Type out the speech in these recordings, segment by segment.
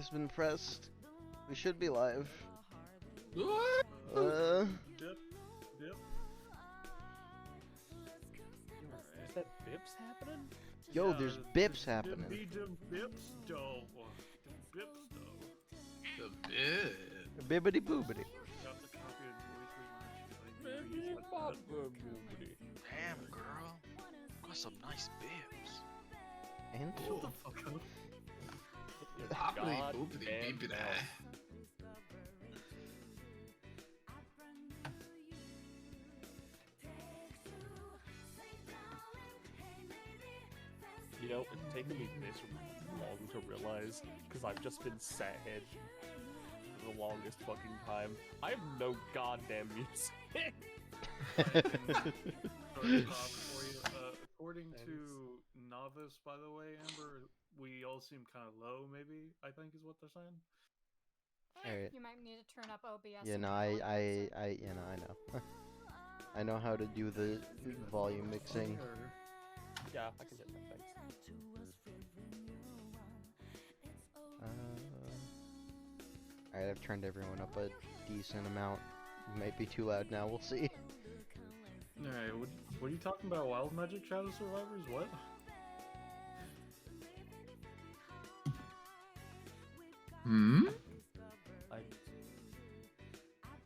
has been pressed. We should be live. What? Dip. Is that Bips happening? Yo, Yeah, there's bips happening. Bips dough. Bips dough. The bit. Bibbity boobity. Got the copy of voice Damn, girl. Got some nice bibs. And Shut the fuck up. Bobbly God boopity damn Eh. mouth. beepity. You know, it's taken me this long to realize, because I've just been sat here for the longest fucking time. I have no goddamn music. Sorry, for you. According to Novice, by the way, Amber, we all seem kind of low, maybe, I think is what they're saying. Alright. You might need to turn up OBS. Yeah, and no, control it. I know. I know how to do the volume mixing. Yeah, I can get that, thanks. Alright, I've turned everyone up a decent amount. Might be too loud now, we'll see. Alright, what are you talking about? Wild Magic Shadow Survivors? What? Hmm?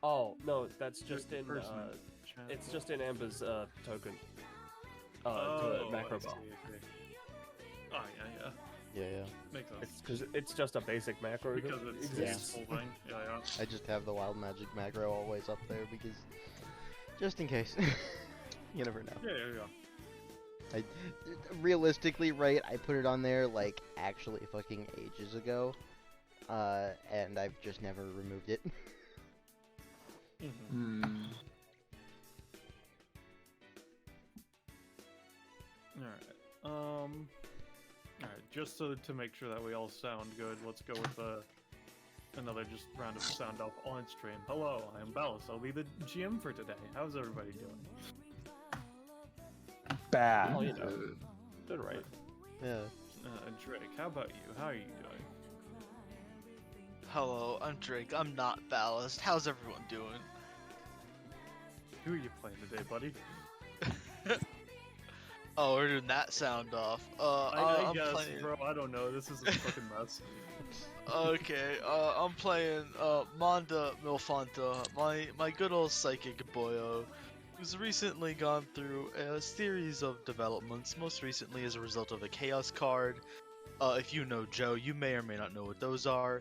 Oh, no, that's just in, Person. it's just in Amber's, token. Oh, macro I see, bar. okay. Oh, yeah. Yeah. Makes sense. It's because it's just a basic macro Because that it's exists. the whole thing. Yeah. I just have the wild magic macro always up there because just in case. You never know. Yeah. Realistically, right, I put it on there like actually fucking ages ago. And I've just never removed it. Mm-hmm. Hmm. Alright, just so to make sure that we all sound good, let's go with another just round of sound off on stream. Hello, I am Ballast. I'll be the GM for today. How's everybody doing? Bad. Oh, you know, Good. good, right? Yeah. Drake, how about you? How are you doing? Hello, I'm Drake. I'm not Ballast. How's everyone doing? Who are you playing today, buddy? Oh, we're doing that sound off. I I'm guess, playing. bro. I don't know. This is a fucking mess. Okay, I'm playing Manda Milfanta, my good old psychic boyo, who's recently gone through a series of developments. Most recently, as a result of a chaos card. If you know Joe, you may or may not know what those are.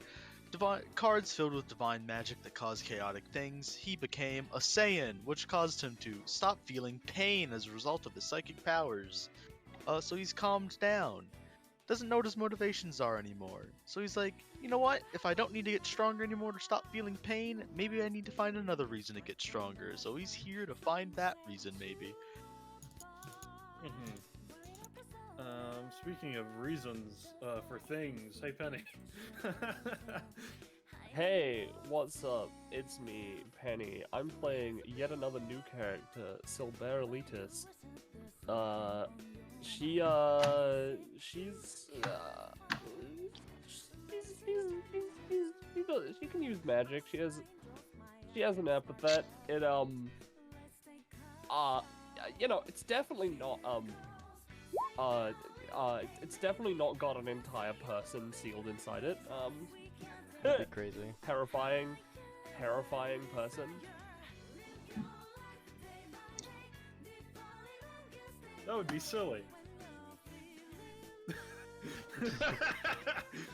Cards filled with divine magic that cause chaotic things. He became a Saiyan, which caused him to stop feeling pain as a result of his psychic powers. So he's calmed down. Doesn't know what his motivations are anymore. So he's like, you know what? If I don't need to get stronger anymore to stop feeling pain, maybe I need to find another reason to get stronger. So he's here to find that reason, maybe. Mm-hmm. Speaking of reasons for things, hey Penny. Hey, what's up? It's me, Penny. I'm playing yet another new character, Silberlitis. She can use magic. She has an epithet. It you know, it's definitely not it's definitely not got an entire person sealed inside it. That'd be crazy. Terrifying person. That would be silly.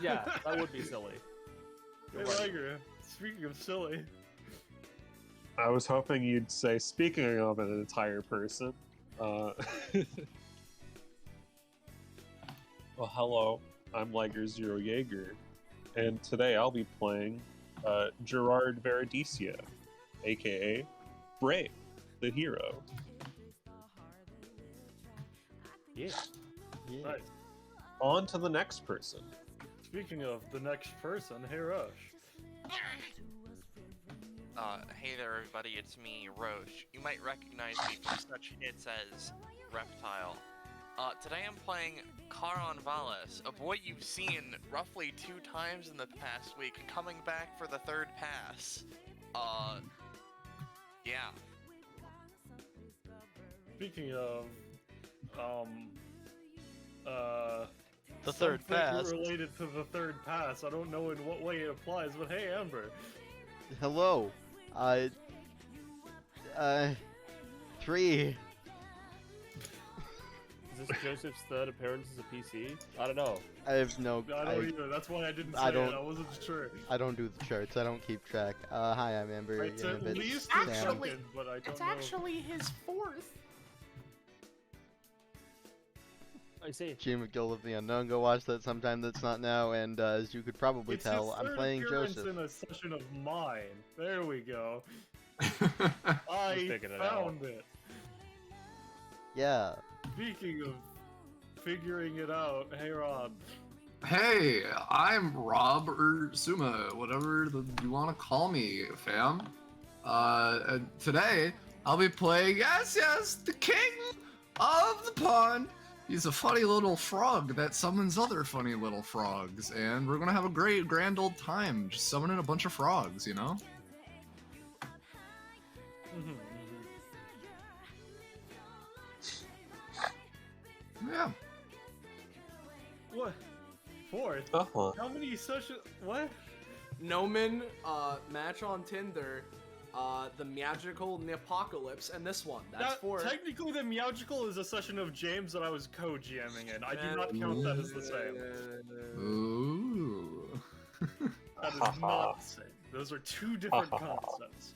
Yeah, that would be silly. Hey, Liger, speaking of silly. I was hoping you'd say, speaking of an entire person, well, hello, I'm Liger Zero Jaeger, and today I'll be playing Gerard Veradicia, aka Brave, the hero. Yeah. Yeah. Nice. On to the next person. Speaking of the next person, hey Rush. Hey there everybody, it's me, Roche. You might recognize me from such hits as Reptile. Today I'm playing Karan Valis, a boy you've seen roughly 2 times in the past week, coming back for the 3rd pass. Yeah. Speaking of, The 3rd something pass. related to the 3rd pass. I don't know in what way it applies, but hey, Amber. Hello. 3. Is this Joseph's 3rd appearance as a PC? I don't know. I have no. I don't either. That's why I didn't say I don't- it. I wasn't sure. I don't do the charts. I don't keep track. Hi, I'm Amber. It's at It's least Sam. a second, but I don't It's know. actually his 4th. I see. GMed of the Unknown. Go watch that sometime that's not now. And as you could probably It's tell, his I'm 3rd playing appearance Joseph. in a session of mine. There we go. He's I figuring it out. found it. Yeah. Speaking of figuring it out, hey Rob. Hey, I'm Rob or Suma, whatever you want to call me, fam. Today I'll be playing, yes, the king of the pond. He's a funny little frog that summons other funny little frogs, and we're gonna have a great grand old time just summoning a bunch of frogs, you know? Yeah. What? 4th? Uh-huh. How many sessions? What? Nomen, match on Tinder, the magical apocalypse, and this one. That's 4. Technically, the Meowgical is a session of James that I was co-GMing in. I do not count that as the same. Ooh. That is not the same. Those are 2 different concepts.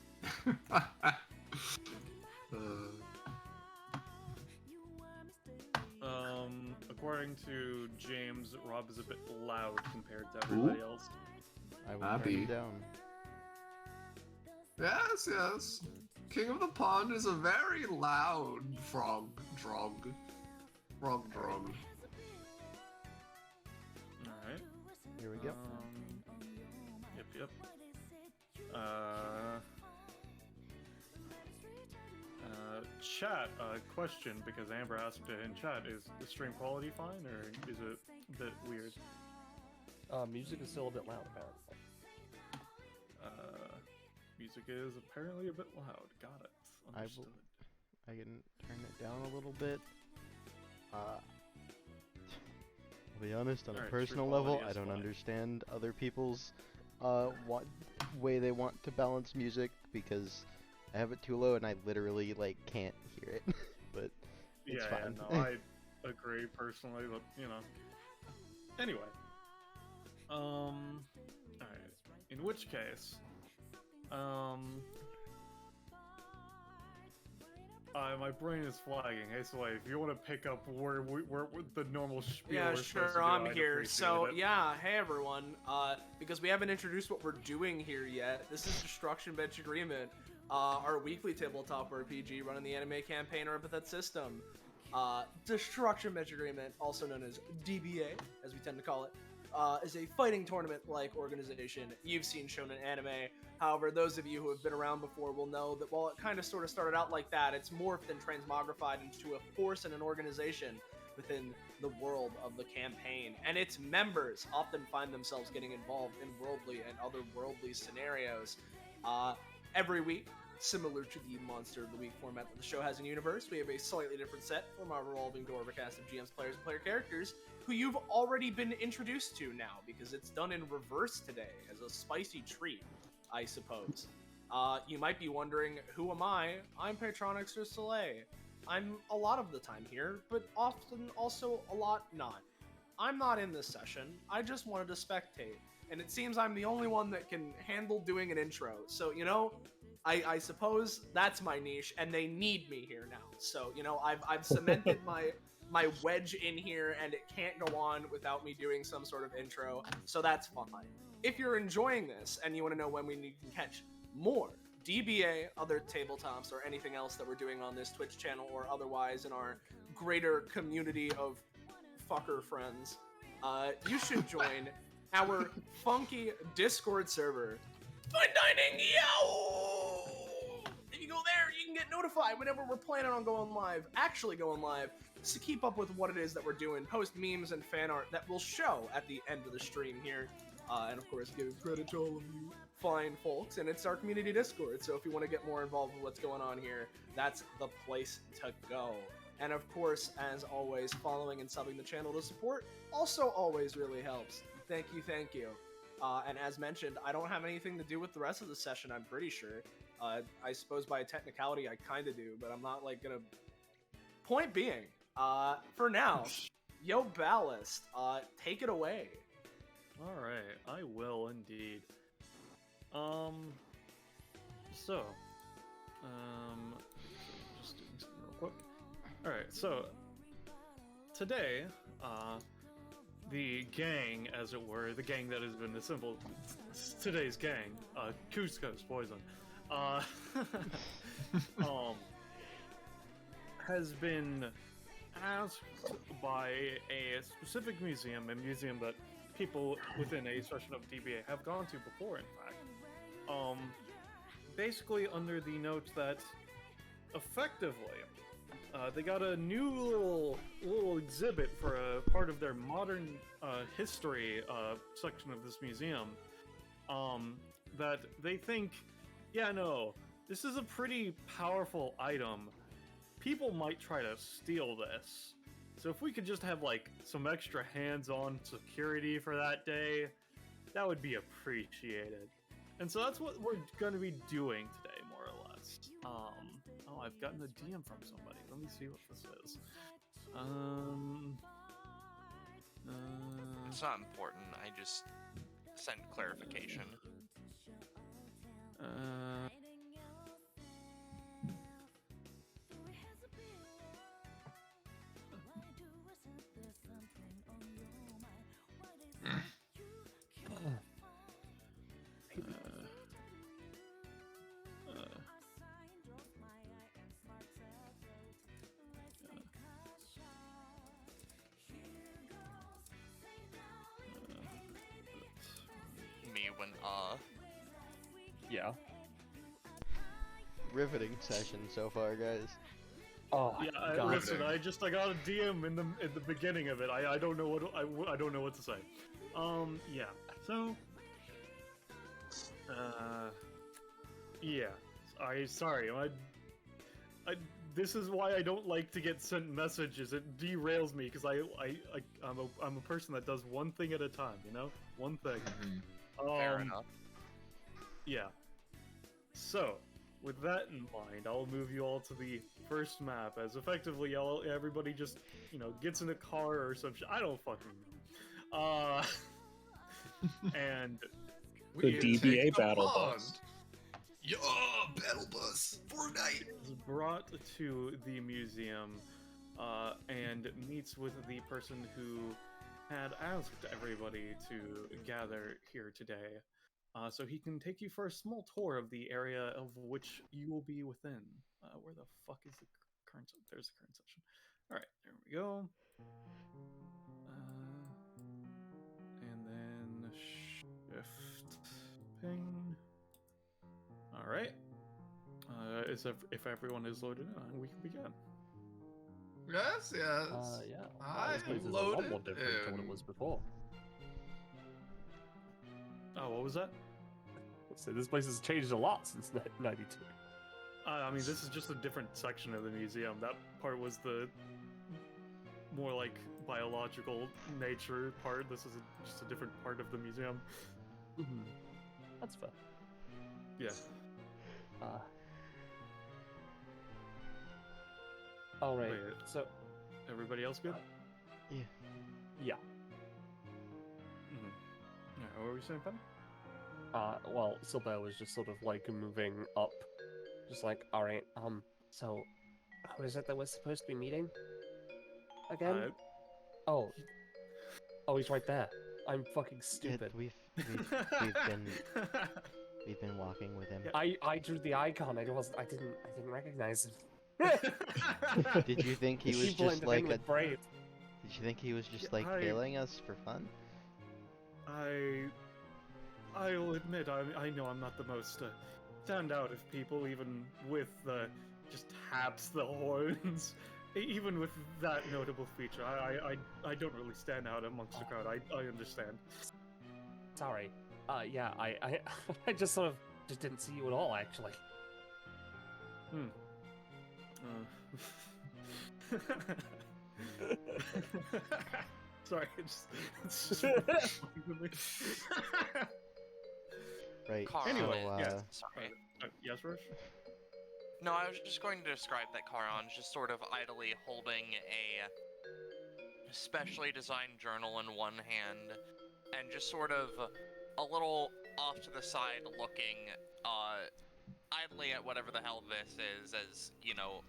According to James, Rob is a bit loud compared to everybody else. I will Happy. turn it down. Yes. King of the Pond is a very loud frog. Frog. Alright. Here we go. Yep. Chat, question, because Amber asked it in chat, is the stream quality fine, or is it a bit weird? Music is still a bit loud, apparently. Music is apparently a bit loud. Got it. Understood. I can turn it down a little bit. I'll be honest, on a Alright, personal stream level, quality I is don't fine. understand other people's way they want to balance music, because I have it too low and I literally like can't hear it. But it's Yeah, fine. no, I agree personally, but you know. Anyway. Alright. In which case, my brain is flagging. Hey, so if you want to pick up where the normal spiel Yeah, we're supposed to sure, do, I'm I'd here. appreciate So, it. yeah, hey everyone. Because we haven't introduced what we're doing here yet, this is Destruction Bench Agreement, our weekly tabletop RPG running the anime campaign or Epithet System. Destruction Bench Agreement, also known as DBA, as we tend to call it, is a fighting tournament-like organization. You've seen shonen anime. However, those of you who have been around before will know that while it kind of sort of started out like that, it's morphed and transmogrified into a force and an organization within the world of the campaign. And its members often find themselves getting involved in worldly and otherworldly scenarios. Every week, similar to the Monster of the Week format that the show has in Universe, we have a slightly different set from our revolving door of a cast of GMs, players, and player characters who you've already been introduced to now, because it's done in reverse today as a spicy treat, I suppose. You might be wondering, who am I? I'm Patronix or Soleil. I'm a lot of the time here, but often also a lot not. I'm not in this session, I just wanted to spectate, and it seems I'm the only one that can handle doing an intro, so, you know, I suppose that's my niche, and they need me here now. So, you know, I've cemented my wedge in here, and it can't go on without me doing some sort of intro, so that's fine. If you're enjoying this, and you want to know when we can catch more DBA, other tabletops, or anything else that we're doing on this Twitch channel, or otherwise in our greater community of fucker friends, you should join our funky Discord server, Fine Dining Yo! you go there, you can get notified whenever we're planning on going live, actually going live, just to keep up with what it is that we're doing, post memes and fan art that we'll show at the end of the stream here. And of course, give credit to all of you fine folks, and it's our community Discord, so if you want to get more involved with what's going on here, that's the place to go. And of course, as always, following and subbing the channel to support also always really helps. Thank you, thank you. And as mentioned, I don't have anything to do with the rest of the session, I'm pretty sure. I suppose by technicality I kind of do, but I'm not like gonna... Point being, for now, yo Ballast, take it away. Alright, I will indeed. Just doing something real quick. Alright, so, today, the gang, as it were, the gang that has been assembled, today's gang, Cusco's Poison, has been asked by a specific museum, a museum that people within a session of DBA have gone to before, in fact. Basically under the note that, effectively, they got a new little exhibit for a part of their modern history section of this museum, that they think, yeah, no, this is a pretty powerful item. People might try to steal this. So if we could just have, like, some extra hands-on security for that day, that would be appreciated. And so that's what we're going to be doing today, more or less. Oh, I've gotten a DM from somebody. Let me see what this is. It's not important. I just sent clarification. Me when Yeah. Riveting session so far, guys. Oh, Yeah, God. listen, I got a DM in the beginning of it. I don't know what I don't know what to say. Yeah. So, yeah. Sorry. This is why I don't like to get sent messages. It derails me because I'm a person that does one thing at a time. You know, one thing. fair enough. Yeah. So, with that in mind, I'll move you all to the first map, as effectively everybody just, gets in a car or some shit. I don't fucking know. And The DBA battle bus. Yo, battle bus, Fortnite. is brought to the museum and meets with the person who had asked everybody to gather here today. So he can take you for a small tour of the area of which you will be within. Where the fuck is the current? There's the current session. All right, there we go. And then shift ping. All right. If everyone is loaded in, we can begin. Yes. Yeah. I'm This place is a loaded lot more different to what it in. was before. Oh, what was that? So this place has changed a lot since '92. I mean, this is just a different section of the museum. That part was the more like biological nature part. This is just a different part of the museum. That's fair. Yeah. All right. Wait. So, Everybody else good? yeah. Yeah, what were we saying, Ben? Well, Silver was just sort of like moving up, just like, all right. So, who is it that we're supposed to be meeting again? Oh, he's right there. I'm fucking stupid. We've been walking with him. I drew the icon. I didn't recognize him. Did you think he was People just in like with brave. Did you think he was just Yeah, like hailing us for fun? I'll admit, I know I'm not the most stand out if people, even with the just taps the horns, even with that notable feature, I don't really stand out amongst the crowd. I understand. Sorry. Yeah, I I just sort of just didn't see you at all, actually. Sorry, it's just funny to me. Right. Karan Anyway, is- yeah. Sorry. Yes, Roche? No, I was just going to describe that Karan's just sort of idly holding a specially designed journal in one hand, and just sort of a little off to the side looking idly at whatever the hell this is, as, you know,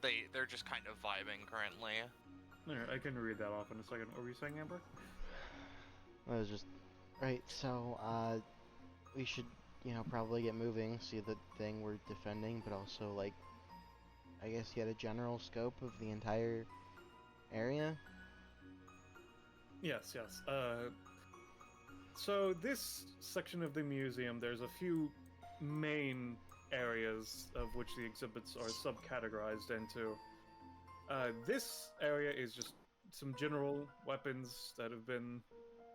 they're just kind of vibing currently. Alright, I can read that off in a second. What were you saying, Amber? I was just right. So we should, probably get moving. See the thing we're defending, but also like, I guess get a general scope of the entire area. Yes. So this section of the museum, there's a few main areas of which the exhibits are subcategorized into. This area is just some general weapons that have been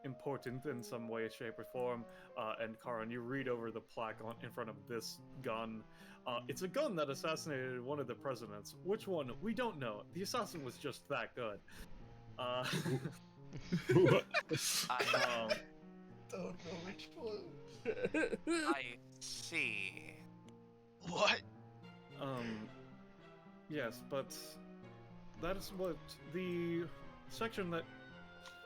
important in some way, shape, or form. And Karan, you read over the plaque in front of this gun. It's a gun that assassinated one of the presidents. Which one? We don't know. The assassin was just that good. I Don't know which one. I see. What? Yes, but that is what the section that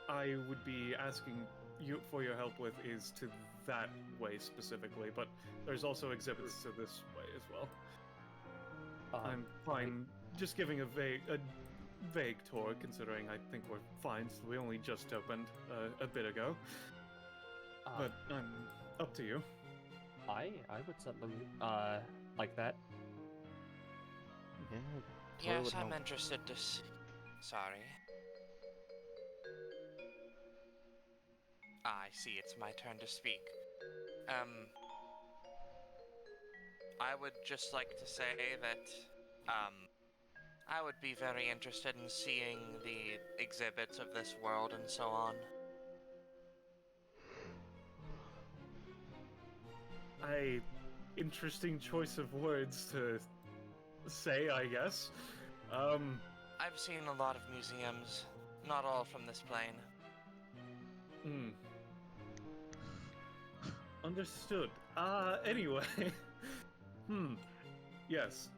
I would be asking you for your help with is to that way specifically, but there's also exhibits to this way as well. I'm fine just giving a vague tour, considering I think we're fine. So we only just opened a bit ago, but I'm up to you. I would certainly like that. Yeah. tour Yes, would I'm help. interested to see. Sorry. I see, it's my turn to speak. I would just like to say that, I would be very interested in seeing the exhibits of this world and so on. Interesting choice of words to say, I guess. I've seen a lot of museums, not all from this plane. Understood. Anyway. Yes.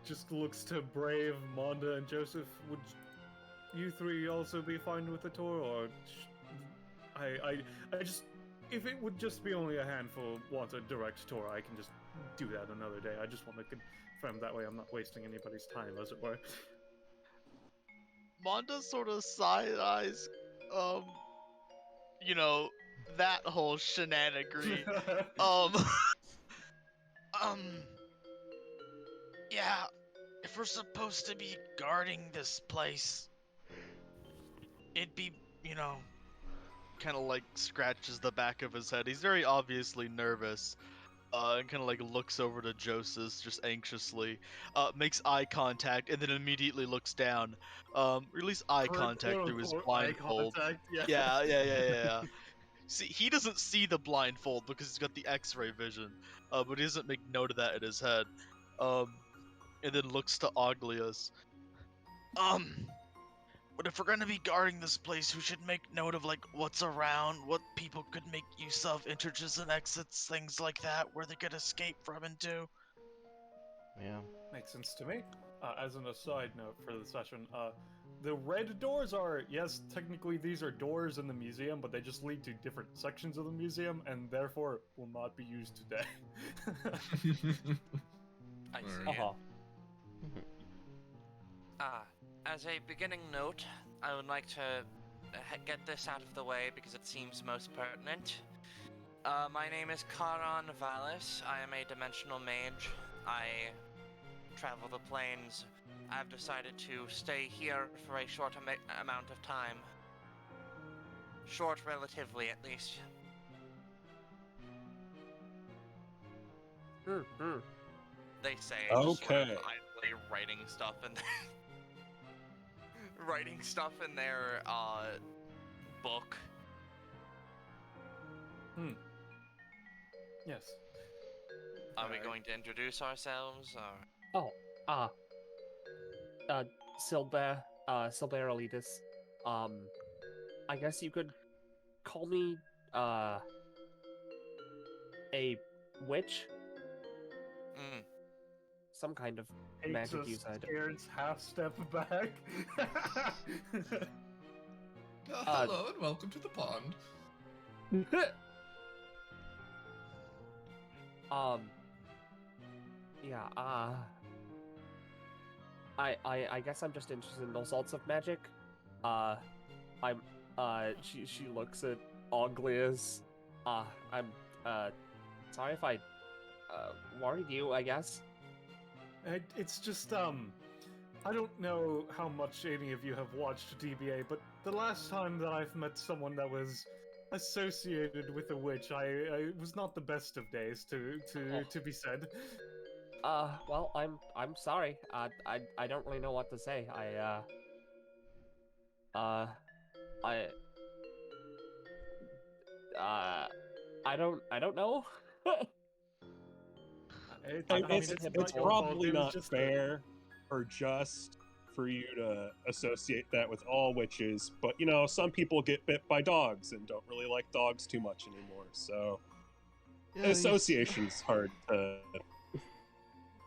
Just looks to Brave, Monda, and Joseph. Would you three also be fine with the tour, or I just, if it would just be only a handful want a direct tour, I can just do that another day. I just want to confirm that way I'm not wasting anybody's time, as it were. Monda sort of side eyes, that whole shenanigery. Yeah, if we're supposed to be guarding this place, it'd be, kind of like scratches the back of his head. He's very obviously nervous. And kind of like looks over to Joseph just anxiously, makes eye contact, and then immediately looks down. Or at least eye contact through his blindfold. Yeah. See, he doesn't see the blindfold because he's got the X-ray vision, but he doesn't make note of that in his head. And then looks to Oglius. But if we're gonna be guarding this place, we should make note of like what's around, what people could make use of, entrances and exits, things like that, where they could escape from and to. Yeah. Makes sense to me. As an aside note for the session, the red doors are, yes, technically these are doors in the museum, but they just lead to different sections of the museum, and therefore will not be used today. I see. As a beginning note, I would like to get this out of the way because it seems most pertinent. My name is Karan Valis. I am a dimensional mage. I travel the planes. I've decided to stay here for a short amount of time. Short relatively, at least. They say just sort of Okay. idly writing stuff in writing stuff in their book. Yes. Are we Alright. going to introduce ourselves or? Oh, Silber Elidis. I guess you could call me, a witch? Mm. Some kind of He magic you just said. scares half step back. Hello and welcome to the pond. Yeah, I guess I'm just interested in all sorts of magic. She looks at Oglias. I'm, sorry if I, worried you, I guess. It's just, I don't know how much any of you have watched DBA, but the last time that I've met someone that was associated with a witch, I was not the best of days, to be said. Well, I'm sorry. I don't really know what to say. I don't know. It's probably not fair or just for you to associate that with all witches, but you know, some people get bit by dogs and don't really like dogs too much anymore, so Yeah, association's hard to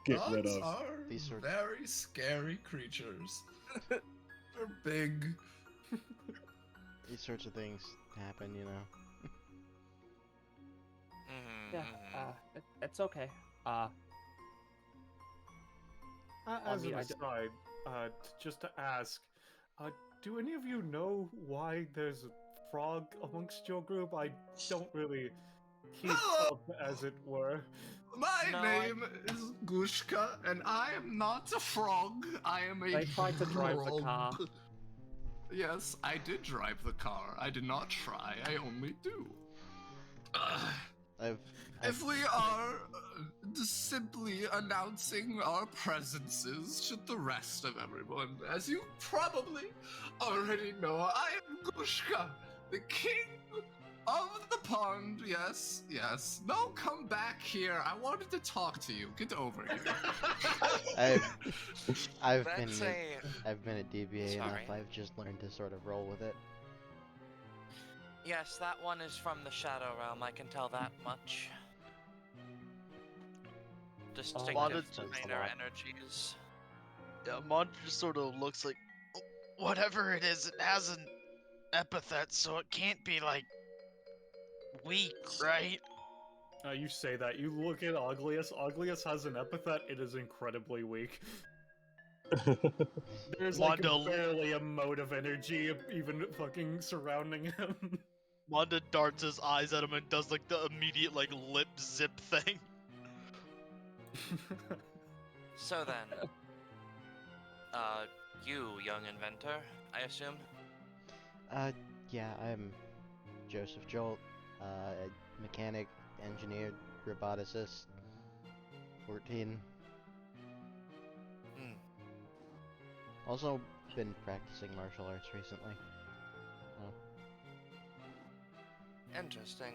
get rid Dogs of. are These sorts- very scary creatures. They're big. These sorts of things happen, you know. Mhm, Yeah, mhm. it's okay. As mean, an I d- aside, just to ask, do any of you know why there's a frog amongst your group? I don't really keep up, as it were. My No, name is Gushka, and I am not a frog. I am a They tried to drive the car. grog. Yes, I did drive the car. I did not try. I only do. If we are simply announcing our presences to the rest of everyone, as you probably already know, I am Gushka, the king of the pond. Yes, yes. No, come back here. I wanted to talk to you. Get over here. I've That's been at DBA enough. Sorry. I've just learned to sort of roll with it. Yes, that one is from the Shadow Realm, I can tell that much. Distinctive Wanted to to- minor energies. Yeah, Mon just sort of looks like, whatever it is, it has an epithet, so it can't be like weak, right? You say that. You look at Oglias. Oglias has an epithet. It is incredibly weak. There's like Wanda- barely a mode of energy even fucking surrounding him. Wanda darts his eyes at him and does like the immediate like lip zip thing. So then, you, young inventor, I assume? Yeah, I'm Joseph Jolt, a mechanic, engineer, roboticist, 14. Hmm. Also been practicing martial arts recently. Interesting.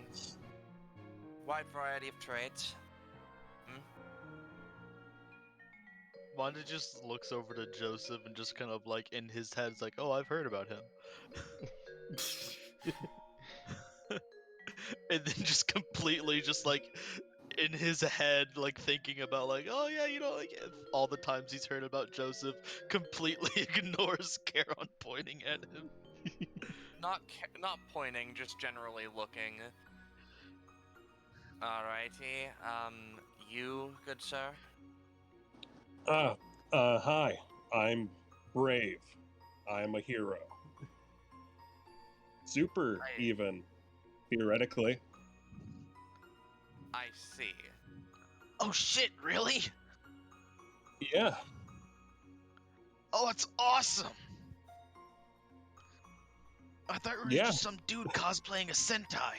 Wide variety of trades. Wanda just looks over to Joseph and just kind of like in his head is like, oh, I've heard about him. And then just completely just like in his head like thinking about like, oh yeah, you know, like all the times he's heard about Joseph, completely ignores Charon pointing at him. Not pointing, just generally looking. Alrighty, you, good sir? Hi. I'm brave. I'm a hero. Super, even, theoretically. I see. Oh shit, really? Yeah. Oh, it's awesome! I thought you were Yeah. just some dude cosplaying a Sentai.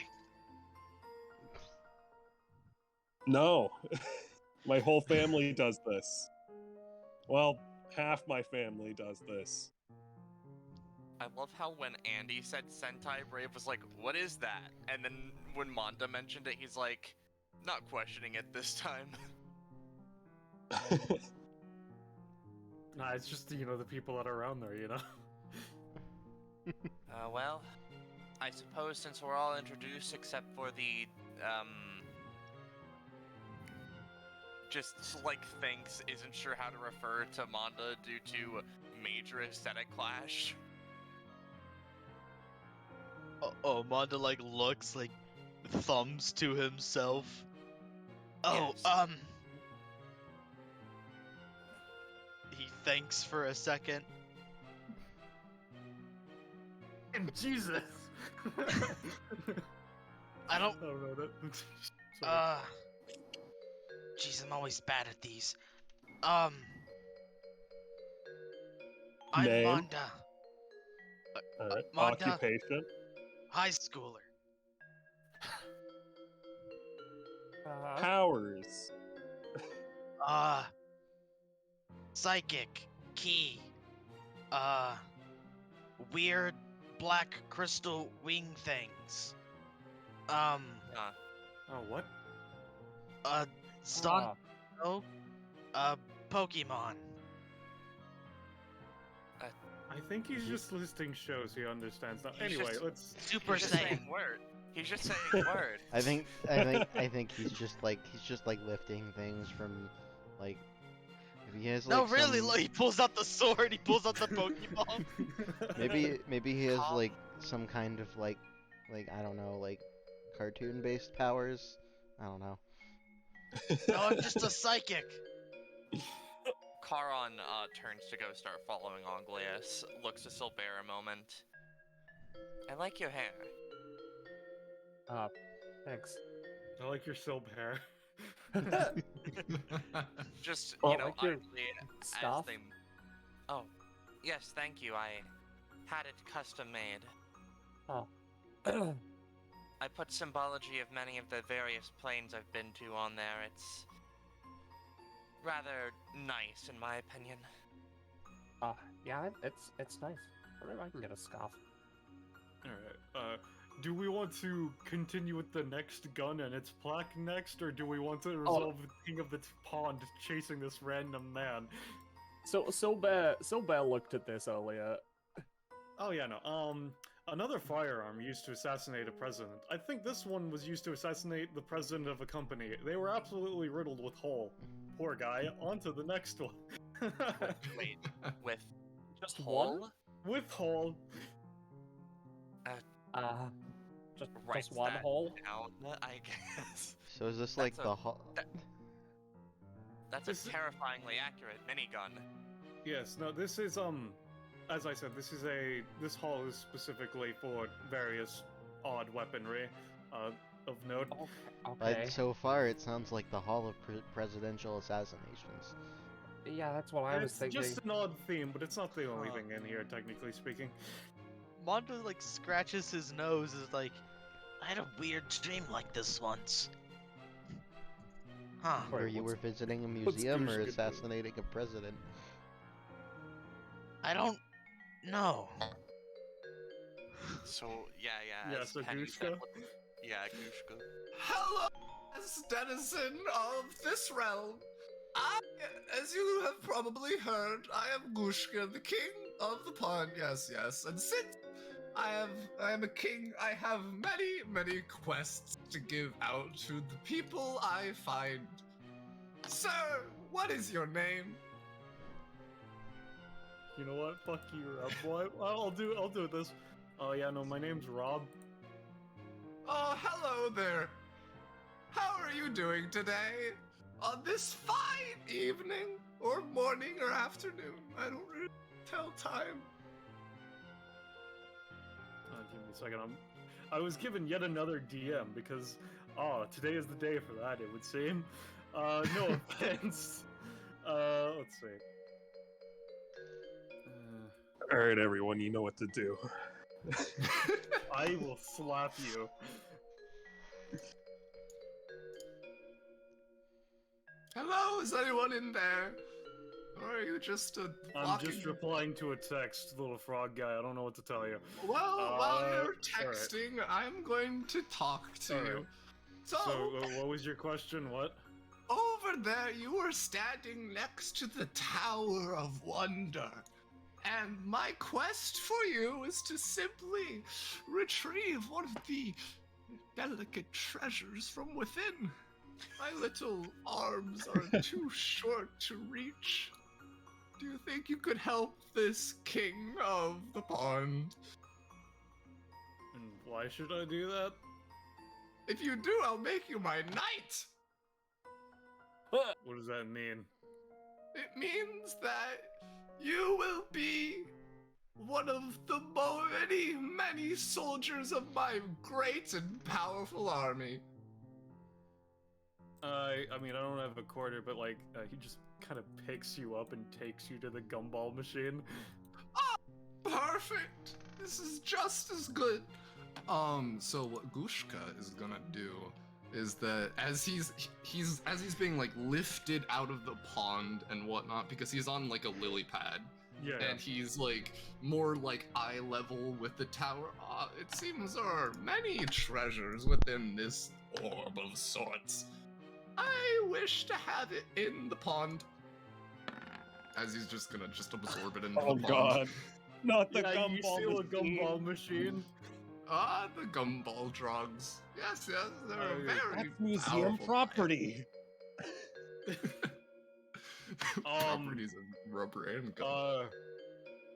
No. My whole family does this. Well, half my family does this. I love how when Andy said Sentai, Brave was like, what is that? And then when Manda mentioned it, he's like, not questioning it this time. Nah, it's just, you know, the people that are around there, you know? Well, I suppose since we're all introduced except for the, just, like, thinks isn't sure how to refer to Manda due to major aesthetic clash. Oh, Manda like looks like thumbs to himself. Oh, Yes. He thinks for a second. Jesus! I don't. Oh no, that. Jeez, I'm always bad at these. I'm Name? Manda. Alright. Manda. Occupation? High schooler. Powers? Psychic. Key. Weird black crystal wing things. Oh, what? Song. Pokemon. I think he's just listing shows he understands now. Anyway, let's. Super He's just Saiyan. saying word. He's just saying word. I think he's just like lifting things from, like, if he has like No, really, some- look, he pulls out the sword, he pulls out the Pokemon. maybe he has like some kind of like I don't know, like cartoon based powers. I don't know. No, I'm just a psychic. Charon turns to go start following Anglius, looks to Silbera a moment. I like your hair. Thanks. I like your silb hair. Just, Oh, you know, like your idly as scarf? they... Oh, yes, thank you. I had it custom made. Oh. I put symbology of many of the various planes I've been to on there. It's rather nice, in my opinion. Yeah, it's nice. I wonder if I can get a scarf. Alright, do we want to continue with the next gun and its plaque next, or do we want to resolve the King of the Pond chasing this random man? So Bear looked at this earlier. Oh yeah, no, another firearm used to assassinate a president. I think this one was used to assassinate the president of a company. They were absolutely riddled with hole. Poor guy, on to the next one. Wait, with Just hole? one? With hole. Just one that hole? down, I guess. So is this like That's the That's This a is- terrifyingly accurate minigun. Yes, no, this is, as I said, this hall is specifically for various odd weaponry, of note. Okay. But so far, it sounds like the Hall of Presidential Assassinations. Yeah, that's what I was It's thinking. just an odd theme, but it's not the only thing in here, technically speaking. Manda like scratches his nose, is like, I had a weird dream like this once. Huh. Where Wait, you what's- were visiting a what's museum or Goosh gonna do? assassinating a president. I don't know. So, yeah, Yeah, as so Penny said, Gushka? yeah, Gushka. Hello, as denizen of this realm. As you have probably heard, I am Gushka, the king of the pond. Yes, yes. And since I am a king, I have many quests to give out to the people I find. Sir, what is your name? You know what? Fuck you, Rob. Boy, I'll do this. Oh yeah, no, my name's Rob. Oh, hello there. How are you doing today? On this fine evening, or morning, or afternoon? I don't really tell time. Give me a second. I was given yet another DM because, today is the day for that, it would seem. No offense. Let's see. Alright, everyone, you know what to do. I will slap you. Hello, Is anyone in there? Or are you just a I'm just replying to a text, little frog guy. I don't know what to tell you. Well, while you're Alright. texting, I'm going to talk to you. Alright. So, what was your question? What? Over there, you were standing next to the Tower of Wonder. And my quest for you is to simply retrieve one of the delicate treasures from within. My little arms are too short to reach. Do you think you could help this king of the pond? And why should I do that? If you do, I'll make you my knight. What does that mean? It means that you will be one of the many, many soldiers of my great and powerful army. I mean, I don't have a quarter, but like, he just kind of picks you up and takes you to the gumball machine. Ah, perfect. This is just as good. So what Gushka is gonna do is that as he's being like lifted out of the pond and whatnot, because he's on like a lily pad. Yeah. And he's like more like eye level with the tower. It seems there are many treasures within this orb of sorts. I wish to have it in the pond. As he's just gonna absorb it into the pond. Oh god. Not the gumball you steal a machine. gumball machine. The gumball drugs. Yes, they're very That's museum powerful. property. Properties of rubber and gum.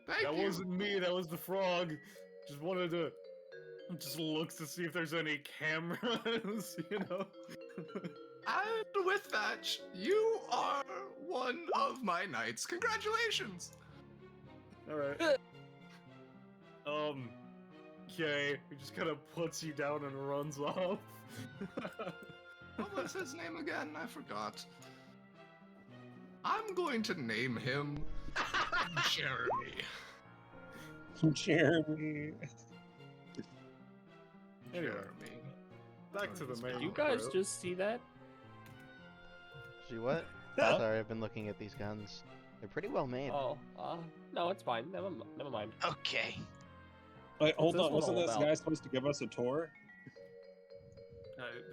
Thank That you. wasn't me, that was the frog. Just wanted to just look to see if there's any cameras, you know? And with that, you are one of my knights. Congratulations! Alright. Okay, he just kind of puts you down and runs off. What was his name again? I forgot. I'm going to name him Jeremy. Jeremy. Anyway, Jeremy. back to the main. You guys crew. just see that? See what? Huh? Sorry, I've been looking at these guns. They're pretty well made. Oh, no, it's fine. Never mind. Okay. Wait, hold this on. one Wasn't all this about? guy supposed to give us a tour?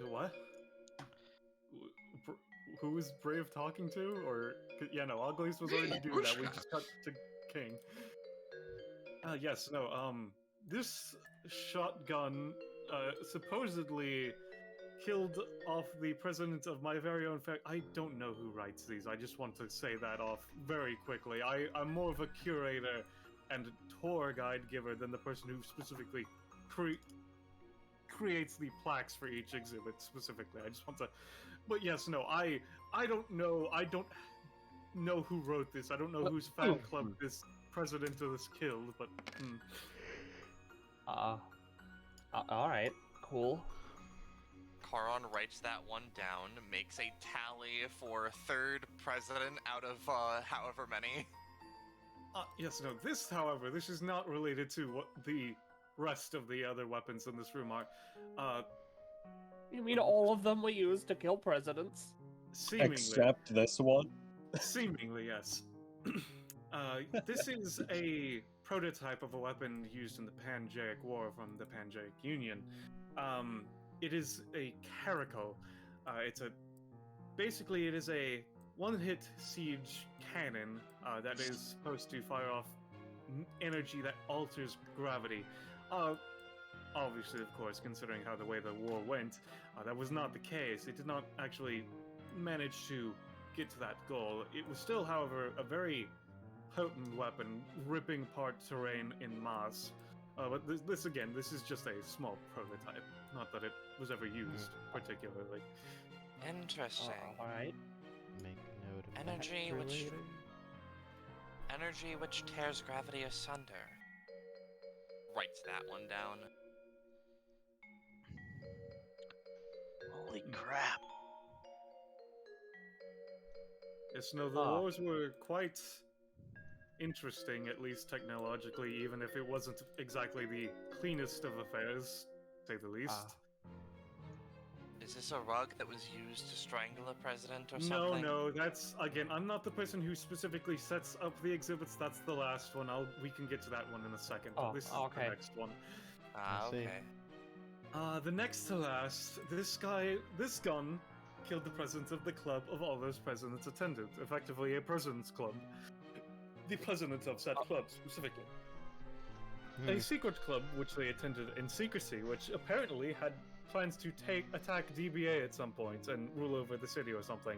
What? Who was Brave talking to? Or yeah, no, Uglies was already doing that. We just cut to King. Yes, no. This shotgun supposedly killed off the president of my very own I don't know who writes these. I just want to say that off very quickly. I'm more of a curator and tour guide giver than the person who specifically creates the plaques for each exhibit specifically. I just want to, but yes, no, I don't know. I don't know who wrote this. I don't know whose fan club this president of this killed. But all right, cool. Charon writes that one down, makes a tally for third president out of however many. Yes, no. This, however, this is not related to what the rest of the other weapons in this room are. You mean all of them were used to kill presidents? Seemingly. Except this one? Seemingly, yes. This is a prototype of a weapon used in the Pangaic War from the Pangaic Union. It is a caracal. Basically it is a one-hit siege cannon that is supposed to fire off energy that alters gravity. Obviously, of course, considering how the way the war went, that was not the case. It did not actually manage to get to that goal. It was still, however, a very potent weapon, ripping apart terrain in mass. But this is just a small prototype. Not that it was ever used particularly. Interesting. Alright. Make note of Energy that for which- later. Energy which tears gravity asunder. Writes that one down. Holy crap. Yes, no, the wars were quite interesting, at least technologically, even if it wasn't exactly the cleanest of affairs, to say the least. Is this a rug that was used to strangle a president or No, something? no, that's again. I'm not the person who specifically sets up the exhibits. That's the last one. We can get to that one in a second. Oh, this is okay. the next one. Ah, I see. okay. The next to last, this gun killed the president of the club of all those presidents attended. Effectively, a president's club. The president of said club specifically. A secret club which they attended in secrecy, which apparently had plans to attack DBA at some point and rule over the city or something.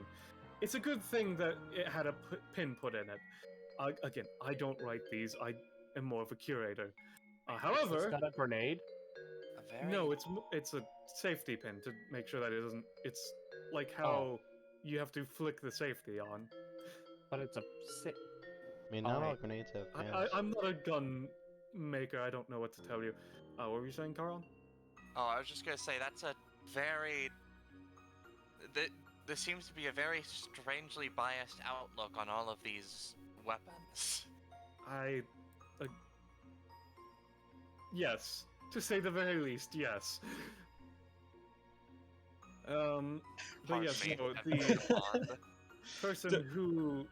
It's a good thing that it had a pin put in it. Again, I don't write these. I am more of a curator. However, It's got a grenade. A very... no, it's a safety pin to make sure that it doesn't. It's like how you have to flick the safety on. But it's a I mean, not all grenades have pins. I'm not a gun maker. I don't know what to tell you. What were you saying, Carl? Oh, I was just gonna say, that's a very... This seems to be a very strangely biased outlook on all of these weapons. Yes. To say the very least, yes. But yes, me, no, that's the odd. person who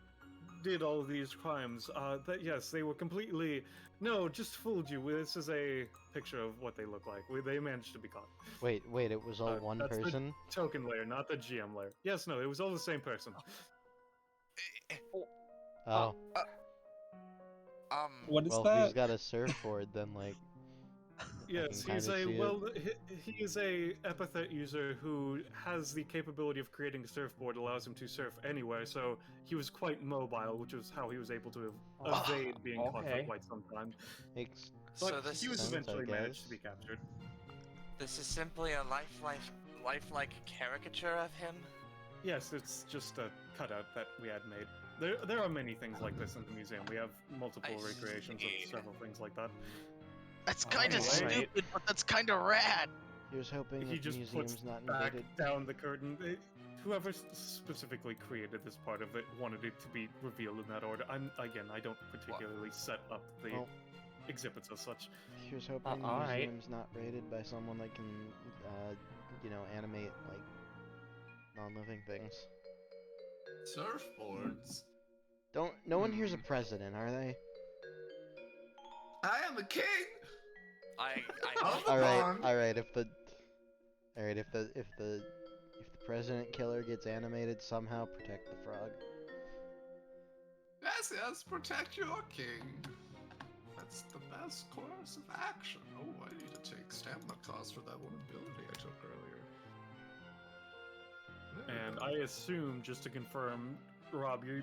did all these crimes, that yes, they were completely... No, just fooled you. This is a picture of what they look like. They managed to be caught. Wait, it was all one that's person? The token layer, not the GM layer. Yes, no, it was all the same person. Oh. What is Well, if that? he's got a surfboard, then, like... Yes, can he's kinda see it. he is a Epithet user who has the capability of creating a surfboard, allows him to surf anywhere, so he was quite mobile, which is how he was able to evade being caught for quite some time. Makes But So this he was sense, eventually I managed guess. to be captured. This is simply a lifelike caricature of him? Yes, it's just a cutout that we had made. There are many things like this in the museum. We have multiple I recreations see. of several things like that. That's kind of Alright. stupid, but that's kind of rad. He was hoping He that the just museum's puts not back invaded. down the curtain. Whoever specifically created this part of it wanted it to be revealed in that order. I don't particularly set up the Well, exhibits as such. He was hoping the alright. museum's not raided by someone that can, animate, like, non-living things. Surfboards. No one here's a president, are they? I am a king. I Of hope the pond. Alright, if the president killer gets animated, somehow protect the frog. Yes, protect your king. That's the best course of action. Oh, I need to take stamina cost for that one ability I took earlier. There we And go. I assume, just to confirm, Rob, you're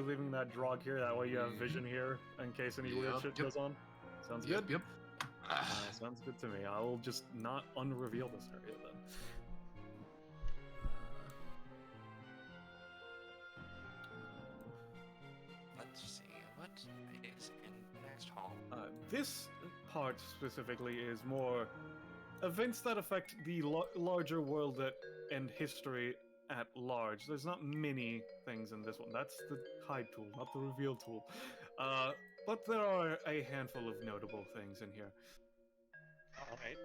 leaving that drog here. That way you have vision here in case any weird Yep, shit yep. goes on. Sounds Yep, good. yep. Sounds good to me. I will just not unreveal this area then. Let's see, what is in the next hall? This part specifically is more events that affect the larger world and history at large. There's not many things in this one. That's the hide tool, not the reveal tool. But there are a handful of notable things in here. Alright.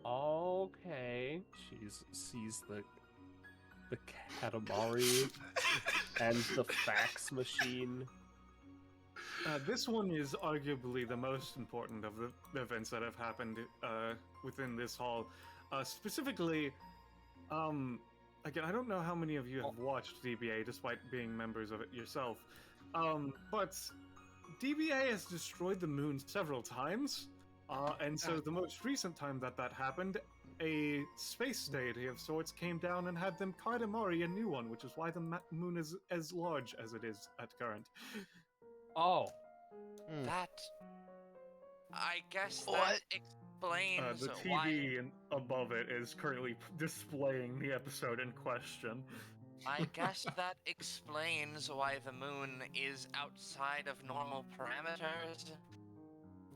Okay. She sees the Katamari and the fax machine. This one is arguably the most important of the events that have happened within this hall. Specifically, again, I don't know how many of you have watched DBA despite being members of it yourself, but DBA has destroyed the moon several times, and so the most recent time that happened, a space deity of sorts came down and had them Katamari a new one, which is why the moon is as large as it is at current. Oh. That... I guess that What? explains The why... TV above it is currently displaying the episode in question. I guess that explains why the moon is outside of normal parameters.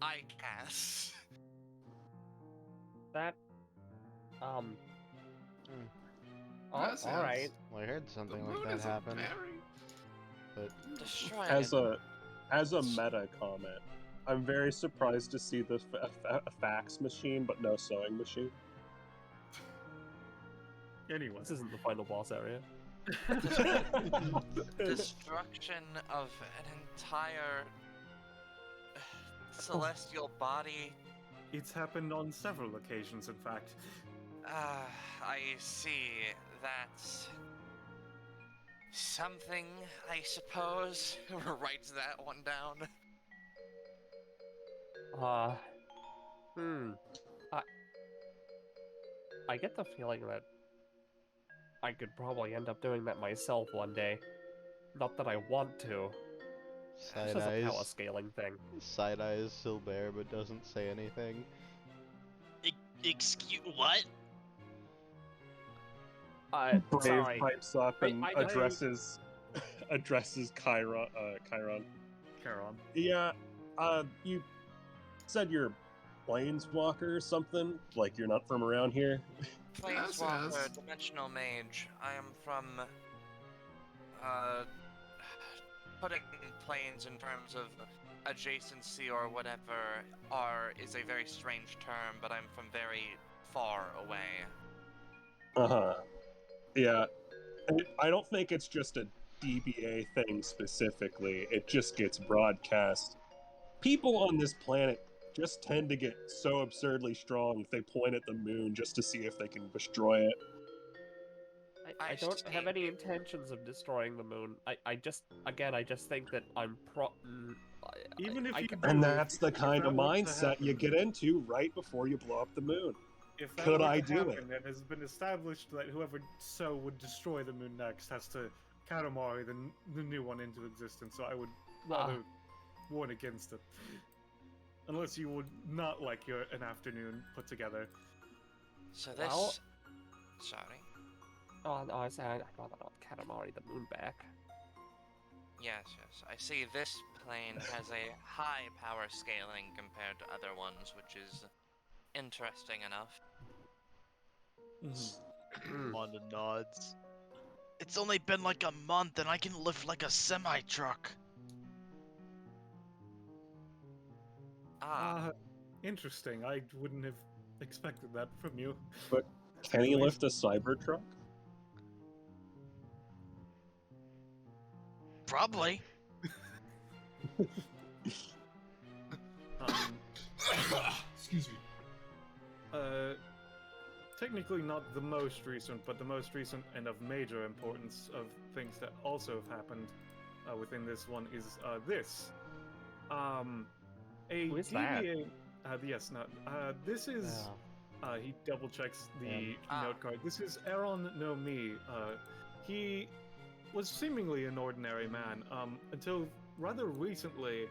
I guess. That. Yes, yes. Alright. Well, I heard The something moon like that is happen, a very... but Destroying As it. a meta comment, I'm very surprised to see the a fax machine, but no sewing machine. Anyway. This isn't the final boss area. Destruction of an entire celestial body. It's happened on several occasions, in fact. I see. That's something, I suppose. Writes that one down. I get the feeling that I could probably end up doing that myself one day. Not that I want to. It's just a power scaling thing. Side eyes Silbear, but doesn't say anything. Excuse what? Brave Sorry. pipes up and addresses Chiron. Charon. Yeah, you said you're planeswalker or something? Like you're not from around here? Planeswalker, Yes. dimensional mage. I am from, putting planes in terms of adjacency or whatever is a very strange term, but I'm from very far away. Uh-huh. Yeah. I don't think it's just a DBA thing specifically. It just gets broadcast. People on this planet just tend to get so absurdly strong if they point at the moon just to see if they can destroy it. I don't have any intentions of destroying the moon. I just think that I'm Even if you do, And that's the kind of that were to mindset happen- you get into right before you blow up the moon. If that Could were I to do happen, it has been established that whoever would destroy the moon next has to Katamari the new one into existence, so I would rather warn against it. Unless you would not like an afternoon put together. So this... Well- Sorry. Oh, no, I'd rather not Katamari the moon back. Yes. I see this plane has a high power scaling compared to other ones, which is interesting enough. Wanda nods. It's only been like a month and I can lift like a semi-truck. Interesting. I wouldn't have expected that from you. But can he lift a Cybertruck? Probably. Excuse me. Technically not the most recent, but the most recent and of major importance of things that also have happened within this one is this. Who is that? DBA. Yes, no. This is. He double checks the note card. This is Aaron no Mi. He was seemingly an ordinary man until rather recently,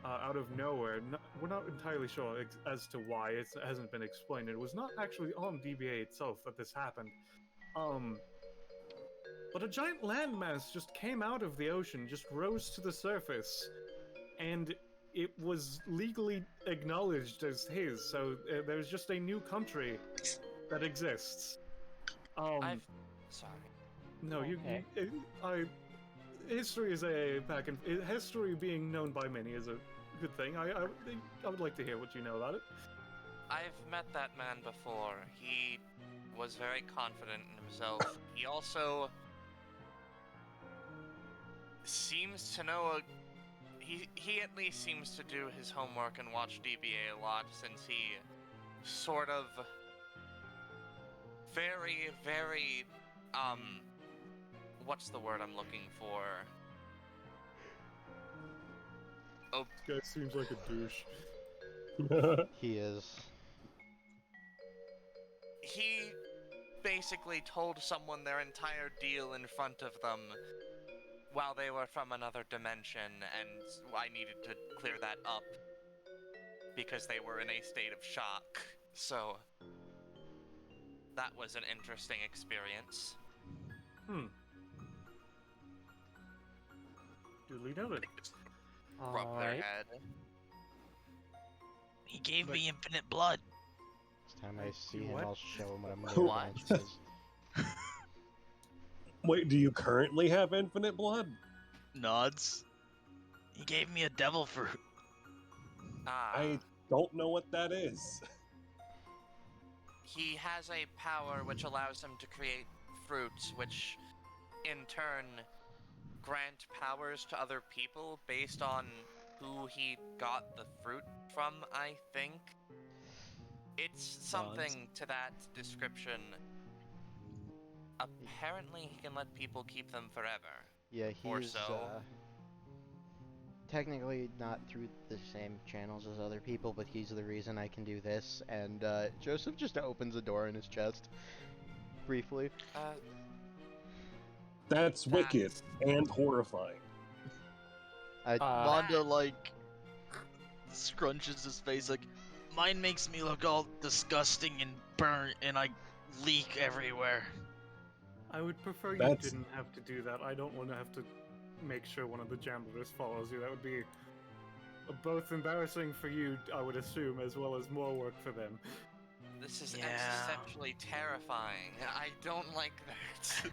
out of nowhere. We're not entirely sure as to why. It hasn't been explained. It was not actually on DBA itself that this happened. But a giant landmass just came out of the ocean, just rose to the surface, and it was legally acknowledged as his. So there's just a new country that exists. Sorry. No, Okay. history is history being known by many is a good thing. I would like to hear what you know about it. I've met that man before. He was very confident in himself. He also seems to know he at least seems to do his homework and watch DBA a lot, since he sort of very what's the word I'm looking for? Oh, This guy seems like a douche. He is. He basically told someone their entire deal in front of them while they were from another dimension, and I needed to clear that up because they were in a state of shock. So that was an interesting experience. Duly noted. Rub their head. He gave me infinite blood. Next time I see him, What? I'll show him what I'm What? doing. Wait, do you currently have infinite blood? Nods. He gave me a devil fruit. I don't know what that is. He has a power which allows him to create fruits, which in turn grant powers to other people based on who he got the fruit from, I think. It's something to that description. Apparently he can let people keep them forever. Yeah, Or he's so. Technically not through the same channels as other people, but he's the reason I can do this. And Joseph just opens a door in his chest briefly. That's wicked and horrifying. Manda like scrunches his face like, mine makes me look all disgusting and burnt, and I leak everywhere. I would prefer you That's- didn't have to do that. I don't want to have to make sure one of the janitors follows you. That would be both embarrassing for you, I would assume, as well as more work for them. This is existentially terrifying. I don't like that.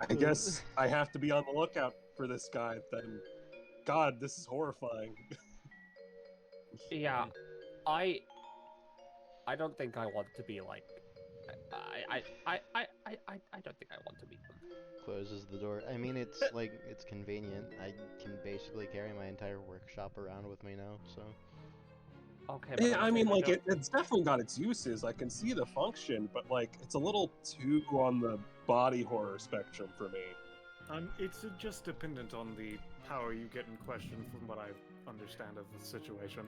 I guess I have to be on the lookout for this guy then. God, this is horrifying. Yeah, I don't think I want to be like. I don't think I want to meet them. Closes the door. I mean, it's like, it's convenient. I can basically carry my entire workshop around with me now, so. Okay. Yeah, I mean, like, it's definitely got its uses. I can see the function, but, like, it's a little too on the body horror spectrum for me. It's just dependent on the power you get in question, from what I understand of the situation.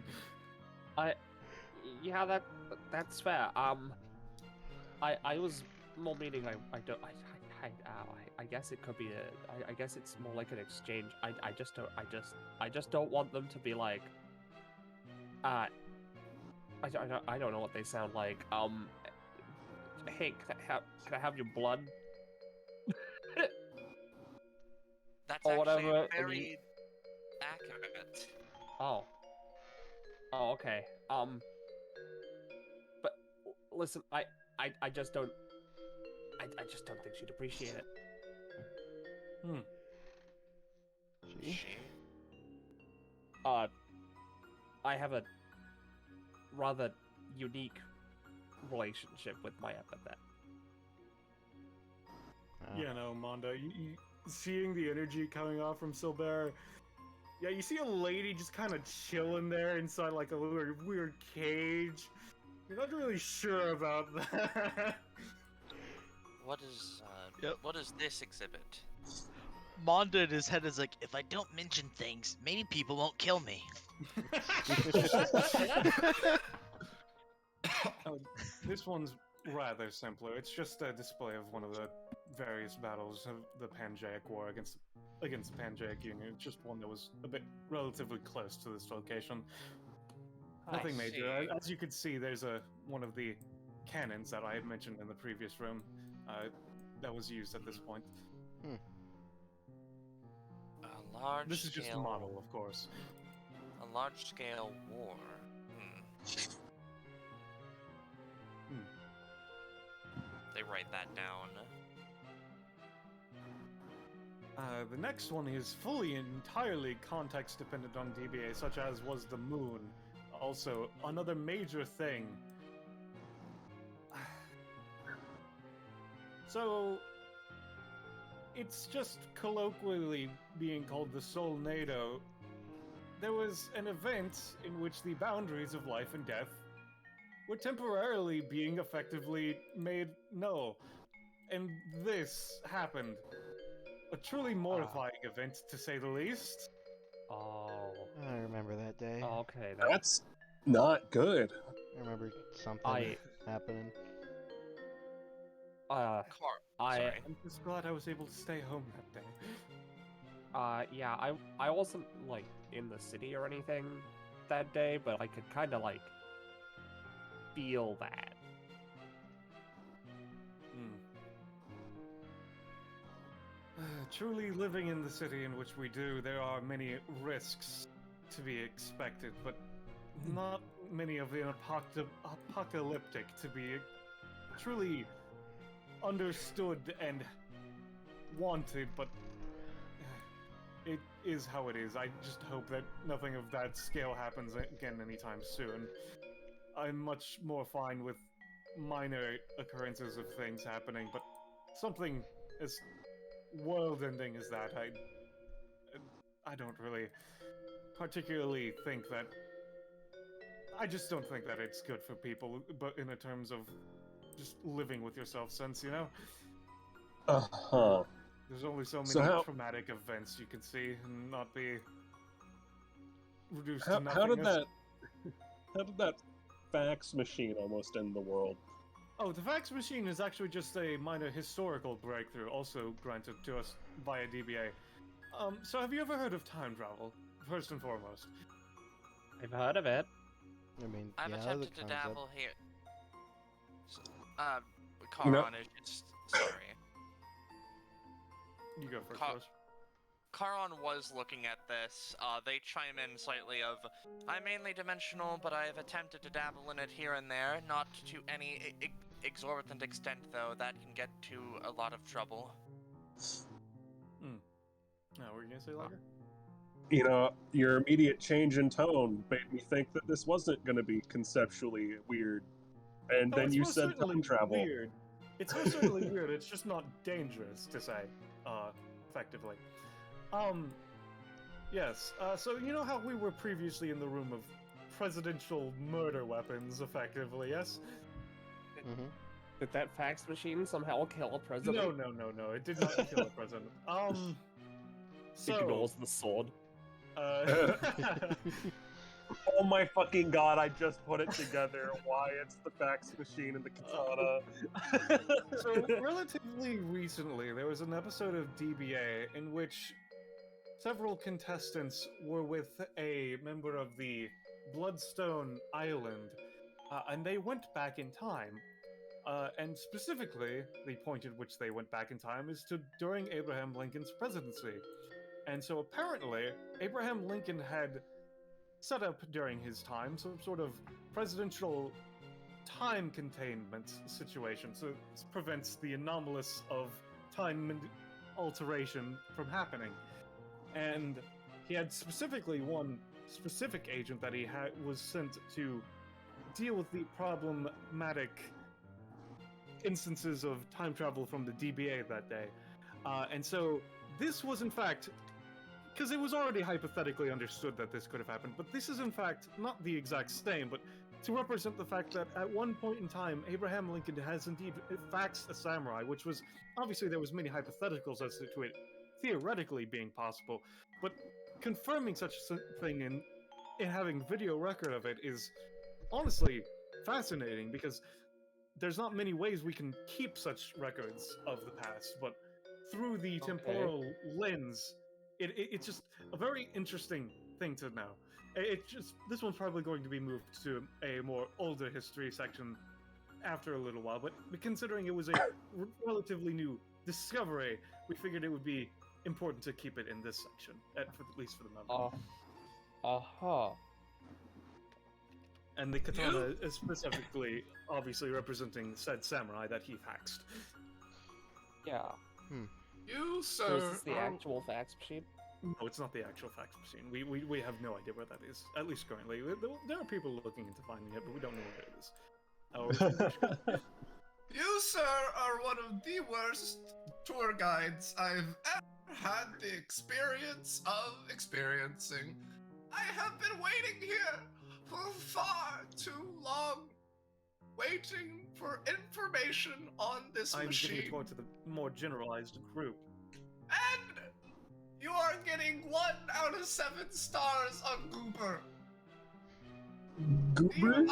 Yeah, that's fair. I was more meaning I guess it could be I guess it's more like an exchange. I just don't want them to be like I don't know what they sound like. Hey, can I have your blood? That's Or actually whatever. very accurate. Oh, okay. But listen, I just don't. I just don't think she'd appreciate it. She? I have a rather unique relationship with my epithet. Yeah, no, Manda, you seeing the energy coming off from Silber. Yeah, you see a lady just kind of chilling there inside like a weird cage. You're not really sure about that. What is this exhibit? Manda in his head is like, if I don't mention things, maybe people won't kill me. This one's rather simpler. It's just a display of one of the various battles of the Pangaic War against the Pangaic Union. It's just one that was a bit relatively close to this location. Nothing major. As you can see, there's one of the cannons that I had mentioned in the previous room that was used at this point. A large This is just a model, of course. A large-scale war. They write that down. The next one is fully entirely context dependent on DBA, such as was the moon. Also, another major thing. So, it's just colloquially being called the Solnado. There was an event in which the boundaries of life and death were temporarily being effectively made null. And this happened. A truly mortifying event, to say the least. Oh. I remember that day. Oh, okay. That's not good. I remember something happening. I'm just glad I was able to stay home that day. Yeah, I wasn't, like, in the city or anything that day, but I could kind of, like, feel that. Truly living in the city in which we do, there are many risks to be expected, but not many of the apocalyptic to be truly understood and wanted, but is how it is. I just hope that nothing of that scale happens again anytime soon. I'm much more fine with minor occurrences of things happening, but something as world-ending as that, I don't really particularly think that. I just don't think that it's good for people, but in the terms of just living with yourself sense, you know? Uh-huh. There's only so many So traumatic events you can see and not be reduced how, to how did nothingness. how did that fax machine almost end the world? Oh, the fax machine is actually just a minor historical breakthrough, also granted to us via DBA. So have you ever heard of time travel? First and foremost. I've heard of it. I mean, I've yeah, attempted the to concept. dabble here. You know- Karon is just sorry. You go first, Ca- Rose. Karon was looking at this. They chime in slightly of, I'm mainly dimensional, but I have attempted to dabble in it here and there, not to any exorbitant extent, though. That can get to a lot of trouble. Now, were you gonna say later? You know, your immediate change in tone made me think that this wasn't going to be conceptually weird. And No, then it's you most said certainly time travel. Weird. It's most certainly weird. It's just not dangerous to say, effectively. Yes. So you know how we were previously in the room of presidential murder weapons, effectively, yes? Mm-hmm. Did that fax machine somehow kill a president? No. It did not kill a president. So. Ignores the sword. Oh my fucking god, I just put it together. Why it's the fax machine and the katana. So, relatively recently, there was an episode of DBA in which several contestants were with a member of the Bloodstone Island, and they went back in time. And specifically, the point at which they went back in time is to during Abraham Lincoln's presidency. And so apparently, Abraham Lincoln had set up during his time some sort of presidential time containment situation, so it prevents the anomalous of time alteration from happening. And he had specifically one specific agent that he was sent to deal with the problematic instances of time travel from the DBA that day. And so this was in fact, because it was already hypothetically understood that this could have happened, but this is in fact not the exact same, but to represent the fact that at one point in time, Abraham Lincoln has indeed faxed a samurai, which was, obviously there was many hypotheticals as to it theoretically being possible, but confirming such a thing and having video record of it is honestly fascinating, because there's not many ways we can keep such records of the past, but through the temporal lens, it's just a very interesting thing to know. This one's probably going to be moved to a more older history section after a little while, but considering it was a relatively new discovery, we figured it would be important to keep it in this section, at least for the moment. And the katana is specifically, obviously representing said samurai that he faxed. Yeah. You, sir. So is this the actual fax machine? No, it's not the actual fax machine. We have no idea where that is, at least currently. There are people looking into finding it, but we don't know where it is. You, sir, are one of the worst tour guides I've ever had the experience of experiencing. I have been waiting here for far too long, waiting for information on this I'm machine. giving it more to the more generalized group. And you are getting 1 out of 7 stars on Goober. Goober?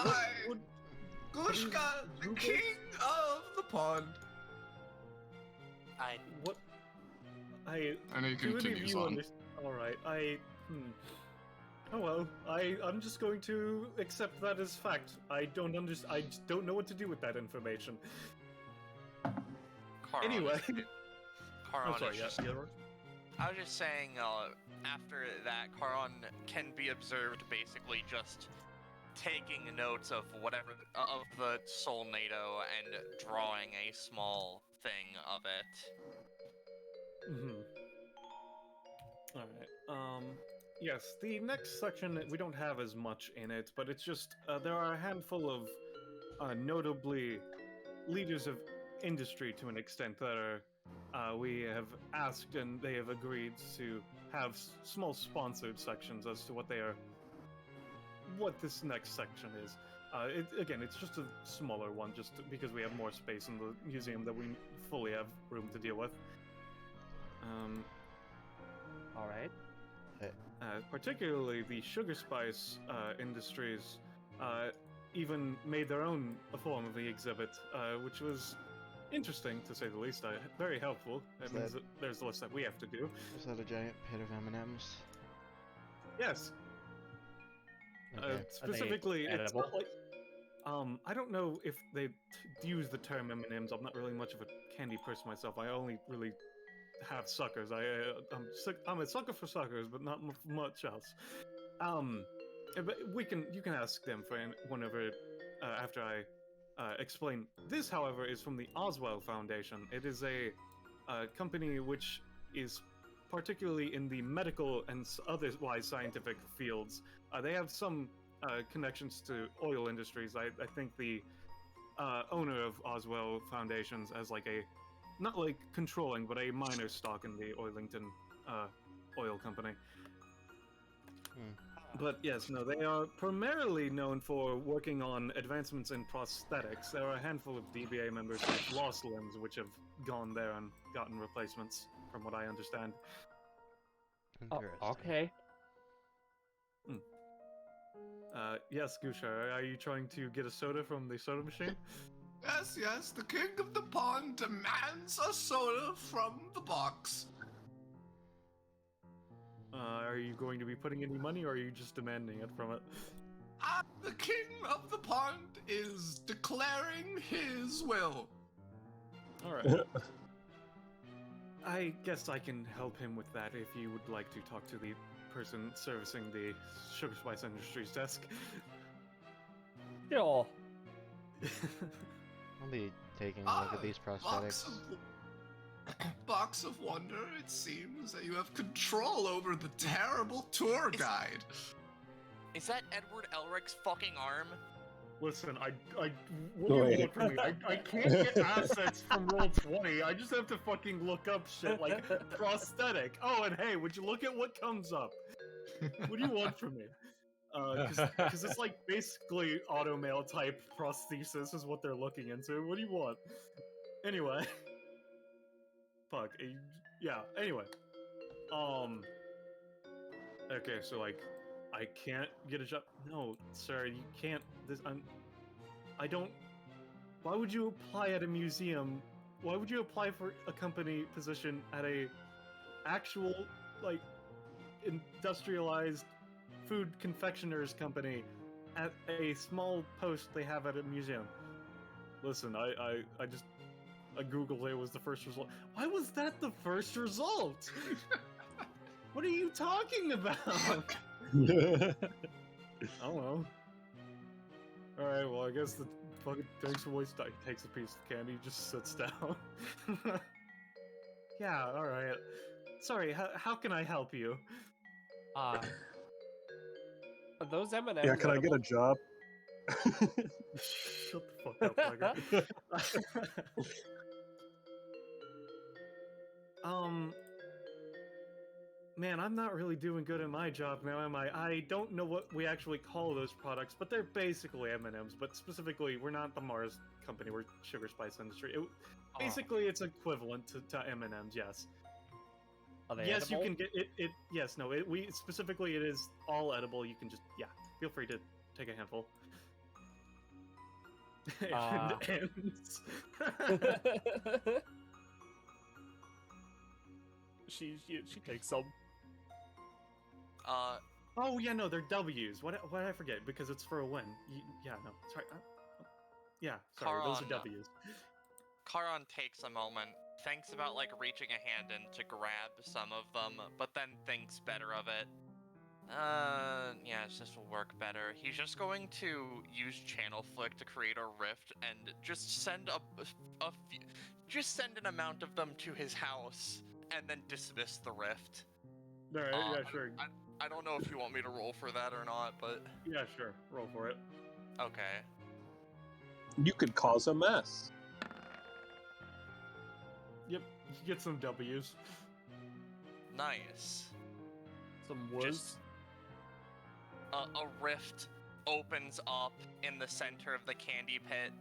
Glushka, the king of the pond. I know you continues on. Alright, Oh well, I'm just going to accept that as fact. I just don't know what to do with that information. Karon Anyway. Karon I'm sorry, is yeah, just, the other one? I was just saying, after that, Karon can be observed basically just taking notes of whatever, of the Soulnado and drawing a small thing of it. Alright, Yes, the next section, we don't have as much in it, but it's just, there are a handful of notably leaders of industry to an extent that are, we have asked and they have agreed to have small sponsored sections as to what they are, what this next section is. Again, it's just a smaller one, just because we have more space in the museum that we fully have room to deal with. All right. Particularly the sugar spice industries even made their own form of the exhibit, which was interesting to say the least. Very helpful. It means that there's less that we have to do. Is that a giant pit of M&Ms? Yes. Okay. Specifically, it's not like. I don't know if they use the term M&Ms. I'm not really much of a candy person myself. I only really have suckers. I'm a sucker for suckers, but not much else. But you can ask them for whenever after I explain. This, however, is from the Oswell Foundation. It is a company which is particularly in the medical and otherwise scientific fields. They have some connections to oil industries. I think the owner of Oswell Foundations has like a, not like controlling, but a minor stock in the Oilington oil company. But yes, no, they are primarily known for working on advancements in prosthetics. There are a handful of DBA members who've lost limbs, which have gone there and gotten replacements, from what I understand. Okay. Yes, Gusha, are you trying to get a soda from the soda machine? Yes, the king of the pond demands a soda from the box. Are you going to be putting any money, or are you just demanding it from it? The king of the pond is declaring his will. Alright. I guess I can help him with that if you would like to talk to the person servicing the Sugar Spice Industries desk. Yeah. I'll be taking a look at these prosthetics. Box of wonder, it seems that you have control over the terrible tour guide. Is that Edward Elric's fucking arm? Listen, what do you want from me? I can't get assets from Roll20. I just have to fucking look up shit like prosthetic. Oh, and hey, would you look at what comes up? What do you want from me? Because it's like basically automail type prosthesis is what they're looking into. What do you want? Anyway. Fuck. Yeah, anyway. Okay, so like, I can't get a job. No, sir, you can't. I don't. Why would you apply at a museum? Why would you apply for a company position at a actual, like, industrialized food confectioners company at a small post they have at a museum? Listen, I Googled it was the first result. Why was that the first result? What are you talking about? I don't know. Alright, well, I guess the fucking thanks for voice takes a piece of candy, just sits down. Yeah, alright. Sorry, how can I help you? Are those M&Ms? Yeah, can I get a job? Shut the fuck up, Tiger. Man, I'm not really doing good at my job now, am I? I don't know what we actually call those products, but they're basically M&Ms, but specifically, we're not the Mars company, we're Sugar Spice Industry. Basically, it's equivalent to M&Ms, yes. Are they yes, edible? you can get it. Yes, no. It is all edible. You can just feel free to take a handful. She takes some. Oh yeah, no, they're W's. What did I forget? Because it's for a win. Yeah, no, sorry. Yeah, sorry, those are W's. Karan takes a moment, thinks about like reaching a hand in to grab some of them, but then thinks better of it. Yes, this will work better. He's just going to use Channel Flick to create a rift and just send just send an amount of them to his house and then dismiss the rift. Alright, yeah, sure. I don't know if you want me to roll for that or not, but Yeah, sure. Roll for it. okay. You could cause a mess. Yep, get some W's. Nice. Some was. Just a rift opens up in the center of the candy pit.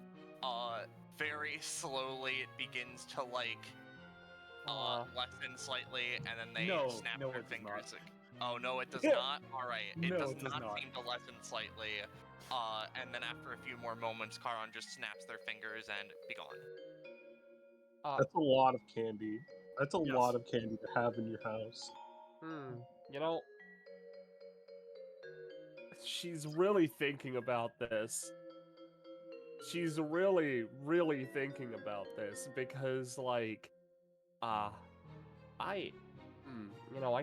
Very slowly it begins to lessen slightly, and then they snap their fingers. Oh no, it does not. All right, it does not seem to lessen slightly. And then after a few more moments, Charon just snaps their fingers and be gone. That's a lot of candy. That's a lot of candy to have in your house. You know, she's really thinking about this. She's really, really thinking about this because, like, I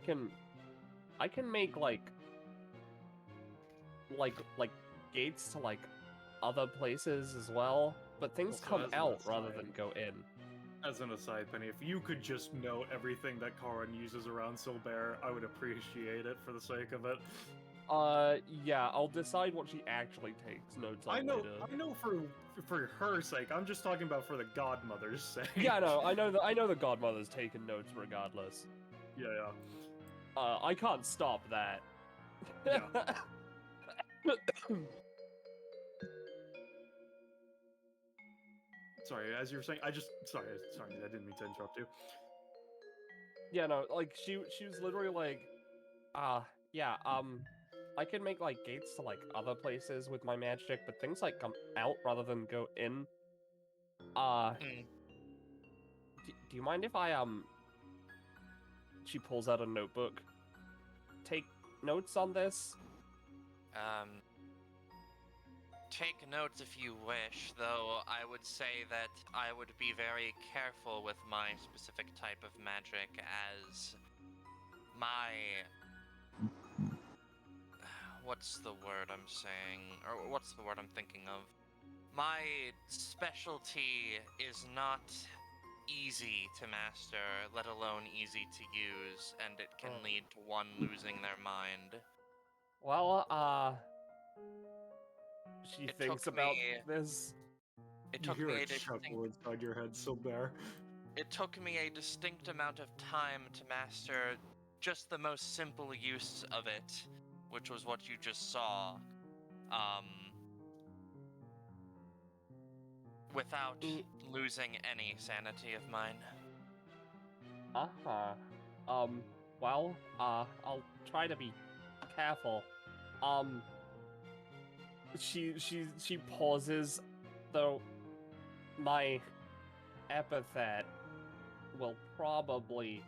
can make like gates to like other places as well, but things Also, come as an out rather aside- than go in. As an aside, Penny, if you could just know everything that Karin uses around Silbear, I would appreciate it for the sake of it. Yeah, I'll decide what she actually takes notes on I know later. for her sake. I'm just talking about for the godmother's sake. Yeah, no, I know the godmother's taking notes regardless. Yeah. I can't stop that. Yeah. Sorry, as you were saying, sorry, I didn't mean to interrupt you. Yeah, no, like she was literally like, I can make like gates to like other places with my magic, but things like come out rather than go in. Do you mind if I She pulls out a notebook. Take notes on this. Take notes if you wish, though I would say that I would be very careful with my specific type of magic, as my... What's the word I'm saying? Or what's the word I'm thinking of? My specialty is not easy to master, let alone easy to use, and it can lead to one losing their mind. Well, she thinks about this. It You took hear me a a distinct... chuckle inside your head, Silbear. It took me a distinct amount of time to master just the most simple use of it, which was what you just saw. Without losing any sanity of mine. Well, I'll try to be careful. She pauses, though my epithet will probably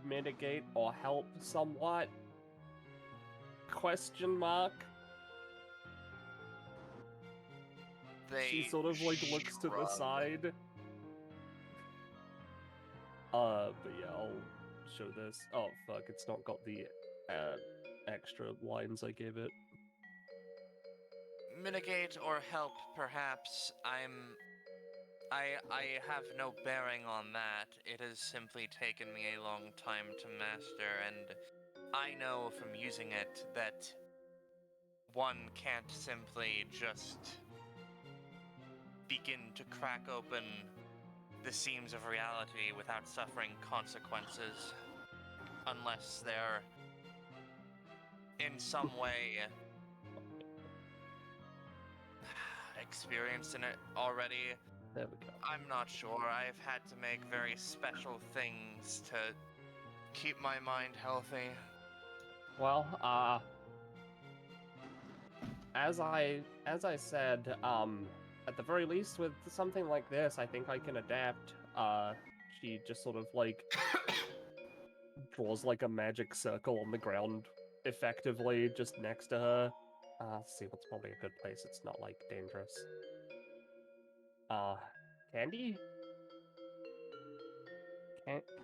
mitigate or help somewhat. Question mark. She sort of like looks to the side. But yeah, I'll show this. Oh fuck, it's not got the extra lines I gave it. Mitigate or help, perhaps. I have no bearing on that. It has simply taken me a long time to master, and I know from using it that one can't simply just begin to crack open the seams of reality without suffering consequences, unless they're in some way experienced in it already. There we go. I'm not sure. I've had to make very special things to keep my mind healthy. Well, as I said, at the very least with something like this, I think I can adapt. She just sort of like draws like a magic circle on the ground effectively just next to her. Let's see what's probably a good place. It's not like dangerous. Candy?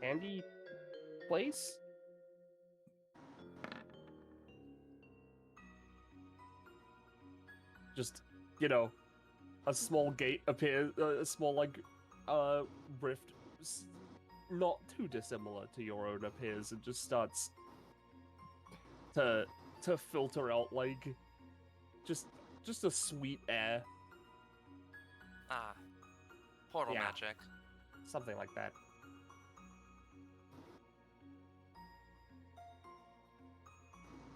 Candy place? Just, you know, a small gate appears, a small, like, rift not too dissimilar to your own appears and just starts to filter out like just a sweet air, Ah, portal Yeah. magic. something like that.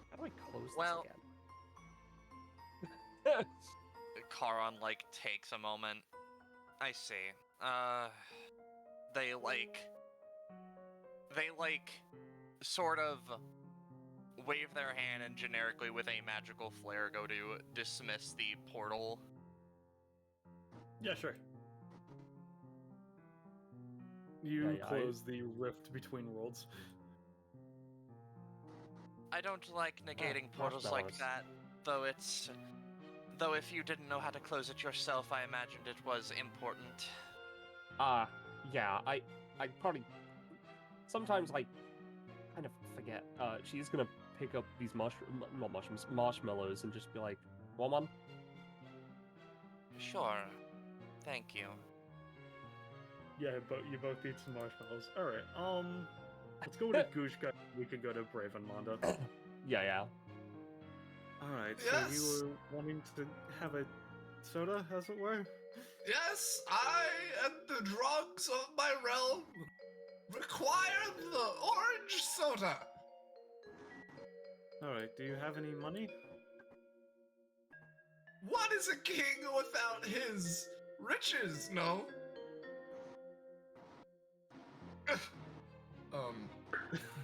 How do I close Well- this again? Charon, like, takes a moment. I see. They, sort of wave their hand and generically with a magical flare go to dismiss the portal. Yeah, sure. You Yeah, close the rift between worlds. I don't like negating portals like marshmallows. that, though if you didn't know how to close it yourself, I imagined it was important. Yeah, I probably sometimes I kind of forget. She's gonna pick up these marshmallows and just be like, "Want one?" Sure. Thank you. Yeah, but you both eat some marshmallows. Alright, let's go to Gushka. We can go to Brave and Manda. Yeah. Alright, Yes. so you were wanting to have a soda, as it were? Yes, I and the drugs of my realm require the orange soda. Alright, do you have any money? What is a king without his riches? No.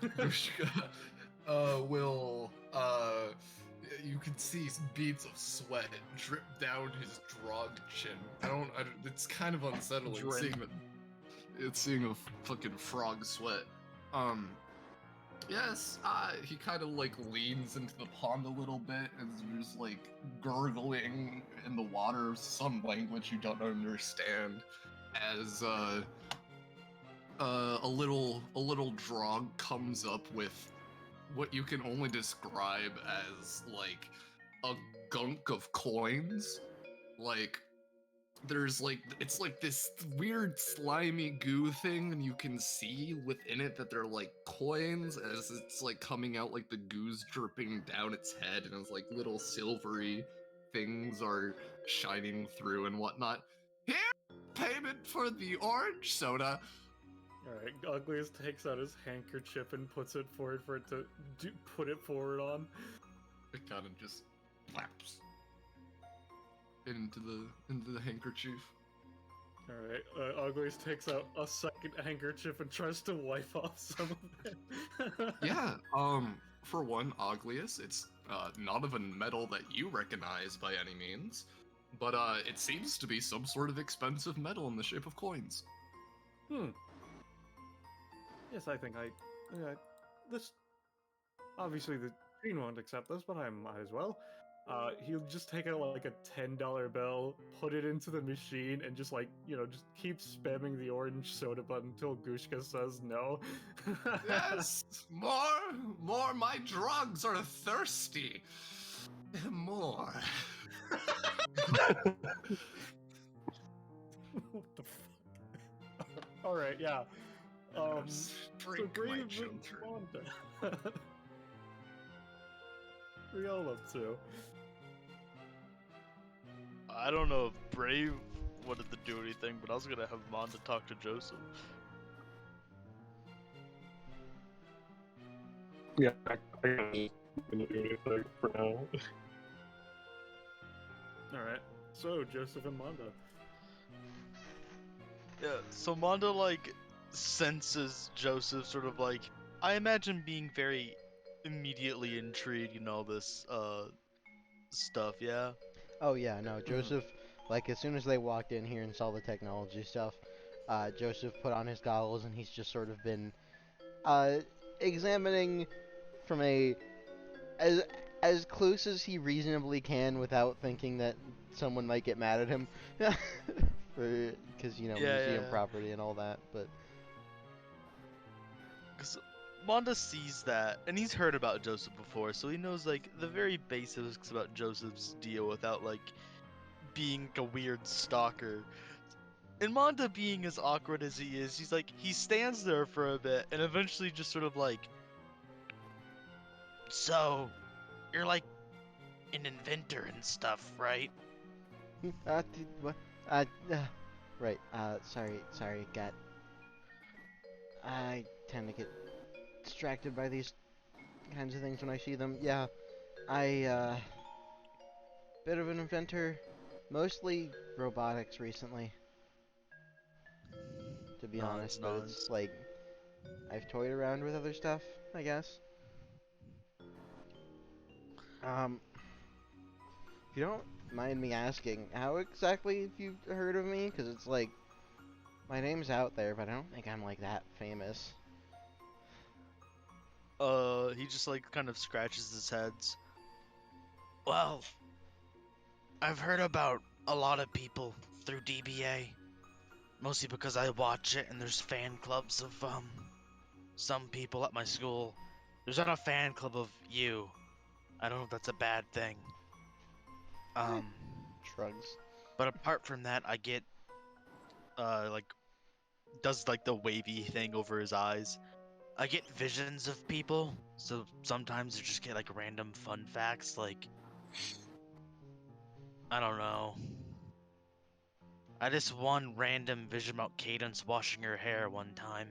Gushka, will, you can see beads of sweat drip down his drugged chin. It's kind of unsettling seeing a fucking frog sweat. Yes, he kind of like leans into the pond a little bit and is just like gurgling in the water some language you don't understand as a little drog comes up with what you can only describe as like a gunk of coins. Like there's like it's like this weird slimy goo thing, and you can see within it that they're like coins as it's like coming out, like the goo's dripping down its head, and it's like little silvery things are shining through and whatnot. Here, payment for the orange soda. Alright, Ugliest takes out his handkerchief and puts it forward for it to put it forward on. It kind of just flaps into the handkerchief. Alright, Ugliest takes out a second handkerchief and tries to wipe off some of it. Yeah, for one, Ugliest, it's not of a metal that you recognize by any means, but it seems to be some sort of expensive metal in the shape of coins. Yes, I think this... Obviously the Queen won't accept this, but I might as well. He'll just take out like a $10 bill, put it into the machine, and just like, just keep spamming the orange soda button until Gushka says no. Yes! More, my drugs are thirsty. More. What the fuck? Alright, yeah. Yes, So drink, my Brave and children. Wanda. We all love to. I don't know if Brave wanted to do anything, but I was gonna have Manda talk to Joseph. Yeah, I can't do anything for now. Alright, so Joseph and Manda. Yeah, so Manda, like, senses Joseph sort of, like, I imagine being very immediately intrigued in all this, stuff, yeah? Oh yeah, no, Joseph, like as soon as they walked in here and saw the technology stuff, Joseph put on his goggles and he's just sort of been, examining from as close as he reasonably can without thinking that someone might get mad at him, because museum property and all that, but... Because Manda sees that, and he's heard about Joseph before, so he knows, like, the very basics about Joseph's deal without, like, being a weird stalker. And Manda being as awkward as he is, he stands there for a bit and eventually just sort of like, so, you're like an inventor and stuff, right? What? Right. Sorry, got. I tend to get distracted by these kinds of things when I see them. Yeah, bit of an inventor, mostly robotics recently, to be honest, but it's like, I've toyed around with other stuff, I guess. If you don't mind me asking, how exactly have you heard of me? Because it's like, my name's out there, but I don't think I'm like that famous. He just like kind of scratches his heads. Well, I've heard about a lot of people through DBA, mostly because I watch it and there's fan clubs of some people at my school. There's not a fan club of you. I don't know if that's a bad thing. Shrugs. But apart from that, I get like does like the wavy thing over his eyes. I get visions of people, so sometimes I just get like random fun facts, like I don't know. I just one random vision about Cadence washing her hair one time.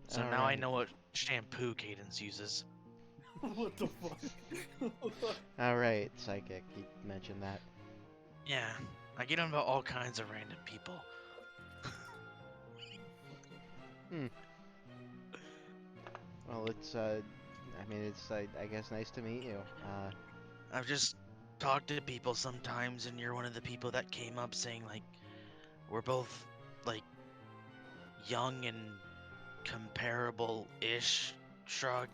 So now I know what shampoo Cadence uses. What the fuck? Alright, Psychic, you mentioned that. Yeah, I get on about all kinds of random people. Well, it's, I mean, it's, I guess, nice to meet you. I've just talked to people sometimes, and you're one of the people that came up saying, like, we're both, like, young and comparable-ish, shrug.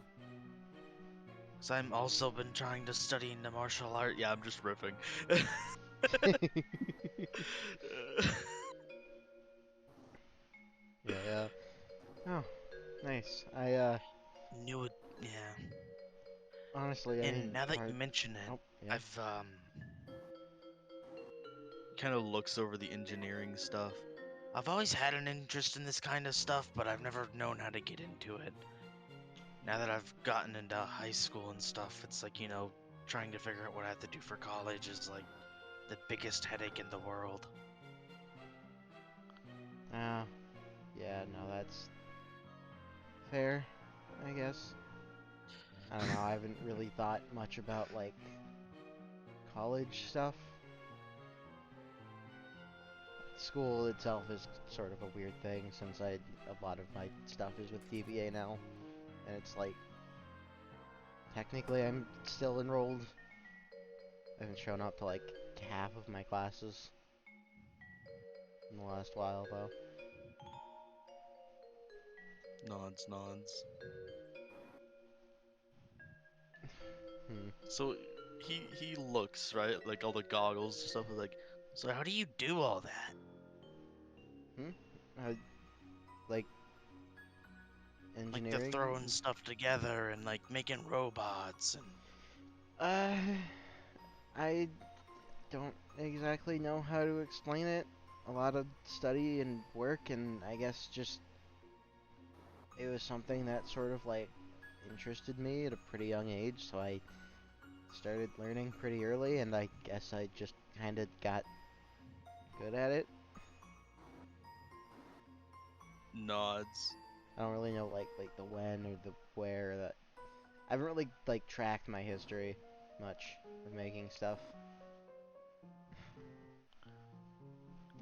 Because I'm also been trying to study into martial art. Yeah, I'm just riffing. Yeah. Oh, nice. Knew it, yeah. Honestly, I And mean, now that you mention it, oh, yeah. I've, kind of looks over the engineering stuff. I've always had an interest in this kind of stuff, but I've never known how to get into it. Now that I've gotten into high school and stuff, it's like, you know, trying to figure out what I have to do for college is like the biggest headache in the world. Yeah, no, that's fair, I guess. I don't know, I haven't really thought much about, like, college stuff. School itself is sort of a weird thing, since a lot of my stuff is with DBA now. And it's like, technically I'm still enrolled. I haven't shown up to like half of my classes in the last while, though. Nods. So he looks, right? Like all the goggles and stuff, like, so how do you do all that? Like, engineering? Like the throwing stuff together and like making robots and... I don't exactly know how to explain it. A lot of study and work, and I guess just it was something that sort of like interested me at a pretty young age, so I started learning pretty early, and I guess I just kind of got good at it. Nods. I don't really know like the when or the where or that. I haven't really like tracked my history much of making stuff.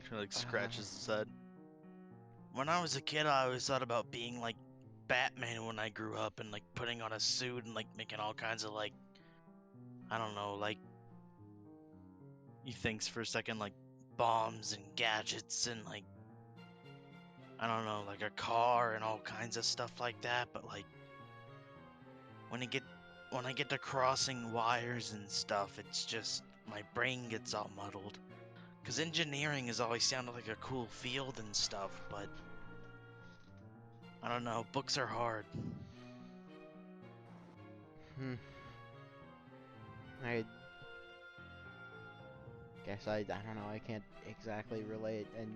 Kind of like scratches his head. When I was a kid, I always thought about being like Batman when I grew up and like putting on a suit and like making all kinds of like, I don't know, like, he thinks for a second, like bombs and gadgets and like, I don't know, like a car and all kinds of stuff like that. But like when I get to crossing wires and stuff, it's just my brain gets all muddled. Cause engineering has always sounded like a cool field and stuff, but I don't know, books are hard. guess I don't know. I can't exactly relate. And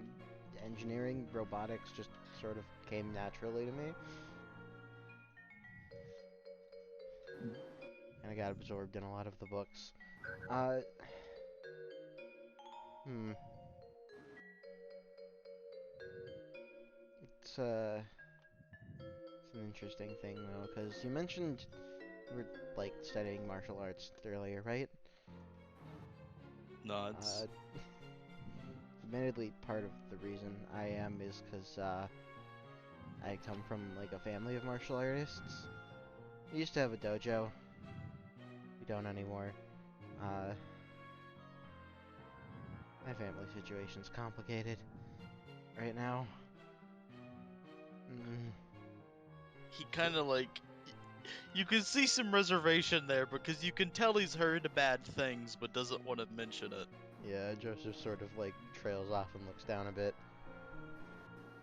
engineering, robotics just sort of came naturally to me. And I got absorbed in a lot of the books. It's an interesting thing though, because you mentioned you were like studying martial arts earlier, right? Nods. Admittedly, part of the reason I am is because I come from like a family of martial artists. We used to have a dojo. We don't anymore. My family situation's complicated right now. He kind of like, you can see some reservation there because you can tell he's heard bad things but doesn't want to mention it. Yeah, Joseph sort of like trails off and looks down a bit.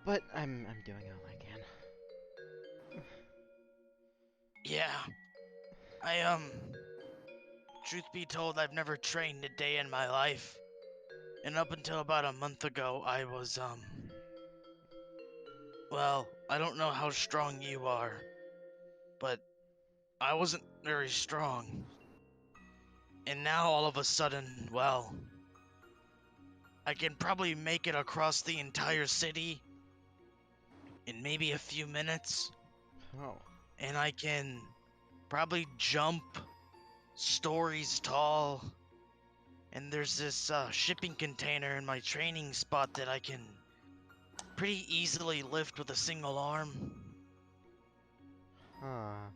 But I'm doing all I can. Yeah. Truth be told, I've never trained a day in my life. And up until about a month ago, I was, well, I don't know how strong you are, but I wasn't very strong. And now all of a sudden, well, I can probably make it across the entire city in maybe a few minutes. Oh. And I can probably jump stories tall. And there's this shipping container in my training spot that I can pretty easily lift with a single arm. Huh.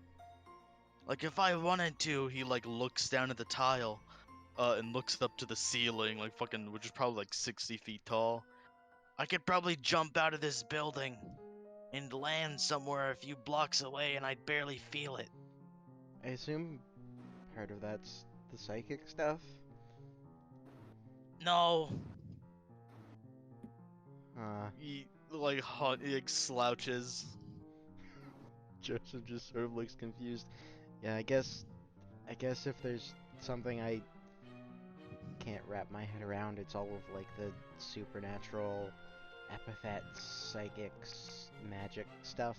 Like if I wanted to, he like looks down at the tile and looks up to the ceiling, like fucking, which is probably like 60 feet tall. I could probably jump out of this building and land somewhere a few blocks away and I'd barely feel it. I assume part of that's the psychic stuff? No. He slouches. Joseph just sort of looks confused. Yeah, I guess if there's something I can't wrap my head around, it's all of like the supernatural, epithets, psychics, magic stuff.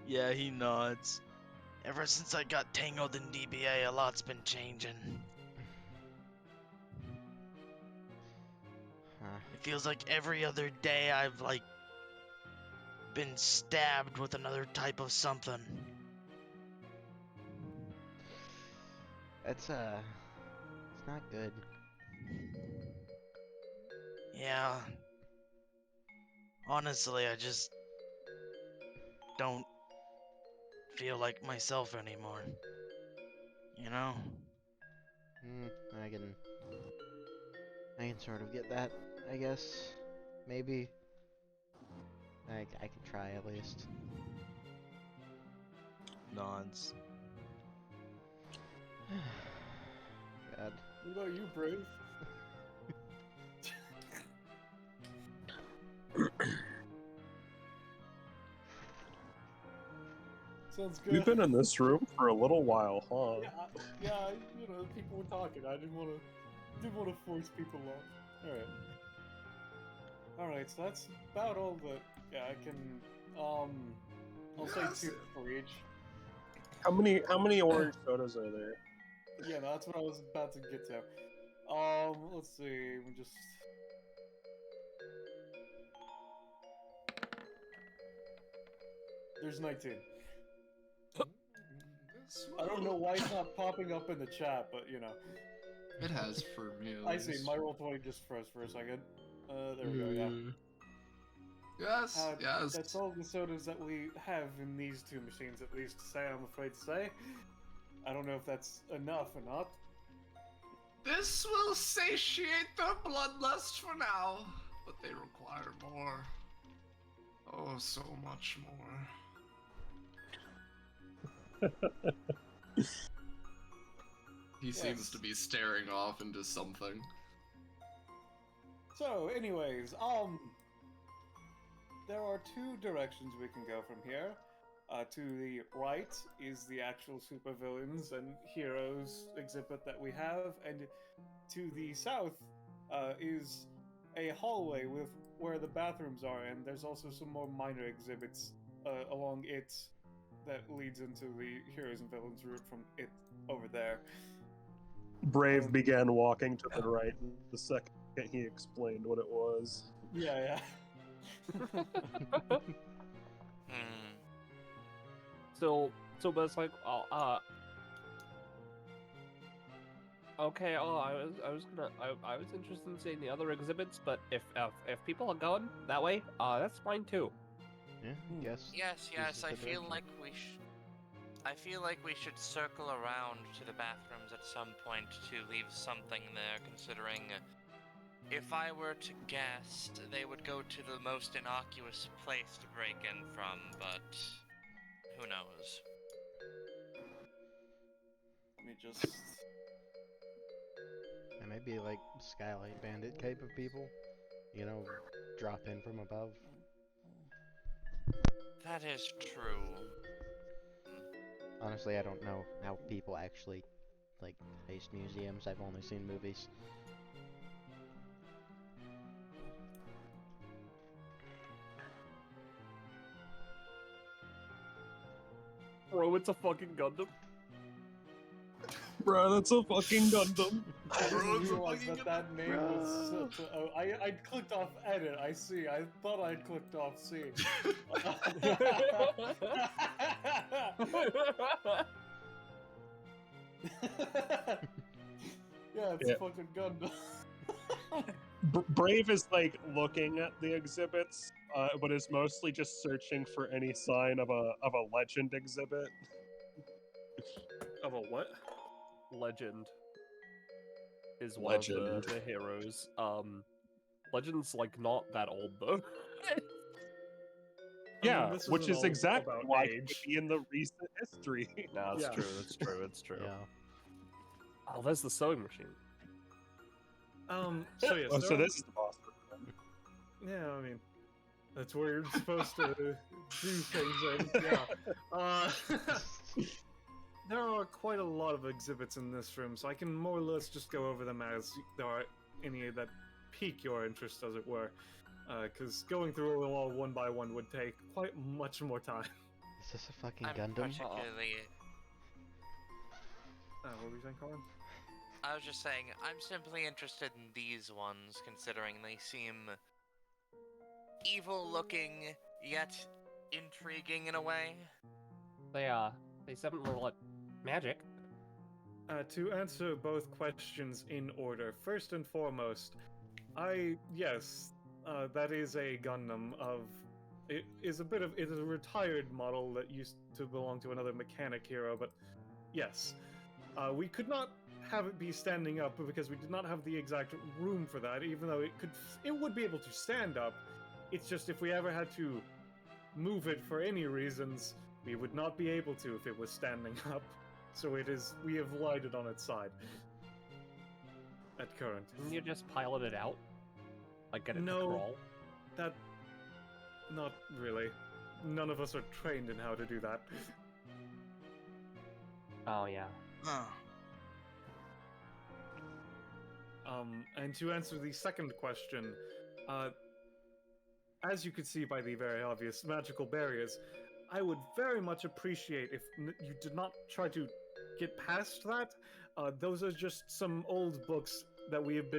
Yeah, he nods. Ever since I got tangled in DBA, a lot's been changing. It feels like every other day I've like been stabbed with another type of something. It's not good. Yeah. Honestly, I just don't feel like myself anymore. You know? I can sort of get that, I guess. Maybe. I can try at least. Nods. God. What about you, Brave? Sounds good. We've been in this room for a little while, huh? Yeah, you know, people were talking. I didn't want to force people off. All right, so that's about all that. Yeah, I can. I'll say 2 for each. How many orange sodas are there? Yeah, no, that's what I was about to get to. Let's see. We just. There's 19. I don't know why it's not popping up in the chat, but you know. It has for me. I see. My Roll20 just froze for a second. There we go. Yeah. Yes. Yes. That's all the sodas that we have in these 2 machines, at least to say. I'm afraid to say. I don't know if that's enough or not. This will satiate their bloodlust for now, but they require more. Oh, so much more. He seems to be staring off into something. So, anyways, there are 2 directions we can go from here. To the right is the actual supervillains and heroes exhibit that we have, and to the south is a hallway with where the bathrooms are, and there's also some more minor exhibits along it that leads into the heroes and villains route from it over there. Brave began walking to the right the second he explained what it was. Yeah. So but it's like, okay. I was interested in seeing the other exhibits, but if people are going that way, that's fine too. Yeah, I guess. Yes. I feel like we should circle around to the bathrooms at some point to leave something there, considering if I were to guess, they would go to the most innocuous place to break in from, but who knows? Let me just... And maybe like Skylight Bandit type of people, you know, drop in from above. That is true. Honestly, I don't know how people actually like heist museums. I've only seen movies. Bro, it's a fucking Gundam. Bro, that's a fucking Gundam. I didn't realize that name was such a... I clicked off edit, I see. I thought I clicked off C. Yeah, it's fucking Gundam. Brave is like looking at the exhibits, but is mostly just searching for any sign of a legend exhibit. Of a what? Legend is one Legend. of the heroes. Legend's like not that old though. Yeah, this which isn't is all exactly about why age. it would be in the recent history. No, it's Yeah. true. It's true. It's true. Yeah. Oh, there's the sewing machine. So yes. Oh, so this is the boss. Yeah, I mean, that's where you're supposed to do things in. Yeah. There are quite a lot of exhibits in this room, so I can more or less just go over them as there are any that pique your interest, as it were. Because going through them all one by one would take quite much more time. Is this a fucking I'm Gundam? particularly... What were you saying, Colin? I was just saying, I'm simply interested in these ones, considering they seem evil-looking, yet intriguing in a way. They definitely like magic. To answer both questions in order, first and foremost, yes, that is a Gundam of... It is a retired model that used to belong to another mechanic hero, but yes. We could not have it be standing up because we did not have the exact room for that, even though it would be able to stand up. It's just if we ever had to move it for any reasons, we would not be able to if it was standing up. So we have lighted on its side. At current. Can you just pilot it out? Like get it to crawl? Not really. None of us are trained in how to do that. Oh yeah. And to answer the second question, as you could see by the very obvious magical barriers, I would very much appreciate if you did not try to get past that. Those are just some old books that we have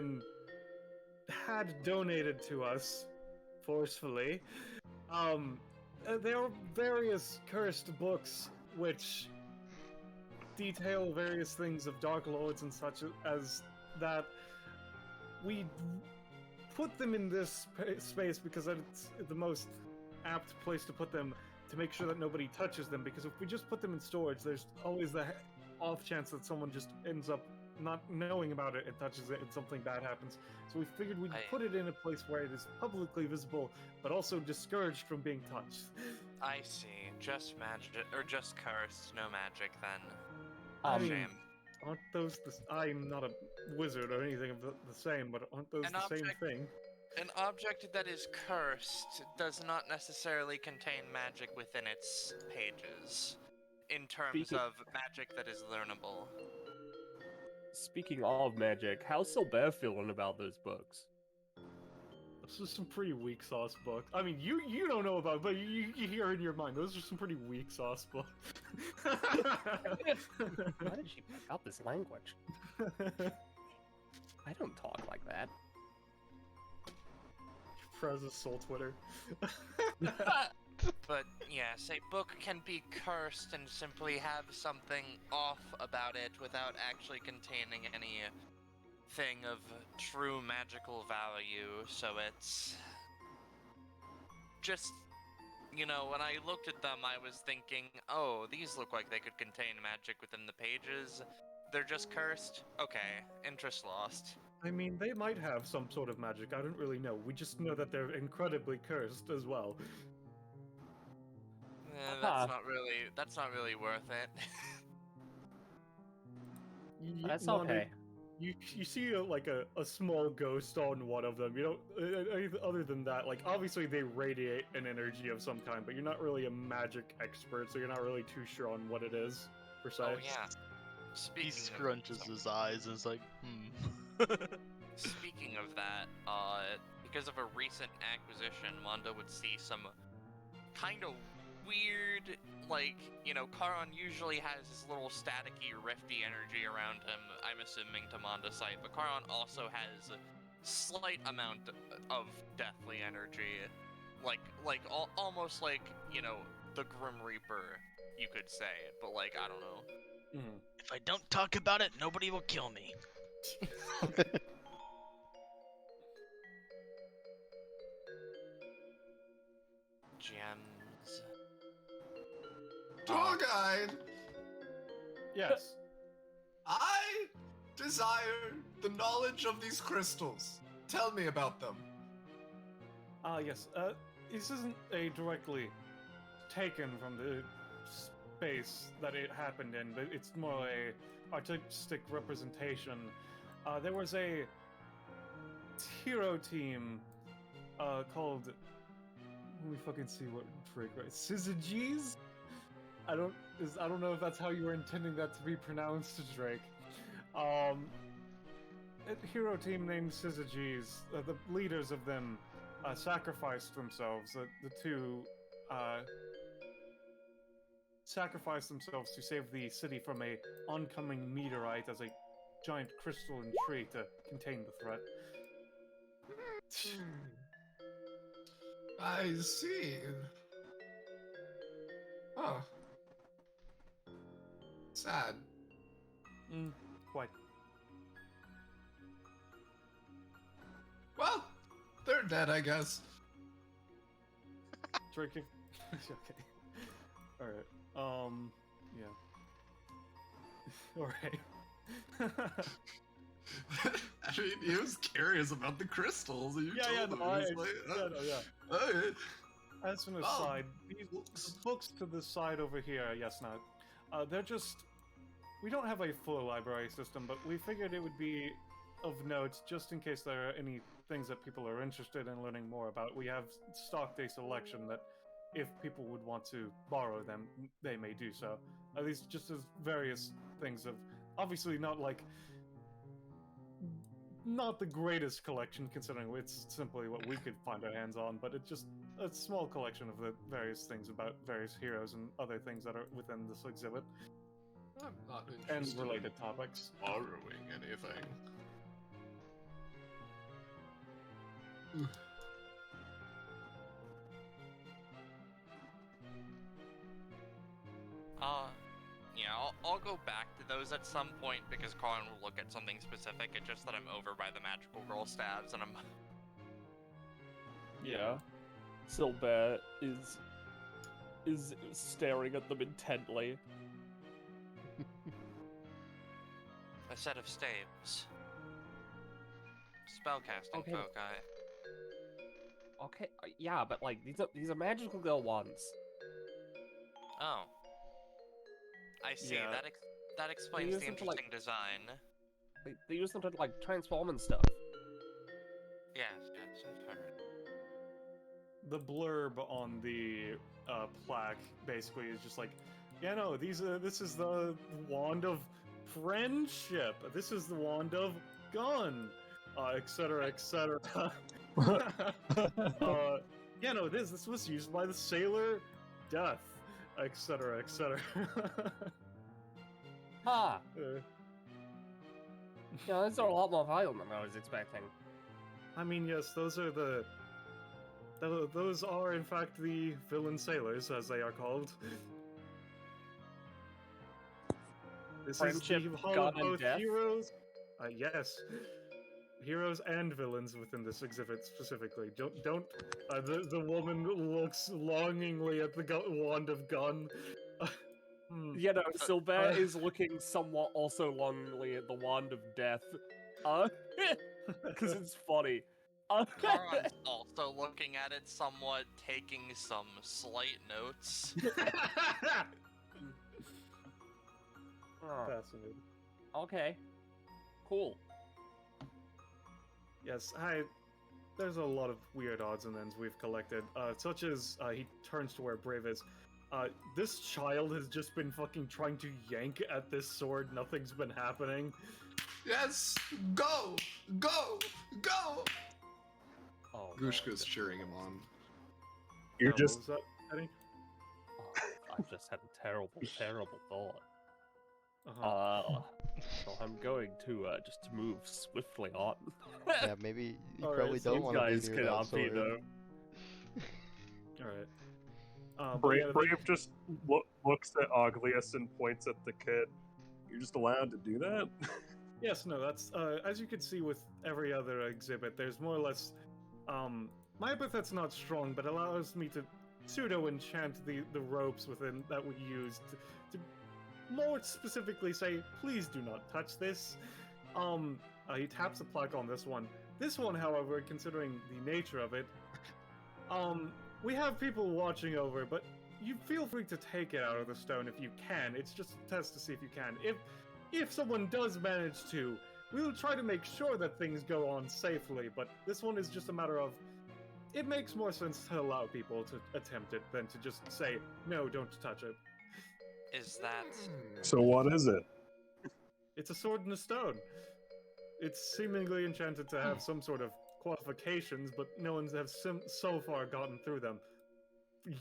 had donated to us forcefully. There are various cursed books which detail various things of Dark Lords and such as that. We put them in this space because it's the most apt place to put them to make sure that nobody touches them, because if we just put them in storage, there's always the off chance that someone just ends up not knowing about it and touches it and something bad happens. So we figured we'd put it in a place where it is publicly visible, but also discouraged from being touched. I see. Just magic, or just cursed, no magic then. Shame. Aren't those I'm not a wizard or anything of the same, but aren't those the same thing? An object that is cursed does not necessarily contain magic within its pages, in terms Speaking- of magic that is learnable. Speaking of magic, how's Silbert feeling about those books? This is some pretty weak sauce books. I mean, you don't know about it, but you hear in your mind, those are some pretty weak sauce books. Why did she pick up this language? I don't talk like that. Prez's soul Twitter. But yes, a book can be cursed and simply have something off about it without actually containing anything of true magical value, so it's just, you know, when I looked at them, I was thinking, oh, these look like they could contain magic within the pages. They're just cursed? Okay, interest lost. I mean, they might have some sort of magic. I don't really know. We just know that they're incredibly cursed as well. That's not really worth it. That's Wanda, okay. You see like a small ghost on one of them. You don't. Other than that, like obviously they radiate an energy of some kind, but you're not really a magic expert, so you're not really too sure on what it is per se. Oh yeah. He scrunches his eyes and is like, Speaking of that, because of a recent acquisition, Mondo would see some kind of weird, like, you know, Charon usually has his little staticky, rifty energy around him, I'm assuming to Mondo's sight, but Charon also has a slight amount of deathly energy, almost like, you know, the Grim Reaper, you could say, but like, I don't know. if I don't talk about it, nobody will kill me. Gems. Tour guide, Yes. I desire the knowledge of these crystals. Tell me about them. Yes. This isn't a directly taken from the space that it happened in, but it's more a artistic representation. There was a hero team called. Let me fucking see what Drake right. Syzygies? I don't know if that's how you were intending that to be pronounced, Drake. A hero team named Syzygies. The leaders of them sacrificed themselves. The two sacrificed themselves to save the city from a oncoming meteorite as a giant crystalline tree to contain the threat. I see. Oh. Sad. Quite. Well, they're dead, I guess. Drake, okay. Alright. Yeah. Alright. I mean, he was curious about the crystals. And you told him. Okay. As an aside, these books to the side over here, yes, not. They're just. We don't have a full library system, but we figured it would be of note just in case there are any things that people are interested in learning more about. We have stocked a selection that, if people would want to borrow them, they may do so. These just as various things of. Obviously, not like. Not the greatest collection, considering it's simply what we could find our hands on, but it's just a small collection of the various things about various heroes and other things that are within this exhibit. I'm not And interested related topics. in borrowing anything. Yeah, I'll go back to those at some point because Colin will look at something specific. It's just that I'm over by the magical girl stabs and I'm. Yeah. Silbert is staring at them intently. A set of staves. Spellcasting Okay. foci. Okay, yeah, but like these are magical girl wands. Oh. I see. Yeah. That explains use the them to, like- interesting design. They use them to like transform and stuff. Yes, I've heard. The blurb on the plaque basically is just like, yeah, no, this is the wand of friendship. This is the wand of gun, etc., etc. Yeah, no, this was used by the sailor Death, etc., etc. Ha! Yeah, those are a lot more violent than I was expecting. I mean, yes, those are in fact the villain sailors, as they are called. This Friendship, is the hall God, of and both death? heroes. Yes, heroes and villains within this exhibit specifically. Don't. The woman looks longingly at the wand of gun. You know, Silbert is looking somewhat also longingly at the wand of death. Because it's funny. Karan's also looking at it somewhat, taking some slight notes. Oh, Fascinating. okay. Cool. Yes, there's a lot of weird odds and ends we've collected, such as, he turns to where Brave is. This child has just been fucking trying to yank at this sword, nothing's been happening. Yes! Go! Go! Go! Oh, Gushka's cheering him on. You're What just was that, Eddie? Oh, I've just had a terrible, terrible thought. Uh-huh. So I'm going to just move swiftly on. Yeah, maybe you Alright, probably so don't You want to be guys near could that not be sword. though. Alright. Brave just looks at Oglius and points at the kid. You're just allowed to do that? Yes, no, that's, as you can see with every other exhibit, there's more or less, my epithet's not strong, but allows me to pseudo-enchant the ropes within that we used to more specifically say, please do not touch this. He taps the plaque on this one. This one, however, considering the nature of it, we have people watching over, but you feel free to take it out of the stone if you can. It's just a test to see if you can. If someone does manage to, we'll try to make sure that things go on safely, but this one is just a matter of, it makes more sense to allow people to attempt it than to just say, no, don't touch it. Is that... So what is it? It's a sword and a stone. It's seemingly enchanted to have some sort of qualifications, but no one's have so far gotten through them.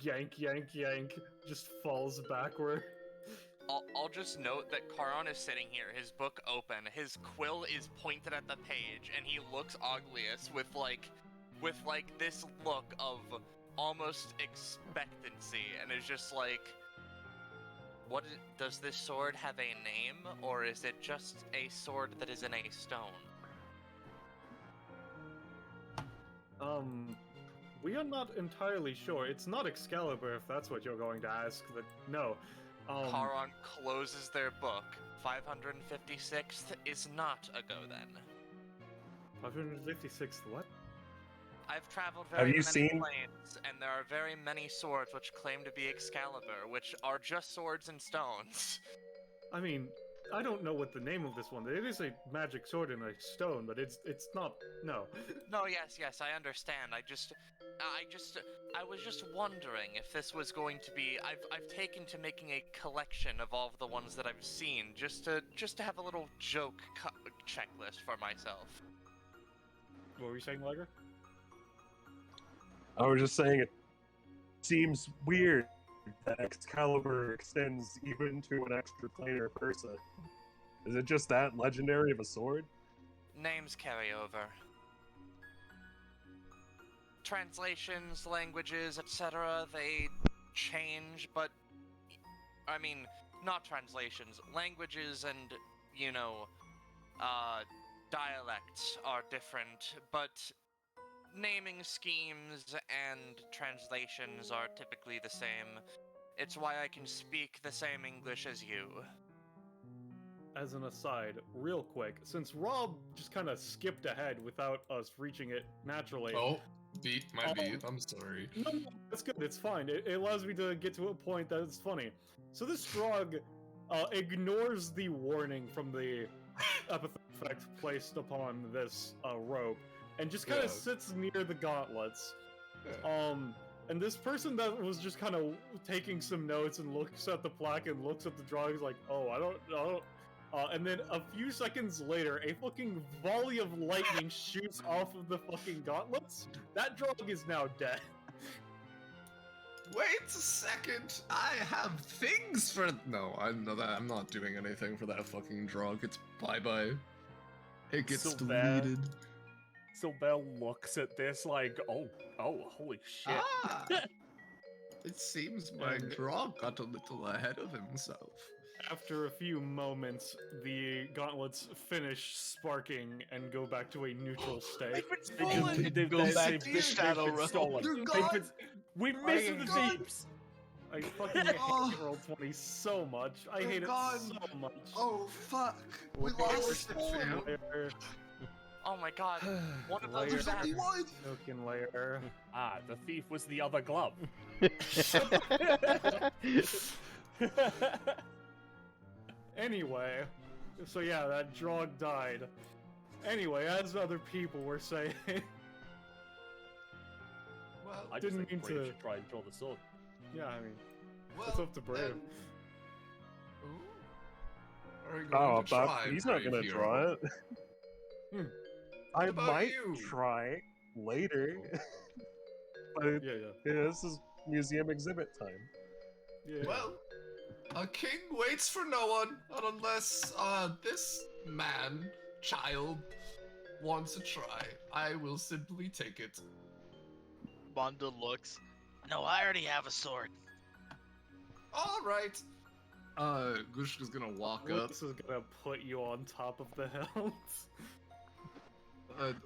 Yank, yank, yank, just falls backward. I'll just note that Karan is sitting here, his book open, his quill is pointed at the page, and he looks Oglius with this look of almost expectancy, and is just like, does this sword have a name, or is it just a sword that is in a stone? We are not entirely sure. It's not Excalibur, if that's what you're going to ask, but no. Karan closes their book. 556th is not a go then. 556th, what? I've traveled Have very you many seen- planes, and there are very many swords which claim to be Excalibur, which are just swords and stones. I memean, I don't know what the name of this one. It is a magic sword in a stone, but it's not. No. No, yes, I understand. I was just wondering if this was going to be. I've taken to making a collection of all of the ones that I've seen, just to have a little joke checklist for myself. What were you saying, Liger? I was just saying it seems weird that Excalibur extends even to an extraplanar person. Is it just that legendary of a sword? Names carry over. Translations, languages, etc., they change, but I mean, not translations, languages and, dialects are different, but naming schemes and translations are typically the same. It's why I can speak the same English as you. As an aside, real quick, since Rob just kind of skipped ahead without us reaching it naturally. Oh, beat my beat. I'm sorry. No, that's good. It's fine. It allows me to get to a point that is funny. So this Strog ignores the warning from the epithet effect placed upon this rope, and just kind of Yeah. sits near the gauntlets. And this person that was just kind of taking some notes and looks at the plaque and looks at the drawings like, oh, I don't know. And then a few seconds later, a fucking volley of lightning shoots off of the fucking gauntlets. That drug is now dead. Wait a second. I have things for. No, I'm not doing anything for that fucking drug. It's bye-bye. It gets So bad. deleted. Silbel looks at this like, oh, holy shit. Ah! It seems my And- drug got a little ahead of himself. After a few moments, the gauntlets finish sparking and go back to a neutral state. Go back to the Shadow been Realm. stolen. They're They've gone. been- We missed Fucking the gone. Deeps! I fucking hate Oh. Roll20 so much. I They're hate gone. it so much. Oh fuck! We lost it, fam. Layer, Oh my god. One of those Layer. is There's only one. Noken layer. Ah, the thief was the other glove. Anyway, so yeah, that drug died. Anyway, as other people were saying, Well, I Didn't just think mean Brave to- should try and draw the sword. yeah, I mean, well, it's up to Brave. then- Ooh. Are you going Oh, to try, he's not brave gonna hero? draw it. Hmm. I about might you? try later. But Yeah, yeah, this is museum exhibit time. yeah. Well, a king waits for no one, unless this man, child, wants to try. I will simply take it. Banda looks. No, I already have a sword. All right. Gushka's gonna walk up. This is gonna put you on top of the helms.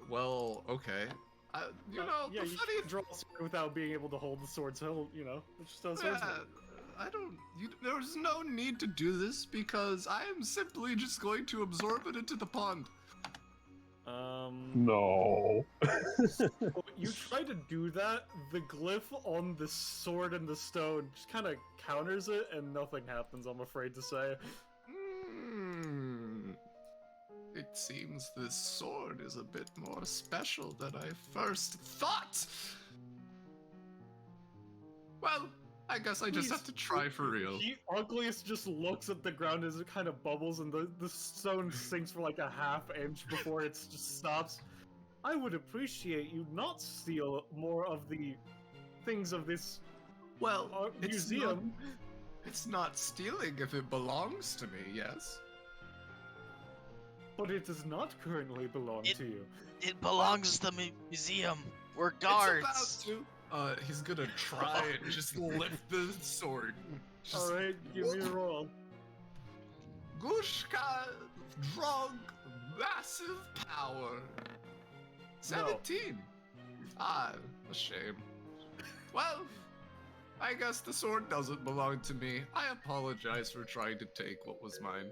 Well, okay. You know, yeah, the you funny can draw a sword without being able to hold the sword, so you know, it's just how swords work. I don't. There's no need to do this because I am simply just going to absorb it into the pond. No. You try to do that, the glyph on the sword and the stone just kind of counters it, and nothing happens, I'm afraid to say. It seems this sword is a bit more special than I first thought. Well, I guess I just have to try for real. Ugliest just looks at the ground as it kind of bubbles, and the stone sinks for like a half inch before it just stops. I would appreciate you not steal more of the things of this Well, museum. It's not stealing if it belongs to me, yes? But it does not currently belong to you. It belongs to the museum. We're guards. It's about to. He's gonna try and just lift the sword. Just Alright, give me a roll. Gushka drug massive power. 17. Ah, a shame. Well, I guess the sword doesn't belong to me. I apologize for trying to take what was mine.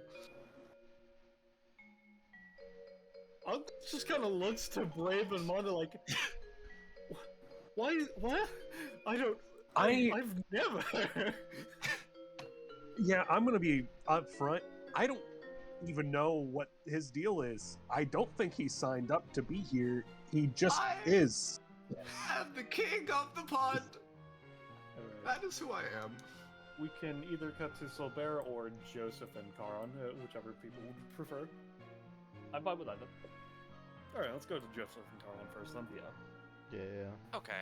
Just kind of looks to Brave and Manda like, why? What? I've never. Yeah, I'm gonna be up front. I don't even know what his deal is. I don't think he signed up to be here. He just is. I'm the king of the pond. That is who I am. We can either cut to Solbert or Joseph and Karon, whichever people would prefer. I'm fine with either. Alright, let's go to Joseph and Karon first then. Yeah. Okay.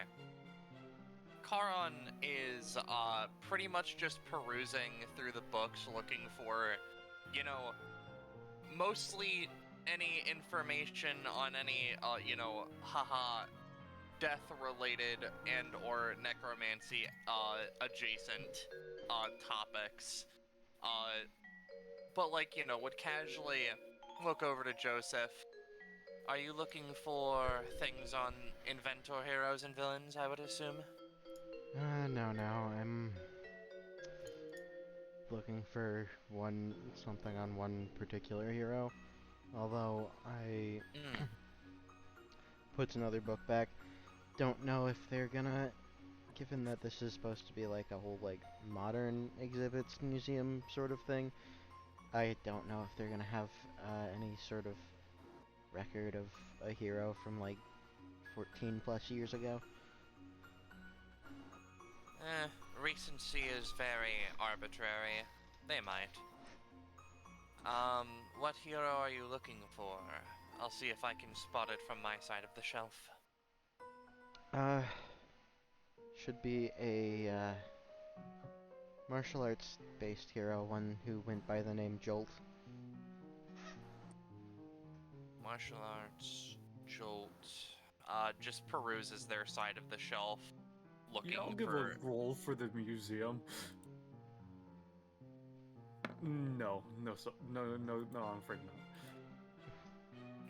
Karon is pretty much just perusing through the books looking for, you know, mostly any information on any, haha, death-related and or necromancy adjacent topics. But like, would casually look over to Joseph. Are you looking for things on inventor heroes and villains, I would assume? No, I'm looking for something on one particular hero. Although I puts another book back. Don't know if they're gonna, given that this is supposed to be like a whole like modern exhibits museum sort of thing. I don't know if they're gonna have any sort of record of a hero from like 14 plus years ago. Recency is very arbitrary. They might. What hero are you looking for? I'll see if I can spot it from my side of the shelf. Should be a martial arts based hero, one who went by the name Jolt. Martial arts, Jolt. Just peruses their side of the shelf, looking Yeah, I'll give for... a roll for the museum. No, I'm afraid not.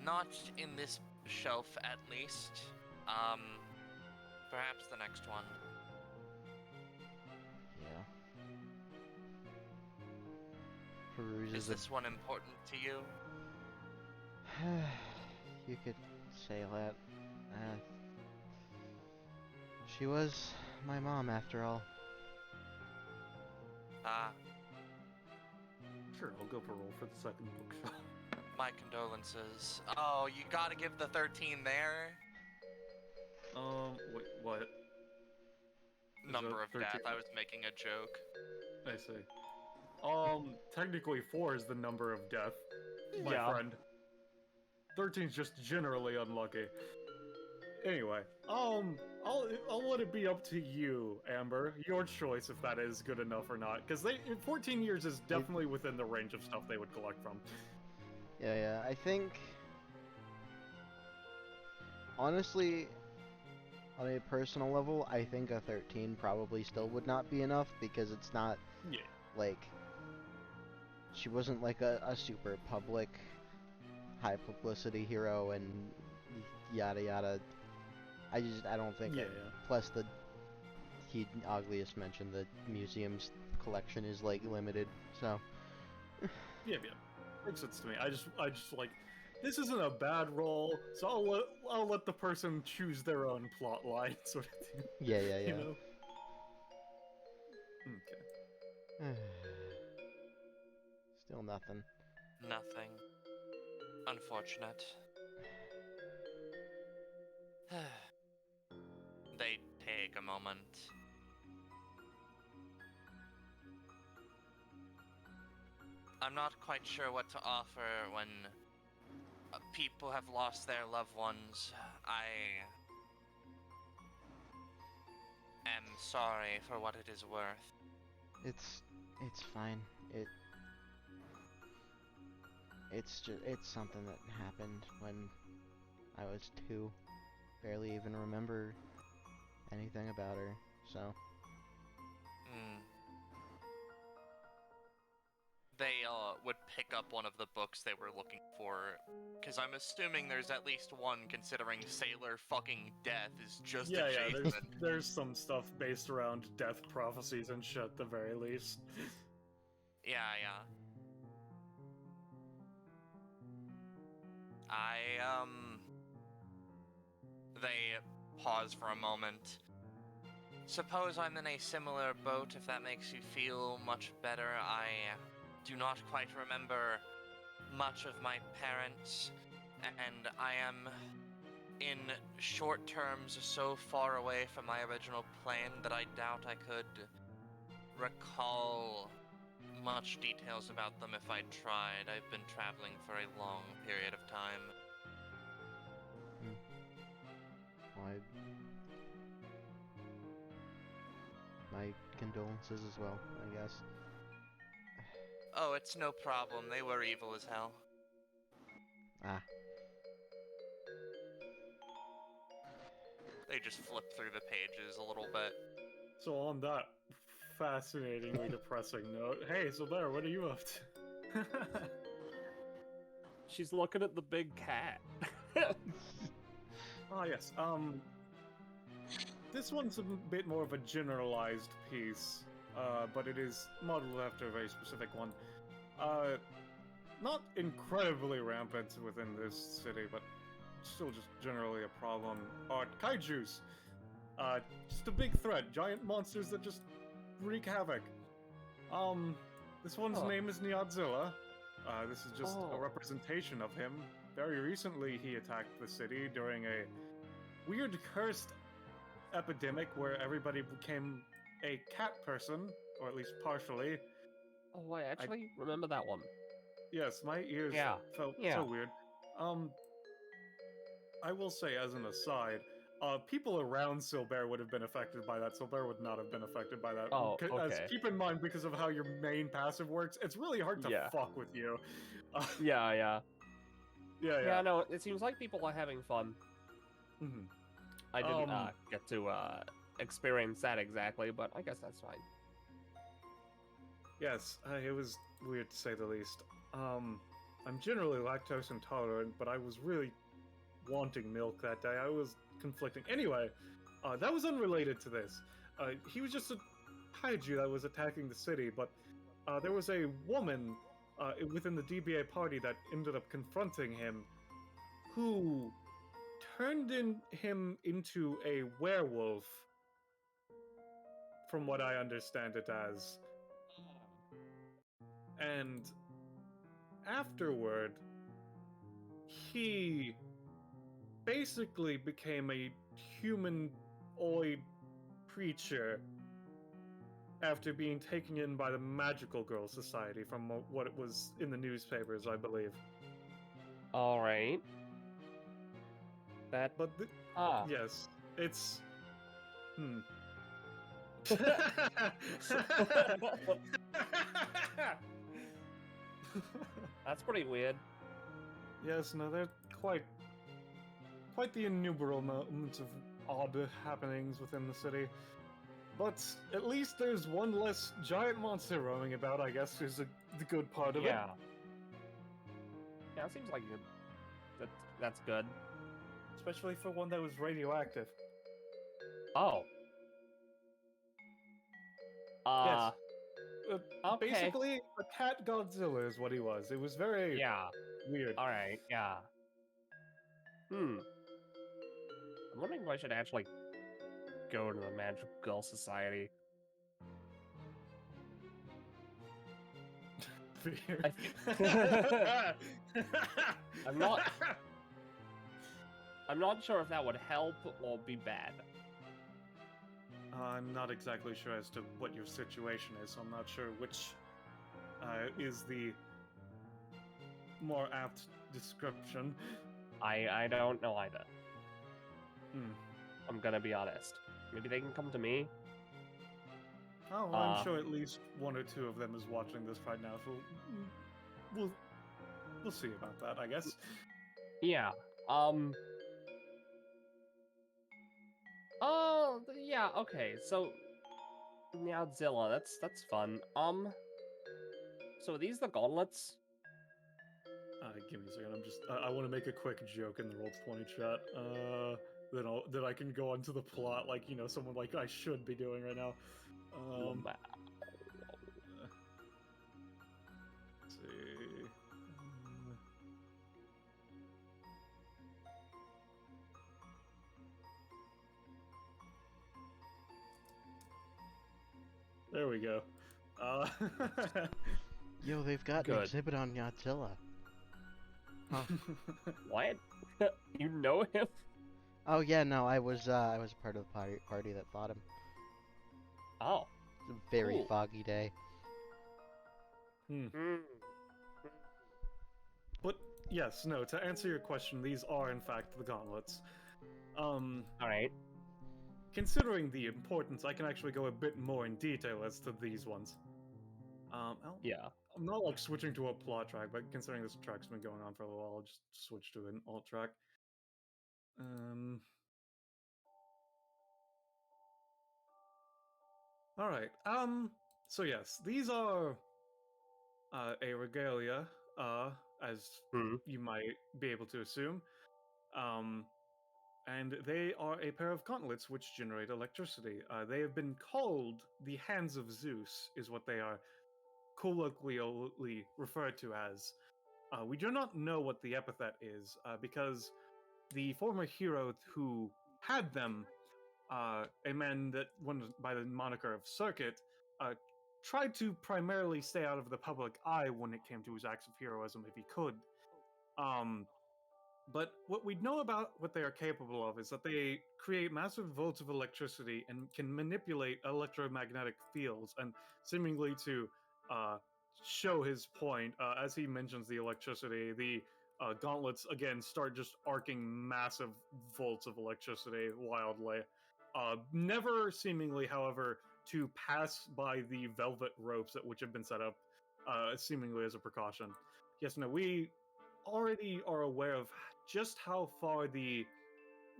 Not in this shelf, at least. Perhaps the next one. Yeah. Peruses Is this one important to you? You could say that. She was my mom, after all. Sure, I'll go for roll for the second bookshelf. My condolences. Oh, you gotta give the 13 there? Wait, what? Number of 13? death, I was making a joke. I see. Technically 4 is the number of death, my friend. 13's just generally unlucky. Anyway, I'll let it be up to you, Amber. Your choice if that is good enough or not. Because 14 years is definitely within the range of stuff they would collect from. Yeah, I think... Honestly, on a personal level, I think a 13 probably still would not be enough, because it's not, like... She wasn't like a super public, high publicity hero, and yada yada. I don't think. Plus, he ugliest mentioned the museum's collection is like limited, so. Yeah, makes sense to me. I just like, this isn't a bad role, so I'll let the person choose their own plot line, sort of thing. Yeah. You know? Okay. Still nothing. Nothing. Unfortunate. They take a moment. I'm not quite sure what to offer when people have lost their loved ones. I am sorry for what it is worth. It's fine. It's something that happened when I was 2. Barely even remember anything about her, so. They would pick up one of the books they were looking for, because I'm assuming there's at least one, considering Sailor fucking Death is just adjacent. There's some stuff based around death prophecies and shit at the very least. Yeah. They pause for a moment. Suppose I'm in a similar boat, if that makes you feel much better. I do not quite remember much of my parents, and I am, in short terms, so far away from my original plan that I doubt I could recall much details about them if I tried. I've been traveling for a long period of time. My condolences as well, I guess. Oh, it's no problem. They were evil as hell. They just flip through the pages a little bit. So on that fascinatingly depressing note, hey, so there, what are you up to? She's looking at the big cat. Ah, yes. This one's a bit more of a generalized piece, but it is modeled after a very specific one. Not incredibly rampant within this city, but still just generally a problem. Kaijus. Just a big threat. Giant monsters that just wreak havoc. This one's name is Niadzilla. This is just a representation of him. Very recently, he attacked the city during a weird cursed epidemic where everybody became a cat person, or at least partially. Oh, I actually remember that one. Yes, my ears Yeah. felt Yeah. so weird. I will say, as an aside, people around Silbear would have been affected by that. Silbear would not have been affected by that. Oh, As okay. keep in mind, because of how your main passive works, it's really hard to Yeah. fuck with you. Yeah. Yeah. No, it seems like people are having fun. Mhm. I didn't get to experience that exactly, but I guess that's fine. Yes, it was weird to say the least. I'm generally lactose intolerant, but I was really wanting milk that day. I was conflicting. Anyway, that was unrelated to this. He was just a kaiju that was attacking the city, but there was a woman within the DBA party that ended up confronting him, who turned him into a werewolf, from what I understand it as. And afterward, he basically became a humanoid creature after being taken in by the Magical Girl Society, from what it was in the newspapers, I believe. All right. That. But yes, it's. That's pretty weird. Yes, no, they're quite the innumerable moments of odd happenings within the city. But at least there's one less giant monster roaming about, I guess, is the good part of it. Yeah, it seems like that's good. Especially for one that was radioactive. Oh. Yes. Okay. Basically, a cat Godzilla is what he was. It was very weird. All right. Yeah. I'm wondering if I should actually go to the Magical Girl Society. I'm not sure if that would help or be bad. I'm not exactly sure as to what your situation is, so I'm not sure which is the more apt description. I don't know either. I'm gonna be honest. Maybe they can come to me. Oh, well, I'm sure at least one or two of them is watching this right now, so we'll see about that, I guess. Yeah. Oh, yeah. Okay. So, Godzilla. That's fun. So are these the gauntlets? Give me a second. I'm just. I want to make a quick joke in the Roll20 chat. Then I can go on to the plot, like someone like I should be doing right now. Let's see. There we go. Yo, they've got an exhibit on Godzilla. Huh. What? You know him? Oh yeah, no, I was part of the party that fought him. Oh. It's a very foggy day. But yes, no. To answer your question, these are in fact the gauntlets. All right. Considering the importance, I can actually go a bit more in detail as to these ones. Yeah. I'm not like switching to a plot track, but considering this track's been going on for a little while, I'll just switch to an alt track. Alright, so yes, these are a regalia, as you might be able to assume. And they are a pair of gauntlets which generate electricity. They have been called the Hands of Zeus, is what they are colloquially referred to as. We do not know what the epithet is, because the former hero who had them, a man that went by the moniker of Circuit, tried to primarily stay out of the public eye when it came to his acts of heroism if he could. But what we know about what they are capable of is that they create massive volts of electricity and can manipulate electromagnetic fields. And seemingly to uh, show his point, as he mentions the electricity, the gauntlets again start just arcing massive volts of electricity wildly. Never seemingly, however, to pass by the velvet ropes which have been set up, seemingly as a precaution. Yes, no, we already are aware of just how far the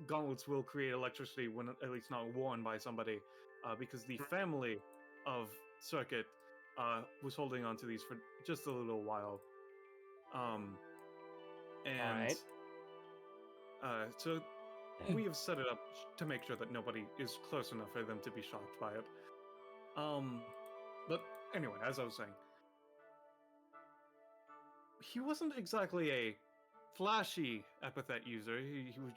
gauntlets will create electricity when at least not worn by somebody, because the family of Circuit was holding on to these for just a little while. And so we have set it up to make sure that nobody is close enough for them to be shocked by it. But anyway, as I was saying, he wasn't exactly a flashy epithet user. He was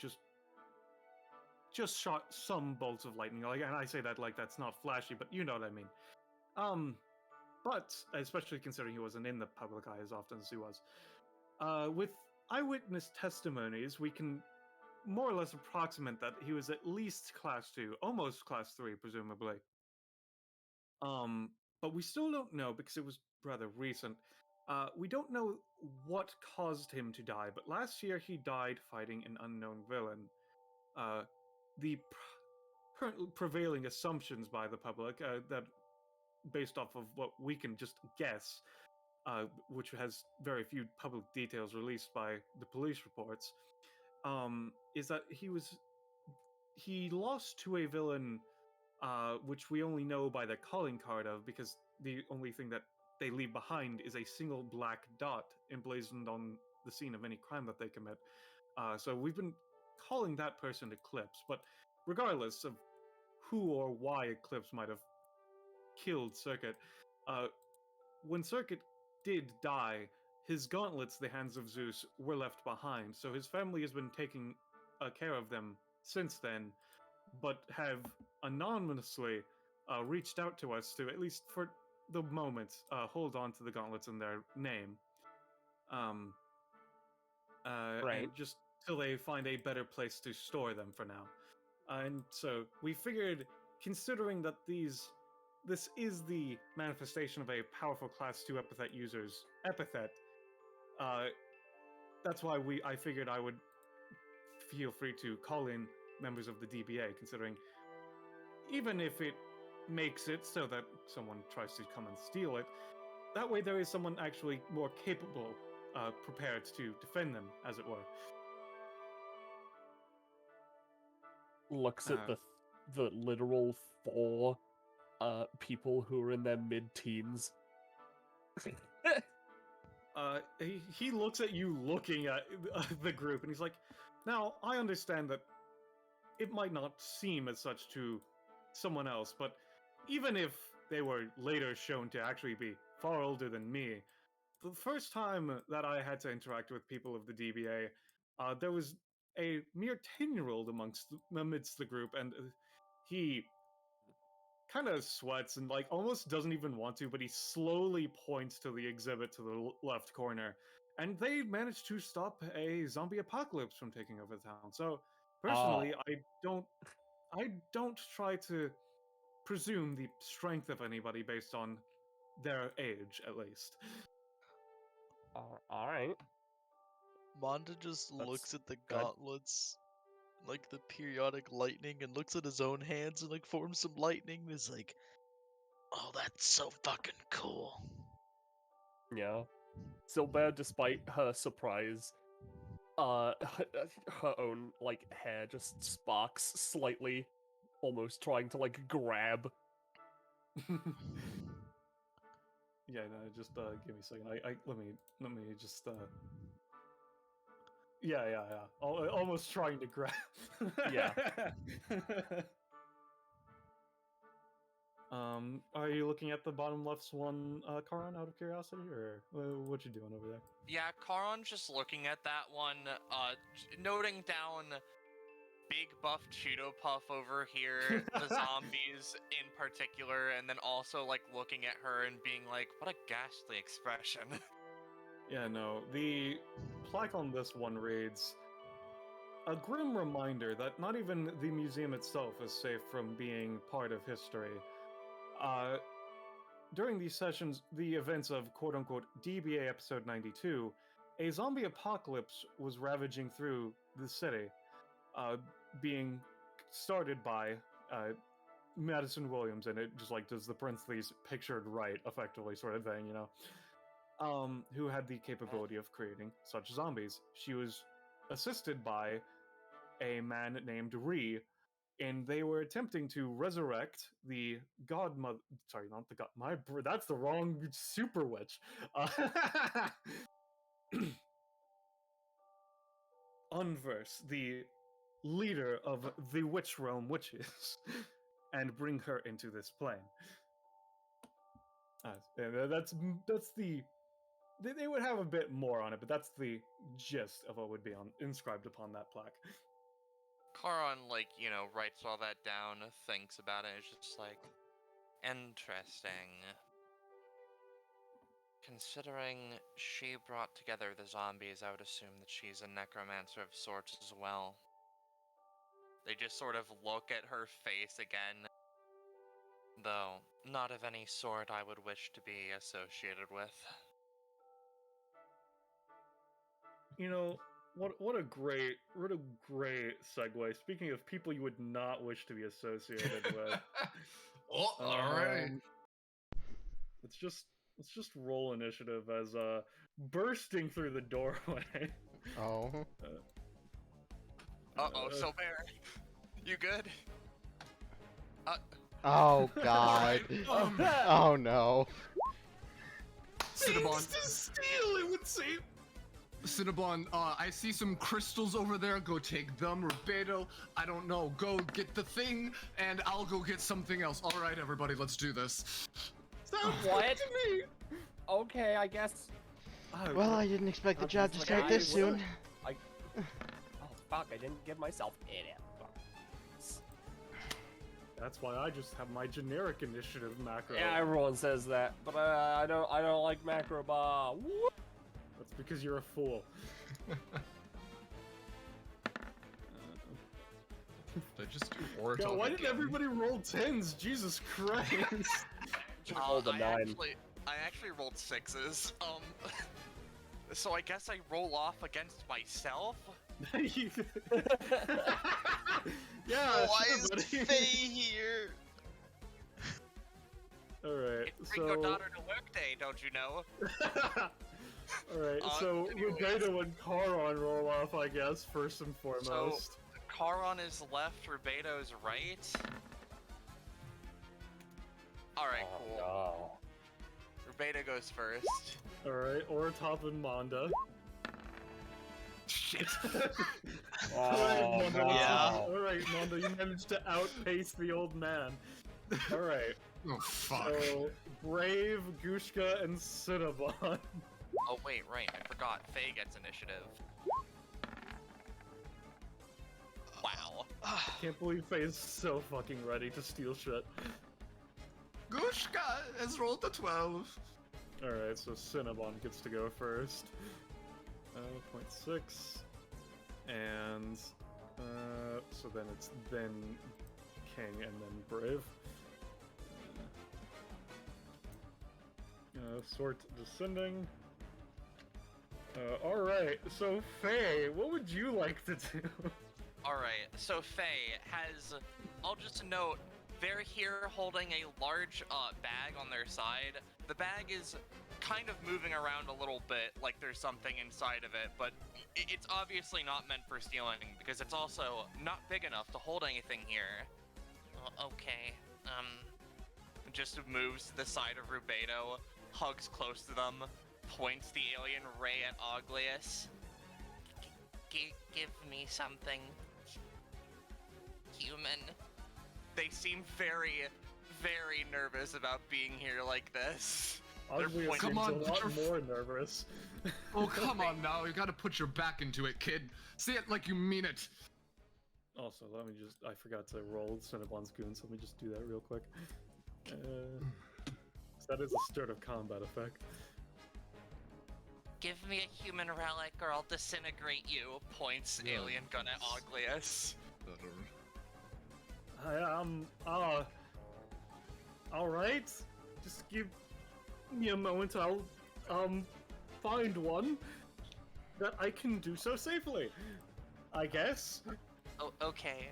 just shot some bolts of lightning. Like, and I say that like that's not flashy, but you know what I mean. But especially considering he wasn't in the public eye as often as he was, with eyewitness testimonies, we can more or less approximate that he was at least class 2, almost class 3, presumably. But we still don't know because it was rather recent. We don't know what caused him to die, but last year he died fighting an unknown villain. The prevailing assumptions by the public, that based off of what we can just guess, which has very few public details released by the police reports, is that he lost to a villain, which we only know by the calling card of, because the only thing that they leave behind is a single black dot emblazoned on the scene of any crime that they commit. So we've been calling that person Eclipse, but regardless of who or why Eclipse might have killed Circuit, when Circuit did die, his gauntlets, the Hands of Zeus, were left behind, so his family has been taking care of them since then, but have anonymously reached out to us to, at least for the moment, hold on to the gauntlets in their name. Right. And just till they find a better place to store them for now. And so we figured, considering that this is the manifestation of a powerful class 2 epithet user's epithet, that's why I figured I would feel free to call in members of the DBA, considering even if it makes it so that someone tries to come and steal it, that way there is someone actually more capable, prepared to defend them, as it were. Looks at the literal 4 people who are in their mid-teens. He looks at you looking at the group, and he's like, now, I understand that it might not seem as such to someone else, but even if they were later shown to actually be far older than me, the first time that I had to interact with people of the DBA, there was a mere 10-year-old amidst the group, and he kind of sweats and like almost doesn't even want to, but he slowly points to the exhibit to the left corner, and they managed to stop a zombie apocalypse from taking over the town. So personally, I don't try to presume the strength of anybody based on their age, at least. All right. Manda just looks at the gauntlets, like the periodic lightning, and looks at his own hands and like forms some lightning. And is like, oh, that's so fucking cool. Yeah. Silbert, despite her surprise, her own like hair just sparks slightly, almost trying to like grab. Yeah, no, just give me a second. Let me just yeah. Almost trying to grab. Yeah. Are you looking at the bottom left one, Karan, out of curiosity, or what you doing over there? Yeah, Karan's just looking at that one, noting down big buff Cheeto Puff over here, the zombies in particular, and then also like looking at her and being like, what a ghastly expression. Yeah, no, the plaque on this one reads, a grim reminder that not even the museum itself is safe from being part of history. During these sessions, the events of quote-unquote DBA episode 92, a zombie apocalypse was ravaging through the city, being started by Madison Williams, and it just like does the parentheses pictured right, effectively, sort of thing, you know, who had the capability of creating such zombies. She was assisted by a man named Ree, and they were attempting to resurrect the godmother. Sorry, not the god. That's the wrong super witch. Unverse, the leader of the witch realm witches, and bring her into this plane. And that's the. They would have a bit more on it, but that's the gist of what would be inscribed upon that plaque. Charon, like, you know, writes all that down, thinks about it, it's just like, interesting. Considering she brought together the zombies, I would assume that she's a necromancer of sorts as well. They just sort of look at her face again, though not of any sort I would wish to be associated with. You know, what a great segue. Speaking of people you would not wish to be associated with. Oh, alright. Let's just roll initiative as bursting through the doorway. Oh. Uh-oh, Silver. You good? Oh God. Oh no. Cinnabon. To steal, it would seem. Cinnabon, I see some crystals over there. Go take them. Rubedo, I don't know. Go get the thing, and I'll go get something else. All right, everybody, let's do this. What? Okay, I guess. Well, I didn't expect the job to start this soon. Oh fuck! I didn't give myself in it. That's why I just have my generic initiative macro. Yeah, everyone says that, but I don't like macro bar. That's because you're a fool. Did I just do Oracle? Yeah, why did everybody roll 10s? Jesus Christ! rolled a 9. I actually rolled 6s. So I guess I roll off against myself? Yeah, Why sure, is buddy. Faye here? Alright, It's bring your daughter to work day, don't you know? Alright, so anyways. Rubedo and Charon roll off, I guess, first and foremost. So, Charon is left, Rubedo's right. Alright, cool. No. Rubedo goes first. Alright, Oratop and Manda. Shit. Alright, Manda, yeah. Alright, Manda, you managed to outpace the old man. Alright. Oh, fuck. So, Brave, Gushka, and Cinnabon. Oh wait, right, I forgot. Faye gets initiative. Wow. Can't believe Faye's so fucking ready to steal shit. Gushka has rolled a 12. Alright, so Cinnabon gets to go first. 0.6. And, so then it's then King and then Brave. Sort descending. Alright, so Faye, what would you like to do? Alright, so Faye has, I'll just note, they're here holding a large bag on their side. The bag is kind of moving around a little bit, like there's something inside of it, but it's obviously not meant for stealing, because it's also not big enough to hold anything here. Okay, just moves to the side of Rubedo, hugs close to them, points the alien ray at Oglius. Give me something. Human. They seem very, very nervous about being here like this. Oglius Come seems on, a put lot your- more nervous. Oh, come on now. You gotta put your back into it, kid. Say it like you mean it. Also, let me just, I forgot to roll Cinnabon's goon, so let me just do that real quick. That is a start of combat effect. Give me a human relic or I'll disintegrate you, points Yeah. alien gun at Oglius. Alright. Just give me a moment, I'll, find one that I can do so safely. I guess. Oh, okay.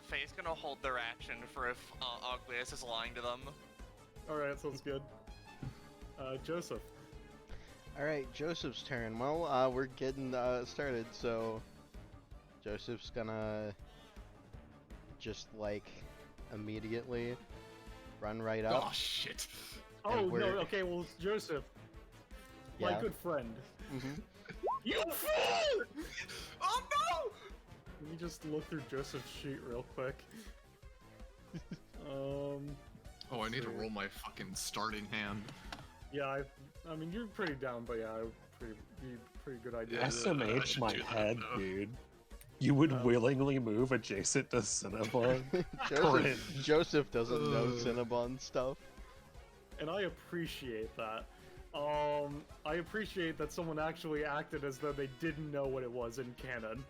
Faye's gonna hold their action for if Oglius is lying to them. Alright, sounds good. Joseph. Alright, Joseph's turn. Well, we're getting started, so Joseph's gonna just like immediately run right up. Oh shit! Oh, we're- no, okay, well, Joseph. My Yeah. good friend. Mm-hmm. You fool! Oh no! Let me just look through Joseph's sheet real quick. Oh, I need to so- roll my fucking starting hand. Yeah, I mean, you're pretty down, but yeah, pretty good idea. Yeah. I SMH should my do that, head, though. dude. You would willingly move adjacent to Cinnabon? Joseph doesn't know Ugh. Cinnabon stuff. And I appreciate that. I appreciate that someone actually acted as though they didn't know what it was in canon.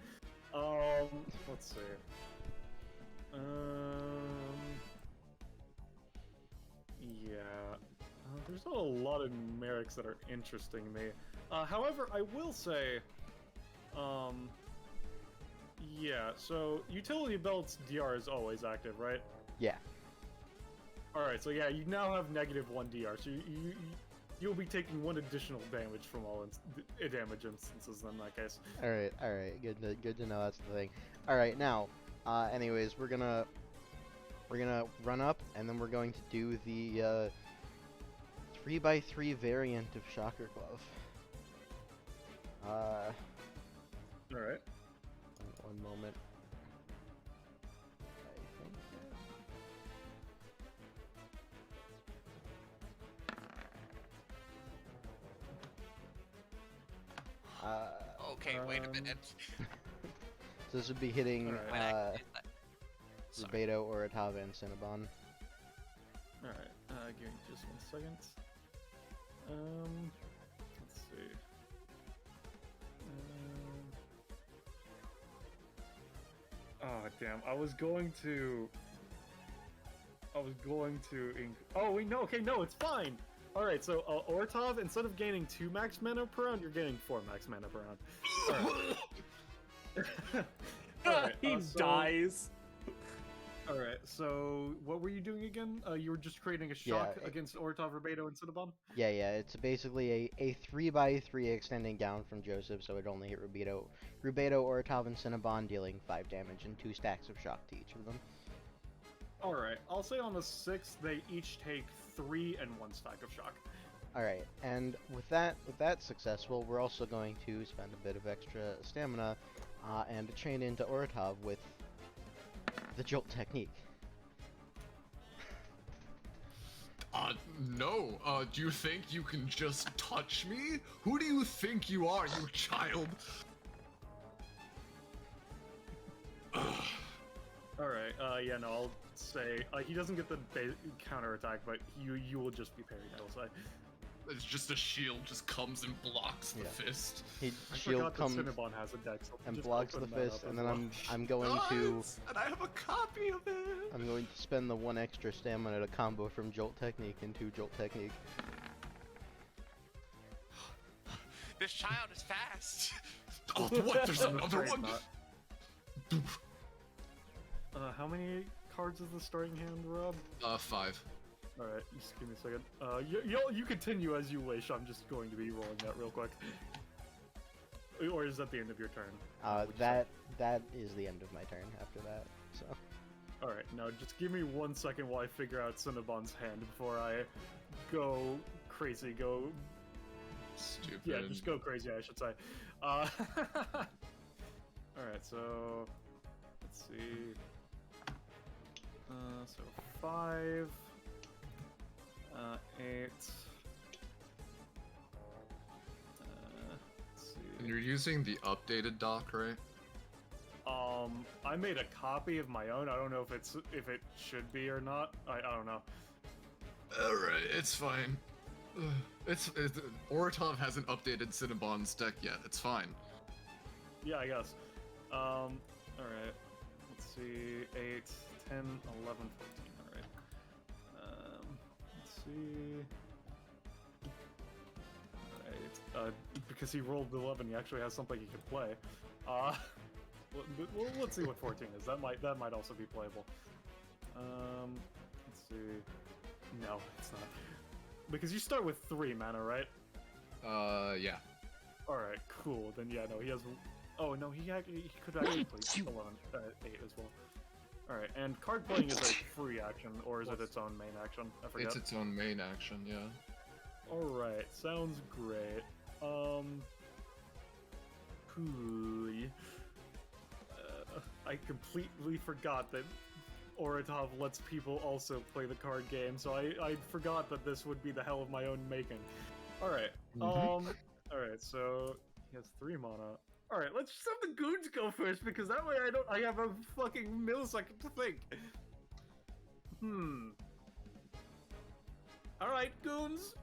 Let's see. Yeah. There's not a lot of numerics that are interesting to me. However, I will say, yeah, so utility belt's DR is always active, right? Yeah. Alright, so yeah, you now have -1 DR, so you'll be taking 1 additional damage from all damage instances in that case. Alright, good to know that's the thing. Alright, now, anyways, we're gonna run up, and then we're going to do the 3x3 variant of Shocker Glove. Alright. One moment. I think. Okay, wait a minute. So this would be hitting Alright. Rubedo, Oratava, and Cinnabon. Alright, give me just 1 second. Let's see. Oh damn! I was going to. Oh wait, no. Okay, no, it's fine. All right, so Oratov, instead of gaining 2 max mana per round, you're getting 4 max mana per round. Alright. He So- dies. Alright, so what were you doing again? You were just creating a shock Yeah, against Oratov, Rubedo, and Cinnabon? Yeah, it's basically a 3x3 extending down from Joseph, so it only hit Rubedo, Oratava, and Cinnabon, dealing 5 damage and 2 stacks of shock to each of them. Alright, I'll say on the 6th, they each take 3 and 1 stack of shock. Alright, and with that successful, we're also going to spend a bit of extra stamina and chain into Oratov with the Jolt technique. No. Do you think you can just touch me? Who do you think you are, you child? Alright, yeah, no, I'll say, he doesn't get the counterattack, but you will just be parried, I will say. It's just a shield just comes and blocks the Yeah. fist. I Shield forgot comes that Cinnabon has a dex, so and just blocks the open that fist, up and as then well. I'm going to Nice! And I have a copy of it! I'm going to spend the 1 extra stamina to combo from Jolt technique into Jolt technique. This child is fast. Oh, what? There's I'm another afraid one? not. How many cards is the starting hand, Rob? 5. Alright, just give me a second. You continue as you wish, I'm just going to be rolling that real quick. Or is that the end of your turn? Would you say? That is the end of my turn after that, so. Alright, now just give me 1 second while I figure out Cinnabon's hand before I go crazy, Stupid. Yeah, just go crazy, I should say. Alright, so... Let's see... so 5... 8... let's see... And you're using the updated doc, right? I made a copy of my own. I don't know if it should be or not. I don't know. Alright, it's fine. Oratov hasn't updated Cinnabon's deck yet. It's fine. Yeah, I guess. Alright. Let's see. 8, 10, 11, 14. Alright. Let's see. Alright. Because he rolled 11, he actually has something he can play. Well, let's see what 14 is. That might also be playable. Let's see. No, it's not. Because you start with 3 mana, right? Yeah. Alright, cool. Then yeah, no, he has... Oh, no, he could actually play 11, 8 as well. Alright, and card playing is a free action, or is it its own main action? I forget. It's its own main action, yeah. Alright, sounds great. I completely forgot that Oratov lets people also play the card game, so I forgot that this would be the hell of my own making. Alright, alright, so he has 3 mana. Alright, let's just have the goons go first, because that way I have a fucking millisecond to think. Alright, goons,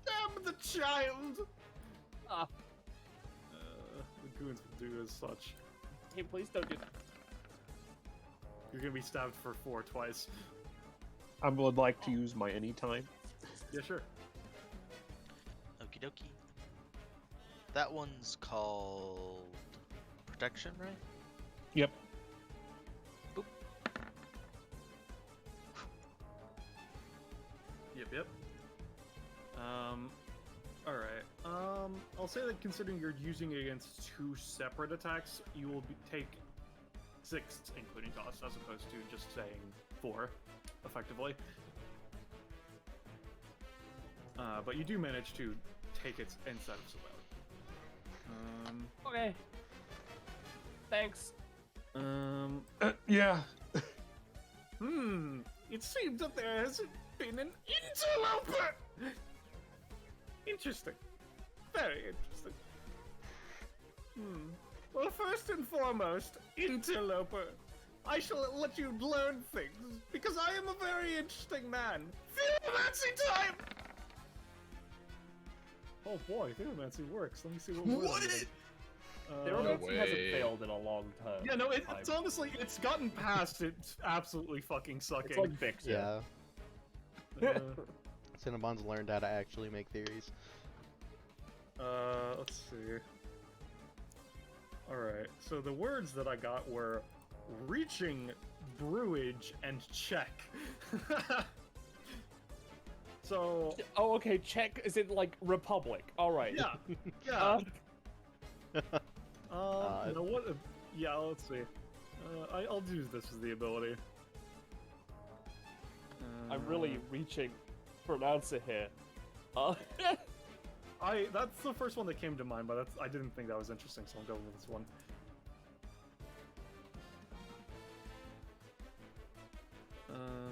stab the child! The goons will do as such. Hey, please don't do that. You're gonna be stabbed for 4 twice. I would like to use my anytime. Yeah, sure. Okie dokie. That one's called protection, right? Yep. Boop. Yep. Alright. I'll say that considering you're using it against 2 separate attacks, you will take 6, including toss, as opposed to just saying 4, effectively. But you do manage to take it instead of survive. Okay. Thanks. Yeah. It seems that there has been an interloper! Interesting. Very interesting. Well, first and foremost, interloper, I shall let you learn things, because I am a very interesting man. Theomancy time! Oh boy, Theomancy works. Let me see what What? Theomancy hasn't failed in a long time. Yeah, no, it's honestly, it's gotten past it's absolutely fucking sucking. It's like Vix. Yeah. Cinnabon's learned how to actually make theories. Let's see. Alright, so the words that I got were reaching, brewage, and check. So... Oh, okay, check is it like Republic. Alright. Yeah, yeah. You know what? Yeah, let's see. I'll use this as the ability. I'm really reaching pronounce it here. That's the first one that came to mind, but I didn't think that was interesting, so I'm going with this one.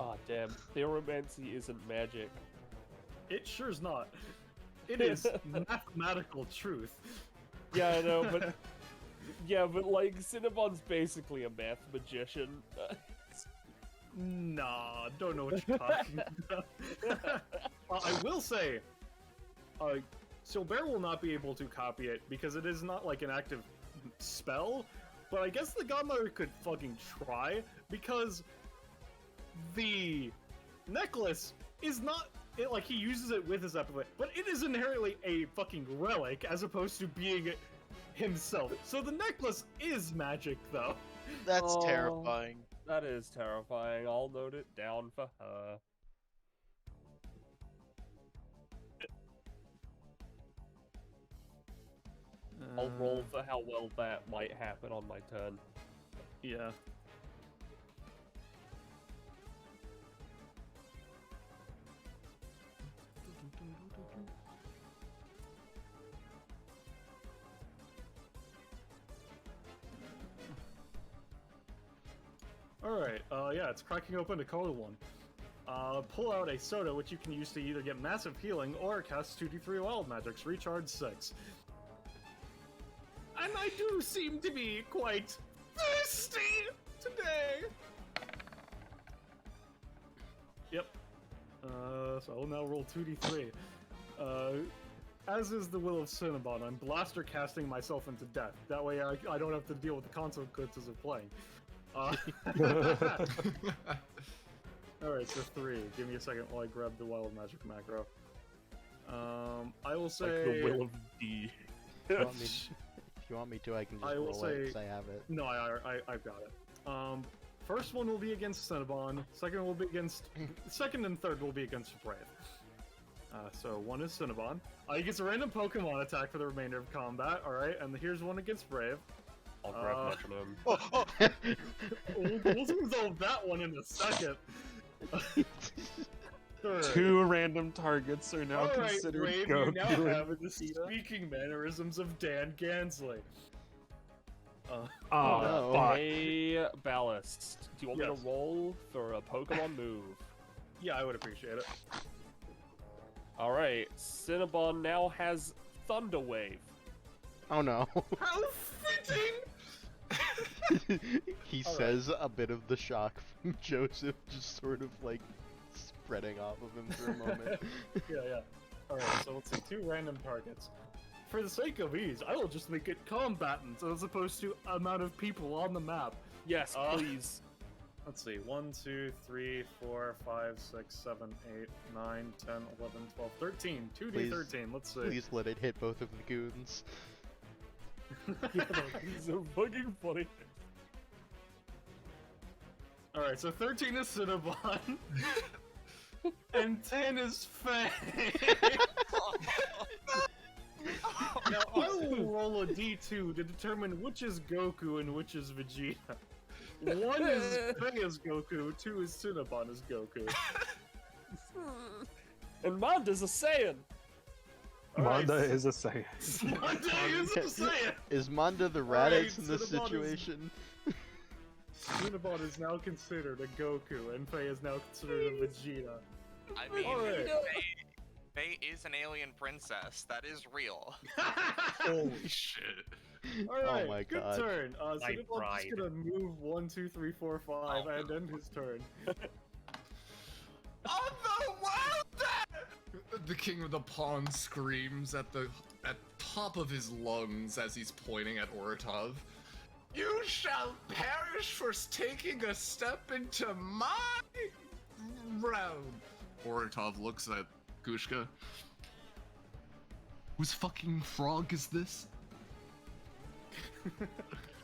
Ah, damn. Theomancy isn't magic. It sure's not. It is mathematical truth. Yeah, I know, but... Yeah, but like, Cinnabon's basically a math magician. Nah, don't know what you're talking about. I will say, Silbert will not be able to copy it because it is not like an active spell, but I guess the Godmother could fucking try because the necklace is not, like he uses it with his epithet, but it is inherently a fucking relic as opposed to being himself. So the necklace is magic though. That's terrifying. That is terrifying. I'll note it down for her. I'll roll for how well that might happen on my turn. Yeah. Alright, yeah, it's cracking open a cold one. Pull out a soda, which you can use to either get massive healing or cast 2d3 wild magics, recharge 6. And I do seem to be quite thirsty today! Yep. So I will now roll 2d3. As is the will of Cinnabon, I'm blaster casting myself into death. That way I don't have to deal with the consequences of playing. Alright, so 3. Give me a second while I grab the wild magic macro. I will say... Like the will of D. If you want me to, I can just roll it, because I have it. No, I've got it. First one will be against Cinnabon. Second will be against... Second and third will be against Brave. So one is Cinnabon. He gets a random Pokemon attack for the remainder of combat, alright? And here's one against Brave. I'll grab Metronome. We'll resolve that one in a second. Two random targets are now considered Brave, Goku. you now have the speaking mannerisms of Dan Gansley. no. Fuck. Hey, Ballast. Do you want me to roll for a Pokemon move? Yeah, I would appreciate it. Alright, Cinnabon now has Thunder Wave. Oh no. How fitting! He says a bit of the shock from Joseph just sort of like spreading off of him for a moment. Yeah. Alright, so let's see, 2 random targets. For the sake of ease, I will just make it combatants as opposed to amount of people on the map. Yes, please. Let's see, 1, 2, 3, 4, 5, 6, 7, 8, 9, 10, 11, 12, 13. 2d13, let's see. Please let it hit both of the goons. Yeah, that's so fucking funny. Alright, so 13 is Cinnabon. And 10 is Faye. Now, I will roll a d2 to determine which is Goku and which is Vegeta. 1 is Faye as Goku, 2 is Cinnabon as Goku. And Manda's a Saiyan! Manda is a Saiyan. Manda is a Saiyan! Is Manda the Raditz in this situation? Cinnabon is now considered a Goku, and Faye is now considered a Vegeta. I mean, Alright. Faye is an alien princess. That is real. Holy shit. Alright, Oh my good God. turn. My Cinnabon's pride. just gonna move 1, 2, 3, 4, 5, and end his turn. On the wild! The king of the pawn screams at top of his lungs as he's pointing at Oratov. You shall perish for taking a step into my realm. Oratov looks at Gushka. Whose fucking frog is this?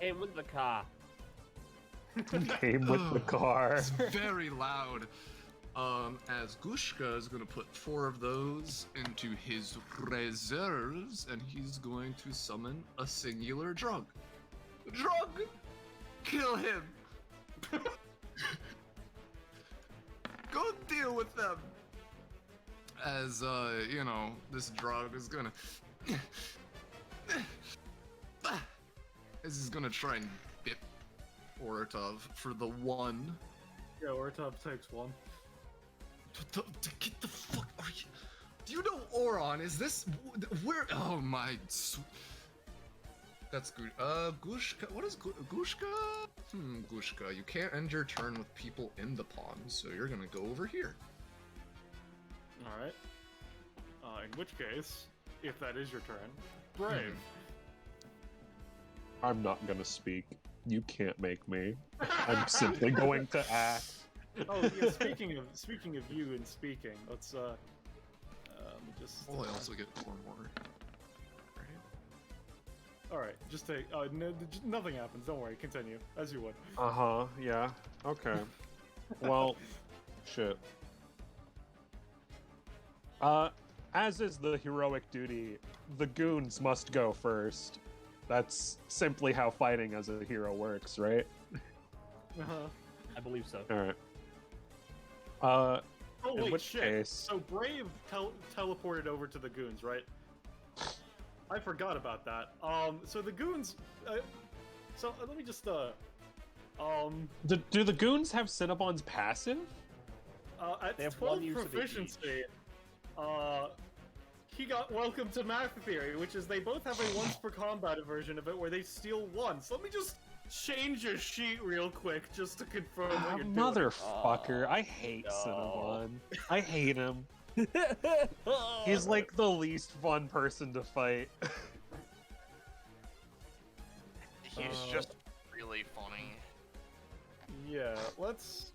Came with the car. Came with the car. It's very loud. As Gushka is gonna put 4 of those into his reserves, and he's going to summon a singular drug. Drug! Kill him! Go deal with them! As, you know, this drug is gonna... As he's gonna try and bit Oratov for the 1. Yeah, Oratov takes 1. Get the fuck are you? Do you know Oron? Is this where? Oh my! That's good. Gushka. What is Gushka? Gushka. You can't end your turn with people in the pond, so you're gonna go over here. All right. In which case, if that is your turn, Brave. I'm not gonna speak. You can't make me. I'm simply going to act. Oh yeah. Speaking of you and speaking, let's just. Oh, I also get 4 more. Right. All right. Just take. No, nothing happens. Don't worry. Continue as you would. Yeah. Okay. Well, shit. As is the heroic duty, the goons must go first. That's simply how fighting as a hero works, right? I believe so. Alright. Oh in wait, which shit. case... So Brave teleported over to the goons, right? I forgot about that. So the goons. So let me just Do the goons have Cinnabon's passive? At They have 12 one use of proficiency, he got Welcome to Math Theory, which is they both have a once per combat version of it where they steal once. Let me just change your sheet real quick just to confirm what you're doing. Motherfucker, I hate no. Cinnabon. I hate him. He's like the least fun person to fight. He's just really funny. Yeah, let's.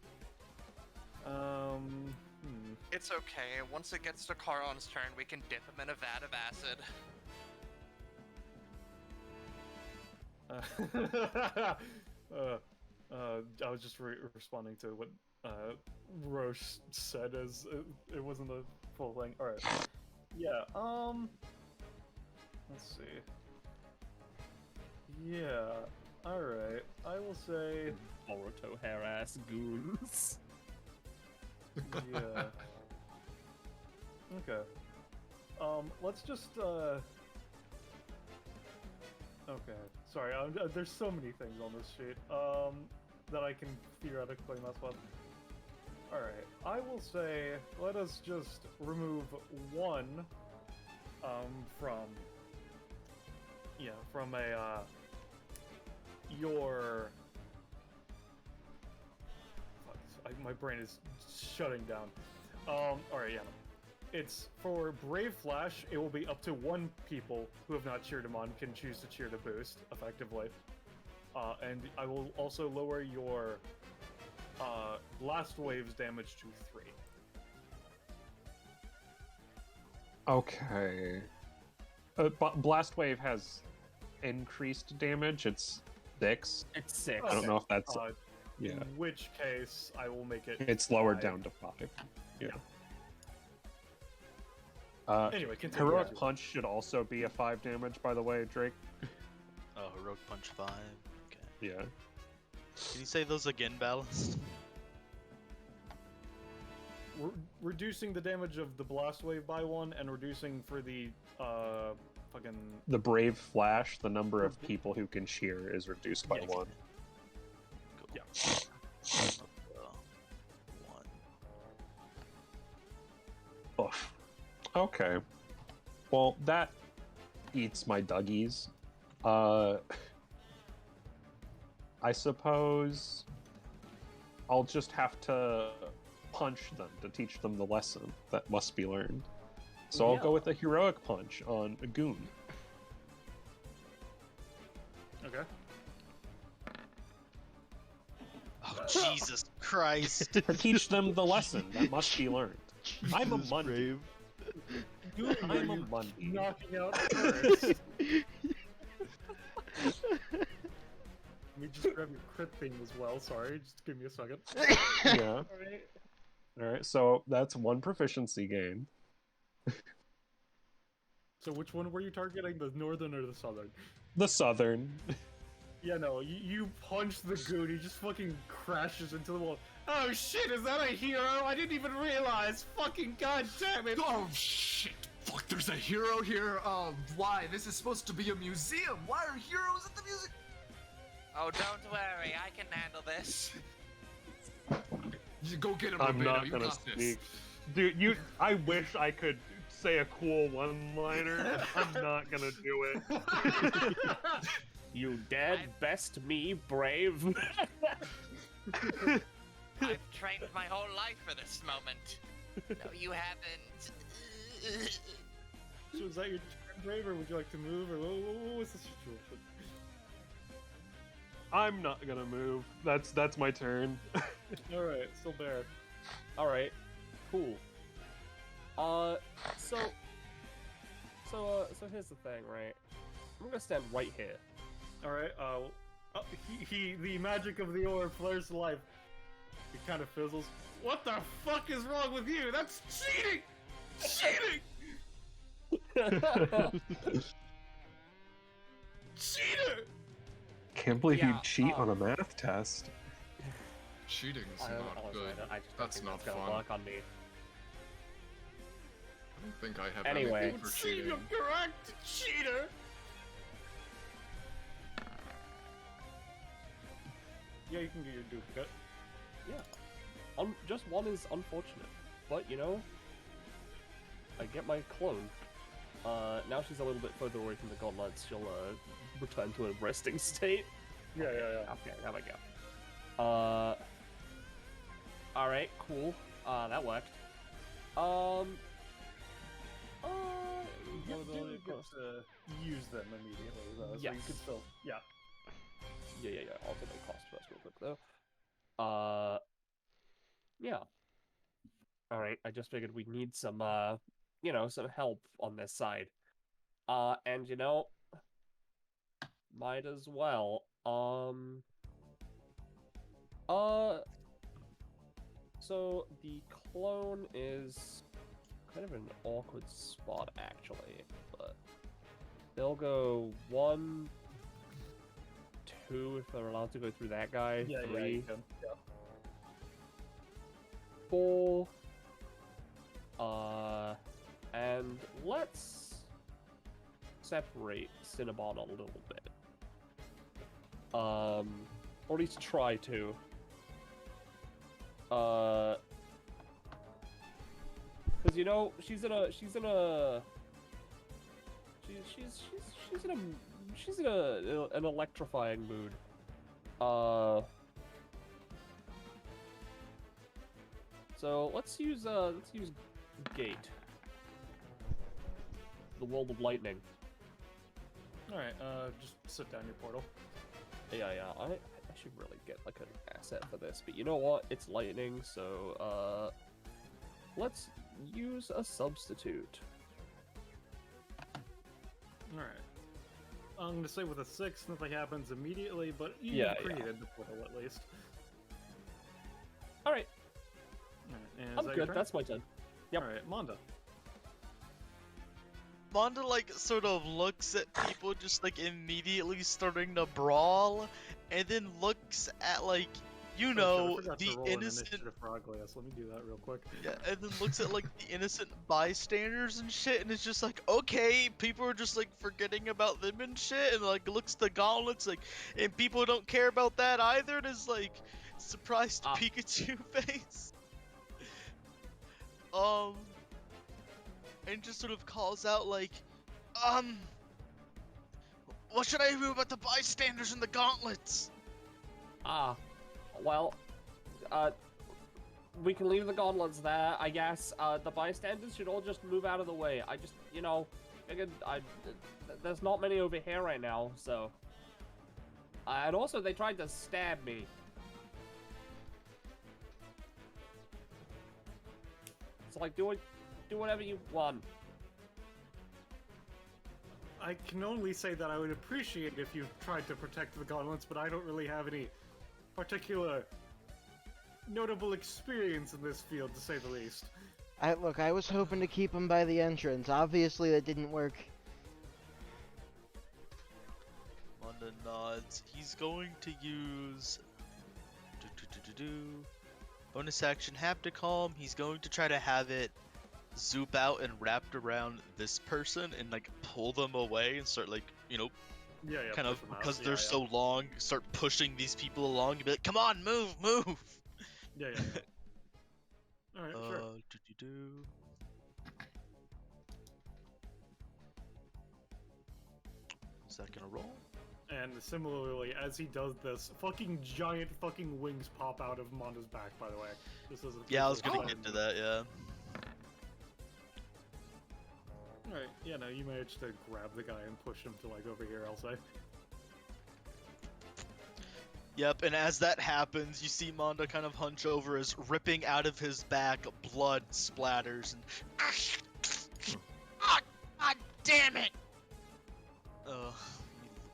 It's okay. Once it gets to Charon's turn, we can dip him in a vat of acid. I was just responding to what Roche said as it wasn't a full thing. All right. Yeah. Let's see. Yeah. All right. I will say. Boruto hair ass goons. Yeah. Okay. Let's just Okay. Sorry. There's so many things on this sheet. That I can theoretically mess with. All right. I will say let us just remove one. From a your. My brain is shutting down. Alright, yeah. It's for Brave Flash, it will be up to 1 people who have not cheered him on can choose to cheer to boost, effectively. And I will also lower your Blast Wave's damage to 3. Okay. Blast Wave has increased damage. It's 6. It's 6. I don't know if that's... yeah. In which case, I will make it... It's lowered down to 5. Yeah. Anyway, continue. Heroic Punch should also be a 5 damage, by the way, Drake. Oh, Heroic Punch 5. Okay. Yeah. Can you say those again, Ballast? Reducing the damage of the Blast Wave by 1, and reducing for the, fucking... The Brave Flash, the number of people who can cheer is reduced by 1. Cool. Yeah. 1. Oof. Okay. Well, that eats my Dougies. I suppose I'll just have to punch them to teach them the lesson that must be learned. So I'll go with a Heroic Punch on a Goon. Okay. Oh, Jesus Christ. To teach them the lesson that must be learned. I'm a Monday. Dude, I'm a Monday. Knocking out first. Let me just grab your crit thing as well, sorry, just give me a second. Yeah. Alright, so that's 1 proficiency gain. So which one were you targeting, the northern or the southern? The southern. Yeah, no, you punch the goon, he just fucking crashes into the wall. Oh shit, is that a hero? I didn't even realize! Fucking goddamn it! Oh shit! Fuck, there's a hero here. Why? This is supposed to be a museum. Why are heroes at the museum? Oh, don't worry, I can handle this. You go get him, I'm Roberto. not You gonna got speak. this. Dude, I wish I could say a cool one-liner. I'm not gonna do it. You dead, best me, brave. I've trained my whole life for this moment. No, you haven't. So is that your turn, Brave, or would you like to move, or what's the situation? I'm not gonna move. That's my turn. Alright, still there. Alright, cool. So here's the thing, right? I'm gonna stand right here. Alright, the magic of the orb flares to life. It kind of fizzles. What the fuck is wrong with you? That's cheating! Cheating! Cheater! Can't believe Yeah, you cheat on a math test. Cheating's I not good. That's not gonna fun. work on me. I don't think I have Anyway. anything for See, cheating. you're correct, cheater! Yeah, you can get your duplicate. Yeah. Just one is unfortunate. But, you know, I get my clone. Now she's a little bit further away from the gauntlets, she'll, return to a resting state. Yeah. Okay, there we go. Alright, cool. That worked. You do get to use them immediately, though, so you could still, yeah. Yeah. Ultimate cost first, real quick though. Yeah. All right. I just figured we'd need some, some help on this side. And might as well. So the clone is kind of an awkward spot, actually, but they'll go 1, 2 if they're allowed to go through that guy. Yeah, 3, yeah. 4. And let's separate Cinnabon a little bit. Or at least try to. Because she's in an electrifying mood. So let's use Gate, the World of Lightning. All right, just sit down your portal. Yeah. I should really get like an asset for this, but you know what? It's lightning, so let's use a substitute. All right. I'm gonna say with a 6, nothing happens immediately, but you created the portal at least. All right. And I'm good. That's my turn. Yep. All right, Manda. Manda like sort of looks at people just like immediately starting to brawl, and then looks at like the innocent Froglass. Let me do that real quick. Yeah, and then looks at like the innocent bystanders and shit, and it's just like, okay, people are just like forgetting about them and shit, and like looks at the gauntlets like, and people don't care about that either, and is like surprised Pikachu face. And just sort of calls out like, what should I do about the bystanders and the gauntlets? Well, we can leave the gauntlets there, I guess. The bystanders should all just move out of the way. I just, figured there's not many over here right now, so. And also, they tried to stab me. So, like, do whatever you want. I can only say that I would appreciate if you tried to protect the gauntlets, but I don't really have any particular notable experience in this field, to say the least. Look, I was hoping to keep him by the entrance. Obviously, that didn't work. Manda nods. He's going to use bonus action Hapticalm. He's going to try to have it zoop out and wrapped around this person and like pull them away and start like, kind of, because they're so long, start pushing these people along and be like, come on, move! Yeah. Alright, sure. Is that gonna roll? And similarly, as he does this, fucking giant fucking wings pop out of Manda's back, by the way. This isn't. Yeah, I was gonna get to that, yeah. Alright, yeah, no, you managed to grab the guy and push him to, like, over here, I'll say. Yep, and as that happens, you see Manda kind of hunch over as ripping out of his back, blood splatters, and... God damn it!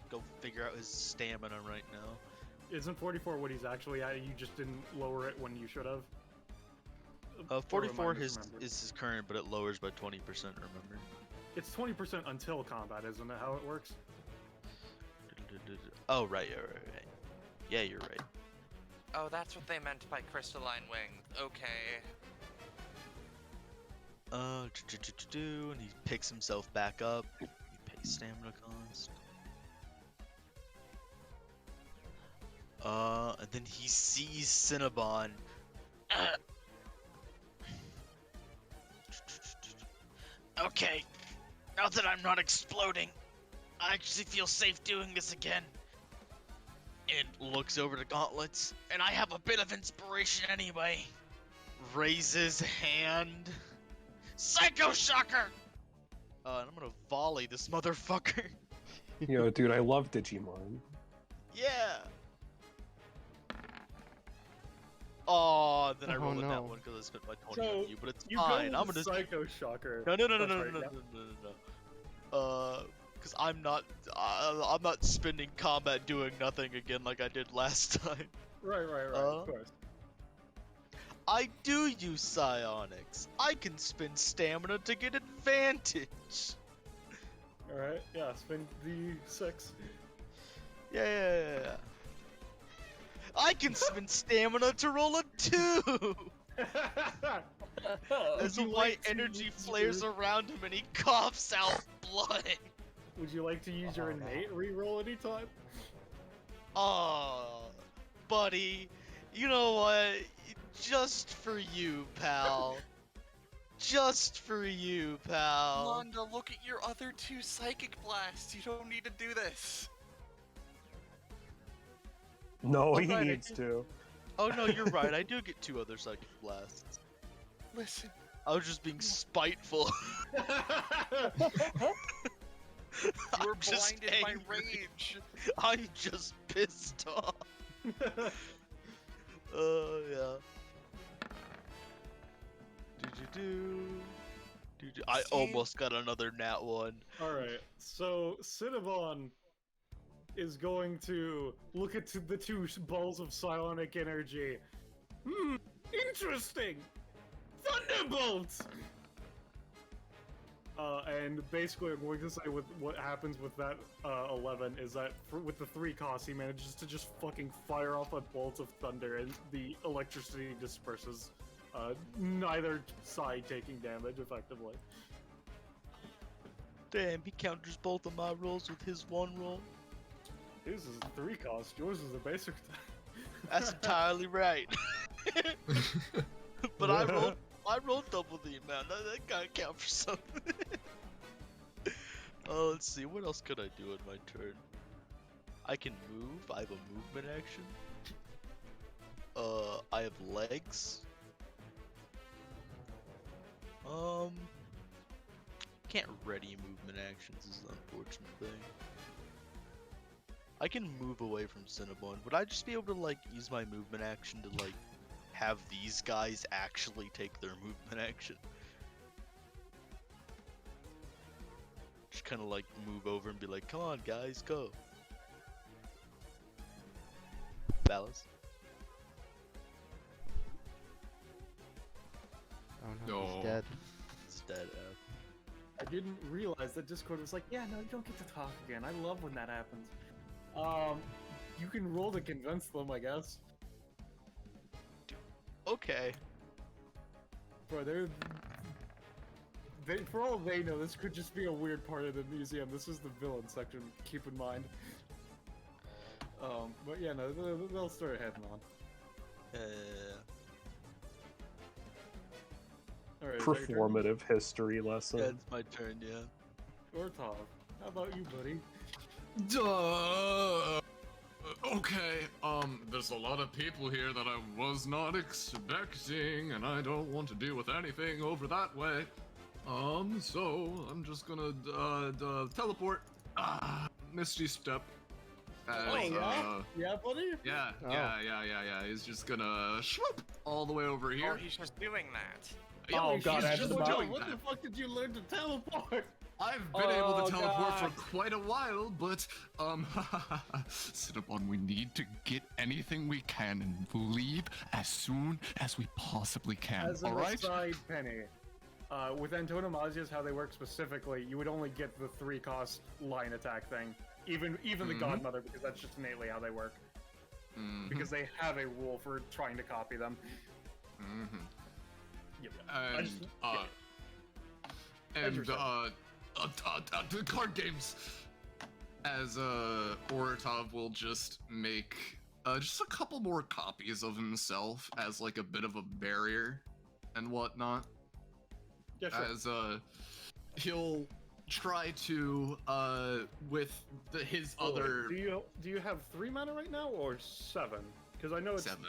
Go figure out his stamina right now. Isn't 44 what he's actually at? You just didn't lower it when you should have? 44 is his current, but it lowers by 20%, remember? It's 20% until combat, isn't it how it works? Oh, right. Yeah, you're right. Oh, that's what they meant by crystalline wing. Okay. And he picks himself back up. He pays stamina cost. And then he sees Cinnabon. Okay, now that I'm not exploding, I actually feel safe doing this again. And looks over to Gauntlets, and I have a bit of inspiration anyway. Raises hand. Psycho Shocker! And I'm gonna volley this motherfucker. Yo, dude, I love Digimon. Yeah. Oh, then I Oh, rolled a nat no. one because I spent my 20 So, on you, but it's You fine. go I'm with gonna. Psycho Shocker. No, no, no, no, Oh, no, no, sorry, no, yeah. no, no, no, no. Because I'm not spending combat doing nothing again like I did last time. Right, of course. I do use psionics. I can spend stamina to get advantage. Alright, yeah, spend the 6. Yeah. I can spend stamina to roll a 2. As the white energy flares around him and he coughs out blood. Would you like to use your innate reroll anytime? Oh, buddy, you know what? Just for you, pal. Just for you, pal. Wanda, look at your other 2 psychic blasts. You don't need to do this. No, he Alright, needs to. Oh no, you're right. I do get 2 other psychic blasts. Listen. I was just being spiteful. You were just blinded by angry. rage. I'm just pissed off. Yeah. I almost got another nat 1. Alright, so Cinnabon is going to look at the 2 balls of psionic energy. Interesting! Thunderbolts! And basically I'm going to say with what happens with that 11 is that with the 3 costs he manages to just fucking fire off a bolt of thunder and the electricity disperses. Neither side taking damage effectively. Damn, he counters both of my rolls with his 1 roll. His is a 3 cost, yours is a basic. That's entirely right. But I rolled double the amount. That gotta count for something. Oh, let's see. What else could I do in my turn? I can move. I have a movement action. I have legs. Can't ready movement actions is the unfortunate thing. I can move away from Cinnabon. Would I just be able to like use my movement action to like have these guys actually take their movement action? Just kind of like move over and be like, come on guys, go. Ballast. Oh no, No. he's dead. It's dead. I didn't realize that Discord was like, yeah, no, you don't get to talk again. I love when that happens. You can roll to convince them, I guess. Okay. Bro, for all they know, this could just be a weird part of the museum. This is the villain section, keep in mind. But yeah, no, they'll start heading on. Alright, Performative history lesson. Yeah, it's my turn, yeah. or Tav. How about you, buddy? Duh. Okay, there's a lot of people here that I was not expecting, and I don't want to deal with anything over that way. So I'm just gonna, teleport. Misty Step. As, Yeah, buddy? yeah, Oh. yeah. He's just gonna swoop all the way over Oh, here. he's just doing that. Yeah, Oh, he's God, I just have to doing What that. the fuck did you learn to teleport? I've been able Oh, to teleport God. for quite a while, but, Cinnabon, we need to get anything we can and leave as soon as we possibly can, As an alright? aside, Penny, with antonomasias, how they work specifically, you would only get the 3 cost line attack thing. Even the Mhm. Godmother, because that's just innately how they work. Because they have a rule for trying to copy them. Yep. I And, just- and, you're saying. the card games. As, Oratov will just make, just a couple more copies of himself as, like, a bit of a barrier and whatnot. Yeah, sure. As, he'll try to, with his Oh, wait, other... Do you have 3 mana right now, or 7? Because I know it's... 7.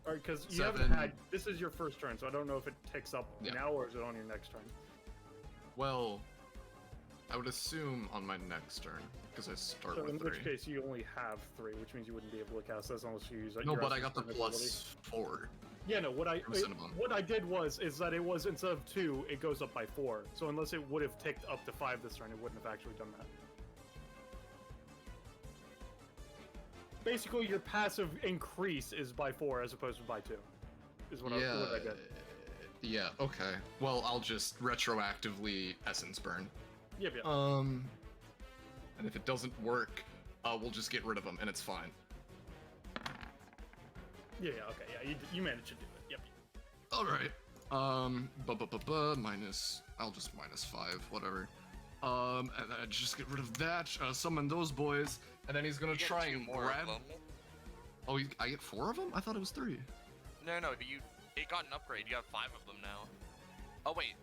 Because you 7. haven't had... This is your first turn, so I don't know if it takes up Yeah. now, or is it on your next turn? Well, I would assume on my next turn, because I start So with in 3. which case you only have 3, which means you wouldn't be able to cast this unless you use. No, your but I got the assistant ability. +4. Yeah, no. What from Cinnabon. what I did is that it was instead of 2, it goes up by 4. So unless it would have ticked up to 5 this turn, it wouldn't have actually done that. Basically, your passive increase is by 4 as opposed to by 2. Is what I did. Yeah, okay. Well, I'll just retroactively Essence Burn. Yep, yep. And if it doesn't work, we'll just get rid of them, and it's fine. Yeah, okay, yeah, you managed to do it. Yep. Alright. Minus... I'll just -5, whatever. And I just get rid of that, summon those boys, and then he's gonna try and grab... Oh, I get 4 of them? I thought it was 3. No, it got an upgrade. You have 5 of them now. Oh, wait.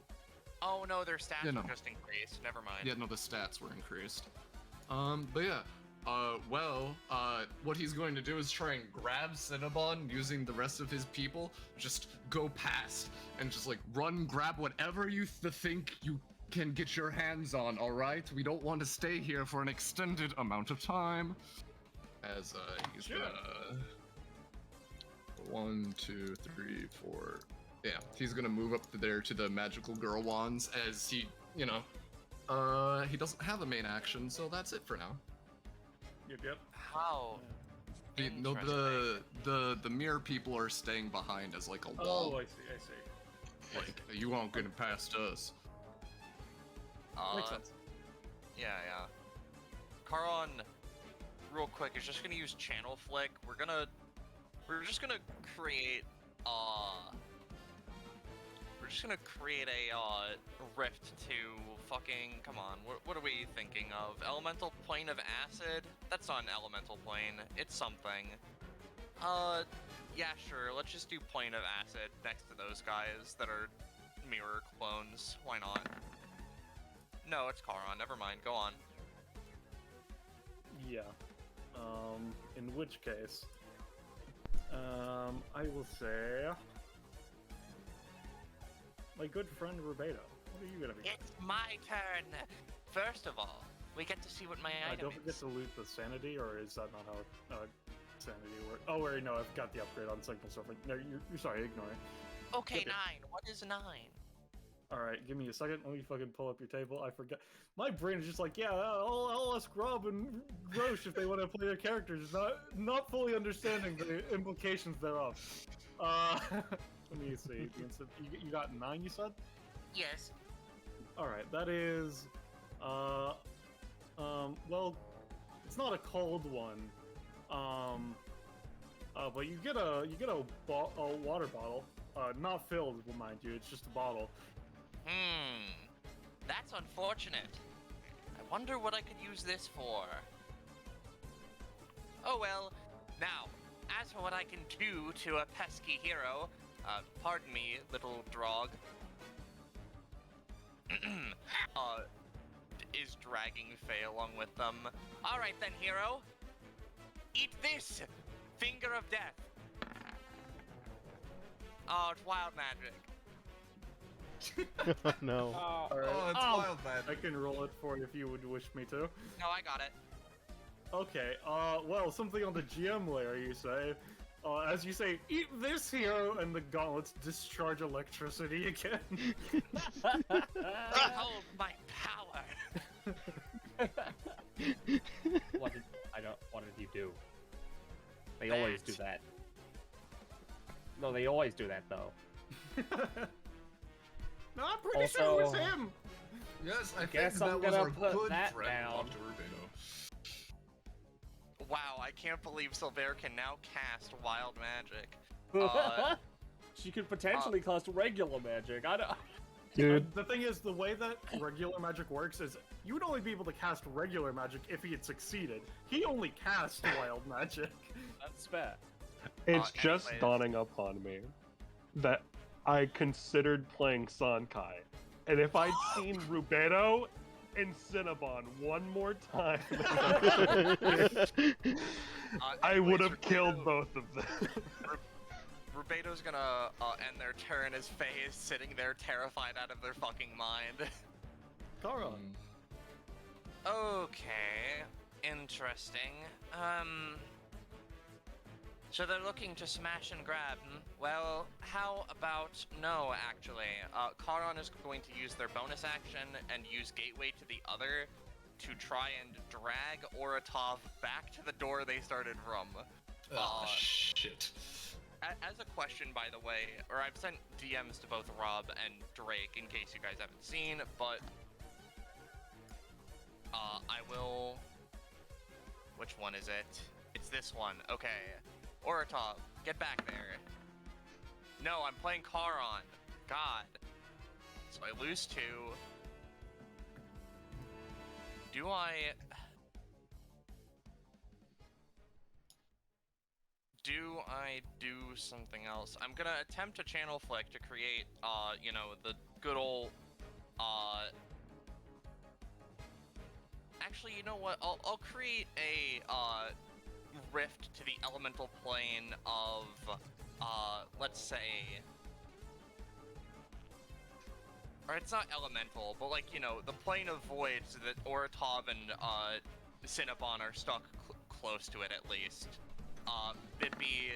Oh, no, their stats Yeah, no. were just increased. Never mind. Yeah, no, the stats were increased. But yeah. What he's going to do is try and grab Cinnabon using the rest of his people. Just go past and just, like, run, grab whatever you think you can get your hands on, alright? We don't want to stay here for an extended amount of time. As, he's gonna... 1, 2, 3, 4. Yeah, he's gonna move up there to the magical girl wands as he, he doesn't have a main action, so that's it for now. Yep. How? The mirror people are staying behind as like a wall. Oh, I see. Like, you won't get past us. Makes sense. Yeah. Karon, real quick, is just gonna use Channel Flick. We're just gonna create a rift to fucking, come on, what are we thinking of? Elemental Plane of Acid? That's not an elemental plane, it's something. Yeah, sure, let's just do Plane of Acid next to those guys that are mirror clones, why not? No, it's Karon, never mind, go on. Yeah. In which case, I will say, my good friend Rubedo. What are you gonna be? It's my turn! First of all, we get to see what my item don't forget is. to loot the sanity, or is that not how sanity works? Oh, wait, no, I've got the upgrade on Signal Surfer. No, you're sorry, ignore it. Okay, Yep. 9. What is 9? Alright, give me a second. Let me fucking pull up your table. I forget. My brain is just like, yeah, I'll ask Rob and Roche if they want to play their characters, not fully understanding the implications thereof. Let me see. You got 9, you said? Yes. Alright, that is... well, it's not a cold one. But you get a water bottle. Not filled, mind you, it's just a bottle. That's unfortunate. I wonder what I could use this for. Oh well. Now, as for what I can do to a pesky hero, pardon me, little drog. Is dragging Faye along with them. Alright then, hero. Eat this! Finger of Death. Oh, it's wild magic. No. Oh, it's wild magic. I can roll it for you if you would wish me to. No, I got it. Okay, well, something on the GM layer, you say. As you say, eat this hero, and the gauntlets discharge electricity again. Behold my power! What did you do? They always do that. No, they always do that, though. No, I'm pretty sure it was him! Yes, I Guess think I'm that was gonna our put good that friend, down. Dr. Rubedo. Wow, I can't believe Silver can now cast wild magic. She could potentially cast regular magic. I don't. Dude. The thing is, the way that regular magic works is you would only be able to cast regular magic if he had succeeded. He only cast wild magic. That's fair. It's just anyways. dawning upon me that I considered playing Sankai, and if I'd seen Rubedo and Cinnabon one more time, I would have killed both of them. Rubedo's gonna end their turn as Faye is sitting there terrified out of their fucking mind. Karon. Okay, interesting. So they're looking to smash and grab. Well, how about no, actually. Charon is going to use their bonus action and use Gateway to the other to try and drag Oratov back to the door they started from. Shit. As a question, by the way, or I've sent DMs to both Rob and Drake in case you guys haven't seen, but I will... Which one is it? It's this one. Okay. Oratov, get back there. No, I'm playing Charon. God. So I lose 2. Do I do something else? I'm gonna attempt to channel flick to create, you know, the good old, actually, you know what? I'll create a, rift to the elemental plane of, let's say, or it's not elemental, but like, you know, the plane of void so that Oratov and, Cinnabon are stuck close to it at least. Bippy...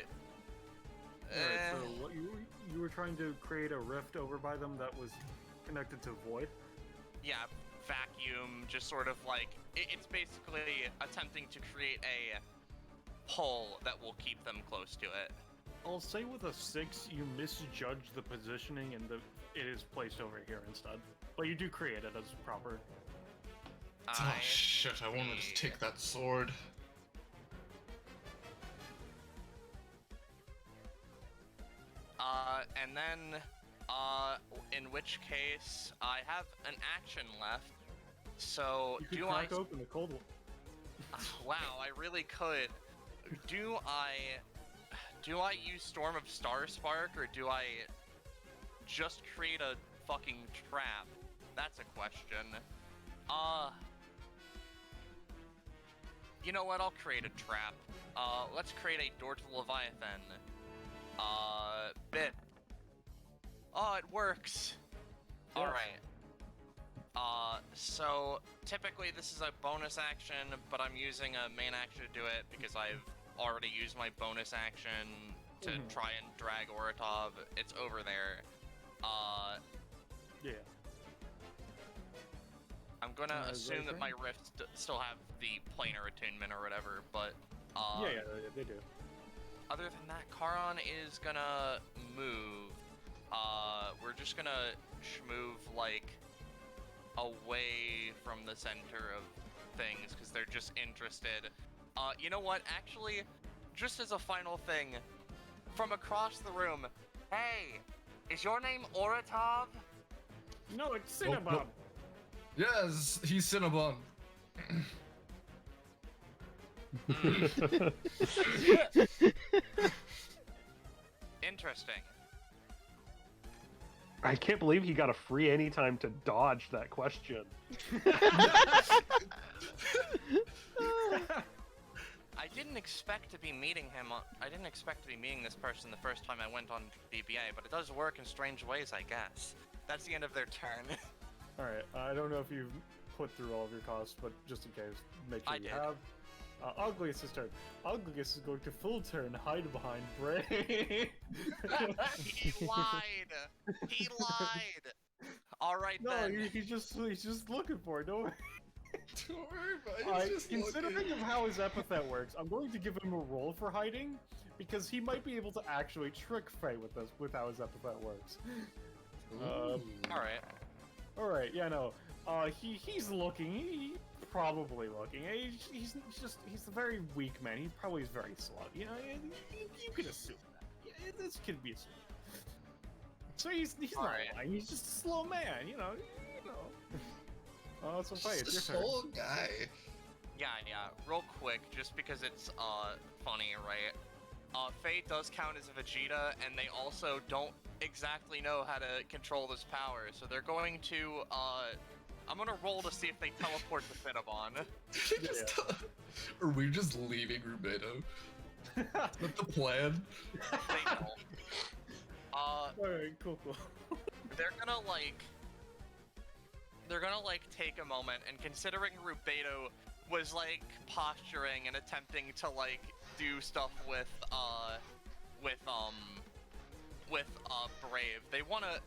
Alright, so what you were trying to create a rift over by them that was connected to void? Yeah, vacuum, just sort of like, it's basically attempting to create a pull that will keep them close to it. I'll say with a 6, you misjudge the positioning and it is placed over here instead. But you do create it as proper. Oh shit, I wanted to take that sword. And then, in which case, I have an action left, so you could crack open the cold one. Wow, I really could. Do I use Storm of Star Spark, or do I just create a fucking trap? That's a question. You know what, I'll create a trap. Let's create a door to Leviathan. Bit. Oh, it works! Yeah. Alright. So, typically this is a bonus action, but I'm using a main action to do it because I've already used my bonus action to try and drag Oratov. It's over there. Yeah. I'm gonna assume that my rifts still have the planar attunement or whatever, but, yeah, they do. Other than that, Charon is gonna move. We're just gonna move, like, away from the center of things, because they're just interested. You know what, actually, just as a final thing, from across the room, hey, is your name Oratov? No, it's Cinnabon. No. Yes, he's Cinnabon. Interesting. I can't believe he got a free anytime to dodge that question. I didn't expect to be meeting him. I didn't expect to be meeting this person the first time I went on DBA, but it does work in strange ways, I guess. That's the end of their turn. Alright, I don't know if you've put through all of your costs, but just in case, make sure I you did. have. Ugliest turn. Ugliest is going to full turn, hide behind Bray. He lied! He lied! Alright No, then. he's just looking for it, don't worry. Don't worry about it, he's just Considering looking. of how his epithet works, I'm going to give him a roll for hiding, because he might be able to actually trick Faye with this, with how his epithet works. Alright. Alright, yeah, no. He's looking. He's probably looking. He's a very weak man. He probably is very slow. You know, you can assume that. Yeah, this could be assumed. So he's not lying. He's just a slow man. You know. Oh, so Faye, it's your turn. Slow guy. Yeah. Real quick, just because it's funny, right? Faye does count as a Vegeta, and they also don't exactly know how to control this power, so they're going to I'm gonna roll to see if they teleport to Cinnabon. Are we just leaving Rubedo? Is that the plan? They don't. Alright, cool. They're gonna they're gonna like take a moment, and considering Rubedo was like posturing and attempting to like do stuff with Brave, they wanna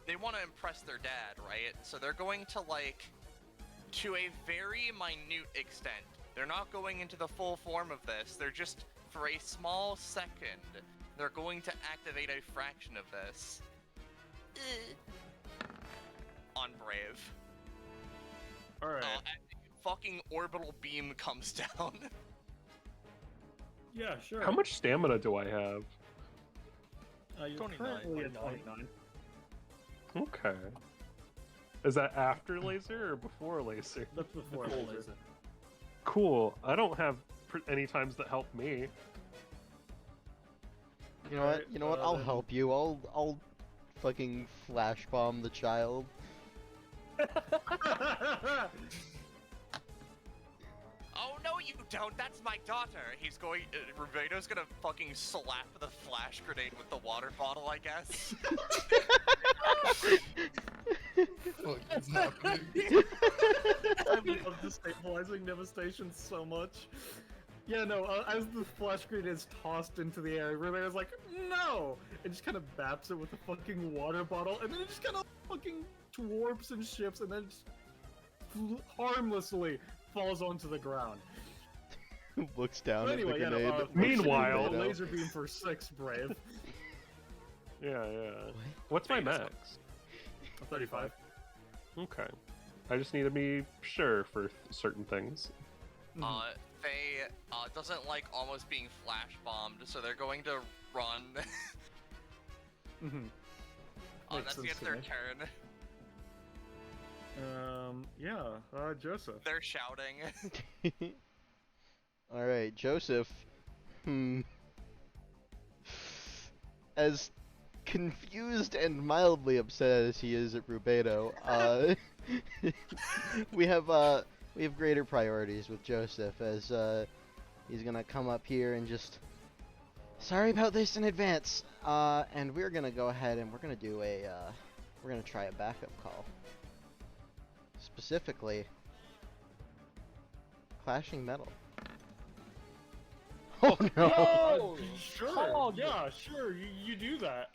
impress their dad, right? So they're going to like, to a very minute extent, they're not going into the full form of this. They're just, for a small second, they're going to activate a fraction of this on Brave. All right. And the fucking orbital beam comes down. Yeah, sure. How much stamina do I have? You're 29. currently at 29. Okay. Is that after laser or before laser? That's before laser. Cool. I don't have any times that help me. You know what? You know what? I'll then- help you. I'll fucking flash bomb the child. Oh no, you don't! That's my daughter! He's going. Rubedo's gonna fucking slap the flash grenade with the water bottle, I guess. What is happening? I love destabilizing devastation so much. Yeah, no, as the flash grenade is tossed into the air, Rubedo's like, no! And just kind of baps it with the fucking water bottle, and then it just kind of fucking warps and shifts, and then just harmlessly falls onto the ground. Looks down So at anyway, the grenade. yeah, Meanwhile- the laser beam for 6, Brave. Yeah. What's my max? 35. Okay. I just need to be sure for certain things. Faye doesn't like almost being flash bombed, so they're going to run. Mm-hmm. That's the end of their turn. Joseph. They're shouting. Alright, Joseph. As confused and mildly upset as he is at Rubedo, we have greater priorities with Joseph, as he's gonna come up here and just, sorry about this in advance, and we're gonna go ahead and we're gonna do we're gonna try a backup call. Specifically, clashing metal. Oh no! Oh, sure. Yeah, sure. You do that.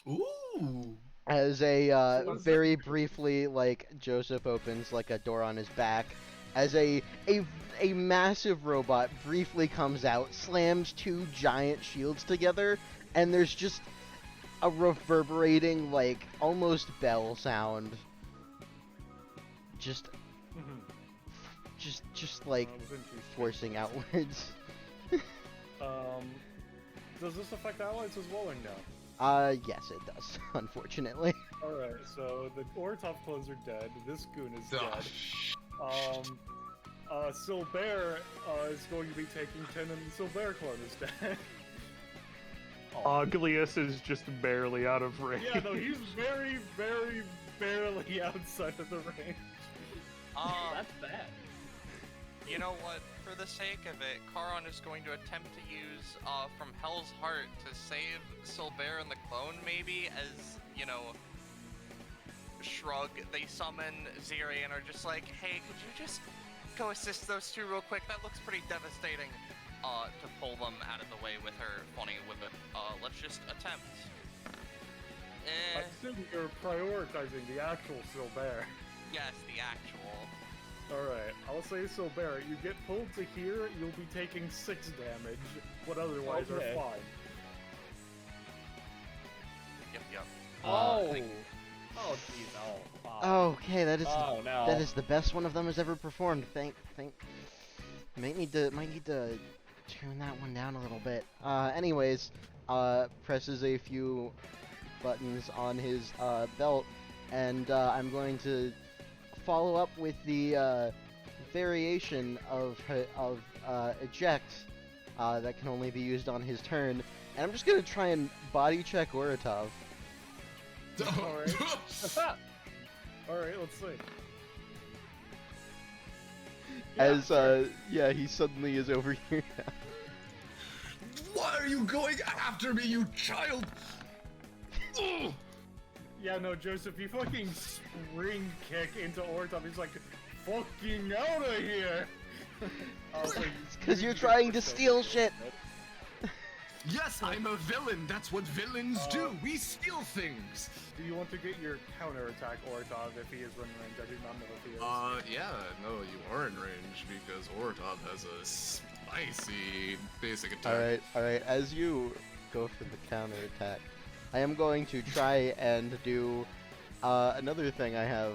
Ooh. As a very briefly, like, Joseph opens like a door on his back, as a massive robot briefly comes out, slams two giant shields together, and there's just a reverberating, like, almost bell sound. Just like forcing outwards. Does this affect allies as well or no? Yes it does, unfortunately. Alright, so the Ortov clones are dead, this goon is dead. Silbear is going to be taking 10 and the Silbear clone is dead. Uglius is just barely out of range. Yeah, no, he's very, very barely outside of the range. That's bad. You know what? For the sake of it, Charon is going to attempt to use from Hell's Heart to save Silbear and the clone, maybe, as, you know, shrug. They summon Ziri and are just like, hey, could you just go assist those two real quick? That looks pretty devastating. To pull them out of the way with her funny whip. Let's just attempt. I assume you're prioritizing the actual Silbear. Yes, the actual. Alright, I'll say Silbear. You get pulled to here, you'll be taking 6 damage, but otherwise are fine. Yep. Oh, jeez, oh, wow. Okay, that is Oh, no. that is the best one of them has ever performed. Might need to tune that one down a little bit. Anyways, presses a few buttons on his belt, and I'm going to follow up with the variation of eject that can only be used on his turn, and I'm just gonna try and body check Oratov. Alright. Alright, let's see. As yeah, he suddenly is over here now. Why are you going after me, you child? Ugh. Yeah, no, Joseph, you fucking spring kick into Ortop. He's like, fucking out of here! Because you're trying to steal shit! Yes, I'm a villain. That's what villains do. We steal things. Do you want to get your counterattack Ortop if he is within range? I do not know if he is. Yeah, no, you are in range because Ortop has a spicy basic attack. Alright, as you go for the counterattack, I am going to try and do another thing I have.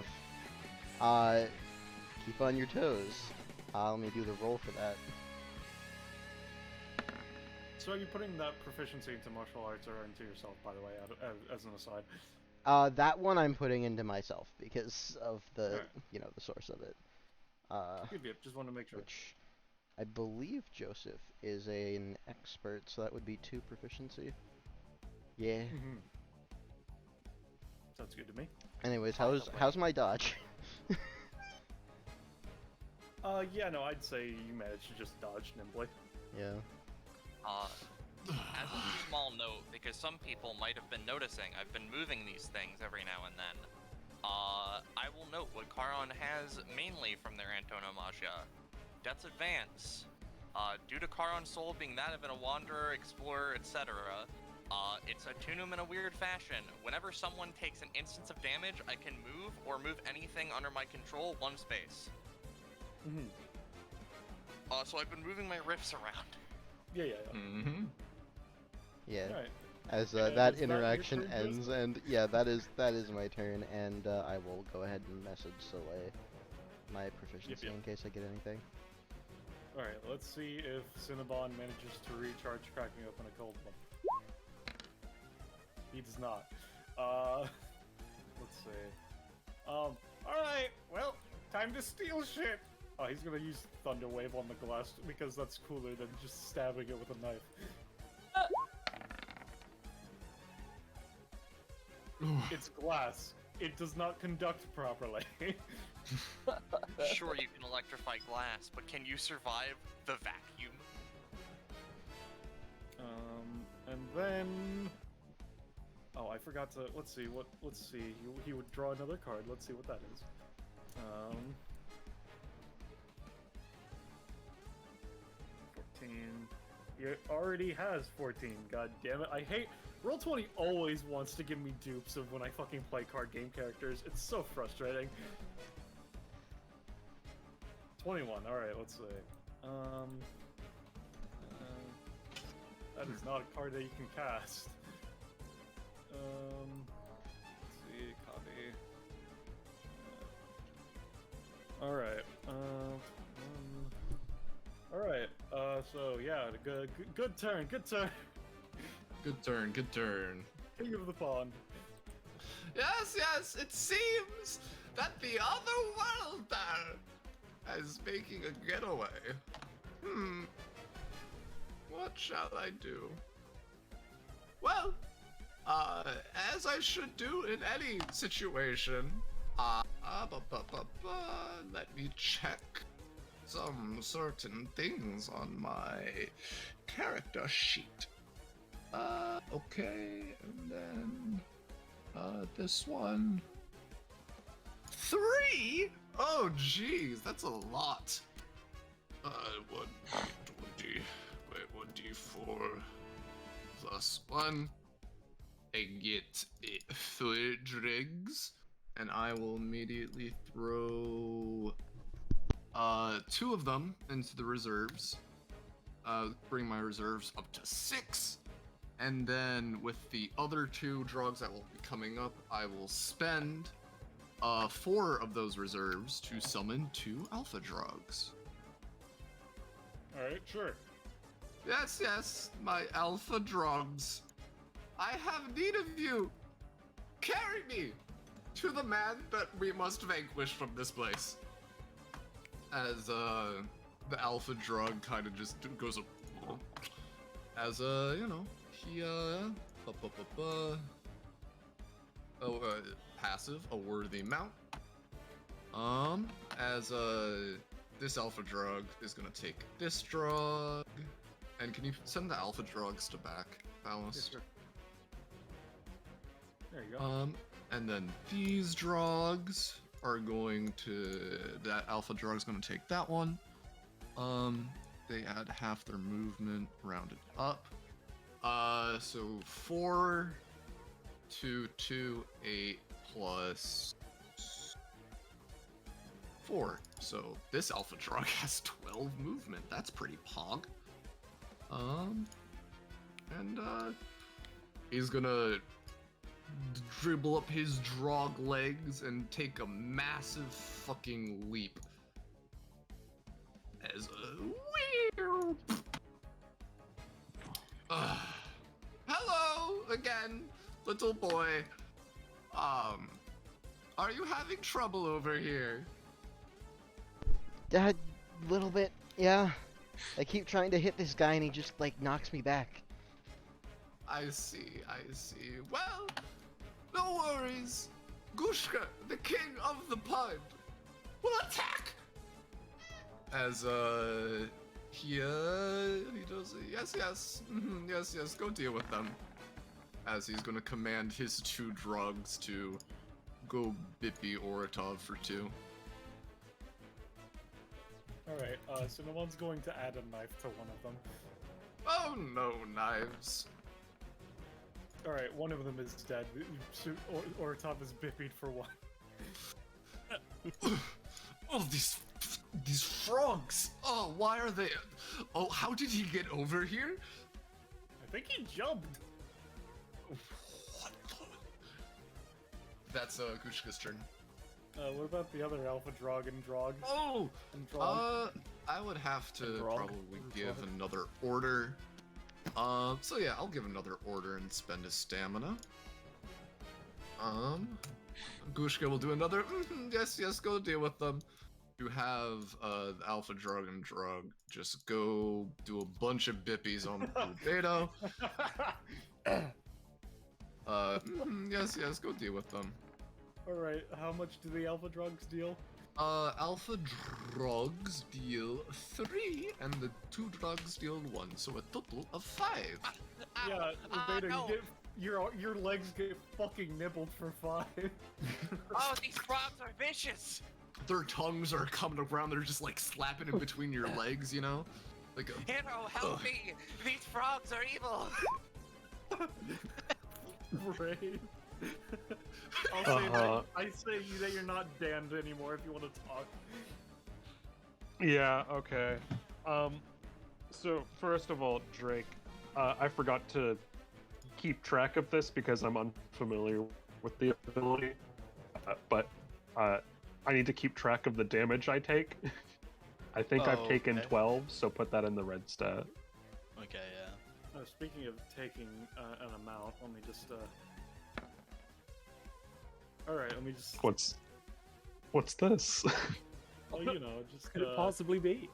Keep on your toes. Let me do the roll for that. So are you putting that proficiency into martial arts or into yourself, by the way, as an aside? That one I'm putting into myself because of the, Alright. The source of it. Yep, just want to make sure. Which I believe Joseph is an expert, so that would be 2 proficiency. Yeah. Sounds good to me. Anyways, how's my dodge? Yeah, no, I'd say you managed to just dodge nimbly. Yeah. As a small note, because some people might have been noticing, I've been moving these things every now and then. I will note what Charon has mainly from their antonomasia. Death's Advance. Due to Charon's soul being that of a wanderer, explorer, etc., it's attune him in a weird fashion. Whenever someone takes an instance of damage, I can move or move anything under my control 1 space. So I've been moving my riffs around. Yeah. Yeah. Alright. As And that is that interaction your turn, ends, and yeah, that is my turn, and I will go ahead and message Soleil my proficiency Yep. in case I get anything. Alright, let's see if Cinnabon manages to recharge cracking open a cold one. He does not. Let's see. Alright, well, time to steal shit! Oh, he's gonna use Thunder Wave on the glass because that's cooler than just stabbing it with a knife. It's glass. It does not conduct properly. Sure, you can electrify glass, but can you survive the vacuum? And then... Oh, I forgot to... Let's see. He would draw another card. Let's see what that is. 14. He already has 14. God damn it. I hate... Roll20 always wants to give me dupes of when I fucking play card game characters. It's so frustrating. 21. Alright, let's see. That is not a card that you can cast. Let's see, copy. Alright, alright, so yeah, good turn. Good turn. King of the pond. Yes, it seems that the other world there is making a getaway. What shall I do? Well, as I should do in any situation, let me check some certain things on my character sheet. Okay, and then, this one. 3? Oh, jeez, that's a lot. 1d20, wait, 1d4 plus 1. I get 3 dregs, and I will immediately throw, 2 of them into the reserves. Bring my reserves up to 6. And then with the other 2 drugs that will be coming up, I will spend 4 of those reserves to summon 2 alpha drugs. Alright, sure. Yes, my alpha drugs. I have need of you. Carry me to the man that we must vanquish from this place. As the alpha drug kind of just goes up. As he passive, a worthy mount. As this alpha drug is gonna take this drug. And can you send the alpha drugs to back, Ballast? Yes, sir. There you go. And then these drogs are going to... That alpha drog is going to take that one. They add half their movement rounded up. So 4, 2, 2, 8 plus 4. So this alpha drug has 12 movement. That's pretty pog. He's gonna dribble up his drog legs and take a massive fucking leap. As a hello again, little boy. Are you having trouble over here? A little bit, yeah. I keep trying to hit this guy and he just, like, knocks me back. I see. Well, no worries. Gushka, the king of the pond, will attack! As, he does, yes, yes, go deal with them. As he's gonna command his 2 drugs to go bippy Oratov for 2. Alright, so no one's going to add a knife to one of them. Oh no, knives. Alright, one of them is dead. Oratov is bippied for 1. Oh, these frogs! Oh, why are they... Oh, how did he get over here? I think he jumped. What the... That's Gushka's turn. What about the other alpha drog and drog? Oh! Drog? I would have to Drog. probably give another order. So yeah, I'll give another order and spend a stamina. Gushka will do another, yes, go deal with them. You have, the alpha drug and drug just go do a bunch of bippies on Beto. Yes, go deal with them. Alright, how much do the alpha drugs deal? Alpha drugs deal 3, and the 2 drugs deal 1, so a total of 5. Yeah, Beta, no. your legs get fucking nibbled for 5. Oh, these frogs are vicious! Their tongues are coming around, they're just like slapping in between your legs, you know? Like a... Hero, help me! These frogs are evil! Right. I'll say that. I say that you're not damned anymore if you want to talk. Yeah, okay. So first of all, Drake, I forgot to keep track of this because I'm unfamiliar with the ability, but I need to keep track of the damage I take. I think I've taken 12, so put that in the red stat. Okay, yeah. Speaking of taking an amount, let me just Alright, let me just... What's this? Oh, you know, just Could it possibly be?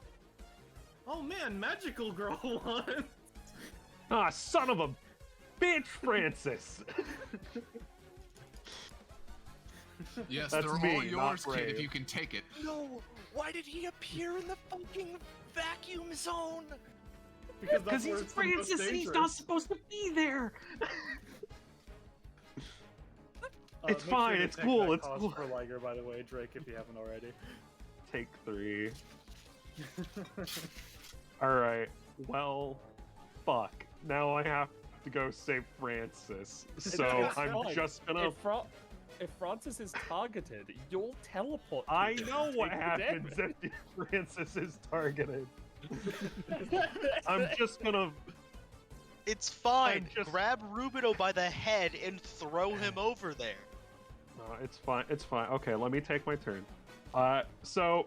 Oh man, Magical Girl 1! Ah, son of a bitch, Francis! Yes, That's they're me, all yours, not kid, if Brave. you can take it. No! Why did he appear in the fucking vacuum zone? Because he's Francis and he's not supposed to be there! It's make fine, sure to it's take cool, that it's cost cool. for Liger, by the way, Drake, if you haven't already. Take 3. Alright, well, fuck. Now I have to go save Francis. So It's I'm fine. just gonna... If Francis is targeted, you'll teleport. to I him know and what take the happens damage. if Francis is targeted. I'm just gonna... It's fine. just- Grab Rubino by the head and throw him over there. No, it's fine, it's fine. Okay, let me take my turn. So,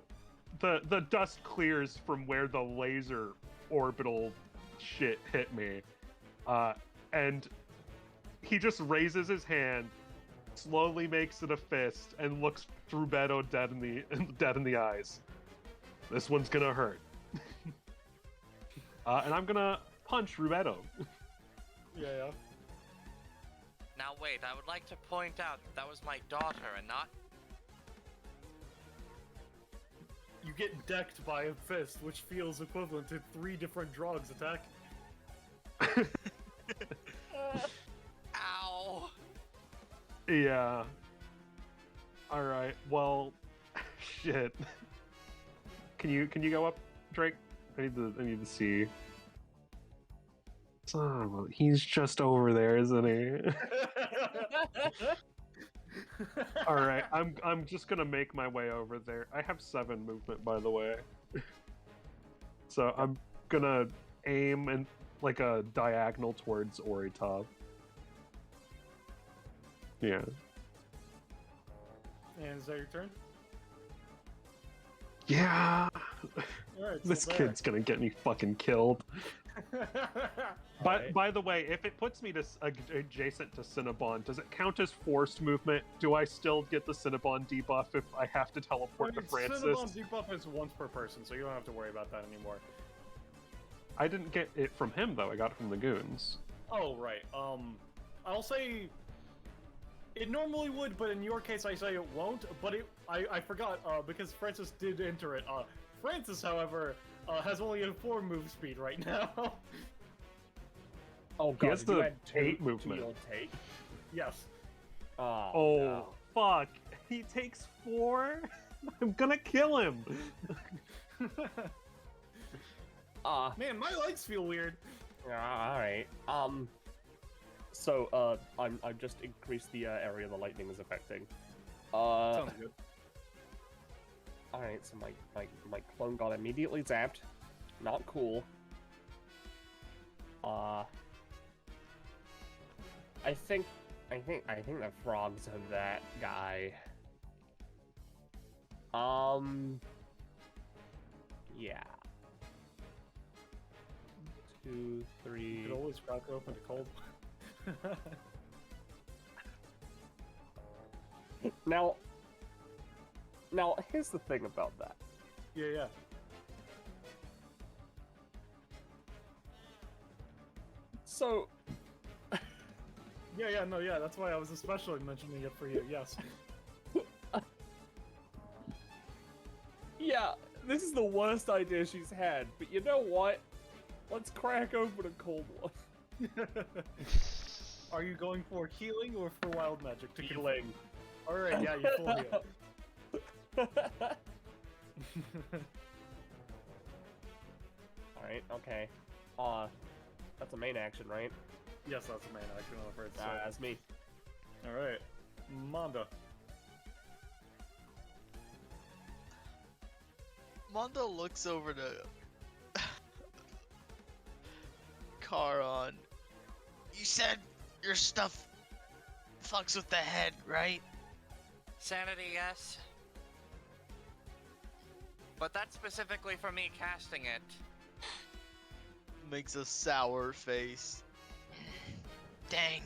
the dust clears from where the laser orbital shit hit me. And he just raises his hand, slowly makes it a fist, and looks Beto dead in the eyes. This one's gonna hurt. And I'm gonna punch Rubetto. Yeah. Now wait, I would like to point out that was my daughter and not... You get decked by a fist, which feels equivalent to 3 different drugs attack. Ow! Yeah. All right. Well, shit. Can you go up, Drake? I need to see. Oh, he's just over there, isn't he? All right. I'm just gonna make my way over there. I have 7 movement, by the way. So I'm gonna aim and like a diagonal towards Oritop. Yeah. And is that your turn? Yeah. Alright, This so kid's gonna get me fucking killed. Alright. By the way, if it puts me to adjacent to Cinnabon, does it count as forced movement? Do I still get the Cinnabon debuff if I have to teleport to Francis? Cinnabon debuff is once per person, so you don't have to worry about that anymore. I didn't get it from him though. I got it from the goons. Oh right. I'll say it normally would, but in your case, I say it won't. But I forgot because Francis did enter it. Francis, however, has only a 4 move speed right now. Oh god, He has did you the add 8 movement. to your take? Yes. Oh, Oh, no. fuck. He takes 4? I'm gonna kill him. Man, my legs feel weird. Alright. So, I've just increased the area the lightning is affecting. Sounds good. Alright, so my clone got immediately zapped. Not cool. I think the frogs are that guy. Yeah. 2, 3. You could always crack open a cold. Now, here's the thing about that. Yeah. So. Yeah, that's why I was especially mentioning it for you, yes. Yeah, this is the worst idea she's had, but you know what? Let's crack open a cold one. Are you going for healing or for wild magic? To Healing. Alright, yeah, you full heal. Alright, okay. That's a main action, right? Yes, that's the main action on the first That's me. Alright. Manda. Mondo looks over to Charon. You said your stuff fucks with the head, right? Sanity, yes. But that's specifically for me casting it. Makes a sour face. Dang.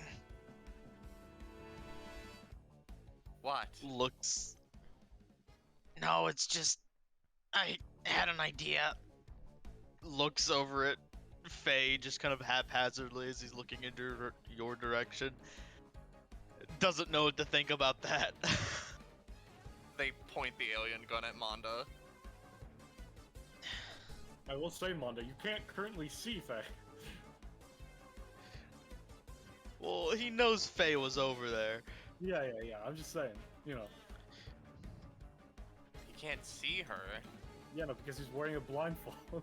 What? Looks. No, it's just I had an idea. Looks over at Faye just kind of haphazardly as he's looking into your direction. Doesn't know what to think about that. They point the alien gun at Manda. I will say, Manda, you can't currently see Faye. Well, he knows Faye was over there. Yeah, I'm just saying, you know. You can't see her. Yeah, no, because he's wearing a blindfold.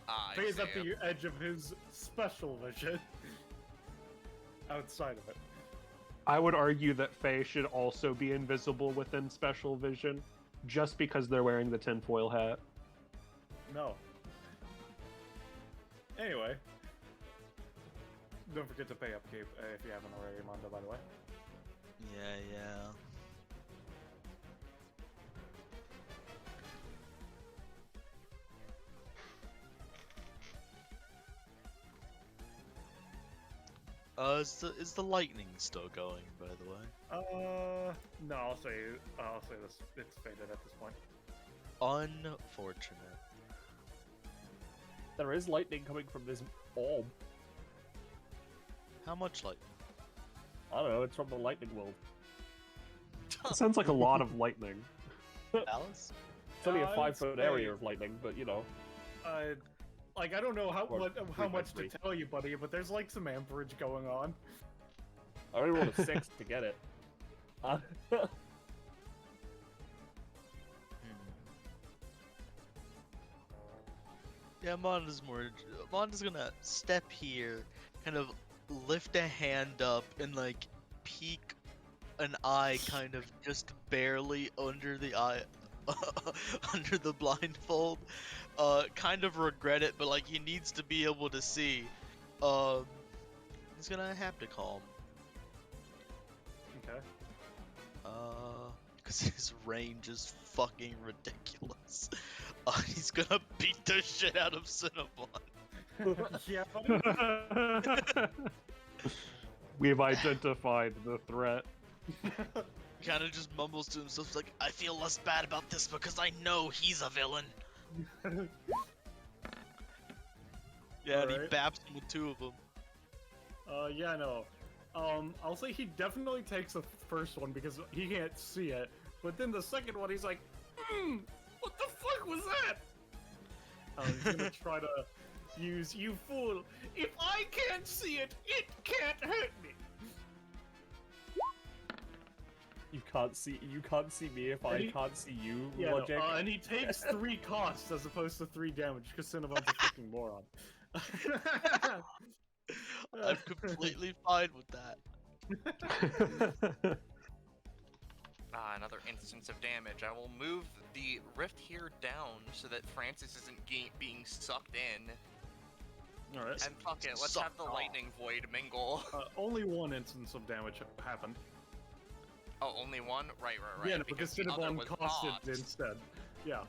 I Faye's see. at the edge of his special vision. Outside of it. I would argue that Faye should also be invisible within special vision, just because they're wearing the tinfoil hat. No. Anyway. Don't forget to pay upkeep if you haven't already, Manda, by the way. Yeah. Is the lightning still going, by the way? No, I'll say this. It's faded at this point. Unfortunate. There is lightning coming from this orb. How much lightning? I don't know, it's from the lightning world. It sounds like a lot of lightning. Alice? It's only a I'd 5-foot say- area of lightning, but you know. Like, I don't know how Or much to 3x3. tell you, buddy, but there's like some amperage going on. I only rolled a 6 to get it. Yeah, Monda's gonna step here, kind of lift a hand up and like peek an eye kind of just barely under the eye, under the blindfold. Kind of regret it, but like he needs to be able to see. He's gonna have to calm. Okay. Cause his range is fucking ridiculous. He's gonna beat the shit out of Cinnabon. Yeah. We've identified the threat. Kind of just mumbles to himself like, I feel less bad about this because I know he's a villain. Yeah, and he baps him with 2 of them. Yeah, no. I'll say he definitely takes the first one because he can't see it. But then the second one, he's like, what the fuck was that? He's gonna try to use, you fool. If I can't see it, it can't hurt me. You can't see me if I can't see you, Yeah, logic. no, and he takes 3 costs as opposed to 3 damage because Cinnabon's a fucking moron. I'm completely fine with that. Another instance of damage. I will move the rift here down so that Francis isn't being sucked in. Alright. And fuck it, let's have the lightning void mingle. Only 1 instance of damage happened. Oh, only 1? Right. Yeah, no, because the other Cinnabon was cost not. it instead. Yeah.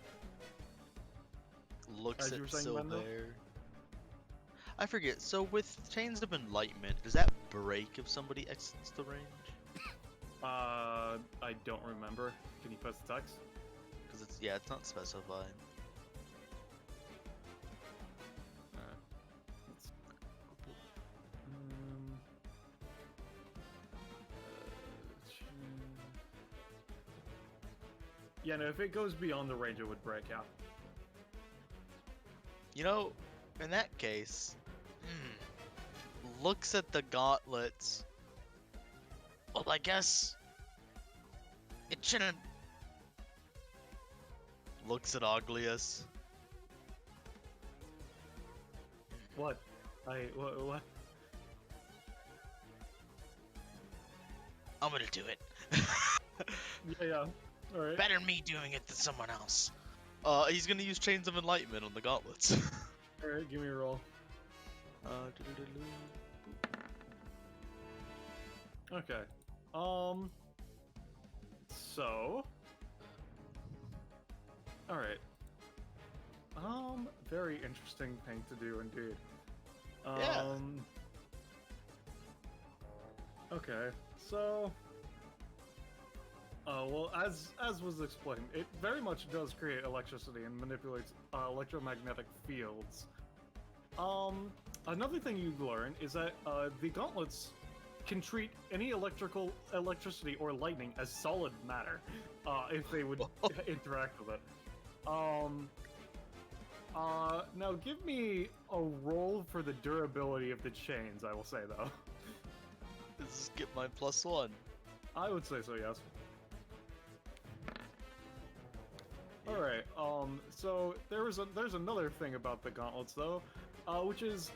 Looks As you at were saying, Mendo? Silver. I forget, so with Chains of Enlightenment, does that break if somebody exits the range? I don't remember. Can you post the text? Because it's not specified. Yeah, no, if it goes beyond the range, it would break out. You know, in that case, looks at the gauntlets. Well, I guess it shouldn't. Looks at Oglius. What? What? I'm gonna do it. Yeah. Alright. Better me doing it than someone else. He's gonna use Chains of Enlightenment on the gauntlets. Alright, give me a roll. Okay. So. Alright. Very interesting thing to do indeed. Yeah. Okay, so. Well, as was explained, it very much does create electricity and manipulates electromagnetic fields. Another thing you learn is that the gauntlets can treat any electricity or lightning as solid matter if they would interact with it. Now give me a roll for the durability of the chains, I will say, though. Let's get my +1. I would say so, yes. Alright, so there's another thing about the gauntlets, though, which is,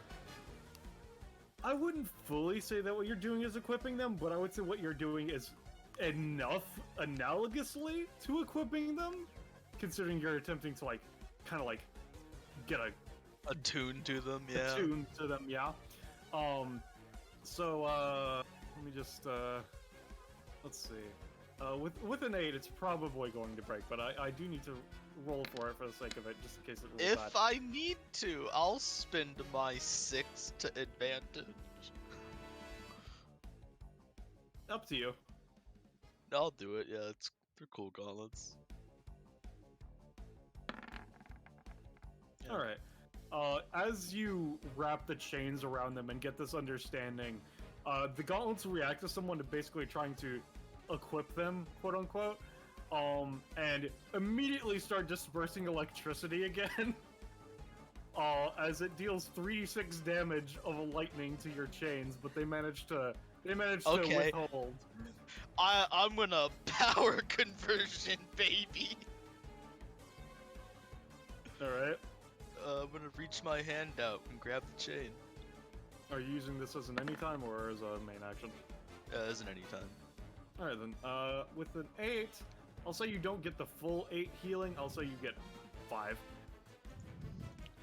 I wouldn't fully say that what you're doing is equipping them, but I would say what you're doing is enough analogously to equipping them, considering you're attempting to, like, kind of, like, get attuned to them, yeah. Attuned to them, yeah. So, let me just, let's see. With an 8, it's probably going to break, but I do need to roll for it for the sake of it, just in case it rolls bad. If I need to, I'll spend my 6 to advantage. Up to you. I'll do it, yeah, they're cool gauntlets. Yeah. Alright. As you wrap the chains around them and get this understanding, the gauntlets react to someone basically trying to equip them, quote unquote, and immediately start dispersing electricity again. As it deals 3d6 damage of lightning to your chains, but they manage to withhold. I'm gonna power conversion, baby. Alright. I'm gonna reach my hand out and grab the chain. Are you using this as an anytime or as a main action? As an anytime. Alright then, with an 8, I'll say you don't get the full 8 healing, I'll say you get 5.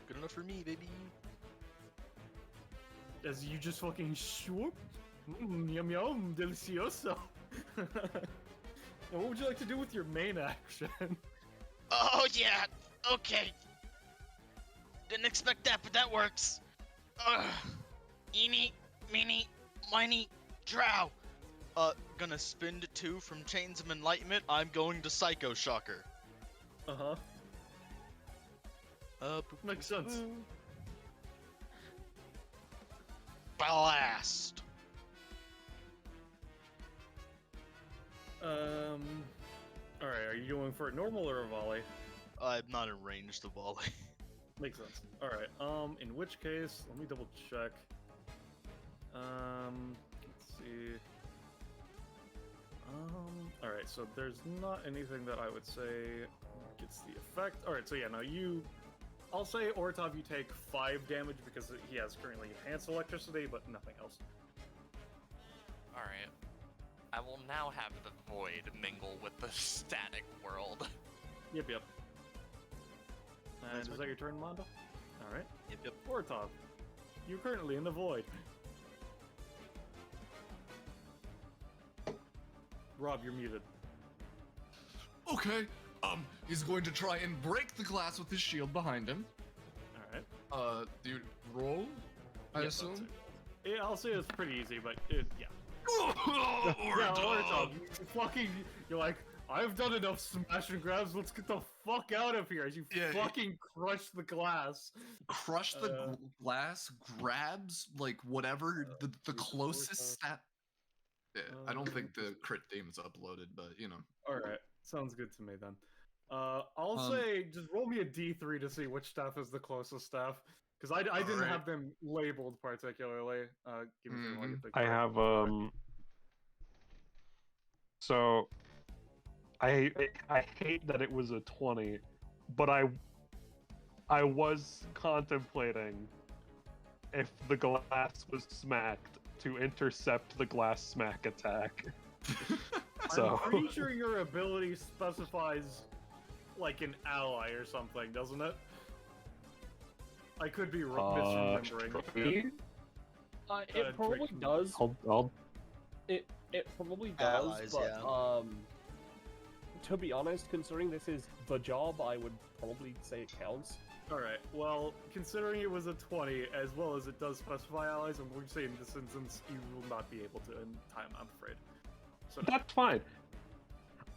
Good enough for me, baby. As you just fucking swoop. Yum yum, delicioso. And what would you like to do with your main action? Oh yeah, okay. Didn't expect that, but that works. Eeny, meeny, miny, drow. Gonna spin to 2 from Chains of Enlightenment. I'm going to Psycho Shocker. Uh-huh. Makes sense. Ballast. Alright, are you going for a normal or a volley? I'm not in range to volley. Makes sense. Alright, in which case, let me double check. Let's see. Alright, so there's not anything that I would say gets the effect. Alright, so yeah, no, I'll say Ortov, you take 5 damage because he has currently enhanced electricity, but nothing else. Alright. I will now have the void mingle with the static world. Yep. And is that your turn, Mondo? Alright. Yep. Ortov, you're currently in the void. Rob, you're muted. Okay. He's going to try and break the glass with his shield behind him. Alright. Dude, roll? I Yep, assume? Yeah, I'll say it's pretty easy, but yeah. Ortov! You're like, I've done enough smash and grabs, let's get the fuck out of here as you fucking crush the glass. Crush the glass, grabs, like, whatever, the closest stat... Yeah, I don't think the crit theme is uploaded, but, you know. Alright, sounds good to me then. I'll say, just roll me a d3 to see which staff is the closest staff. Because I didn't have them labeled particularly. Give me a second while I get the I card. have, so, I hate that it was a 20, but I was contemplating if the glass was smacked to intercept the glass smack attack. So I'm pretty sure your ability specifies like an ally or something, doesn't it? I could be misremembering. It probably does. It probably does, Allies, but yeah. To be honest, considering this is the job, I would probably say it counts. Alright, well, considering it was a 20, as well as it does specify allies, I'm going to say in this instance, you will not be able to in time, I'm afraid. So no. that's fine.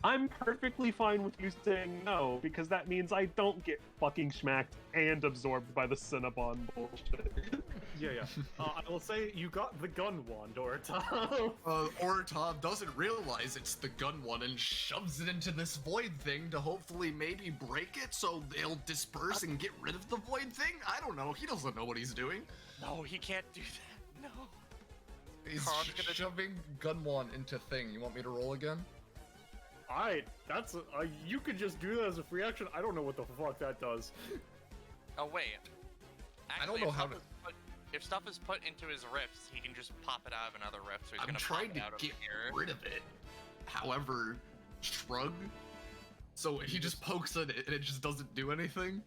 I'm perfectly fine with you saying no, because that means I don't get fucking smacked and absorbed by the Cinnabon bullshit. Yeah. I will say you got the gun wand, Ortov. Ortov doesn't realize it's the gun one and shoves it into this void thing to hopefully maybe break it so they'll disperse and get rid of the void thing? I don't know. He doesn't know what he's doing. No, he can't do that. No. He's shoving gun wand into thing. You want me to roll again? Alright, that's you could just do that as a free action. I don't know what the fuck that does. Oh wait. Actually, I don't know how to. If stuff is put into his rifts, he can just pop it out of another rift. So he's I'm gonna trying pop to it out get of here. rid of it. However, shrug. So he just pokes at it and it just doesn't do anything.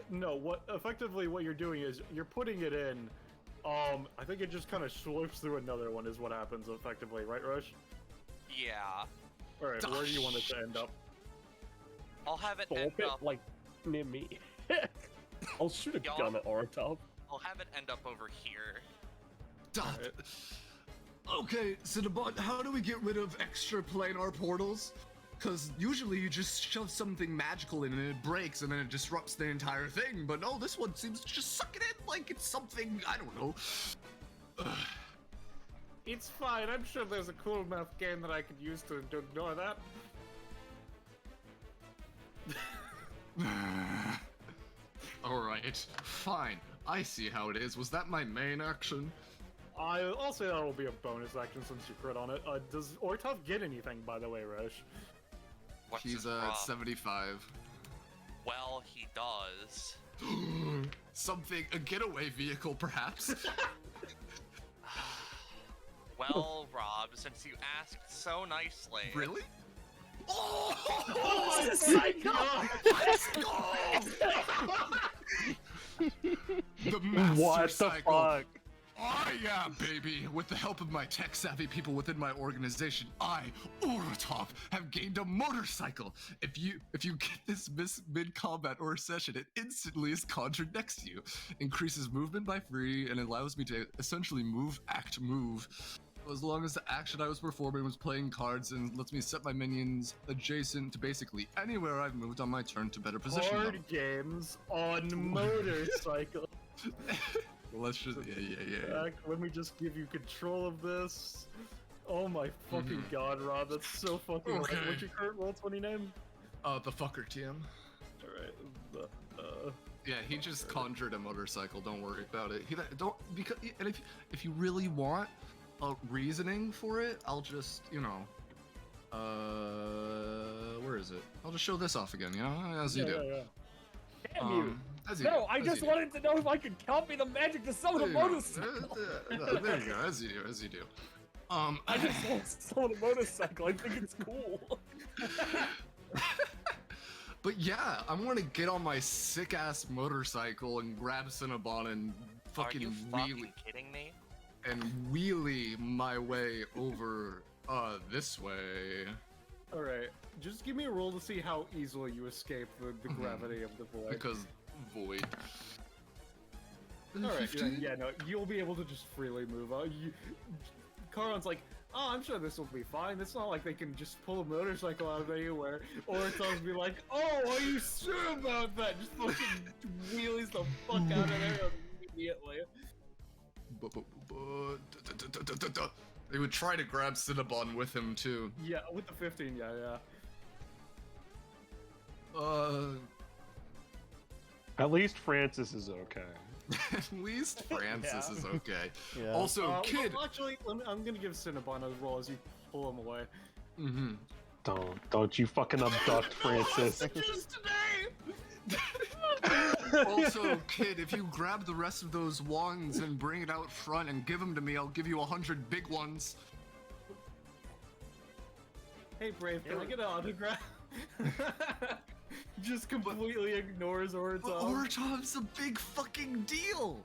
No, what you're doing is you're putting it in. I think it just kind of slips through another one is what happens effectively, right, Rush? Yeah. Alright, where do you want it to end up? I'll have it Stop end it, up. like, near me. I'll shoot a gun at Ortov. I'll have it end up over here. Stop. Okay, Cinnabon, how do we get rid of extra planar portals? Because usually you just shove something magical in and it breaks and then it disrupts the entire thing, but no, this one seems to just suck it in like it's something, I don't know. It's fine, I'm sure there's a cool enough game that I could use to ignore that. Alright, fine. I see how it is. Was that my main action? I'll say that'll be a bonus action since you crit on it. Does Ortov get anything, by the way, Rosh? What's He's his at prop? 75. Well, he does. Something, a getaway vehicle, perhaps. Well, Rob, since you asked so nicely. Really? Oh my god! Let's go! The master What the cycle. fuck? Oh yeah, baby! With the help of my tech-savvy people within my organization, I, Urotov, have gained a motorcycle. If you get this mid-combat or session, it instantly is conjured next to you, increases movement by 3, and allows me to essentially move as long as the action I was performing was playing cards, and lets me set my minions adjacent to basically anywhere I've moved on my turn to better position them. Card games on motorcycle. Well, let's just yeah. Let me just give you control of this. Oh my fucking god, Rob, that's so fucking Okay. right. What's your current Roll20 name? The fucker TM. Alright, Yeah, he just conjured a motorcycle. Don't worry about it. Don't because and if you really want a reasoning for it, I'll just where is it? I'll just show this off again. As you do. Yeah. Damn you! As you do, No, I as just you do. wanted to know if I could copy the magic to summon a There you go. motorcycle. There you go. As you do. I just want to summon a motorcycle. I think it's cool. But yeah, I'm gonna get on my sick ass motorcycle and grab Cinnabon and fucking Are you fucking kidding me? and wheelie my way over this way. Alright, just give me a roll to see how easily you escape the gravity of the void. Because void. Alright, yeah, no, you'll be able to just freely move. Caron's like, oh, I'm sure this will be fine. It's not like they can just pull a motorcycle out of anywhere. Or it's always be like, oh, are you sure about that? Just fucking wheelies the fuck out of there immediately. They would try to grab Cinnabon with him too. Yeah, with the 15, yeah. At least Francis is okay. At least Francis is okay. Yeah. Also, kid. Well, actually, I'm gonna give Cinnabon a roll as you pull him away. Don't you fucking abduct Francis. Also, kid, if you grab the rest of those wands and bring it out front and give them to me, I'll give you 100 big ones. Hey, Brave, can I get an autograph? Just completely ignores Oratov. But Oratov's a big fucking deal.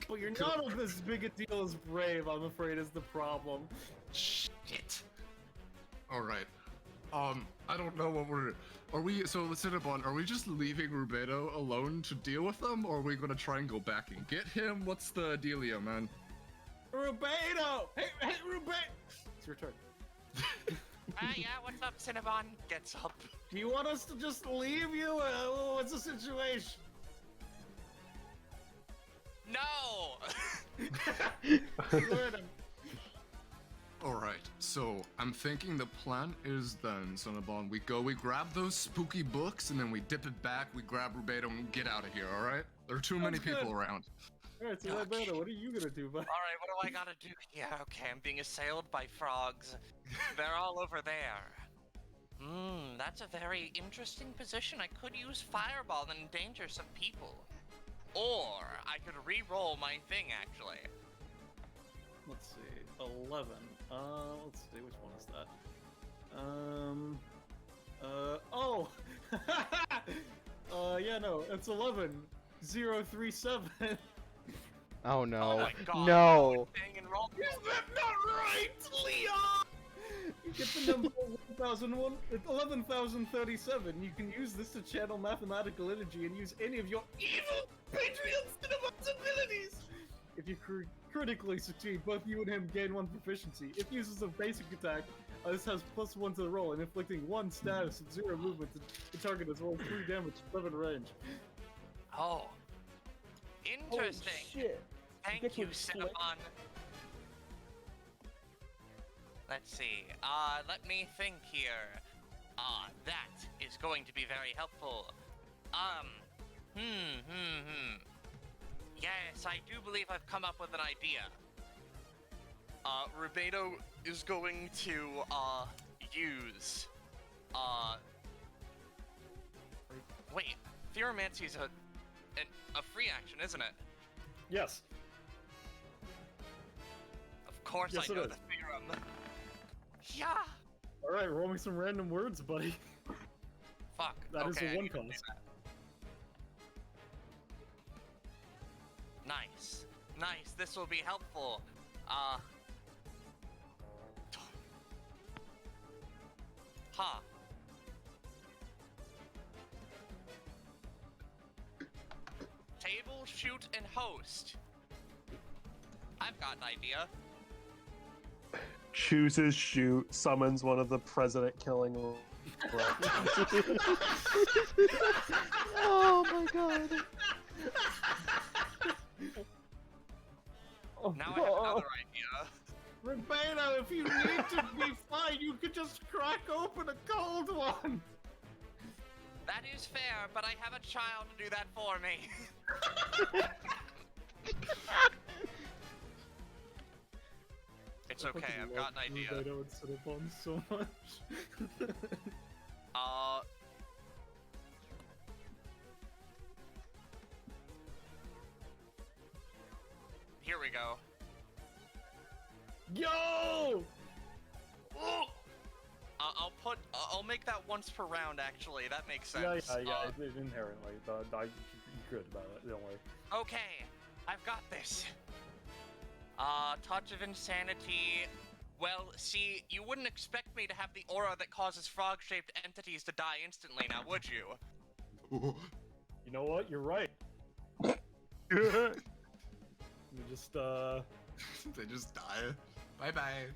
But you're not as big a deal as Brave, I'm afraid, is the problem. Shit. Alright. I don't know what Cinnabon, are we just leaving Rubedo alone to deal with them, or are we gonna try and go back and get him? What's the dealio, man? Rubedo! Hey, Rubedo! It's your turn. Yeah, what's up, Cinnabon? Gets up. Do you want us to just leave you? What's the situation? No! Alright, so I'm thinking the plan is then, Cinnabon, we grab those spooky books, and then we dip it back, we grab Rubedo, and we get out of here, alright? There are too many people around. Alright, so Rubedo, what are you gonna do, bud? Alright, what do I gotta do? Yeah, okay, I'm being assailed by frogs. They're all over there. That's a very interesting position. I could use Fireball and endanger some people. Or I could re-roll my thing, actually. Let's see, 11. Let's see, which one is that? Yeah, no, it's 11-037. Oh no. Oh my god. No! Dang and roll. Is that not right, Leon? You get the number 11,037. You can use this to channel mathematical energy and use any of your evil Patreon Cinnabon's abilities. If you critically succeed, both you and him gain 1 proficiency. If uses a basic attack, this has +1 to the roll, and inflicting 1 status and 0 movement. The target is rolled 3 damage, 7 range. Oh. Interesting. Holy shit. Thank you, Cinnabon. Let's see. Let me think here. That is going to be very helpful. Yes, I do believe I've come up with an idea. Rubedo is going to, use, wait, Theomancy's a a free action, isn't it? Yes. Of course Yes, I it know is. the theorem. Yeah. All right, roll me some random words, buddy. Fuck. That is okay, a I one need to do cost. that. Nice. Nice. This will be helpful. Huh. Table, shoot, and host. I've got an idea. Chooses shoot, summons one of the president killing. Oh my god. Now I have another idea. Rebano, if you need to be fine, you could just crack open a cold one. That is fair, but I have a child to do that for me. It's okay, I've got an idea. I know it's Cinnabon so much. Here we go. Yo! I'll make that once per round, actually. That makes sense. Yeah, inherently. You're good about it, don't worry. Okay, I've got this. Touch of insanity. Well, see, you wouldn't expect me to have the aura that causes frog-shaped entities to die instantly, now would you? You know what? You're right. You just, They just die. Bye-bye.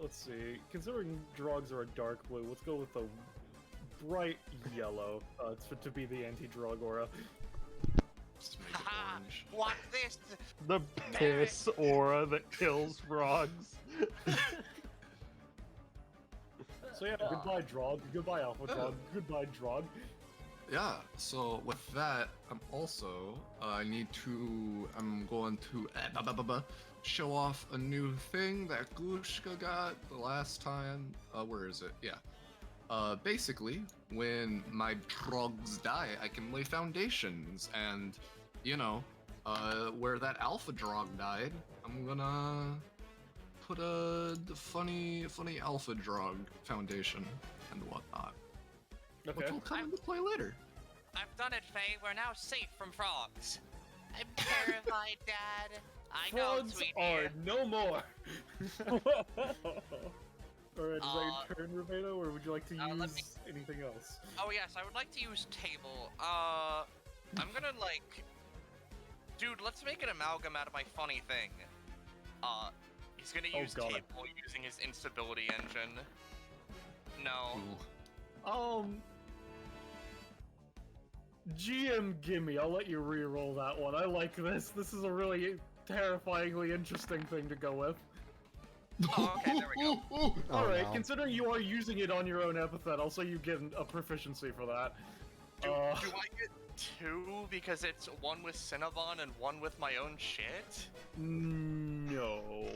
Let's see. Considering drugs are a dark blue, let's go with a bright yellow to be the anti-drug aura. Just make it orange. What this? The piss aura that kills frogs. So yeah, goodbye drug, goodbye alpha drug, goodbye drug. Yeah, so with that, I'm going to show off a new thing that Glushka got the last time. Where is it? Yeah. Basically, when my drugs die, I can lay foundations, and, you know, where that alpha drug died, I'm gonna put a funny alpha drug foundation and whatnot. Okay. Which will come into play later. I've done it, Faye. We're now safe from frogs. I'm terrified, Dad. I know, Frogs sweetie. are no more. Alright, is that your turn, Rebano, or would you like to use anything else? Oh yes, I would like to use table. I'm gonna dude, let's make an amalgam out of my funny thing. He's gonna use table using his instability engine. No. GM gimme, I'll let you re-roll that one. I like this. This is a really terrifyingly interesting thing to go with. Oh, okay, there we go. Alright, considering you are using it on your own epithet, I'll say you get a proficiency for that. Do I get 2 because it's one with Cinnabon and one with my own shit? No.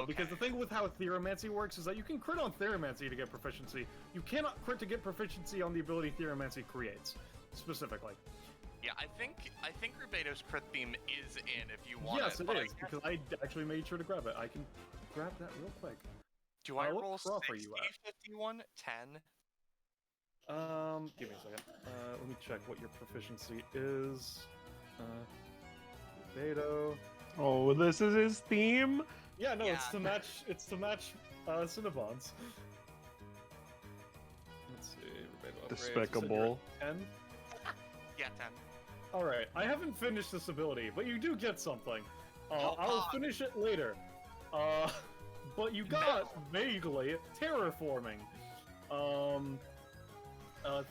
Because the thing with how Theomancy works is that you can crit on Theomancy to get proficiency. You cannot crit to get proficiency on the ability Theomancy creates, specifically. Yeah, I think Rubato's crit theme is in if you want yes, it. Yes, it is, because I actually made sure to grab it. I can grab that real quick. Do I roll 60, are you at? 51, 10? Give me a second. Let me check what your proficiency is. Rubato. Oh, this is his theme? Yeah, no, it's to match Cinnabons. Let's see, Rubato upgrades. Despicable. 10? Yeah, 10. Alright, I haven't finished this ability, but you do get something. I'll finish it later. But you got, vaguely, terraforming.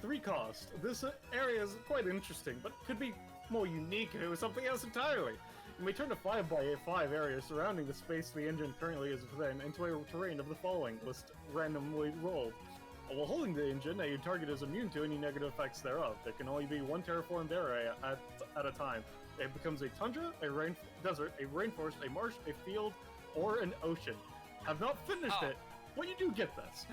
3 cost. This area is quite interesting, but could be more unique if it was something else entirely. You may turn a 5x5 area surrounding the space the engine currently is within into a terrain of the following list randomly rolled. While holding the engine, a target is immune to any negative effects thereof. There can only be one terraformed area at a time. It becomes a tundra, a desert, a rainforest, a marsh, a field, or an ocean. Have not finished it, but you do get this.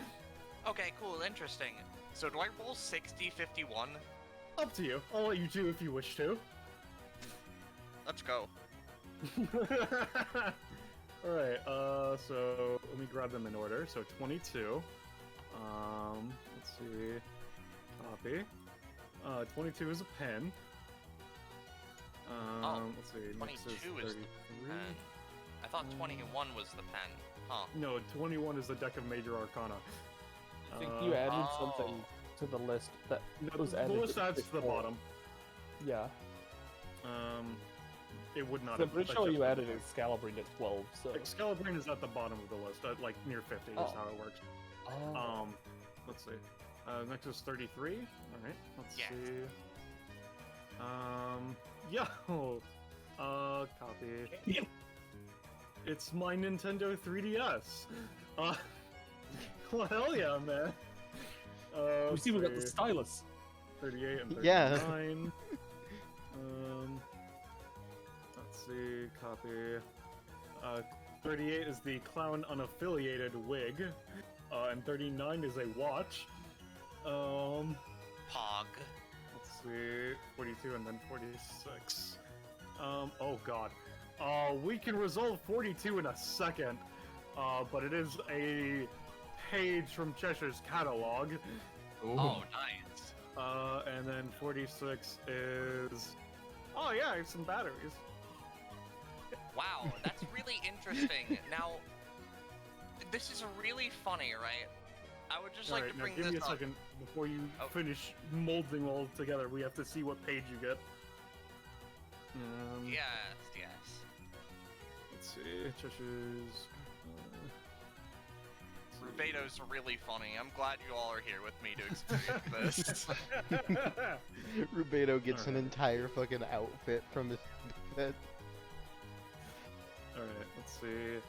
Okay, cool, interesting. So do I roll 60, 51? Up to you. I'll let you do if you wish to. Let's go. Alright, so let me grab them in order. So 22. Let's see. Copy. 22 is a pen. Let's see. Next 22 is the 33. pen. I thought 21 was the pen. Huh. No, 21 is the deck of major arcana. I think you added something to the list that was The added. list adds to the before. bottom. Yeah. It would not. So I'm pretty have sure you adjusted added Excalibrine at 12, so... Excalibrine is at the bottom of the list, like near 50 is how it works. Oh. Let's see. Next is 33. Alright, let's see. Copy. It's my Nintendo 3DS. Well, hell yeah, man. We see we got the stylus. 38 and 39. Yeah. Let's see, copy. 38 is the clown unaffiliated wig, and 39 is a watch. Pog. Let's see, 42 and then 46. Oh god. We can resolve 42 in a second, but it is a page from Cheshire's catalog. Ooh. Oh, nice. And then 46 is... Oh yeah, I have some batteries. Wow, that's really interesting. Now, this is really funny, right? I would just like to bring give this me a up. second before you finish molding all together. We have to see what page you get. Yes. Let's see, Cheshire's... Rubedo's really funny. I'm glad you all are here with me to experience this. Rubedo gets an entire fucking outfit from his bed. Alright, let's see.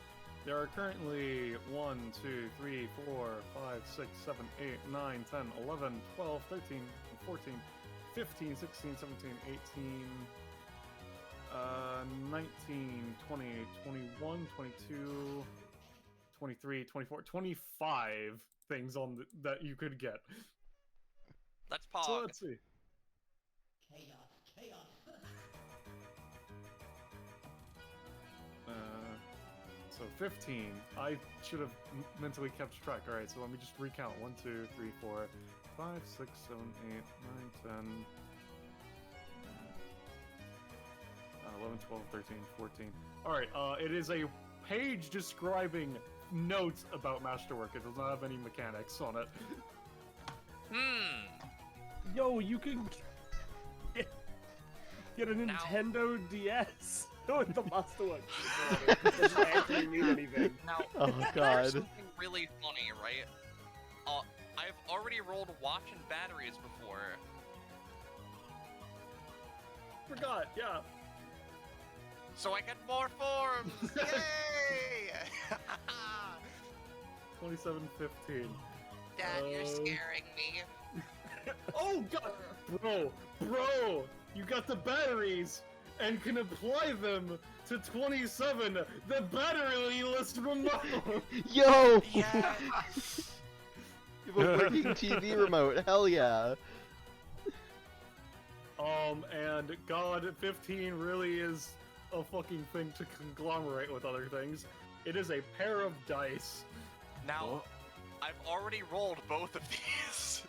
There are currently 1, 2, 3, 4, 5, 6, 7, 8, 9, 10, 11, 12, 13, 14, 15, 16, 17, 18, 19, 20, 21, 22, 23, 24, 25 things on that you could get. That's Pog. So let's see. So 15. I should have mentally kept track. Alright, so let me just recount. 1, 2, 3, 4, 5, 6, 7, 8, 9, 10, 11, 12, 13, 14. Alright, it is a page describing notes about Masterwork. It does not have any mechanics on it. Yo, you can get a Nintendo DS with the Masterwork. It doesn't actually mean anything. Now, Oh, there's God. something really funny, right? I've already rolled watch and batteries before. Forgot, yeah. So I get more forms! Yay! 2715. Dad, you're scaring me. Oh god! Bro! You got the batteries and can apply them to 27, the battery-less remote! Yo! Yeah! You have a working TV remote, hell yeah! And God, 15 really is a fucking thing to conglomerate with other things. It is a pair of dice. Now, I've already rolled both of these.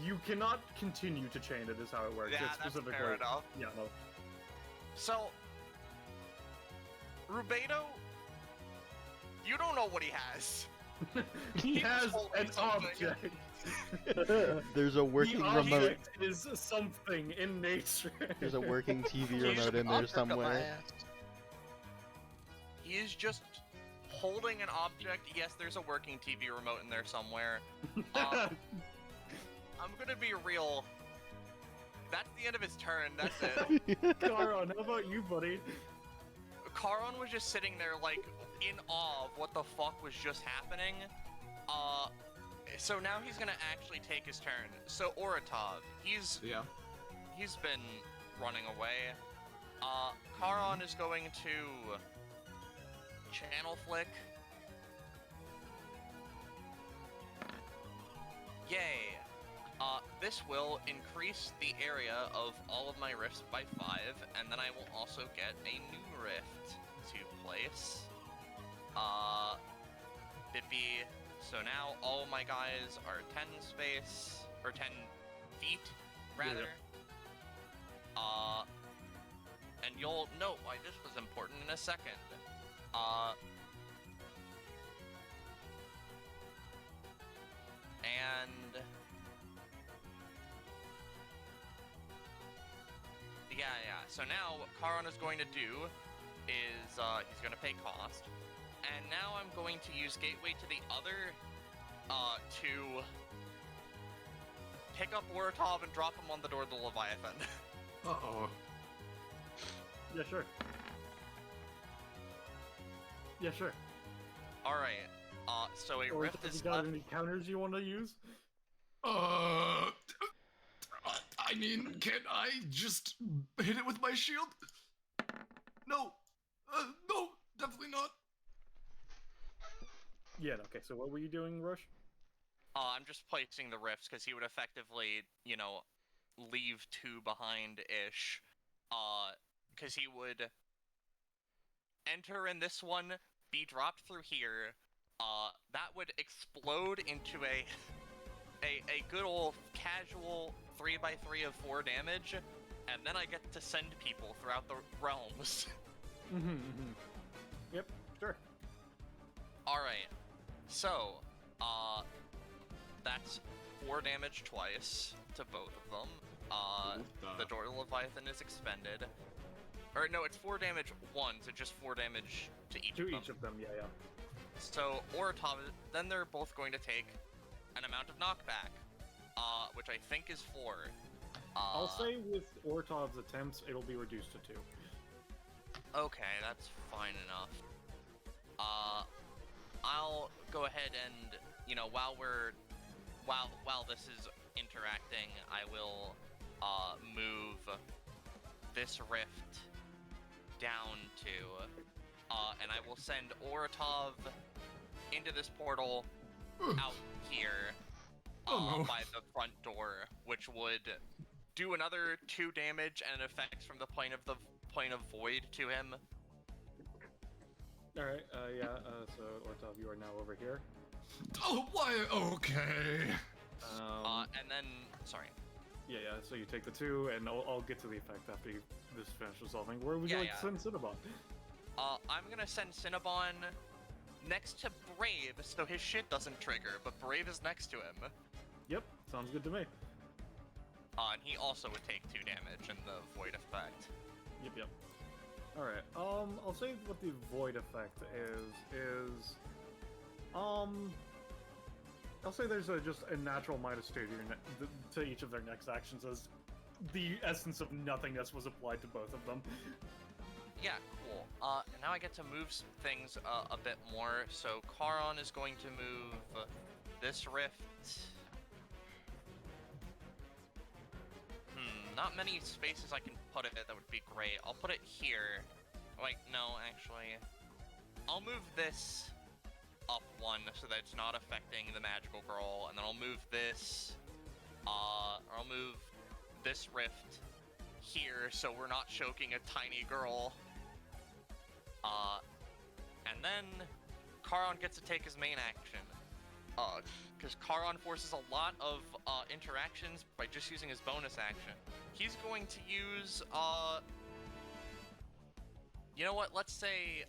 You cannot continue to chain it, is how it works. Yeah, It's that's specifically... fair enough. Yeah, no. So, Rubedo, you don't know what he has. He has holding an something. object. There's a working the remote. object is something in nature. There's a working TV He's remote in there object of my somewhere. ass. He is just holding an object. Yes, there's a working TV remote in there somewhere. I'm gonna be real. That's the end of his turn. That's it. Karon, how about you, buddy? Karon was just sitting there, like, in awe of what the fuck was just happening. So now he's gonna actually take his turn. So Oratov, he's been running away. Karon is going to channel flick. Yay. this will increase the area of all of my rifts by 5, and then I will also get a new rift to place. Bippy. So now all my guys are 10 space, or 10 feet, rather. And you'll note why this was important in a second. And yeah. So now what Charon is going to do is he's going to pay cost, and now I'm going to use Gateway to the other to pick up Waratov and drop him on the door of the Leviathan. Uh-oh. Yeah, sure. Yeah, sure. Alright, so a Or rift have is you got left. any counters you want to use? I mean, can I just hit it with my shield? No. No, definitely not. Yeah, okay, so what were you doing, Rush? I'm just placing the rifts because he would effectively, you know, leave 2 behind-ish. Because he would enter in this one, be dropped through here. That would explode into a good old casual 3x3 of 4 damage, and then I get to send people throughout the realms. Yep, sure. Alright, so, that's 4 damage twice to both of them. The Door of the Leviathan is expended. Or no, it's 4 damage once, it's just 4 damage to each of them. Yeah. So, Oratov, then they're both going to take an amount of knockback, which I think is 4. I'll say with Ortov's attempts, it'll be reduced to 2. Okay, that's fine enough. I'll go ahead and, you know, while this is interacting, I will move this rift down to, and I will send Oratov into this portal out here by the front door, which would do another 2 damage and effects from the plane of void to him. Alright, so Ortov, you are now over here. Oh, why? Okay. And then, sorry. Yeah, so you take the 2, and I'll get to the effect after this finishes resolving. Where would you like to send Cinnabon? I'm gonna send Cinnabon next to Brave, so his shit doesn't trigger, but Brave is next to him. Yep, sounds good to me. And he also would take 2 damage in the void effect. Yep. Alright, I'll say what the void effect is, I'll say there's just a natural -2 to each of their next actions, as the essence of nothingness was applied to both of them. Yeah, cool. And now I get to move things a bit more, so Charon is going to move this rift. Not many spaces I can put it that would be great. I'll put it here. Like, no, actually. I'll move this up 1 so that it's not affecting the magical girl, and then I'll move this, I'll move this rift here so we're not choking a tiny girl. And then Charon gets to take his main action. Because Charon forces a lot of interactions by just using his bonus action. He's going to use, you know what, let's say,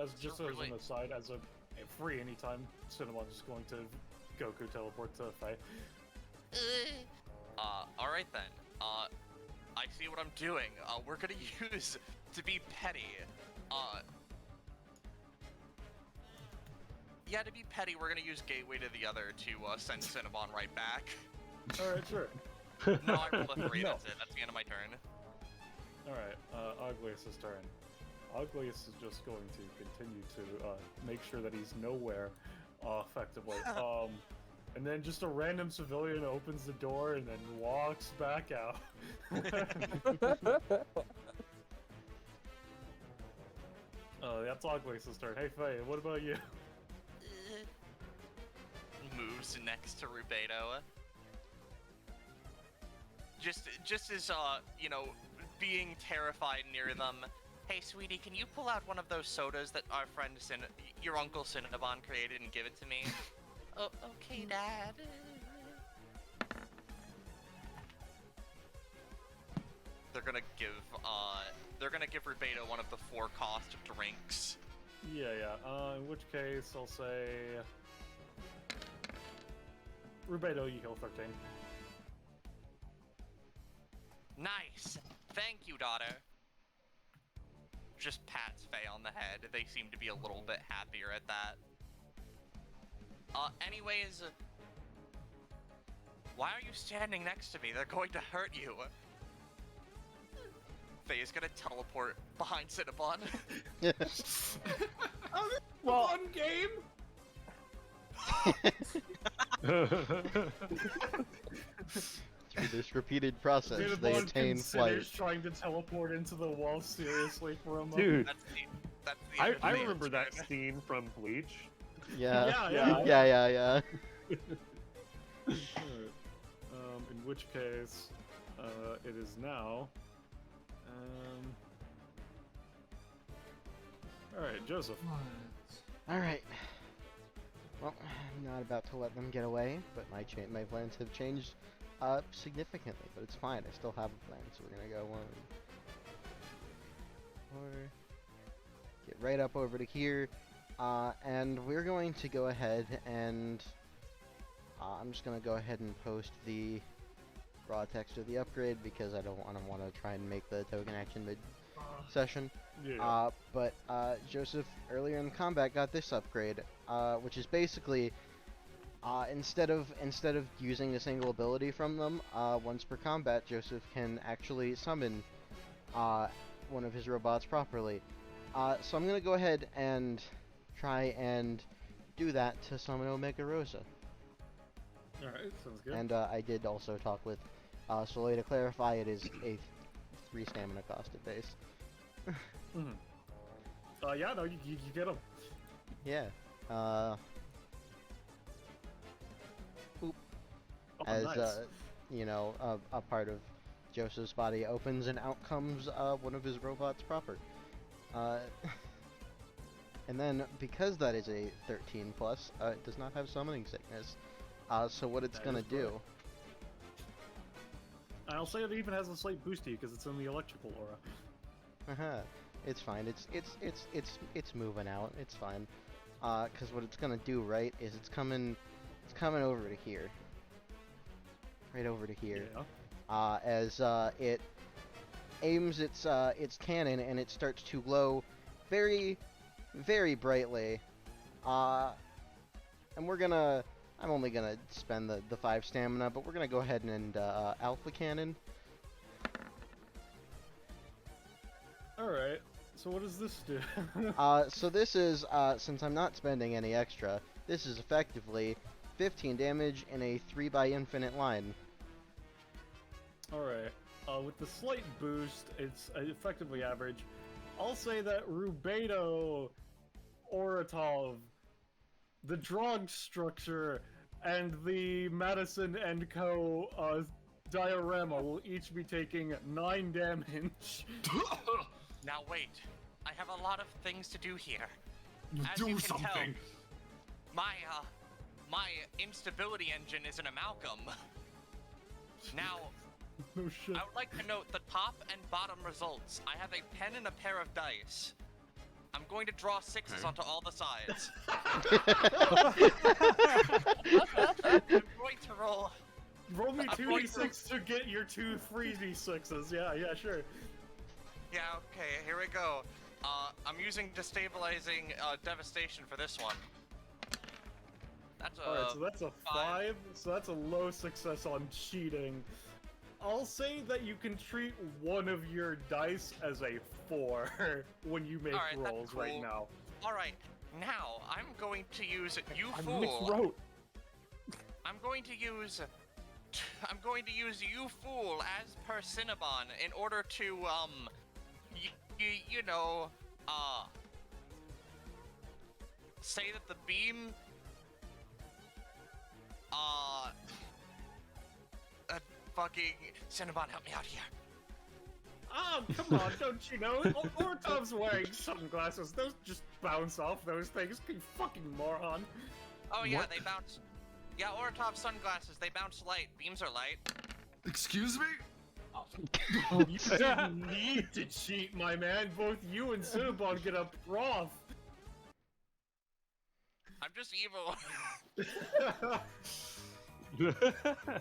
As just as an aside, as a free anytime, Cinnabon's just going to Goku teleport to Faye. Alright then. I see what I'm doing. We're gonna use to be petty. Yeah, to be petty, we're gonna use Gateway to the other to send Cinnabon right back. Alright, sure. No, I rolled a 3, No. that's it. That's the end of my turn. Alright, Uglius' turn. Uglius is just going to continue to make sure that he's nowhere, effectively. And then just a random civilian opens the door and then walks back out. That's Uglius' turn. Hey, Faye, what about you? comes next to Rubedo. Just as, being terrified near them. Hey, sweetie, can you pull out one of those sodas that our friend your uncle Cinnabon created and give it to me? Oh, okay, Dad. They're gonna give Rubedo one of the 4 cost drinks. Yeah. In which case, I'll say... Rubedo, you heal 13. Nice! Thank you, daughter. Just pats Faye on the head. They seem to be a little bit happier at that. Anyways... Why are you standing next to me? They're going to hurt you. Faye is gonna teleport behind Cinnabon. Fun game. Through this repeated process, Cinnabon they attain flight. considers trying to teleport into the wall seriously for a moment. Dude, That's the end of I the remember that answer. scene from Bleach. Yeah. Yeah. In which case, it is now. Alright, Joseph. Alright. Well, I'm not about to let them get away, but my plans have changed significantly, but it's fine. I still have a plan, so we're gonna go get right up over to here, and we're going to go ahead and I'm just gonna go ahead and post the raw text of the upgrade because I don't want to try and make the token action mid session. Yeah. But Joseph earlier in the combat got this upgrade, which is basically instead of using a single ability from them, once per combat, Joseph can actually summon one of his robots properly. So I'm gonna go ahead and try and do that to summon Omega Rosa. Alright, sounds good. And I did also talk with Soleil to clarify it is a 3 stamina cost at base. Yeah, no, you get him. Yeah. Oh, As nice. a part of Joseph's body opens and out comes one of his robots proper. And then because that is a 13 plus, it does not have summoning sickness. So what it's gonna do? I'll say it even has a slight boost to you because it's in the electrical aura. It's fine. It's moving out. It's fine. Cause what it's gonna do, right, is it's coming over to here. Right over to here. Yeah. As it aims its cannon and it starts to glow very, very brightly. And I'm only gonna spend the 5 stamina, but we're gonna go ahead and alpha cannon. Alright, so what does this do? So this is, since I'm not spending any extra, this is effectively 15 damage in a 3 by infinite line. Alright, with the slight boost, it's effectively average. I'll say that Rubedo, Oratov, the drug structure, and the Madison and Co. Diorama will each be taking 9 damage. Now wait, I have a lot of things to do here. As Do you can something. Tell, my instability engine is an amalgam. Now, No shit. I would like to note the top and bottom results. I have a pen and a pair of dice. I'm going to draw 6s onto all the sides. I'm going to roll. Roll me I'm 2d6 to get your 2 free d6s. Yeah, sure. Yeah, okay, here we go. I'm using destabilizing devastation for this one. That's a Alright, so that's a 5, so that's a low success on cheating. I'll say that you can treat one of your dice as a 4 when you make Alright, that's rolls right cool. now. Alright, now I'm going to use you I'm fool. miswrote. I'm going to use you fool as per Cinnabon in order to say that the beam fucking Cinnabon, help me out here. Oh, come on, don't you know? Ortov's wearing sunglasses. Those just bounce off those things, you fucking moron. Oh yeah, What? they bounce. Yeah, Oratov's sunglasses, they bounce light. Beams are light. Excuse me? You didn't need to cheat, my man. Both you and Cinnabon get a prof. I'm just evil.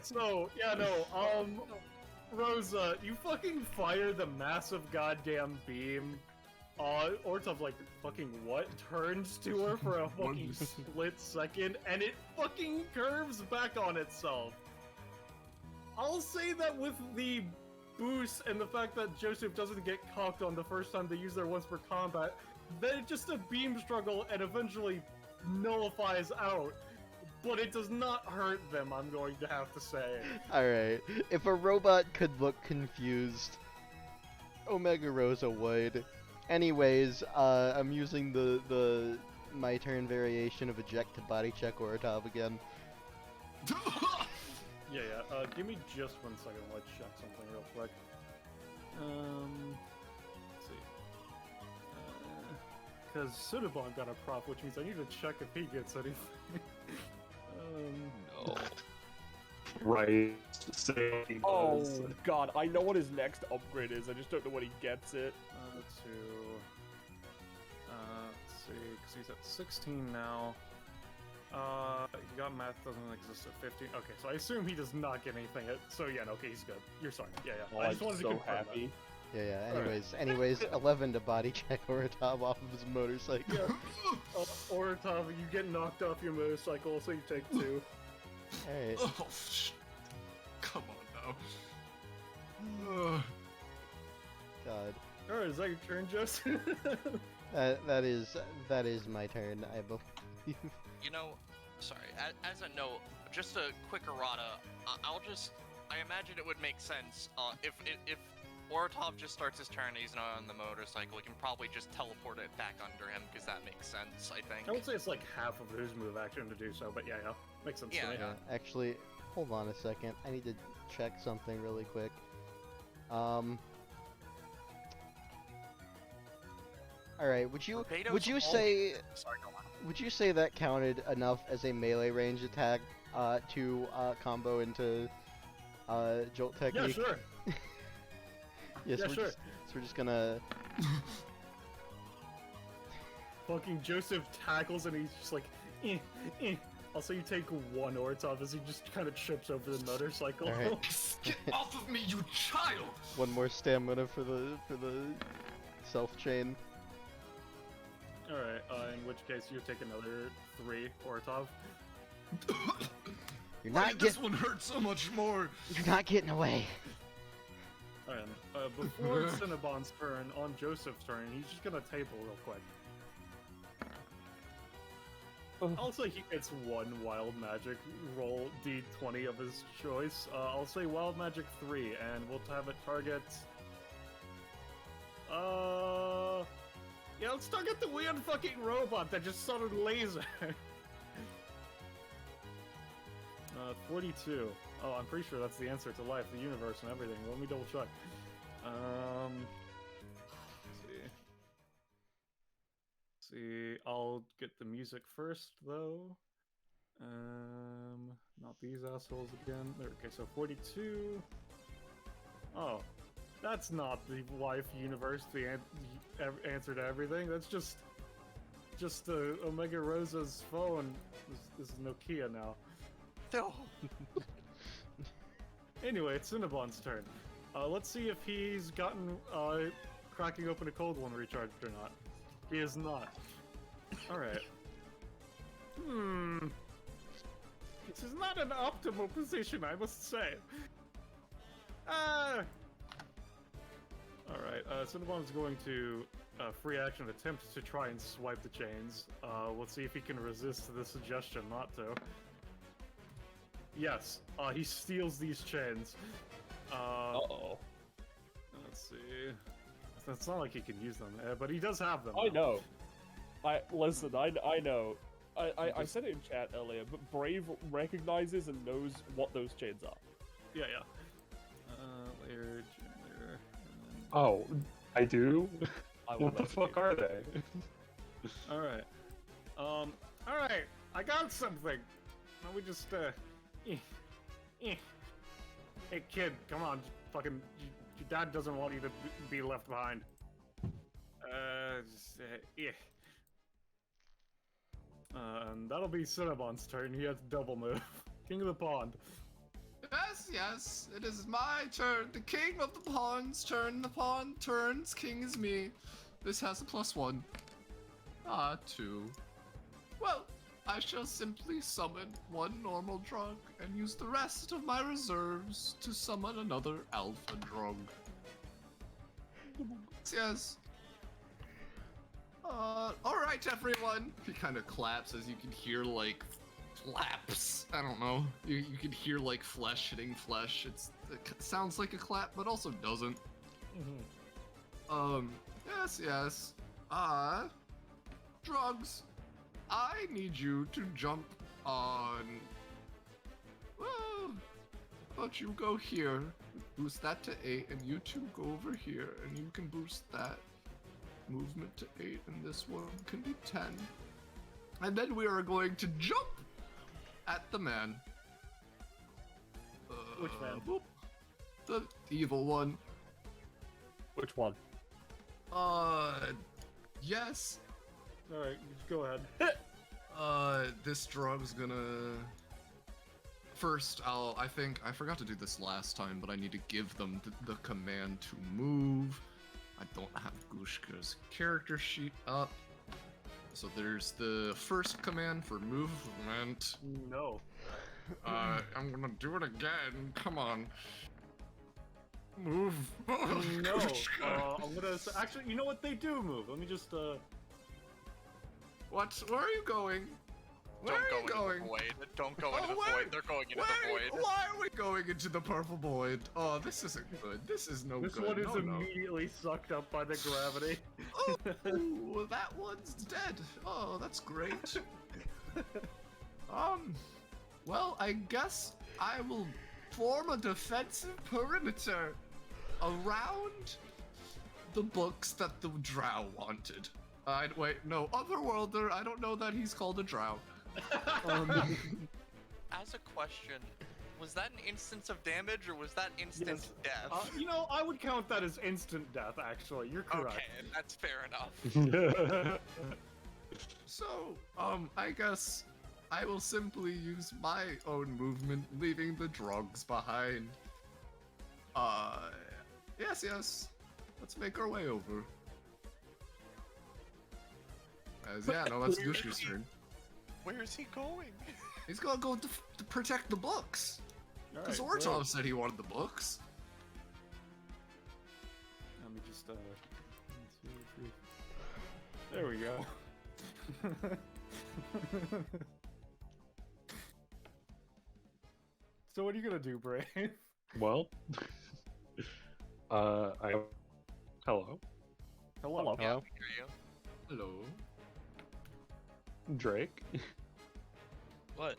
So, yeah, no, Rosa, you fucking fire the massive goddamn beam. Ortov, like, fucking what? Turns to her for a fucking split second, and it fucking curves back on itself. I'll say that with the boost and the fact that Joseph doesn't get cocked on the first time they use their once per combat, then it's just a beam struggle and eventually nullifies out. But it does not hurt them, I'm going to have to say. Alright, if a robot could look confused, Omega Rosa would. Anyways, I'm using the my turn variation of eject to body check Ortov again. Yeah, give me just 1 second while I check something real quick. Let's see. Because Cinnabon got a prop, which means I need to check if he gets anything. No. Right. Same Oh god, I know what his next upgrade is, I just don't know when he gets it. Let's see, because he's at 16 now. He got math doesn't exist at 15. Okay, so I assume he does not get anything. So yeah, no, okay, he's good. You're sorry. Yeah. Oh, I just wanted I'm to so confirm happy. Yeah. Anyways, 11 to body check Ortov off of his motorcycle. Yeah. Ortov, you get knocked off your motorcycle, so you take 2. Alright. Oh, come on now. God. Alright, is that your turn, Joseph? That is my turn, I believe. You know, sorry, as a note, just a quick errata, I imagine it would make sense, if Ortov just starts his turn and he's not on the motorcycle, we can probably just teleport it back under him, because that makes sense, I think. I would say it's like half of his move action to do so, but yeah, makes sense to me. Actually, hold on a second. I need to check something really quick. Alright, would you say Sorry, go on. would you say that counted enough as a melee range attack to combo into jolt technique? Yeah, sure. Yes, Yeah, sure. We're just gonna Fucking Joseph tackles and he's just like, Also, you take 1 Ortov as he just kind of trips over the motorcycle. Alright. Get off of me, you child! one more stamina for the self chain. Alright, in which case you take another 3 Ortov. You're Why not did this getting. one hurt so much more? You're not getting away. Alright, before Cinnabon's turn, on Joseph's turn, he's just gonna table real quick. I'll say he gets 1 wild magic, roll d20 of his choice. I'll say wild magic 3, and we'll have it target... Yeah, let's target the weird fucking robot that just started laser! 42. Oh, I'm pretty sure that's the answer to life, the universe, and everything. Let me double check. Let's see, I'll get the music first, though. Not these assholes again. There, okay, so 42. Oh, that's not the life universe, the answer to everything. That's just Omega Rosa's phone. This is Nokia now. No. Anyway, it's Cinnabon's turn. Let's see if he's gotten cracking open a cold one recharged or not. He is not. Alright. This is not an optimal position, I must say. Alright, Cinnabon's going to free action attempt to try and swipe the chains. Let's see if he can resist the suggestion not to. Yes, he steals these chains. Uh-oh. Let's see. It's not like he can use them, but he does have them. I know. Listen, I know. I said it in chat earlier, but Brave recognizes and knows what those chains are. Yeah. Oh, I do? I will What the fuck are they? Alright. Alright. I got something. Let me just, Hey, kid, come on. Fucking, your dad doesn't want you to be left behind. Yeah. And that'll be Cinnabon's turn. He has double move. King of the pond. Yes, it is my turn. The king of the pond's turn. The pond turns. King is me. This has a +1. 2. Well, I shall simply summon one normal drug and use the rest of my reserves to summon another alpha drug. Yes. Alright everyone. He kind of claps as you can hear like claps. I don't know. You can hear like flesh hitting flesh. It sounds like a clap, but also doesn't. Yes. Drugs. I need you to jump on. Well, but you go here. Boost that to 8, and you two go over here, and you can boost that movement to 8, and this one can be 10. And then we are going to jump at the man. Which man? Boop. The evil one. Which one? Yes. Alright, go ahead. This drug's gonna... First, I think, I forgot to do this last time, but I need to give them the command to move. I don't have Gushka's character sheet up. So there's the first command for movement. No. I'm gonna do it again. Come on. Move. No. I'm gonna... Actually, you know what? They do move. Let me just, What? Where are you going? Where are you going? Don't go into the void. They're going into the void. Why are we going into the purple void? Oh, this isn't good. This is no this good. one is No. immediately sucked up by the gravity. Oh, that one's dead. Oh, that's great. Well, I guess I will form a defensive perimeter around the books that the drow wanted. Wait, no, Otherworlder, I don't know that he's called a drow. As a question, was that an instance of damage or was that instant death? You know, I would count that as instant death, actually. You're correct. Okay, that's fair enough. So, I guess I will simply use my own movement, leaving the drugs behind. Yes. Let's make our way over. Yeah, no, that's Gushka's turn. Where is he going? He's gonna go to protect the books. Because Alright, Ortov said he wanted the books. Let me just, 1, 2, 3. There we go. So what are you gonna do, Brave? Well, Hello? Hello. Hello. Yeah, we hear you. Hello. Drake? What?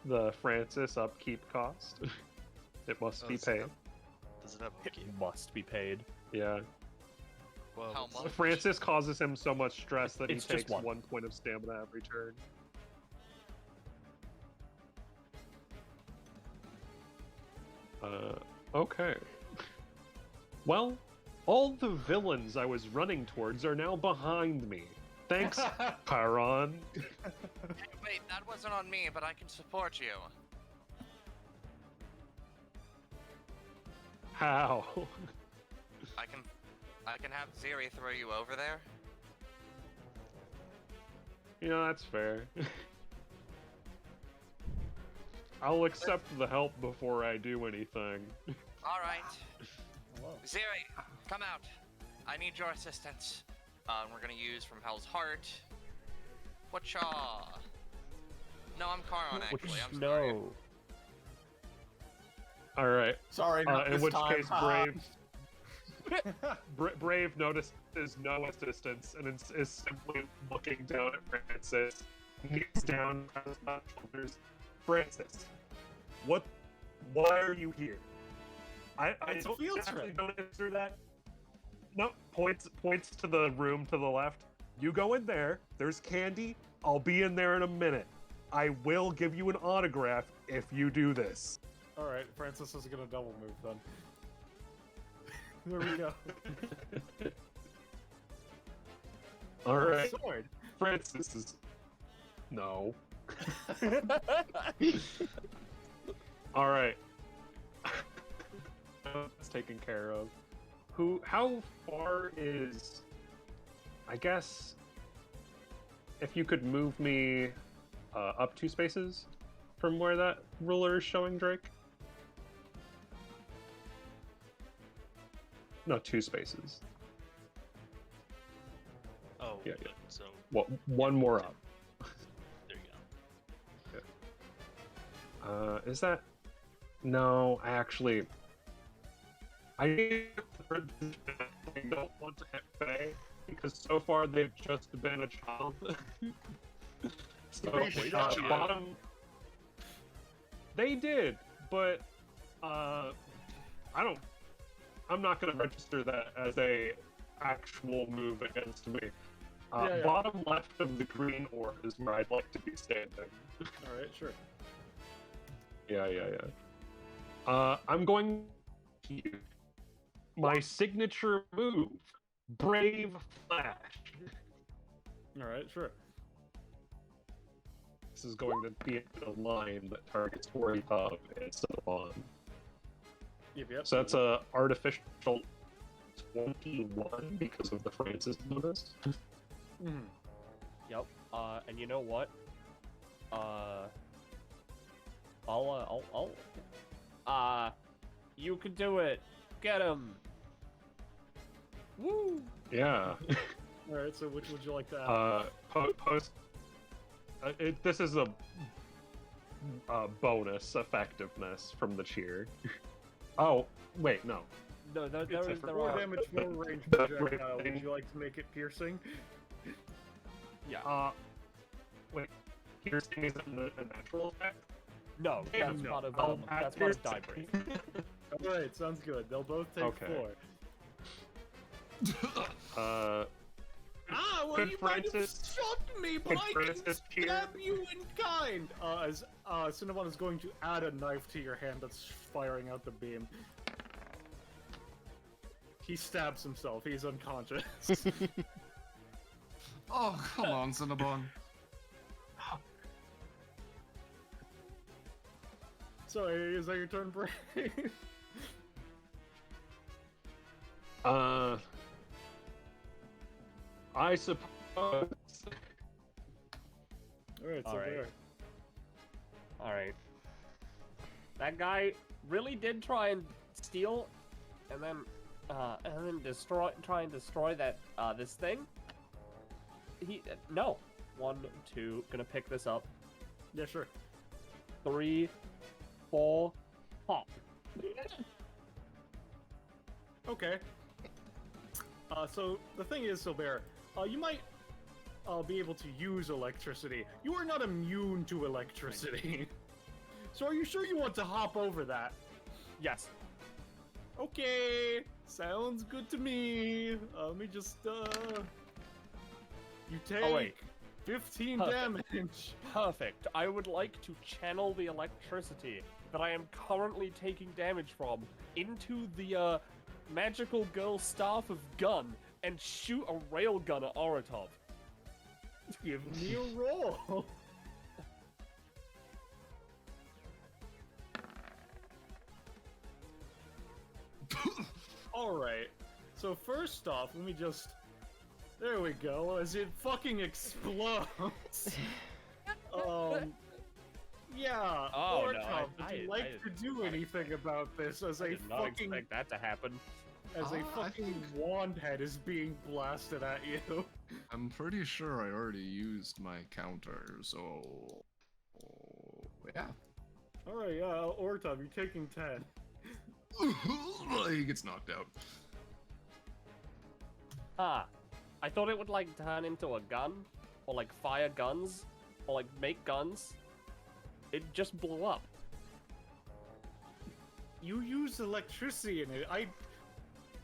The Francis upkeep cost. It must be paid. Does it have It must be paid. Yeah. Well, How much? Francis causes him so much stress that It's he just takes one. 1 point of stamina every turn. Okay. Well, all the villains I was running towards are now behind me. Thanks, Chiron. Hey, wait, that wasn't on me, but I can support you. How? I can have Ziri throw you over there. You know, that's fair. I'll accept the help before I do anything. All right. Ziri, come out. I need your assistance. We're gonna use from Hell's Heart. Whatcha? No, I'm Charon actually. I'm sorry. No. Alright. Sorry, not In this which time. case, Brave notices no assistance and is simply looking down at Francis. He gets down on his shoulders. Francis, why are you here? I It's a don't, field actually trip. don't answer that. No, points to the room to the left. You go in there. There's candy. I'll be in there in a minute. I will give you an autograph if you do this. All right, Francis is gonna double move then. There we go. All right. Sword. Francis is... No. All right. That's taken care of. How far is... I guess... If you could move me up 2 spaces from where that ruler is showing Drake? No, 2 spaces. Oh, Yeah, good. yeah. So Well, one more up. there you go. Is that... No, I don't want to hit Faye, because so far they've just been a child. So, bottom... They did, but, I'm not gonna register that as a actual move against me. Yeah. Bottom left of the green orb is where I'd like to be standing. All right, sure. Yeah. I'm going to use my signature move, Brave Flash. All right, sure. This is going to be a line that targets Orihub instead of on. Yep. So that's a artificial 21 because of the Francis bonus. Mhm. Yep. And you know what? You can do it. Get him. Woo. Yeah. All right. So which would you like to add? Post. This is a bonus effectiveness from the cheer. Oh, wait, no. No, there It's a is there 4 are. damage, 4 range the projectile. Would thing- you like to make it piercing? Yeah. Wait. Piercing isn't a natural effect? No, Damn, that's no. part of I'll add that's part of die piercing. break. All right, sounds good. They'll both take Okay. 4. Well, Could you might have Francis- shot me, but could I can Francis cheer? stab you in kind. As Cinnabon is going to add a knife to your hand that's firing out the beam. He stabs himself. He's unconscious. Oh, come on, Cinnabon. Sorry, is that your turn, Brave? I suppose. Alright, so All right. there. Alright. That guy really did try and steal and then try and destroy that this thing. No. 1, 2, gonna pick this up. Yeah, sure. 3, 4, pop. Okay. So the thing is, Silver, you might be able to use electricity. You are not immune to electricity. So are you sure you want to hop over that? Yes. Okay, sounds good to me. Let me just, you take Oh, wait. 15 Perfect. damage. Perfect. I would like to channel the electricity that I am currently taking damage from into the magical girl staff of gun and shoot a railgun at Oratov. Give me a roll. Alright, so first off, let me just... There we go, as it fucking explodes. Yeah, Oh, no, Ortov, would I you like to do anything about this as I a did not fucking... expect that to happen. As a I fucking think- wand head is being blasted at you. I'm pretty sure I already used my counter, so yeah. Alright, yeah, Ortov, you're taking 10. He gets knocked out. Ah, I thought it would like turn into a gun, or like fire guns, or like make guns. It just blew up. You use electricity in it.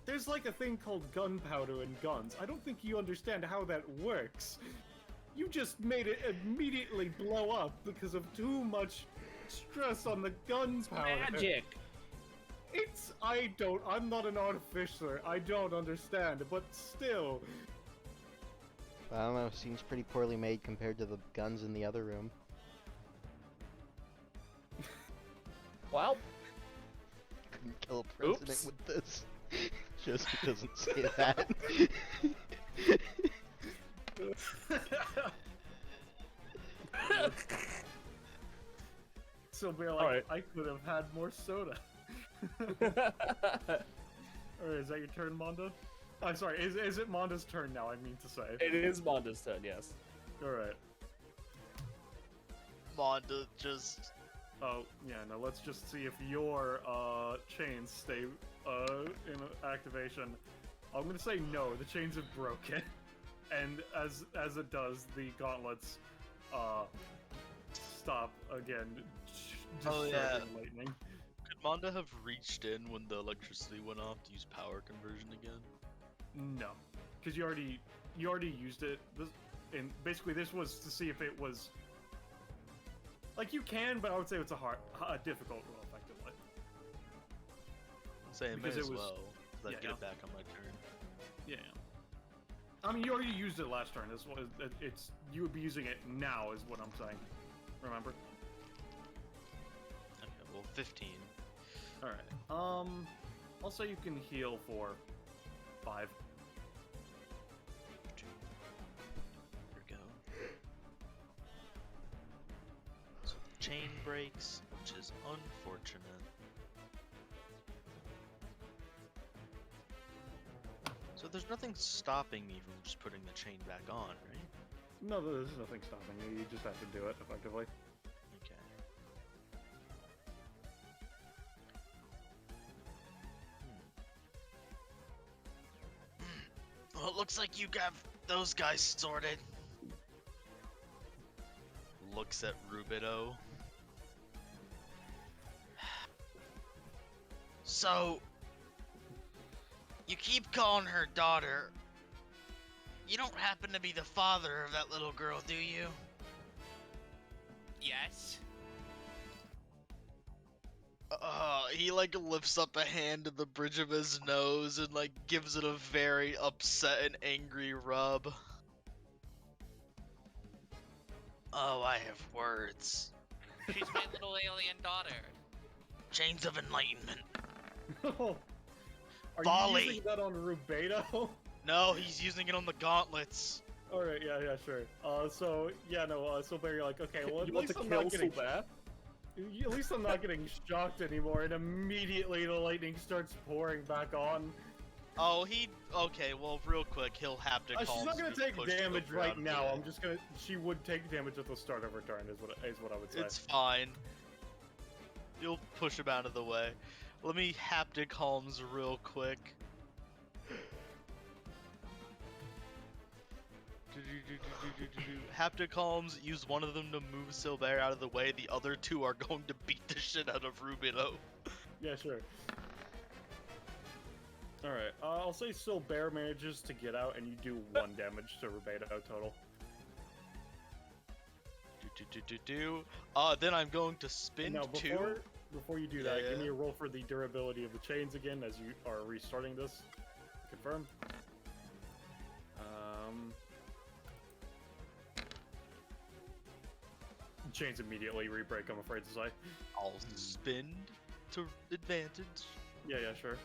There's like a thing called gunpowder in guns. I don't think you understand how that works. You just made it immediately blow up because of too much stress on the gunpowder. Magic! I'm not an artificer. I don't understand, but still. I don't know, seems pretty poorly made compared to the guns in the other room. Well, Couldn't kill a president Oops. with this. Just doesn't say that. So we're like, Alright. I could have had more soda. Alright, is that your turn, Mondo? I'm sorry, is it Mondo's turn now, I mean to say? it is Monda's turn, yes. Alright. Monda just. Oh, yeah, no, let's just see if your chains stay in activation. I'm gonna say no, the chains have broken. And as it does, the gauntlets stop again, Oh, discharging yeah. lightning. Could Monda have reached in when the electricity went off to use power conversion again? No, because you already used it. And basically this was to see if it was like you can, but I would say it's a difficult roll effectively. Say it may Because as it was- well, 'cause I'd yeah, get yeah. it back on my turn. Yeah. I mean, you already used it last turn. You would be using it now, is what I'm saying. Remember? Okay, well, 15. All right. I'll say you can heal for 5. There we go. So the chain breaks, which is unfortunate. So there's nothing stopping me from just putting the chain back on, right? No, there's nothing stopping you. You just have to do it effectively. Okay. Well, it looks like you got those guys sorted. Looks at Rubido. So, you keep calling her daughter. You don't happen to be the father of that little girl, do you? Yes. He like lifts up a hand to the bridge of his nose and like gives it a very upset and angry rub. Oh, I have words. She's my little alien daughter. Chains of enlightenment. Are Volley. you using that on Rubedo? No, he's using it on the gauntlets. Alright, yeah, sure. So Barry, you're like, okay, well, at You want least to I'm kill not getting... Sulbert? At least I'm not getting shocked anymore, and immediately the lightning starts pouring back on. Oh, okay, well, real quick, he'll have to She's not gonna be take pushed damage over right out of now. the way. I'm just gonna. She would take damage at the start of her turn, is what I would say. It's fine. You'll push him out of the way. Let me haptic Holmes real quick. Haptic Holmes, use one of them to move Silver out of the way. The other two are going to beat the shit out of Rubido. Yeah, sure. Alright, I'll say Silbear manages to get out, and you do 1 damage to Rubedo total. Then I'm going to spin Now, 2. before you do that, Yeah. give me a roll for the durability of the chains again, as you are restarting this. Confirm. Chains immediately re-break, I'm afraid to say. I'll spin to advantage. Yeah, sure.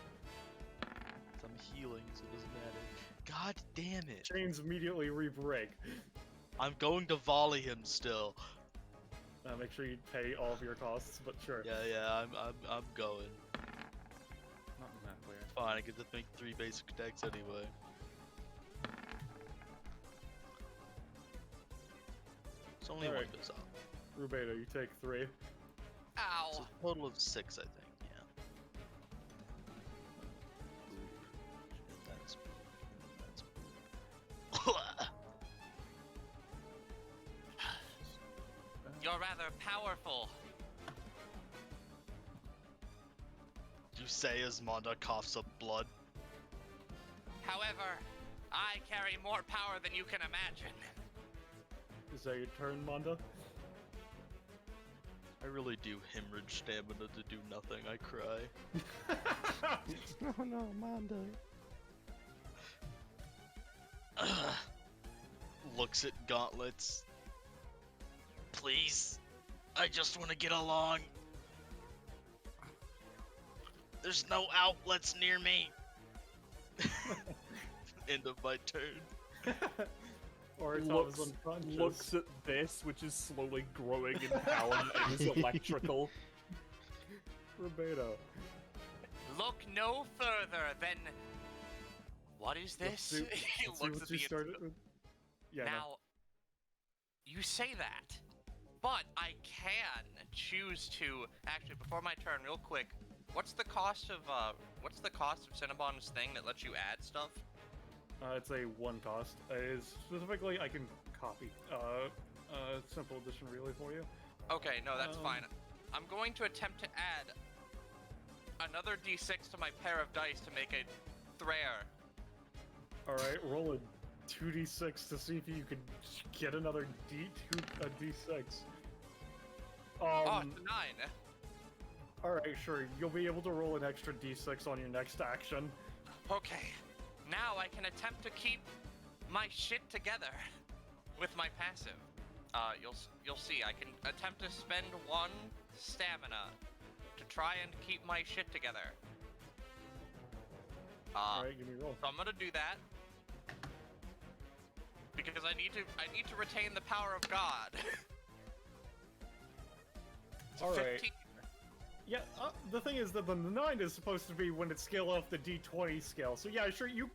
I'm healing, so it doesn't matter. God damn it. Chains immediately re-break. I'm going to volley him still. Make sure you pay all of your costs, but sure. Yeah, I'm going. Not exactly. It's fine, I get to make 3 basic attacks anyway. It's only Alright. 1 goes off. Rubedo, you take 3. Ow. It's a total of 6, I think, yeah. That's You're rather powerful. You say as Monda coughs up blood. However, I carry more power than you can imagine. Is that your turn, Monda? I really do hemorrhage stamina to do nothing. I cry. Oh no, Mondo. Looks at gauntlets. Please, I just want to get along. There's no outlets near me. End of my turn. Or it's looks, unconscious. looks at this, which is slowly growing in power and is electrical. Roberto. Look no further than... What is this? He Let's see looks what at you the... started with. Yeah, now, you say that, but I can choose to... Actually, before my turn, real quick, what's the cost of Cinnabon's thing that lets you add stuff? it's a one cost. Specifically, I can copy simple edition really for you. Okay, no, that's fine. I'm going to attempt to add another d6 to my pair of dice to make a Thrair. Alright, roll a 2d6 to see if you can get another d6. Oh, it's a 9. Alright, sure. You'll be able to roll an extra d6 on your next action. Okay, now I can attempt to keep my shit together with my passive. You'll see. I can attempt to spend 1 stamina to try and keep my shit together. Alright, give me a roll. So I'm gonna do that because I need to retain the power of God. Alright. Yeah, the thing is that the 9 is supposed to be when it's scaled off the d20 scale. So yeah, sure, you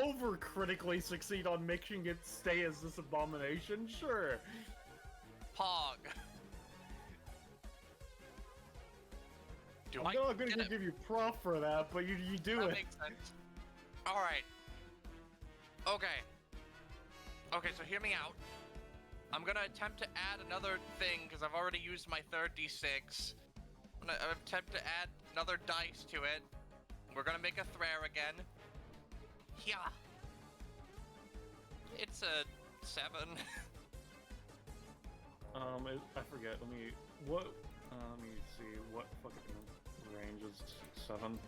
over-critically succeed on making it stay as this abomination, sure. Pog. I'm not going to give you prop for that, but you do that it. Makes sense. Alright. Okay. Okay, so hear me out. I'm gonna attempt to add another thing, because I've already used my third d6. I'm gonna attempt to add another dice to it. We're gonna make a Thrair again. Yeah. It's a 7. I forget, let me see, what fucking range is 7?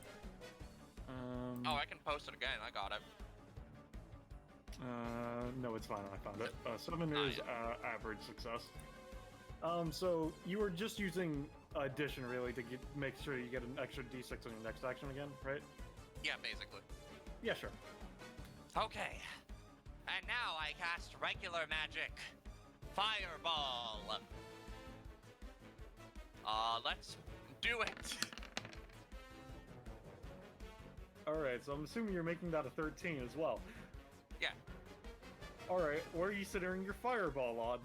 Oh, I can post it again, I got it. No, it's fine, I found it. 7 is average success. So you were just using addition, really, to make sure you get an extra d6 on your next action again, right? Yeah, basically. Yeah, sure. Okay. And now I cast regular magic. Fireball. Let's do it. Alright, so I'm assuming you're making that a 13 as well. Yeah. Alright, where are you centering your fireball on?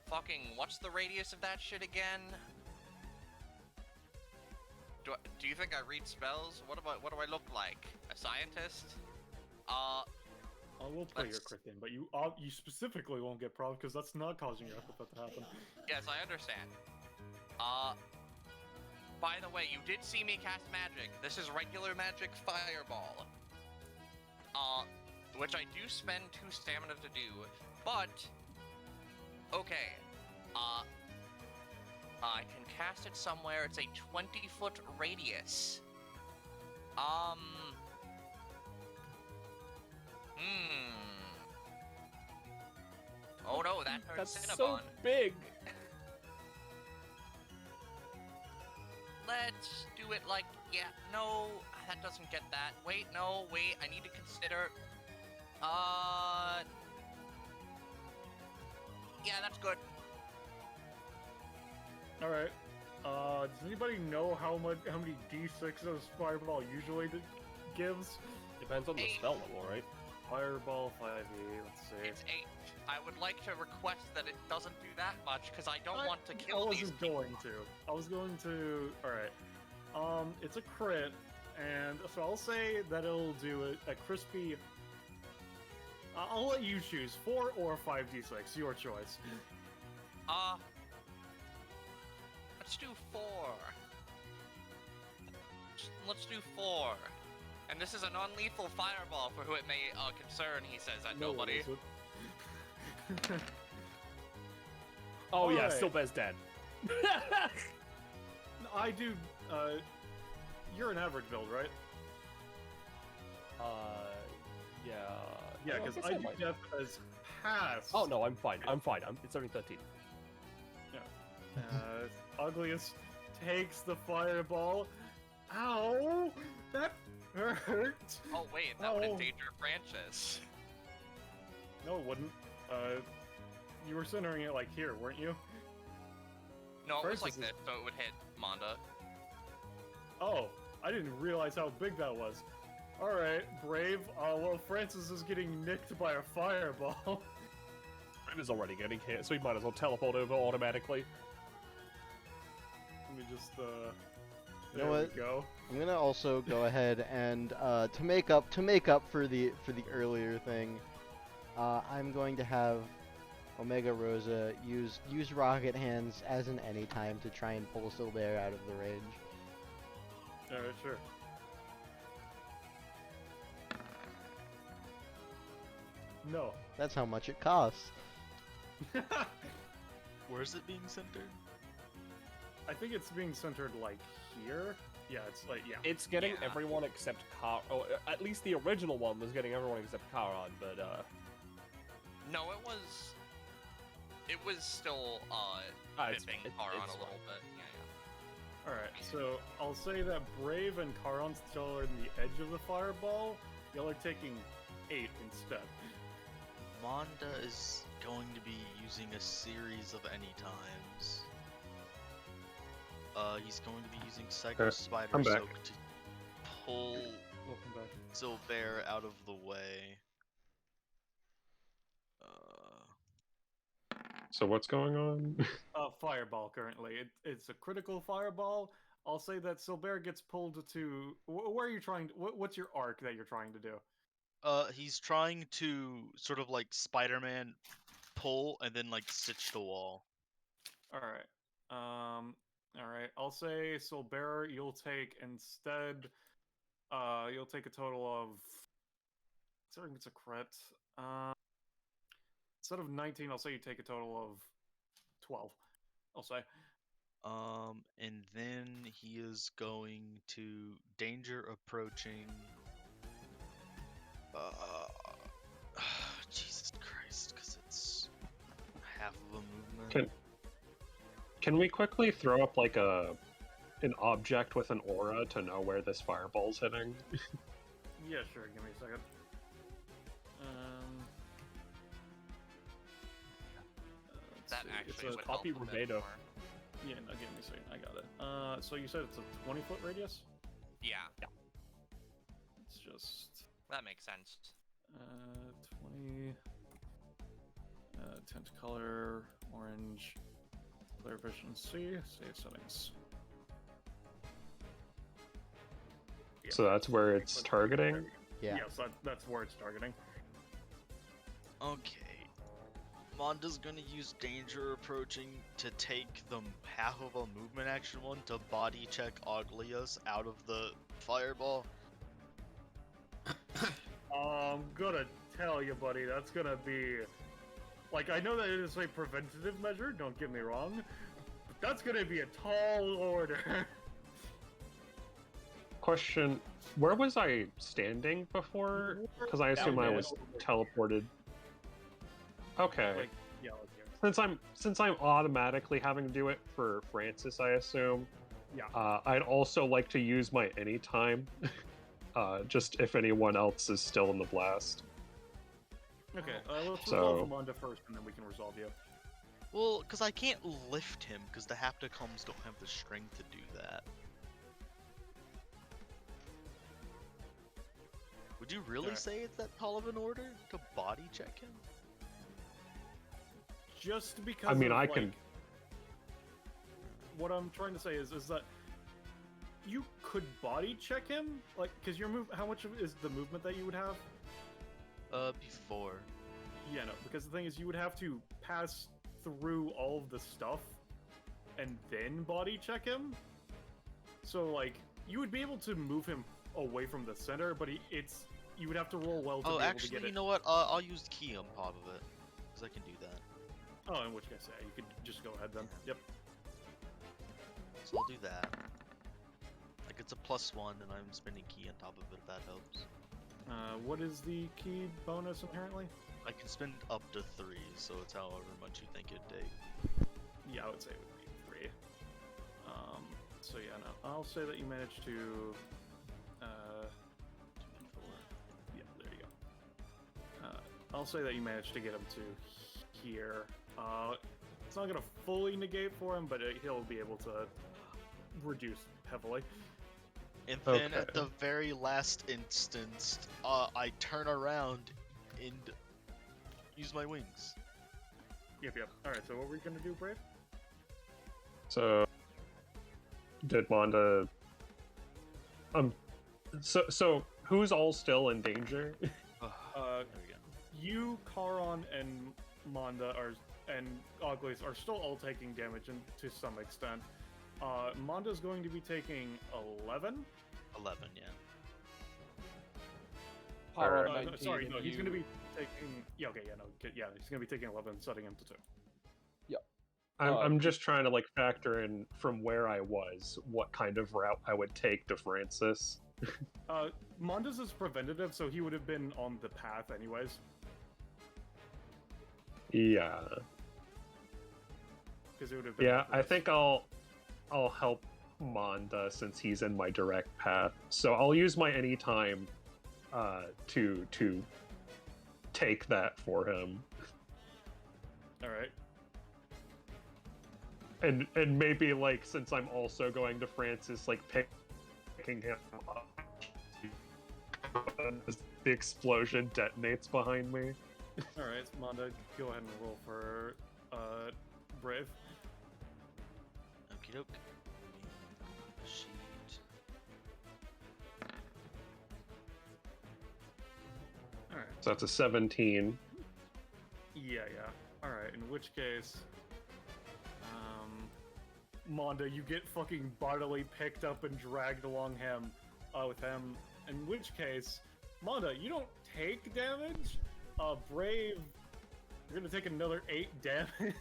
Fucking, what's the radius of that shit again? Do you think I read spells? What do I look like? A scientist? I will play your crit in, but you specifically won't get prob because that's not causing your epithet to happen. Yes, I understand. By the way, you did see me cast magic. This is regular magic fireball. Which I do spend 2 stamina to do, but okay. I can cast it somewhere. It's a 20-foot radius. Oh no, that hurts That's Cinnabon. so big. Let's do it like, yeah, no, that doesn't get that. Wait, no, wait, I need to consider. Yeah, that's good. Alright. Does anybody know how many d6s Fireball usually gives? Depends on the 8. spell level, right? Fireball 5e, let's see. It's 8. I would like to request that it doesn't do that much, because I don't want to kill I these wasn't people. going to. I was going to... Alright. It's a crit, and so I'll say that it'll do a crispy... I'll let you choose, 4 or 5d6, your choice. Let's do 4. let's do 4. And this is a non-lethal fireball for who it may concern, he says at nobody. Oh yeah, Alright. Silver's dead. I do. You're an average build, right? Yeah. Yeah, I because guess I do might. death as pass. Oh no, I'm fine. I'm fine. It's only 13. Ugliest takes the fireball. Ow! That hurt. Oh wait, that would endanger Francis. No, it wouldn't. You were centering it like here, weren't you? No, it was like Francis this, so it would hit Manda. Oh, I didn't realize how big that was. Alright, Brave. Well, Francis is getting nicked by a fireball. Brave is already getting hit, so he might as well teleport over automatically. Let me just, You know there what? we go. I'm gonna also go ahead and to make up for the earlier thing, I'm going to have Omega Rosa use Rocket Hands as an anytime to try and pull Silver out of the range. Alright, sure. No. That's how much it costs. Where's it being centered? I think it's being centered like here. Yeah, it's like, yeah. It's getting everyone except Kar. Oh, at least the original one was getting everyone except Karan, but No, it was still bipping Karan a little bit. Yeah. Alright, so I'll say that Brave and Karon still are in the edge of the fireball. Y'all are taking 8 instead. Manda is going to be using a series of anytimes. He's going to be using Psycho Spider I'm back. Soak to pull Silver out of the way. So what's going on? Fireball currently. It's a critical fireball. I'll say that Silver gets pulled to... Where are you trying to... What's your arc that you're trying to do? He's trying to sort of like Spider-Man pull and then like stitch the wall. Alright. Alright. I'll say Silver, you'll take instead... you'll take a total of... Sorry, it's a crit. Instead of 19, I'll say you take a total of 12. I'll say. And then he is going to danger approaching. Jesus Christ, because it's half of a movement. Can we quickly throw up like an object with an aura to know where this fireball's hitting? Yeah, sure. Give me a second. That actually would help copy a bit Rubedo. more. Yeah, no, give me a second. I got it. So you said it's a 20-foot radius? Yeah. It's just... That makes sense. 20... tint color, orange, clear efficiency, save settings. Yeah. So that's where it's targeting? Yeah. Yes, that's where it's targeting. Okay. Manda's gonna use danger approaching to take the half of a movement action one to body check Auglius out of the fireball. I'm gonna tell you, buddy, that's gonna be... Like, I know that it is a preventative measure, don't get me wrong, but that's gonna be a tall order. Question, where was I standing before? Because I assume I was teleported. Okay. Like, yeah, like here. Since I'm automatically having to do it for Francis, I assume. Yeah. I'd also like to use my anytime, just if anyone else is still in the blast. Okay, let's So- resolve Amanda first, and then we can resolve you. Well, because I can't lift him, because the Hapticums don't have the strength to do that. Would you really Okay. say it's that tall of an order to body check him? Just because I mean, of, I like, can... What I'm trying to say is that you could body check him, like, because your move. How much is the movement that you would have? Before. Yeah, no, because the thing is, you would have to pass through all of the stuff and then body check him. So, like, you would be able to move him away from the center, but you would have to roll well to be able to actually, get it. you know what? I'll use the key on top of it, because I can do that. Oh, in which case, yeah, you could just go ahead then. Yep. So I'll do that. Like it's a +1, and I'm spending key on top of it if that helps. What is the key bonus inherently? I can spend up to 3, so it's however much you think it'd take. Yeah, I would say it would be 3. So yeah, no, I'll say that you managed to. 2 and 4. Yeah, there you go. I'll say that you managed to get him to here. It's not gonna fully negate for him, but he'll be able to reduce heavily. And then at the very last instance, I turn around and use my wings. Yep. Alright, so what were you gonna do, Brave? So, did Manda... So who's all still in danger? There we go. You, Charon, and Manda and Oglis are still all taking damage to some extent. Manda's going to be taking 11? 11, yeah. Sorry, no, he's going to be taking... Yeah, okay, yeah, he's going to be taking 11, setting him to 2. I'm just trying to like factor in from where I was what kind of route I would take to Francis. Manda's is preventative, so he would have been on the path anyways. Yeah. Because it would have been. Yeah, I think I'll help Manda since he's in my direct path. So I'll use my anytime to take that for him. All right. And maybe like since I'm also going to Francis, like picking him up as the explosion detonates behind me. All right, Manda, go ahead and roll for Brave. Okie doke. Sheet. All right. So that's a 17. Yeah. All right. In which case, Manda, you get fucking bodily picked up and dragged along him with him. In which case, Manda, you don't take damage. Brave, you're gonna take another 8 damage.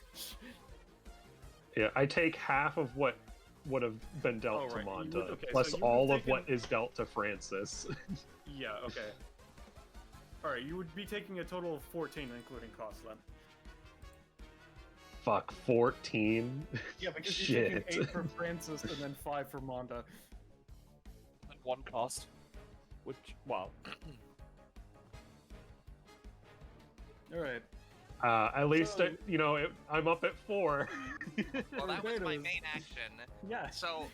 Yeah, I take half of what would have been dealt to Manda, plus so all of what is dealt to Francis. Yeah. Okay. All right, you would be taking a total of 14, including cost then. Fuck, 14? Yeah, because Shit. you're taking 8 for Francis and then 5 for Manda. And 1 cost. Which, wow. Alright. At least, I'm up at 4. Well, that was my main action. Yeah. So,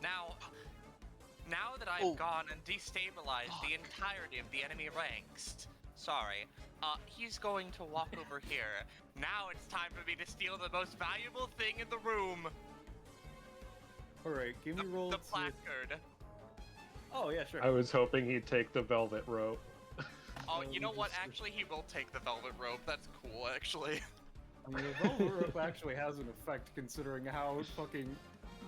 now that I've gone and destabilized the entirety of the enemy ranks, he's going to walk over here. Now it's time for me to steal the most valuable thing in the room. Alright, give me roll the placard. Oh, yeah, sure. I was hoping he'd take the velvet rope. Oh, you know what? Actually, he will take the velvet rope. That's cool, actually. I mean, the velvet rope actually has an effect, considering how fucking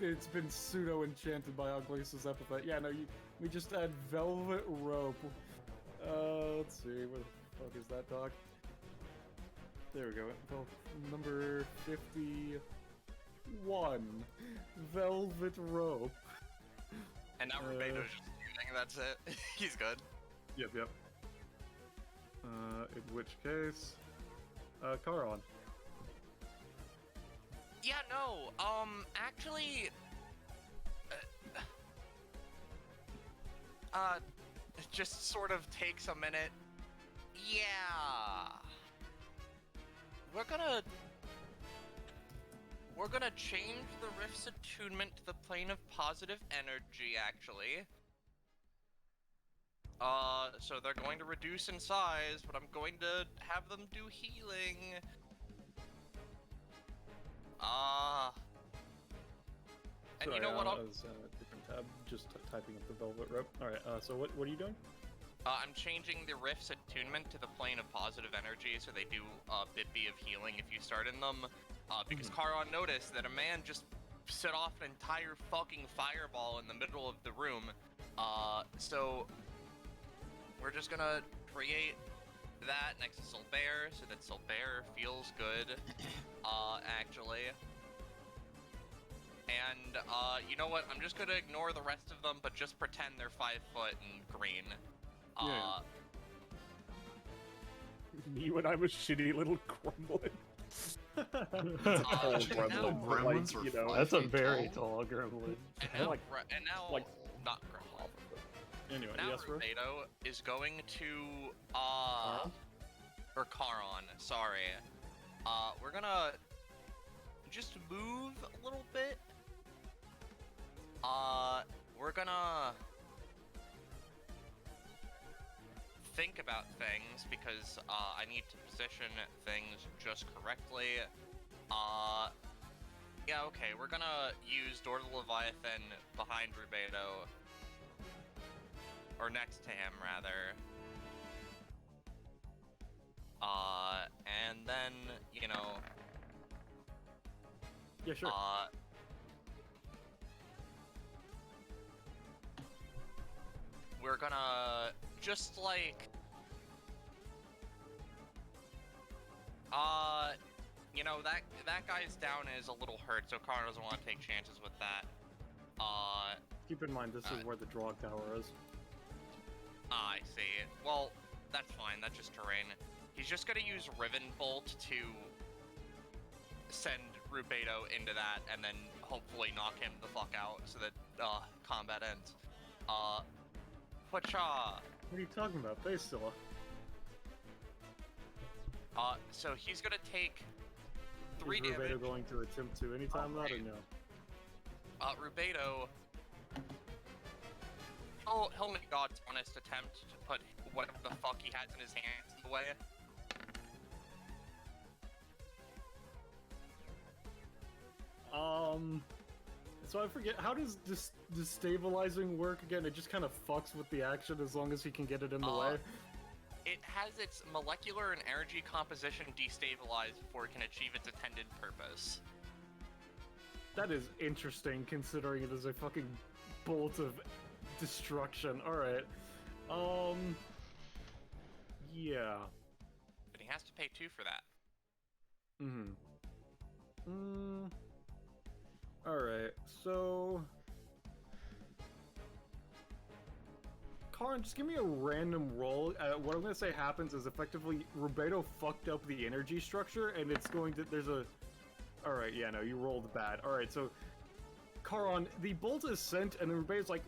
it's been pseudo-enchanted by Oglis's epithet. Yeah, no, we just add velvet rope. Let's see, where the fuck is that, dog? There we go. Number 51. Velvet rope. And now Rubedo's just shooting, that's it. He's good. Yep. In which case, Charon. Yeah, no, actually, it just sort of takes a minute. Yeah. We're gonna change the rift's attunement to the plane of positive energy, actually. So they're going to reduce in size, but I'm going to have them do healing. And Sorry, you know what? Different tab, just typing up the velvet rope. Alright, so what are you doing? I'm changing the rift's attunement to the plane of positive energy, so they do a bit of healing if you start in them. Because Charon noticed that a man just set off an entire fucking fireball in the middle of the room. So we're just gonna create that next to Solbear so that Solbear feels good, actually. And, you know what? I'm just gonna ignore the rest of them, but just pretend they're 5 foot and green. Yeah. Me when I'm a shitty little gremlin. Gremlins were That's a very tall gremlin. And now, not gremlin. Anyway, now yes, bro? Rubedo is going to, or Charon, sorry. We're gonna just move a little bit. We're gonna think about things because I need to position things just correctly. Yeah, okay, we're gonna use Door to the Leviathan behind Rubedo. Or next to him, rather. And then, you know... Yeah, sure. We're gonna just like... you know, that guy's down is a little hurt, so Connor doesn't want to take chances with that. Keep in mind, this is where the Drog Tower is. I see. Well, that's fine, that's just terrain. He's just gonna use Riven Bolt to send Rubedo into that, and then hopefully knock him the fuck out, so that, combat ends. Whatcha? What are you talking about, Basila? So he's gonna take 3 Is damage. Rubedo going to attempt to anytime that, or no? Rubedo... He'll make God's honest attempt to put whatever the fuck he has in his hands in the way. So I forget, how does destabilizing work again? It just kind of fucks with the action as long as he can get it in the way? It has its molecular and energy composition destabilized before it can achieve its intended purpose. That is interesting, considering it is a fucking bolt of destruction. Alright. Yeah. But he has to pay 2 for that. Alright, so... Karin, just give me a random roll. What I'm gonna say happens is effectively Rubedo fucked up the energy structure, and it's going to... There's a... Alright, yeah, no, you rolled bad. Alright, so... Charon, the bolt is sent, and then Rubedo's like,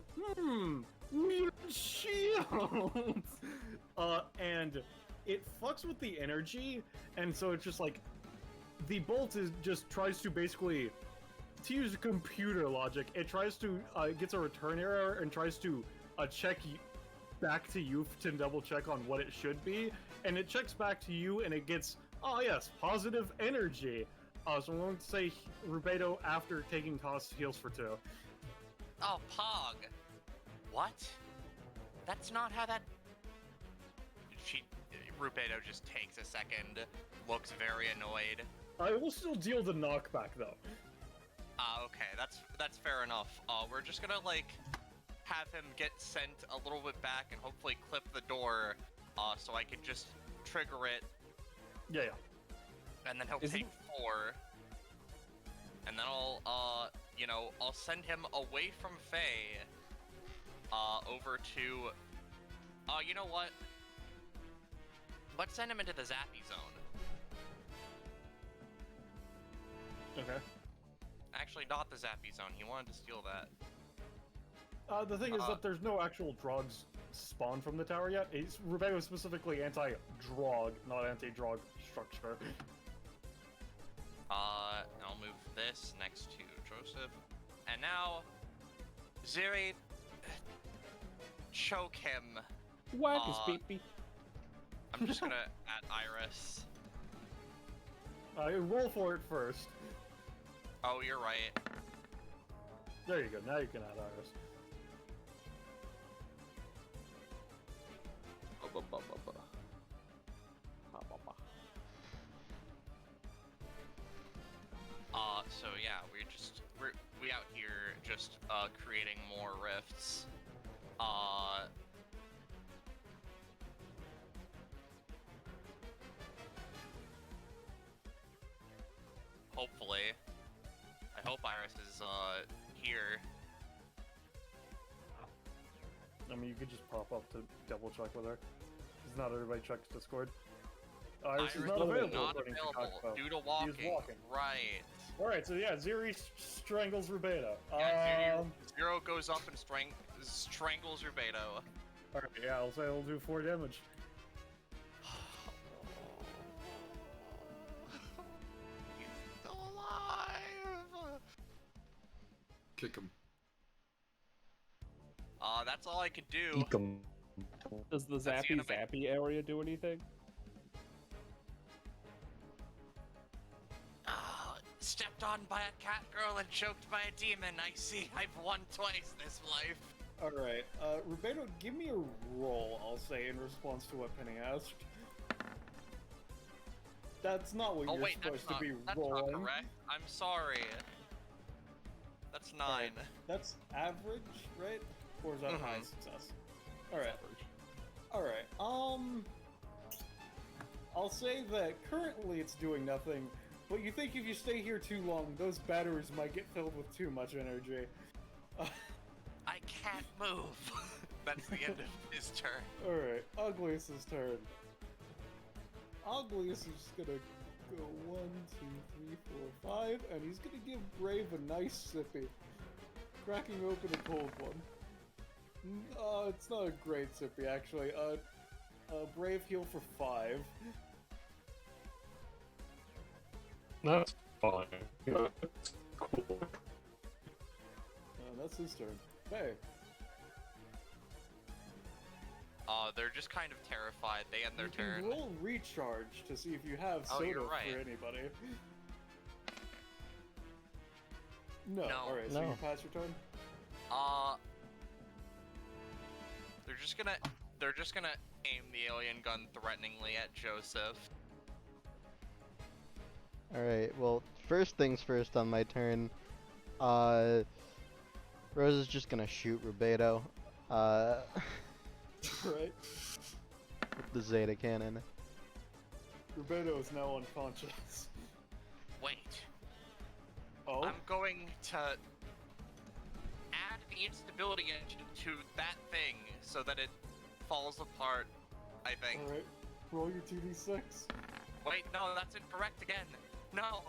mutant shield! And it fucks with the energy, and so it's just like... The bolt just tries to basically... To use computer logic, it tries to, gets a return error and tries to check back to you to double check on what it should be, and it checks back to you and it gets, oh yes, positive energy. So I'm going to say Rubedo, after taking cost, heals for 2. Oh, Pog! What? That's not how that... Rubedo just takes a second, looks very annoyed. I will still deal the knockback, though. Okay, that's fair enough. We're just gonna, like, have him get sent a little bit back and hopefully clip the door, so I can just trigger it. Yeah. And then he'll take 4. And then I'll, you know, I'll send him away from Faye, over to... you know what? Let's send him into the Zappy Zone. Okay. Actually, not the Zappy Zone. He wanted to steal that. The thing is that there's no actual drogs spawn from the tower yet. Rubedo is specifically anti-drog, not anti-drog structure. I'll move this next to Joseph. And now, Zeri, choke him. Whack his pee-pee. I'm just gonna add Iris. Roll for it first. Oh, you're right. There you go, now you can add Iris. So yeah, just creating more rifts. Hopefully. I hope Iris is here. I mean, you could just pop up to double check with her. Because not everybody checks Discord. Iris is not available. Not available due to walking. He is walking. Right. Alright, so yeah, Ziri strangles Rubedo. Yeah, Zero goes up and strangles Rubedo. Alright, yeah, I'll say it'll do 4 damage. He's still alive! Kick him. That's all I could do. Eek 'em. Does the That's the zappy area do anything? Stepped on by a cat girl and choked by a demon. I see. I've won twice this life. Alright, Rubedo, give me a roll, I'll say, in response to what Penny asked. That's not what you're supposed to be rolling. That's not correct. I'm sorry. That's 9. Right. That's average, right? Or is that high success? Alright. Alright, I'll say that currently it's doing nothing, but you think if you stay here too long, those batteries might get filled with too much energy. I can't move. That's the end of his turn. Alright, Ugliest's turn. Ugliest is just gonna go 1, 2, 3, 4, 5, and he's gonna give Brave a nice sippy. Cracking open a cold one. It's not a great sippy, actually. Brave heal for 5. That's fine. Yeah, that's cool. That's his turn. Hey. They're just kind of terrified. They end their turn. You can roll recharge to see if you have soda for anybody. No. Alright, so you pass your turn? They're just gonna aim the alien gun threateningly at Joseph. Alright, well, first things first on my turn. Rose is just gonna shoot Rubedo. Right. With the Zeta cannon. Rubedo is now unconscious. Wait. Oh? I'm going to add the instability engine to that thing so that it falls apart, I think. Alright, roll your 2d6. Wait, no, that's incorrect again. No.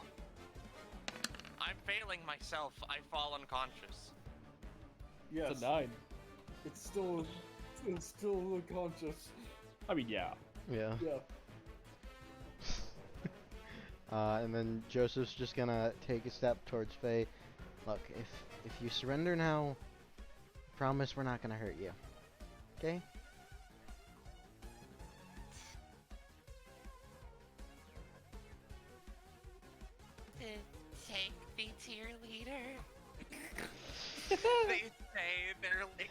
I'm failing myself. I fall unconscious. Yes. It's a 9. It's still unconscious. I mean, yeah. Yeah. Yeah. And then Joseph's just gonna take a step towards Faye. Look, if you surrender now, promise we're not gonna hurt you. Okay? Take me to your leader. They say they're like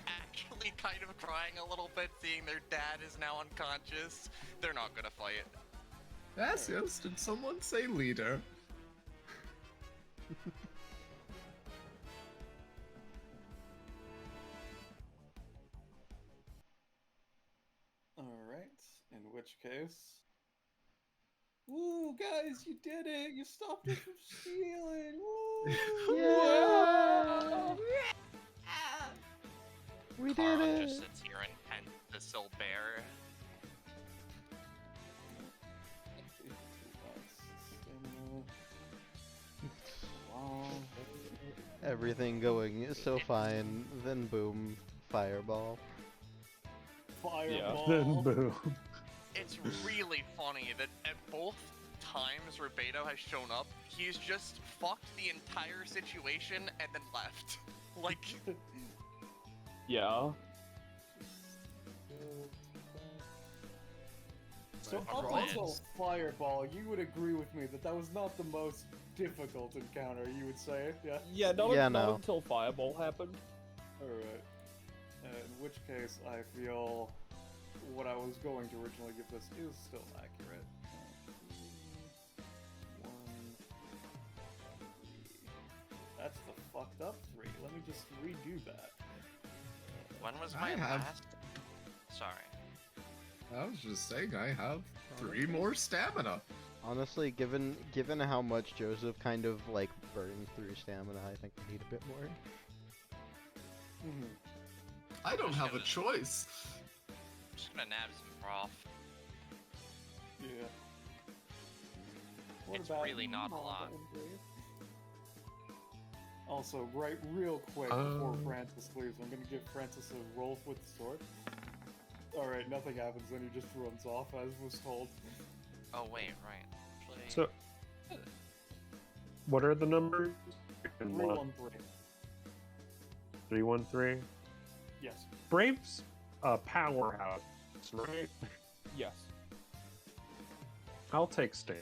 actually kind of crying a little bit, seeing their dad is now unconscious. They're not gonna fight. Yes, did someone say leader? Alright, in which case... Woo, guys, you did it! You stopped it from stealing! Woo! Yeah! We did it! Just sits here and pens the Silbear. Everything going so fine, then boom, fireball. Fireball! Then boom. It's really funny that at both times Rubedo has shown up, he's just fucked the entire situation and then left. Like... Yeah. So up until Fireball, you would agree with me that that was not the most difficult encounter, you would say, yeah? Yeah, not no. until Fireball happened. Alright. In which case, I feel what I was going to originally give this is still accurate. 1, 2, 3. That's the fucked up 3. Let me just redo that. When was my last? Sorry. I was just saying, I have 3 more stamina. Honestly, given how much Joseph kind of like burned through stamina, I think I need a bit more. I don't have a choice. I'm just gonna nab some prof. Yeah. It's really not a lot. Also, right real quick before Francis leaves, I'm gonna give Francis a roll with the sword. Alright, nothing happens, then he just runs off as was told. Oh wait, right. Actually... So, what are the numbers? 313. 313? Yes. Brave's a powerhouse, right? Yes. I'll take Stan.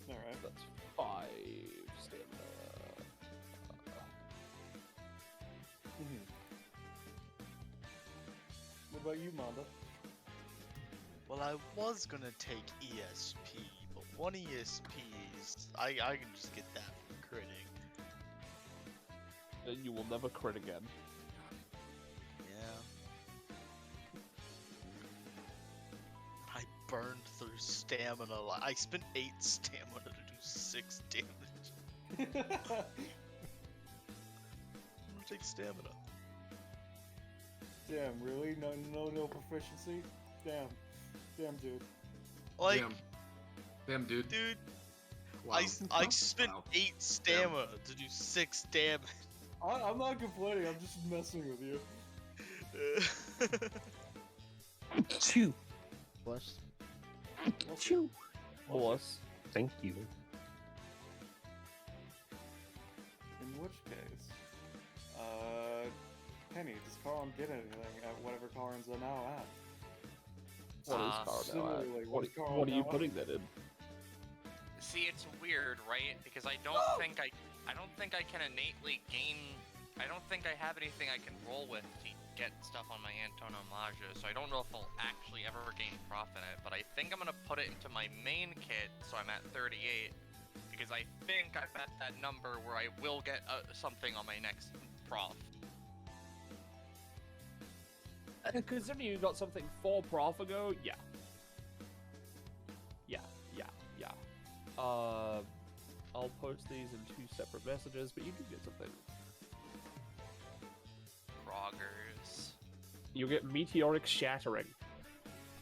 Alright. That's 5 stamina. What about you, Manda? Well, I was gonna take ESP, but one ESP is... I can just get that from critting. Then you will never crit again. Yeah. I burned through stamina. I spent 8 stamina to do 6 damage. I'm gonna take stamina. Damn, really? No proficiency? Damn, dude. Like, Damn, dude. dude, Wow. I spent Wow. 8 stamina to do 6 damage. I'm not complaining, I'm just messing with you. 2. Plus, 2. Plus. Thank you. In which case, Penny, does Karan get anything at whatever Karan's are now at? What is Karan now at? Similarly, What, is Karan what are you now putting at? that in? See, it's weird, right? Because I don't think I can innately gain. I don't think I have anything I can roll with to get stuff on my antonomasia, so I don't know if I'll actually ever gain prof in it. But I think I'm gonna put it into my main kit, so I'm at 38, because I think I'm at that number where I will get something on my next prof. Considering you got something for prof ago, yeah. I'll post these in 2 separate messages, but you do get something. Proggers. You get meteoric shattering.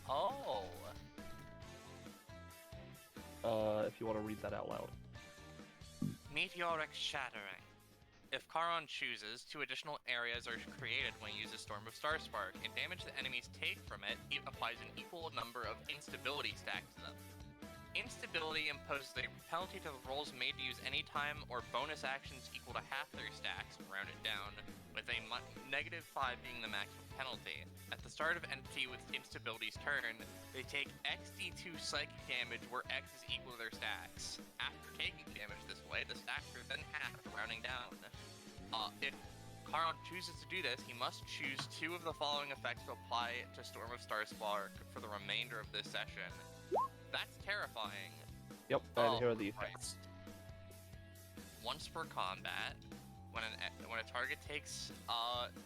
Oh. If you want to read that out loud. Meteoric shattering. If Charon chooses, 2 additional areas are created when you use a Storm of Starspark, and damage the enemies take from it applies an equal number of instability stacks to them. Instability imposes a penalty to the rolls made to use any time or bonus actions equal to half their stacks, rounded down, with a -5 being the maximum penalty. At the start of entity with instability's turn, they take XD2 psychic damage where X is equal to their stacks. After taking damage this way, the stacks are then halved, rounding down. If Charon chooses to do this, he must choose 2 of the following effects to apply to Storm of Starspark for the remainder of this session. That's terrifying. Yep, and here are the effects. Once per combat, when a target takes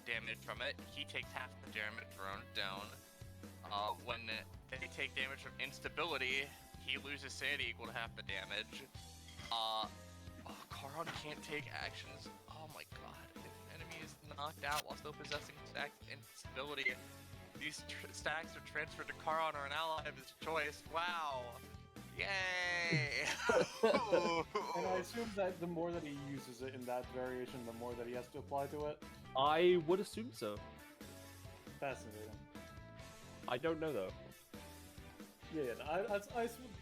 damage from it, he takes half the damage, round down. When they take damage from instability, he loses sanity equal to half the damage. Charon can't take actions. Oh my god. If an enemy is knocked out while still possessing stacks of instability, these stacks are transferred to Charon or an ally of his choice. Wow. Yay! And I assume that the more that he uses it in that variation, the more that he has to apply to it? I would assume so. Fascinating. I don't know though. Yeah, that's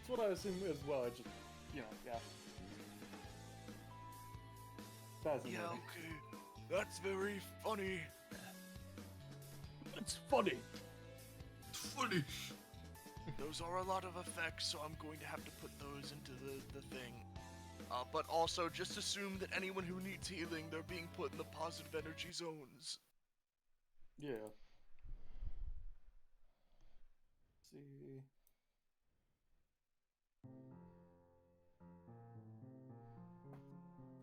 what I assume as well. I just, yeah. Fascinating. Yeah, okay. That's very funny. It's funny. It's funny. Those are a lot of effects, so I'm going to have to put those into the thing. But also, just assume that anyone who needs healing, they're being put in the positive energy zones. Yeah. Let's see.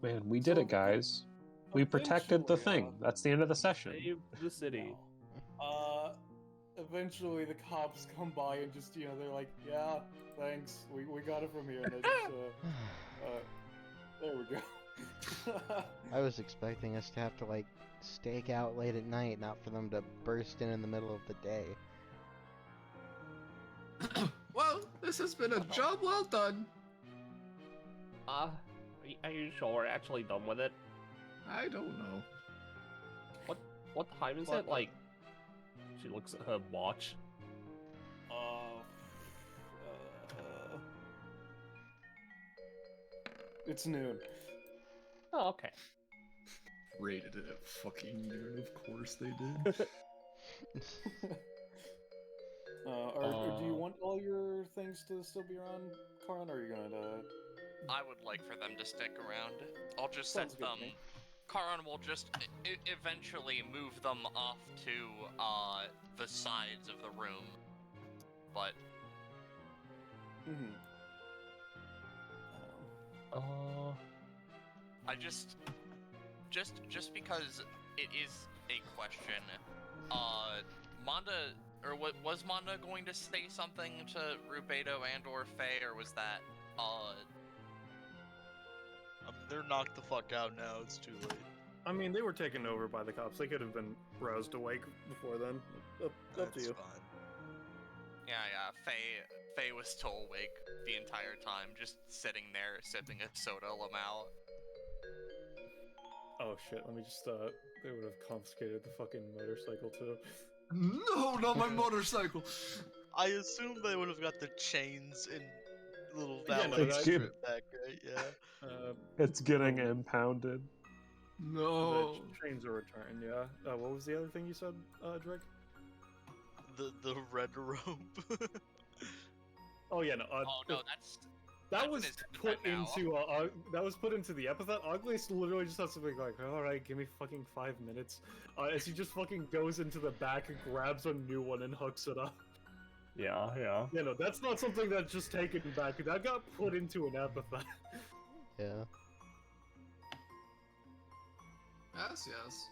Man, we did it, guys. We protected the thing. That's the end of the session. Save the city. Eventually the cops come by and just, you know, they're like, yeah, thanks, we got it from here, and they just, there we go. I was expecting us to have to, like, stake out late at night, not for them to burst in the middle of the day. Well, this has been a job well done. Are you sure we're actually done with it? I don't know. What time is it? Like, she looks at her watch. It's noon. Oh, okay. Rated it at fucking noon, of course they did. Do you want all your things to still be around, Karan, or are you gonna... I would like for them to stick around. I'll just set Sounds good them... to me. Karan will just eventually move them off to the sides of the room. But... I just because it is a question, Manda, or was Manda going to say something to Rubedo and or Faye, or was that, They're knocked the fuck out now, it's too late. I mean, they were taken over by the cops. They could have been roused awake before then. Up to you. Fine. Yeah, Faye was still awake the entire time, just sitting there, sipping a soda Lamau. Oh shit, let me just, they would have confiscated the fucking motorcycle too. No, not my motorcycle! I assume they would have got the chains in little Yeah, valet no, strip back, right? Yeah. It's getting impounded. No. The trains are returned, yeah. What was the other thing you said, Drake? The red robe. Oh yeah, no. That was put into the epithet. Ugliest literally just has to be like, all right, give me fucking 5 minutes. As he just fucking goes into the back and grabs a new one and hooks it up. Yeah. Yeah, no, that's not something that's just taken back. That got put into an epithet. Yeah. Yes.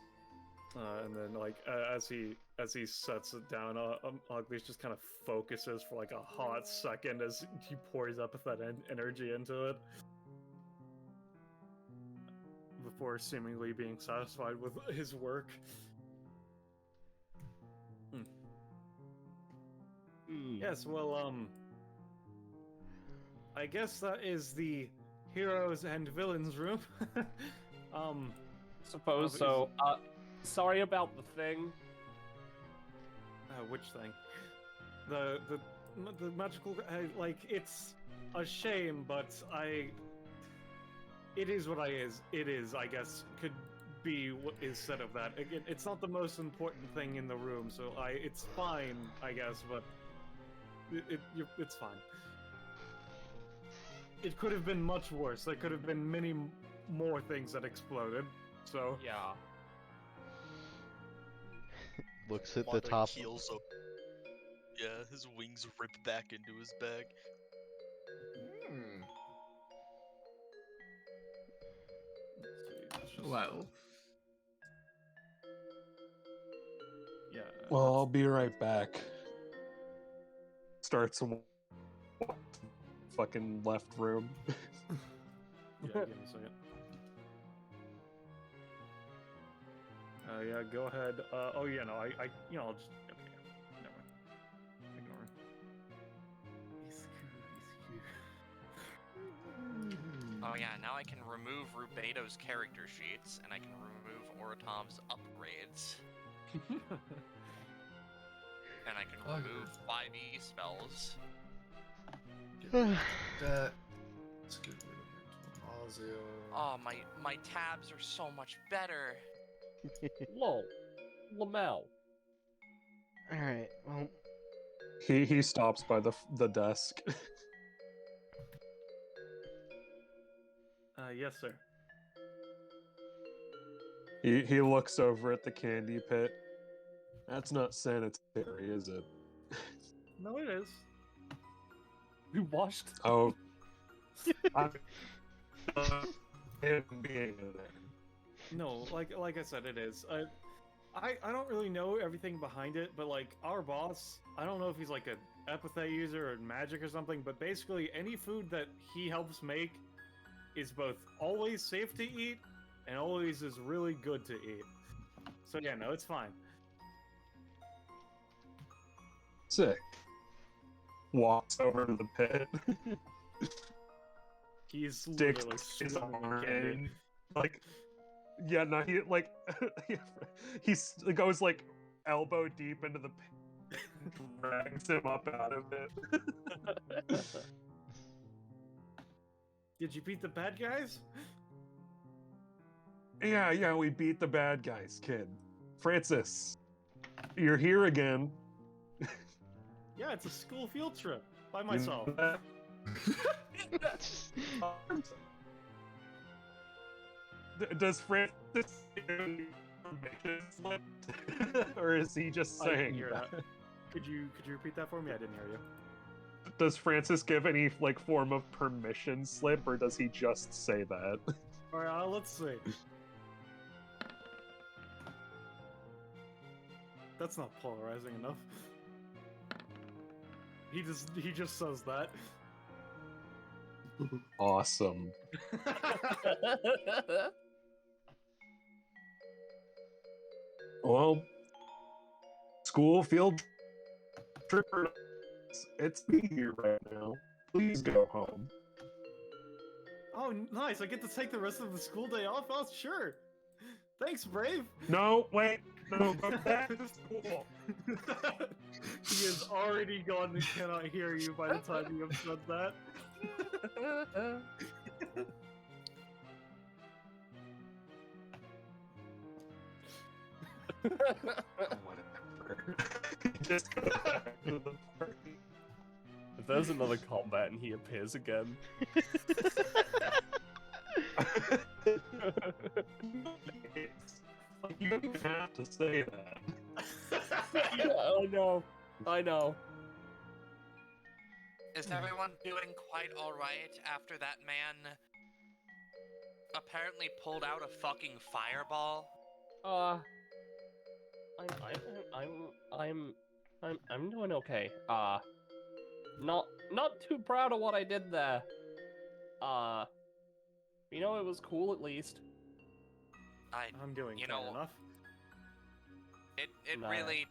And then, like, as he sets it down, Ugliest just kind of focuses for like a hot second as he pours epithet energy into it, before seemingly being satisfied with his work. Yes, well, I guess that is the heroes and villains room. Suppose so. Sorry about the thing. Which thing? The magical, like, it's a shame, but it is what it is, I guess, could be what is said of that. Again, it's not the most important thing in the room, so it's fine, I guess, but it's fine. It could have been much worse. There could have been many more things that exploded, so... Yeah. Looks at the Manda top. keels up. Yeah, his wings rip back into his bag. Well. Yeah. Well, I'll be right back. Starts in fucking left room. Yeah, give me a second. Yeah, go ahead. Oh yeah, no, I'll just... Okay, yeah. Never mind. Ignore it. Oh yeah, now I can remove Rubedo's character sheets, and I can remove Oratov's upgrades. And I can remove 5e spells. Let's get rid of it. Oh, my tabs are so much better. Lol. Lamel. Alright, well... He stops by the desk. Yes, sir. He looks over at the candy pit. That's not sanitary, is it? No, it is. You washed? Oh. him being in there. No, like I said, it is. I don't really know everything behind it, but like our boss, I don't know if he's like an epithet user or magic or something, but basically any food that he helps make is both always safe to eat and always is really good to eat. So yeah, no, it's fine. Sick. Walks over to the pit. He's Sticks literally his swimming arm in candy. in. Like, yeah, no, he like he goes like elbow deep into the pit and drags him up out of it. Did you beat the bad guys? Yeah, we beat the bad guys, kid. Francis, you're here again. Yeah, it's a school field trip by myself. Does Francis give any permission slip? Or is he just I didn't saying hear that? Could you repeat that for me? I didn't hear you. Does Francis give any like form of permission slip, or does he just say that? Alright, let's see. That's not polarizing enough. He just says that. Awesome. Well, school field trip. It's me here right now. Please go home. Oh, nice! I get to take the rest of the school day off. Oh, sure. Thanks, Brave. No, wait. No, go back to school. He is already gone and cannot hear you by the time you have said that. Whatever. Just go back to the party. If there's another combat and he appears again. Like, you don't even have to say that. Yeah, I know. Is everyone doing quite alright after that man apparently pulled out a fucking fireball? I'm doing okay. Not too proud of what I did there. You know, it was cool at least. I'm doing you fair know, enough. It Nah. really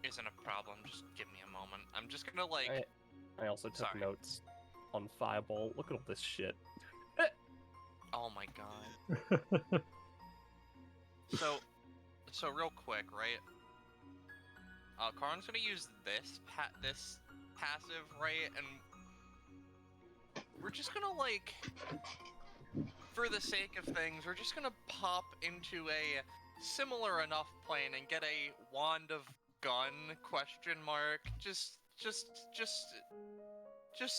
isn't a problem. Just give me a moment. I'm just gonna like. I also took Sorry. notes on Fireball. Look at all this shit. Oh my god. So real quick, right? Karan's gonna use this passive, right? And we're just gonna like, for the sake of things, we're just gonna pop into a similar enough plane and get a wand of gun ? Just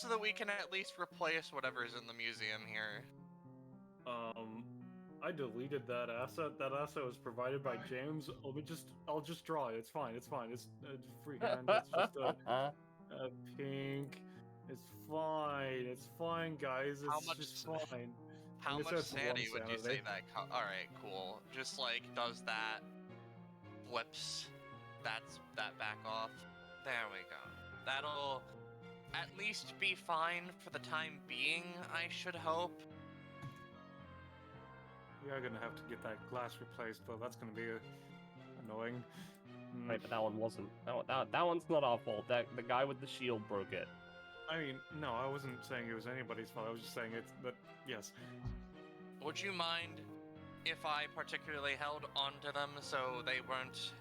so that we can at least replace whatever's in the museum here. I deleted that asset. That asset was provided by James. I'll just draw it. It's fine. It's freehand. It's just a pink. It's fine. It's fine, guys. It's just fine. How I'm gonna much set it to sanity one would you say sanity. that? Alright, cool. Just like does that, flips that back off. There we go. That'll at least be fine for the time being, I should hope. We are gonna have to get that glass replaced, though. That's gonna be annoying. Right, but that one wasn't. That one's not our fault. The guy with the shield broke it. I mean, no, I wasn't saying it was anybody's fault. I was just saying but yes. Would you mind if I particularly held onto them so they weren't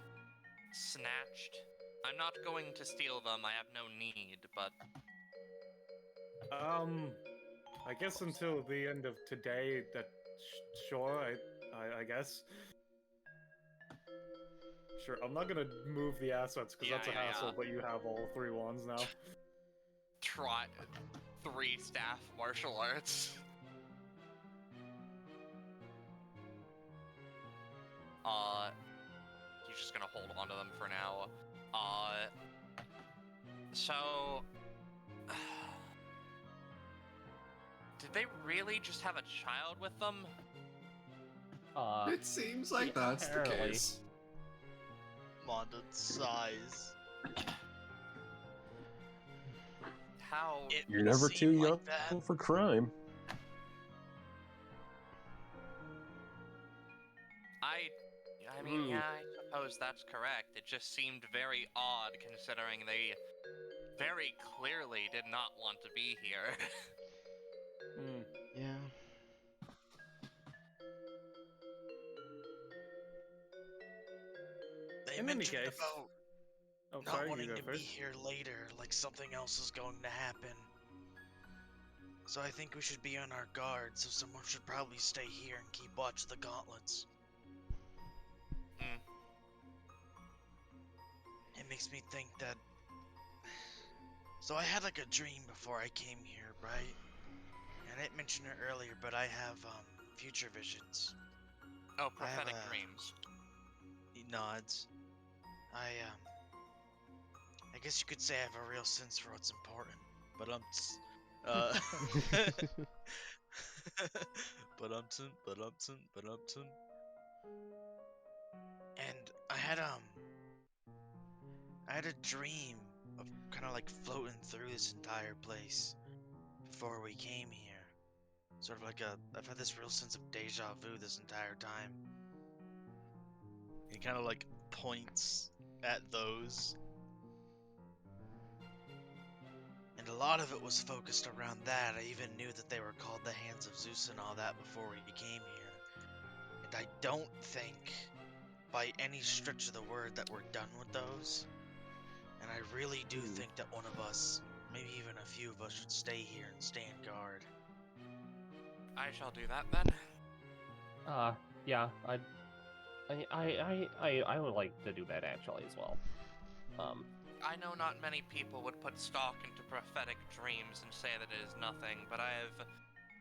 snatched? I'm not going to steal them, I have no need, but... I guess until the end of today, sure, I guess. Sure, I'm not gonna move the assets, because that's a hassle, but you have all 3 wands now. Trot 3 staff martial arts. He's just gonna hold on to them for now. So... Did they really just have a child with them? It seems like that's the apparently. case. Manda sighs. How? It You're never seemed too young like that. for crime. I mean, yeah, I suppose that's correct. It just seemed very odd considering they very clearly did not want to be here. Yeah. They In any mentioned case- about Oh, not sorry, you wanting go to be first. here later, like something else is going to happen. So I think we should be on our guard, so someone should probably stay here and keep watch of the gauntlets. It makes me think that... So I had like a dream before I came here, right? And I didn't mention it earlier, but I have future visions. Oh, prophetic dreams. He nods. I guess you could say I have a real sense for what's important, but and I had a dream of kind of like floating through this entire place before we came here. Sort of like I've had this real sense of deja vu this entire time. He kind of like points at those. And a lot of it was focused around that. I even knew that they were called the Hands of Zeus and all that before we came here. And I don't think, by any stretch of the word, that we're done with those. And I really do think that one of us, maybe even a few of us, should stay here and stand guard. I shall do that then. Yeah, I would like to do that actually as well. I know not many people would put stock into prophetic dreams and say that it is nothing, but I have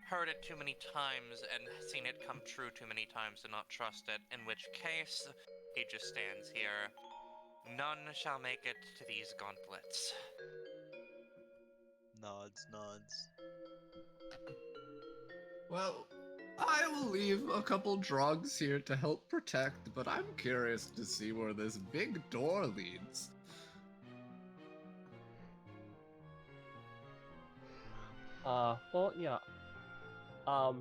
heard it too many times and seen it come true too many times to not trust it, in which case, he just stands here. None shall make it to these gauntlets. Nods. Well, I will leave a couple drugs here to help protect, but I'm curious to see where this big door leads. Well, yeah. Oh,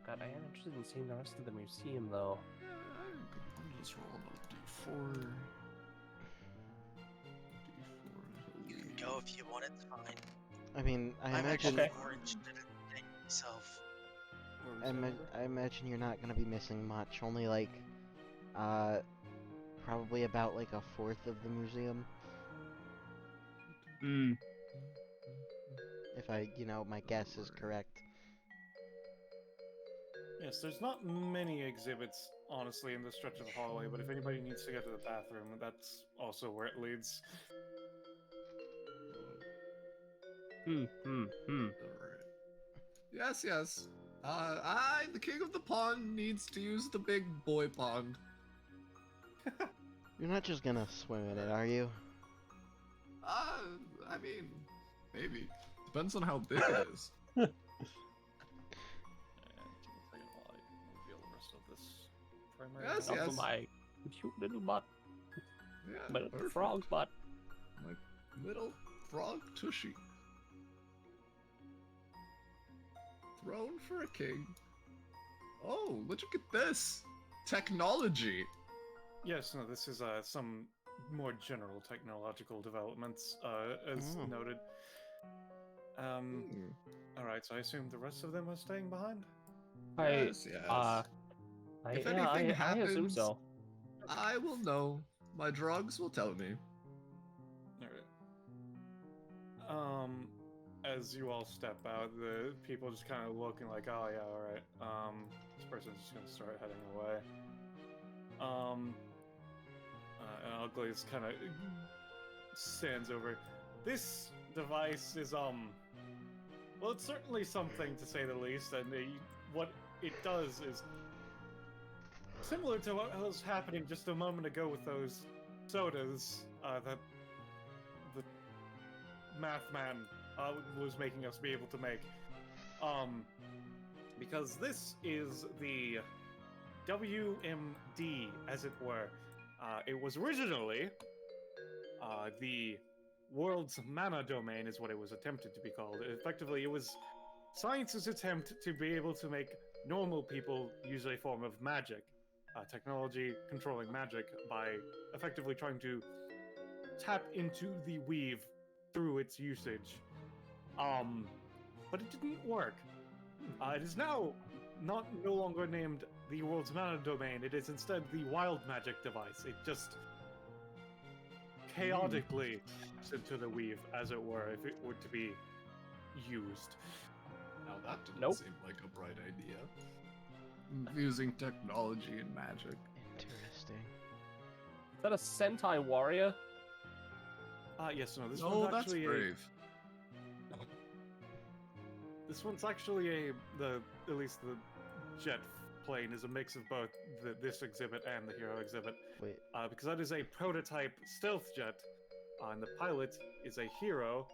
God, I am interested in seeing the rest of the museum, though. I'll just roll a D4. You can go if you want, it's fine. I mean, I I'm imagine. actually more interested in the thing myself. I imagine you're not gonna be missing much. Only like, probably about like a fourth of the museum. If my guess is correct. Yes, there's not many exhibits, honestly, in this stretch of the hallway, but if anybody needs to get to the bathroom, that's also where it leads. Alright. Yes. The king of the pond, needs to use the big boy pond. You're not just gonna swim in it, are you? I mean, maybe. Depends on how big it is. And give me a second while I reveal the rest of this primary. Yes, Up yes. my cute little butt. Yeah, My little perfect. frog butt. My little frog tushy. Throne for a king. Oh, look at this! Technology! Yes, no, this is some more general technological developments, as noted. Alright, so I assume the rest of them are staying behind? Yes. If anything I assume happens, so. I will know. My drugs will tell me. Alright. As you all step out, the people just kind of looking like, oh yeah, alright. This person's just gonna start heading away. And Ugly's kind of stands over. This device is, well, it's certainly something to say the least, and what it does is similar to what was happening just a moment ago with those sodas that the math man was making us be able to make. Because this is the WMD, as it were. It was originally the world's mana domain, is what it was attempted to be called. Effectively, it was science's attempt to be able to make normal people use a form of magic, technology controlling magic, by effectively trying to tap into the weave through its usage. But it didn't work. It is now no longer named the world's mana domain. It is instead the wild magic device. It just chaotically taps into the weave, as it were, if it were to be used. Now that didn't seem like a bright idea. Using technology and magic. Interesting. Is that a Sentai warrior? Yes, no, this No, one's that's actually brave. This one's actually at least the jet plane is a mix of both this exhibit and the hero exhibit. Wait. Because that is a prototype stealth jet, and the pilot is a hero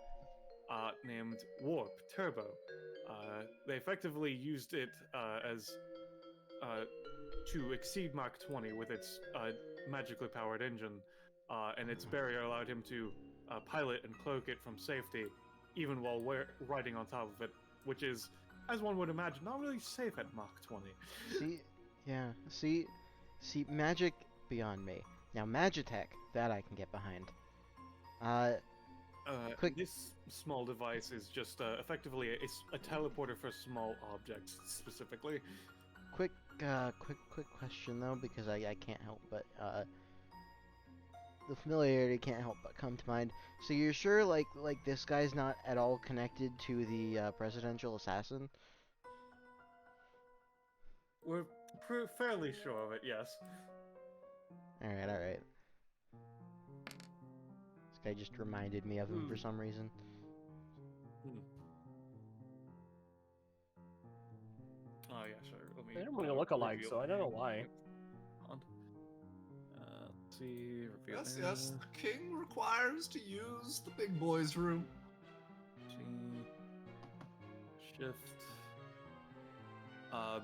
named Warp Turbo. They effectively used it as to exceed Mach 20 with its magically powered engine, and its barrier allowed him to pilot and cloak it from safety, even while riding on top of it, which is, as one would imagine, not really safe at Mach 20. See, magic beyond me. Now, Magitech, that I can get behind. Quick. This small device is just effectively a teleporter for small objects, specifically. Quick question though, because I can't help but the familiarity can't help but come to mind. So you're sure like this guy's not at all connected to the presidential assassin? We're fairly sure of it, yes. All right. This guy just reminded me of him for some reason. Oh yeah, sure. They don't really look alike, so I don't know why. Let's see. Yes, the king requires to use the big boys' room. Shift.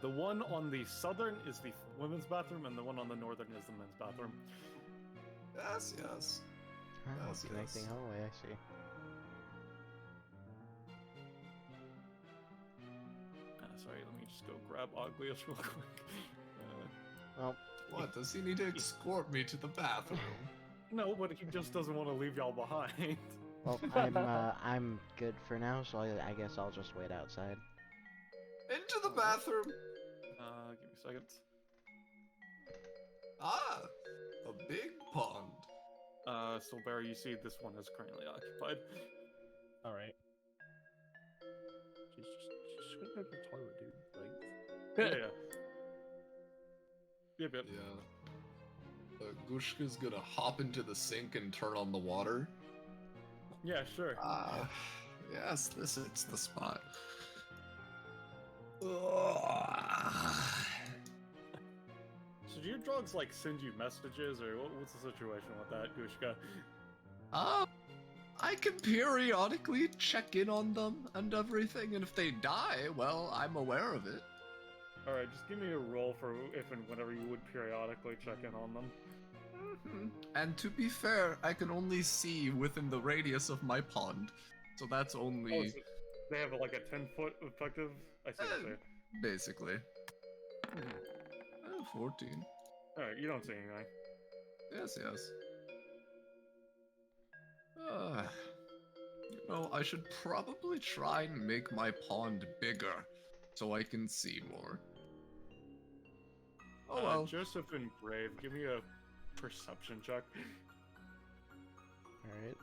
The one on the southern is the women's bathroom, and the one on the northern is the men's bathroom. Yes. Oh, connecting hallway, I see. Sorry, let me just go grab Oglius real quick. Well, what, does he need to escort me to the bathroom? No, but he just doesn't want to leave y'all behind. Well, I'm good for now, so I guess I'll just wait outside. Into the bathroom! Give me a second. Ah, a big pond. Silvera, you see this one is currently occupied. Alright. Just go to the toilet, dude. Like... Yep. Yeah. Gushka's gonna hop into the sink and turn on the water. Yeah, sure. Yes, this is the spot. So do your drugs, like, send you messages, or what's the situation with that, Gushka? I can periodically check in on them and everything, and if they die, well, I'm aware of it. Alright, just give me a roll for if and whenever you would periodically check in on them. And to be fair, I can only see within the radius of my pond, so that's only... Oh, so they have like a 10-foot effective? I see what you're saying. Basically. 14. Alright, you don't see anything. Yes. I should probably try and make my pond bigger, so I can see more. Oh well. Joseph and Brave, give me a perception check. Alright.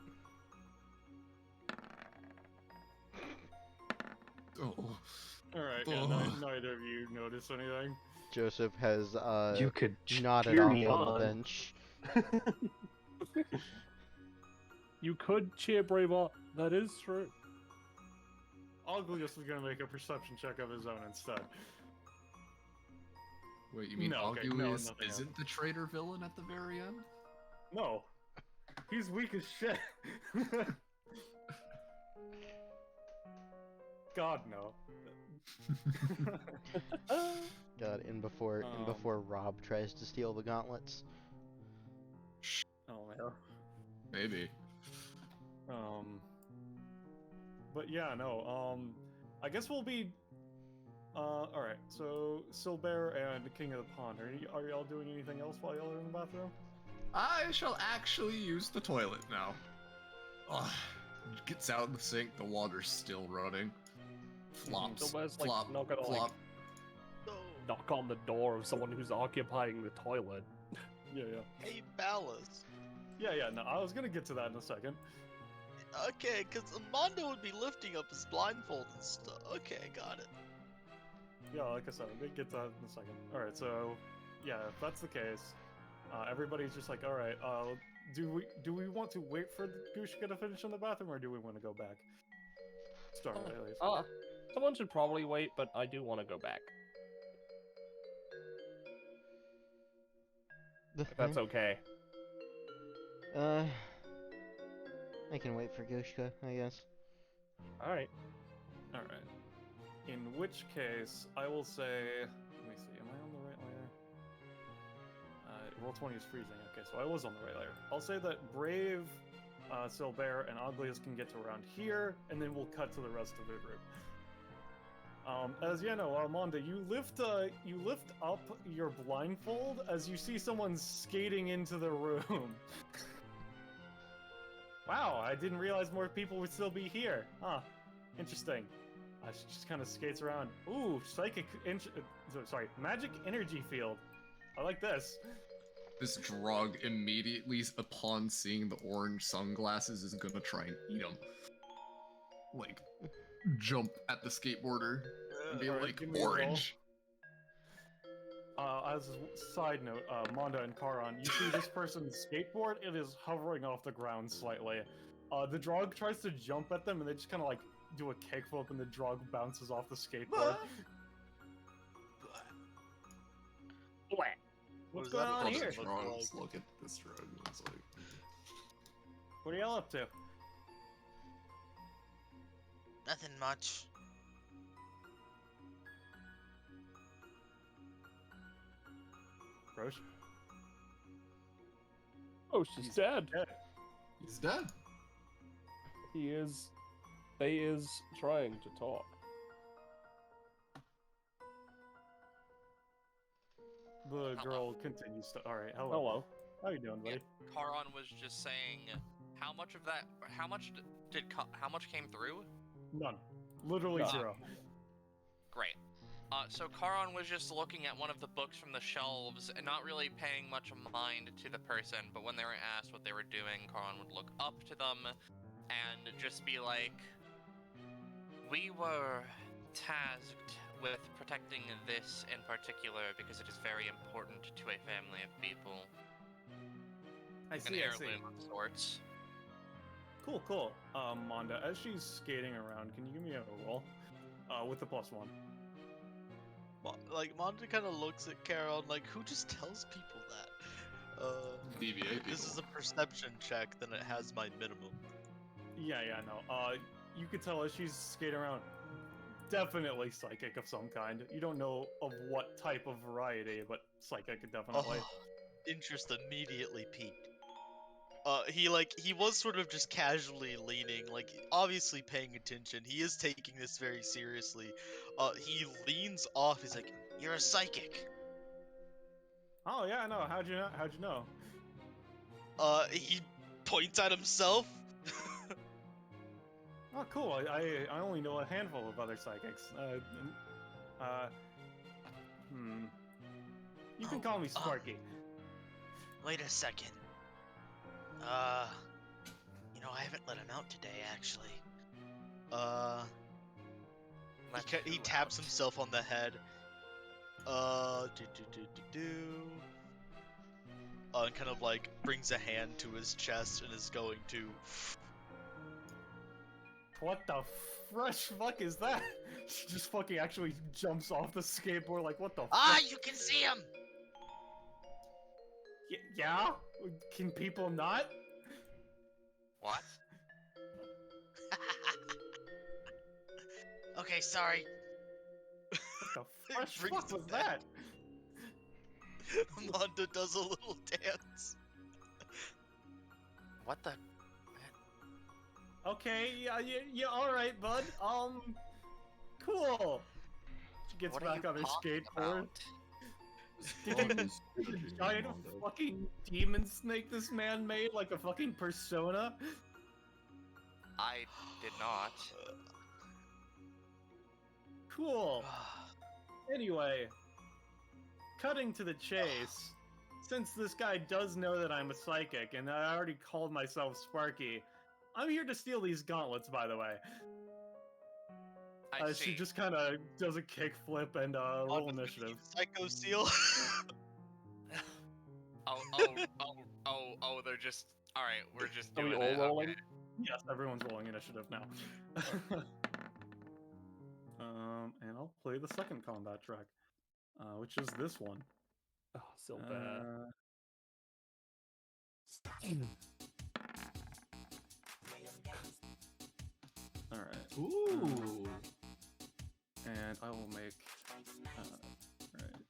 Oh. Alright, yeah, neither of you notice anything. Joseph has you could nodded cheer off me on the on. bench. You could cheer Brave on. That is true. Oglius is gonna make a perception check of his own instead. Wait, you mean No, okay, Oglius nothing else. isn't the traitor villain at the very end? No. He's weak as shit. God, no. God, and before Rob tries to steal the gauntlets. Oh man. Maybe. But yeah, no. I guess we'll be. All right. So Silbear and King of the Pond, are y'all doing anything else while y'all are in the bathroom? I shall actually use the toilet now. Ugh. Gets out of the sink, the water's still running. Flops, Silbear's, like, flop, not gonna, flop. knock on the door of someone who's occupying the toilet. Yeah. Hey, Ballast. Yeah. No, I was gonna get to that in a second. Okay, because Mondo would be lifting up his blindfold and stuff. Okay, got it. Yeah, like I said, we'll get to that in a second. All right. So, yeah, if that's the case, everybody's just like, all right. Do we want to wait for Gushka to finish in the bathroom, or do we want to go back? Start at least. Someone should probably wait, but I do want to go back. If that's okay. I can wait for Gushka, I guess. Alright. In which case, I will say... Let me see, am I on the right layer? Roll 20 is freezing, okay, so I was on the right layer. I'll say that Brave, Silbear, and Ugliest can get to around here, and then we'll cut to the rest of the group. As you know, Armanda, you lift up your blindfold as you see someone skating into the room. Wow, I didn't realize more people would still be here. Huh, interesting. She just kind of skates around. Ooh, magic energy field. I like this. This drug immediately, upon seeing the orange sunglasses, is gonna try and eat them. Like, jump at the skateboarder and be like, orange. As a side note, Monda and Karan, you see this person's skateboard, it is hovering off the ground slightly. The drug tries to jump at them and they just kind of like do a kickflip and the drug bounces off the skateboard. What's going on here? Look at this drug. It's like... What are y'all up to? Nothing much. Roche? Oh, she's dead. He's dead. They is trying to talk. The girl continues to. All right, hello. Hello. How you doing, buddy? Yeah, Karan was just saying, how much came through? None. Literally None. zero. Great. So Karan was just looking at one of the books from the shelves and not really paying much mind to the person, but when they were asked what they were doing, Karan would look up to them and just be like, we were tasked with protecting this in particular because it is very important to a family of people. I see. An heirloom of sorts. Cool. Monda, as she's skating around, can you give me a roll? With the +1. Like, Monda kind of looks at Carol like, who just tells people that? DBA people. This is a perception check, then it has my minimum. Yeah, no. You could tell as she's skating around, definitely psychic of some kind. You don't know of what type of variety, but psychic definitely. Interest immediately peaked. He was sort of just casually leaning, like, obviously paying attention. He is taking this very seriously. He leans off, he's like, you're a psychic. Oh, yeah, no, how'd you know? He points at himself. Oh, cool, I only know a handful of other psychics. You can call me Sparky. Wait a second. I haven't let him out today, actually. He taps himself on the head. And kind of like brings a hand to his chest and is going to. What the fresh fuck is that? She just fucking actually jumps off the skateboard like, what the fuck? You can see him! Yeah? Can people not? What? Okay, sorry. What the fresh fuck was that? Mondo does a little dance. What the? Okay, yeah, all right, bud. Cool. She gets What are back you on her talking skateboard. about? Giant fucking demon snake this man made, like a fucking persona. I did not. Cool. Anyway, cutting to the chase. Since this guy does know that I'm a psychic, and I already called myself Sparky, I'm here to steal these gauntlets, by the way. I see. She just kind of does a kickflip and roll initiative. Psycho Seal. Oh, they're just... Alright, we're just Are we doing all it. rolling? Okay. Yes, everyone's rolling initiative now. And I'll play the second combat track, which is this one. Oh, so bad. Alright. Ooh. And I will make... right.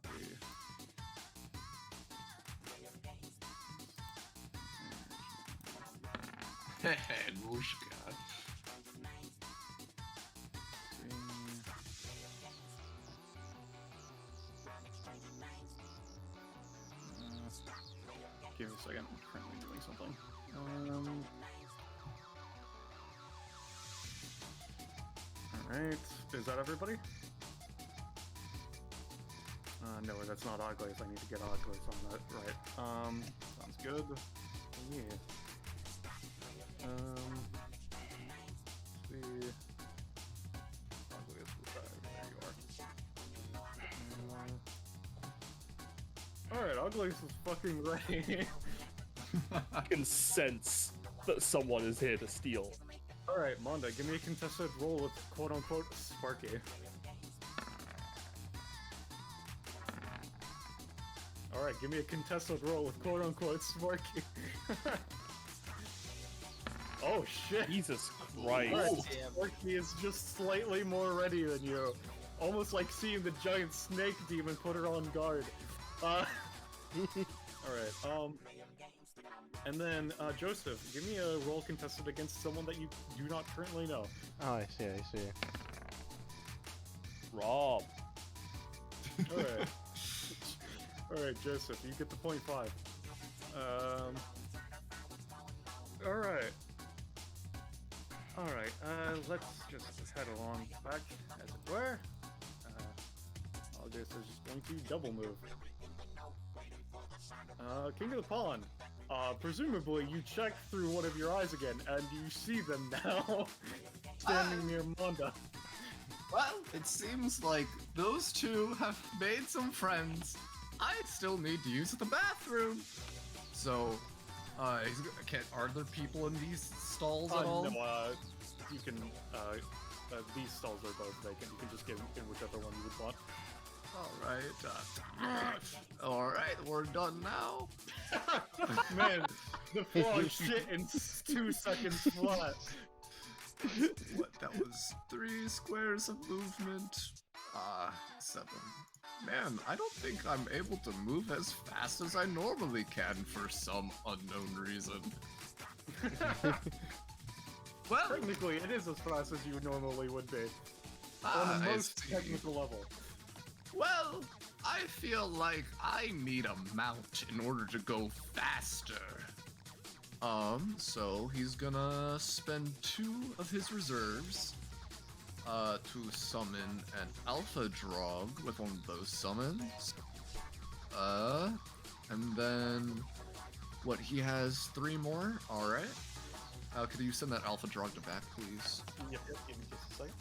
Copy. Mushka. Give me a second. I'm currently doing something. Alright. Is that everybody? No, that's not Oglaze. I need to get Oglaze on that. Right. Sounds good. Yeah. See. Oglaze, there you are. Alright, Oglaze is fucking ready. I can sense that someone is here to steal. Alright, Monda, give me a contested roll with quote-unquote Sparky. Alright, give me a contested roll with quote-unquote Sparky. Oh shit! Jesus Christ. Right, Sparky is just slightly more ready than you. Almost like seeing the giant snake demon put her on guard. Alright, and then, Joseph, give me a roll contested against someone that you do not currently know. Oh, I see. Rob. Alright. Alright, Joseph, you get the 0.5. Alright. Alright, let's just head along back, as it were. August is just going to double move. King of the Pawn. Presumably you check through one of your eyes again, and you see them now, standing near Monda. Well, it seems like those two have made some friends. I still need to use the bathroom. So, are there people in these stalls at all? No, you can, these stalls are both vacant. You can just get in whichever one you would want. Alright, we're done now. Man, the frog shit in 2 seconds flat. What, that was 3 squares of movement? 7. Man, I don't think I'm able to move as fast as I normally can for some unknown reason. Well, technically, it is as fast as you normally would be. On the most technical level. Well, I feel like I need a mount in order to go faster. So he's gonna spend 2 of his reserves to summon an Alpha Drog with one of those summons. And then what, he has 3 more? Alright. Could you send that Alpha Drog to back, please? Yep, give me just a second.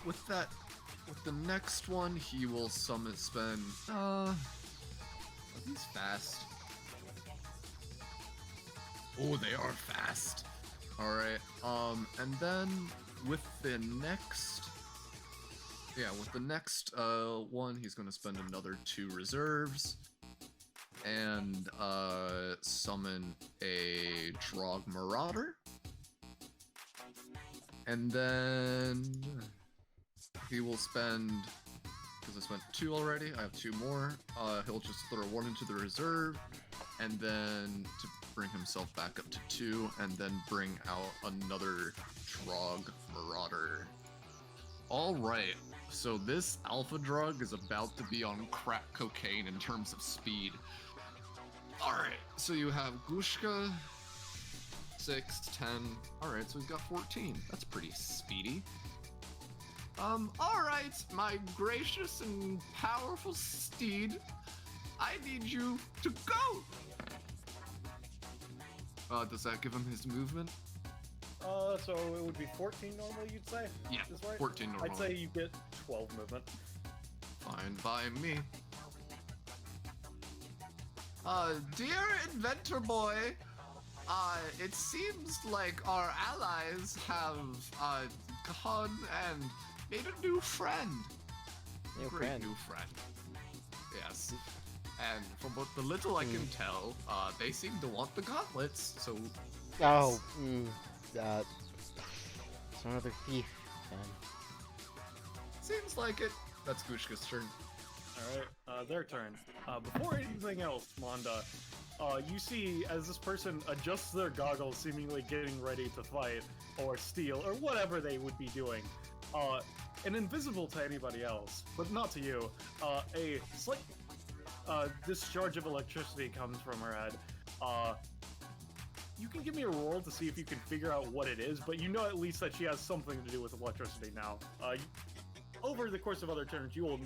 With the next one, he will spend, he's fast. Oh, they are fast. Alright, and then with the next one, he's gonna spend another 2 reserves and, summon a Drog Marauder. And then he will spend, because I spent 2 already, I have 2 more. He'll just throw 1 into the reserve, and then to bring himself back up to 2, and then bring out another Trog Marauder. Alright, so this alpha drug is about to be on crack cocaine in terms of speed. Alright, so you have Gushka, 6, 10. Alright, so he's got 14. That's pretty speedy. Alright, my gracious and powerful steed. I need you to go! Does that give him his movement? So it would be 14 normally, you'd say? Yeah, Is this right? 14 normally. I'd say you get 12 movement. Fine by me. Dear inventor boy, it seems like our allies have, gone and made a new friend. Great new friend. Yes. And from what the little I can tell, they seem to want the gauntlets, so... Oh, it's another thief, then. Seems like it. That's Gushka's turn. Alright, their turn. Before anything else, Manda, you see as this person adjusts their goggles, seemingly getting ready to fight, or steal, or whatever they would be doing, and invisible to anybody else, but not to you, a slight discharge of electricity comes from her head. You can give me a roll to see if you can figure out what it is, but you know at least that she has something to do with electricity now. Over the course of other turns, you will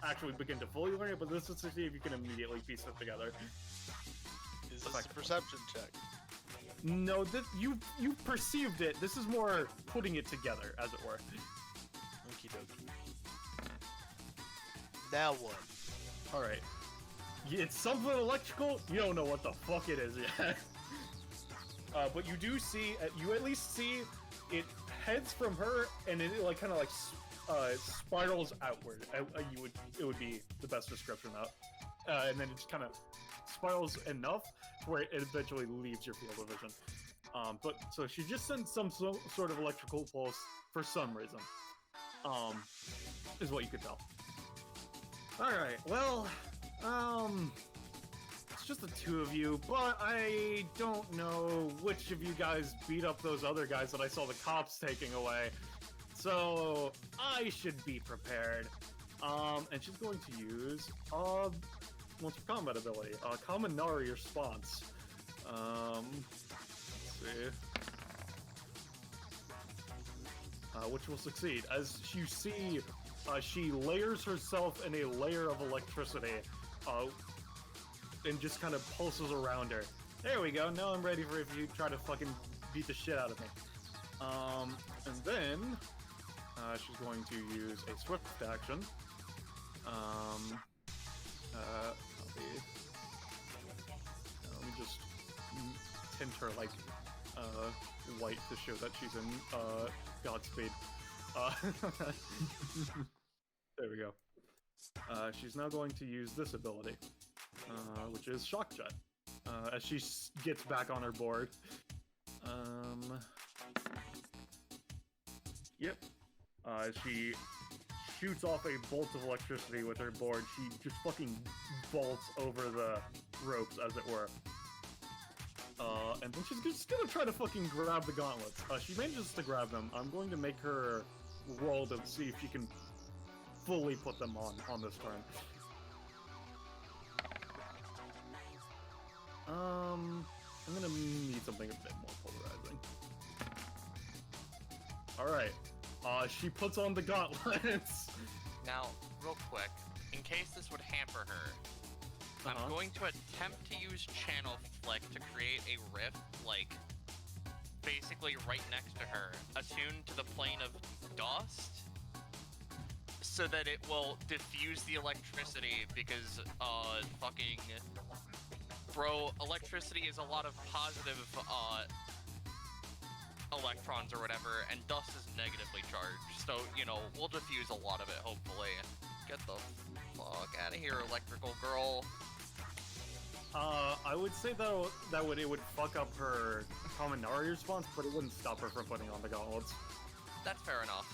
actually begin to fully learn it, but this is to see if you can immediately piece it together. Is this a perception check? No, you perceived it. This is more putting it together, as it were. Okie dokie. Now what? Alright. It's something electrical, you don't know what the fuck it is yet. But you do see, you at least see it heads from her, and it like kind of like spirals outward. It would be the best description of, and then it just kind of spirals enough where it eventually leaves your field of vision. But so she just sent some sort of electrical pulse for some reason. Is what you could tell. All right, well, it's just the 2 of you, but I don't know which of you guys beat up those other guys that I saw the cops taking away. So I should be prepared. And she's going to use what's her combat ability? Kaminari response. Let's see. Which will succeed. As you see, she layers herself in a layer of electricity, and just kind of pulses around her. There we go. Now I'm ready for if you try to fucking beat the shit out of me. And then she's going to use a swift action. Let me just tint her like white to show that she's in Godspeed. There we go. She's now going to use this ability, which is Shock Jet, as she gets back on her board. Yep. She shoots off a bolt of electricity with her board. She just fucking bolts over the ropes, as it were. And then she's just gonna try to fucking grab the gauntlets. She manages to grab them. I'm going to make her roll to see if she can fully put them on this turn. I'm gonna need something a bit more polarizing. Alright. She puts on the gauntlets. Now, real quick, in case this would hamper her, I'm going to attempt to use Channel Flick to create a rift, like, basically right next to her, attuned to the plane of dust, so that it will diffuse the electricity, because, electricity is a lot of positive, electrons or whatever, and dust is negatively charged, so, you know, we'll diffuse a lot of it, hopefully. Get the fuck out of here, electrical girl. I would say though it would fuck up her Kaminari response, but it wouldn't stop her from putting on the gauntlets. That's fair enough.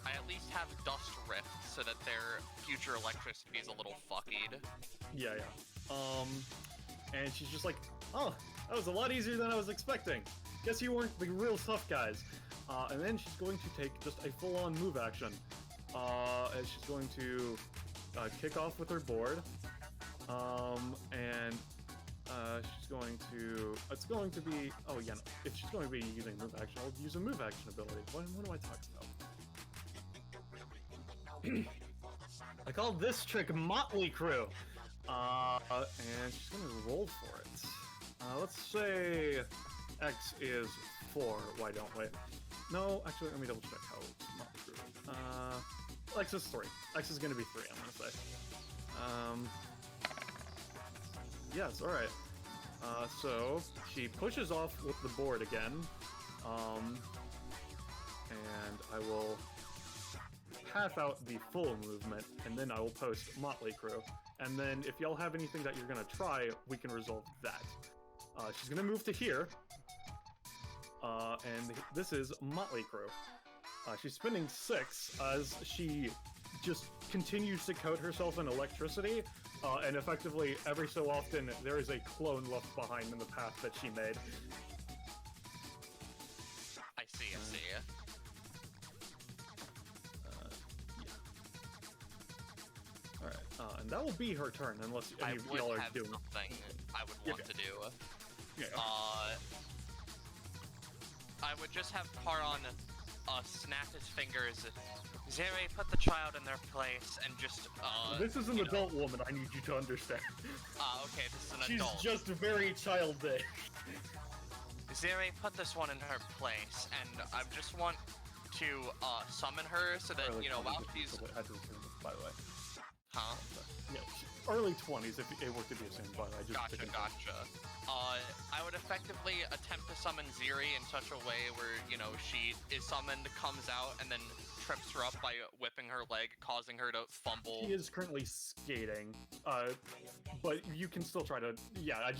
I at least have Dust Rift so that their future electricity is a little fuckied. Yeah. And she's just like, oh, that was a lot easier than I was expecting. Guess you weren't the real tough guys. And then she's going to take just a full-on move action. And she's going to kick off with her board. And she's going to... It's going to be... Oh, yeah, no. If she's going to be using move action, I'll use a move action ability. What am I talking about? I call this trick Motley Crew. And she's going to roll for it. Let's say X is 4. Why don't we? No, actually, let me double check how it's Motley Crew. X is 3. X is going to be 3, I'm going to say. Yes, alright. So, she pushes off with the board again. And I will pass out the full movement, and then I will post Motley Crew. And then if y'all have anything that you're gonna try, we can resolve that. She's gonna move to here. And this is Motley Crew. She's spending 6 as she just continues to coat herself in electricity, and effectively every so often there is a clone left behind in the path that she made. I see. Alright, and that will be her turn, unless any of y'all are doing something I would want to do. Yeah. I would just have Paron snap his fingers. Zeri, put the child in their place, and just, This is an adult woman, I need you to understand. Okay, this is an adult. She's just very childish. Zeri, put this one in her place, and I just want to, summon her so that, while she's... By the way. Huh? Yeah, early 20s if it were to be assumed, but I just... Gotcha. I would effectively attempt to summon Zeri in such a way where, she is summoned, comes out, and then trips her up by whipping her leg, causing her to fumble. She is currently skating, but you can still try to... Yeah,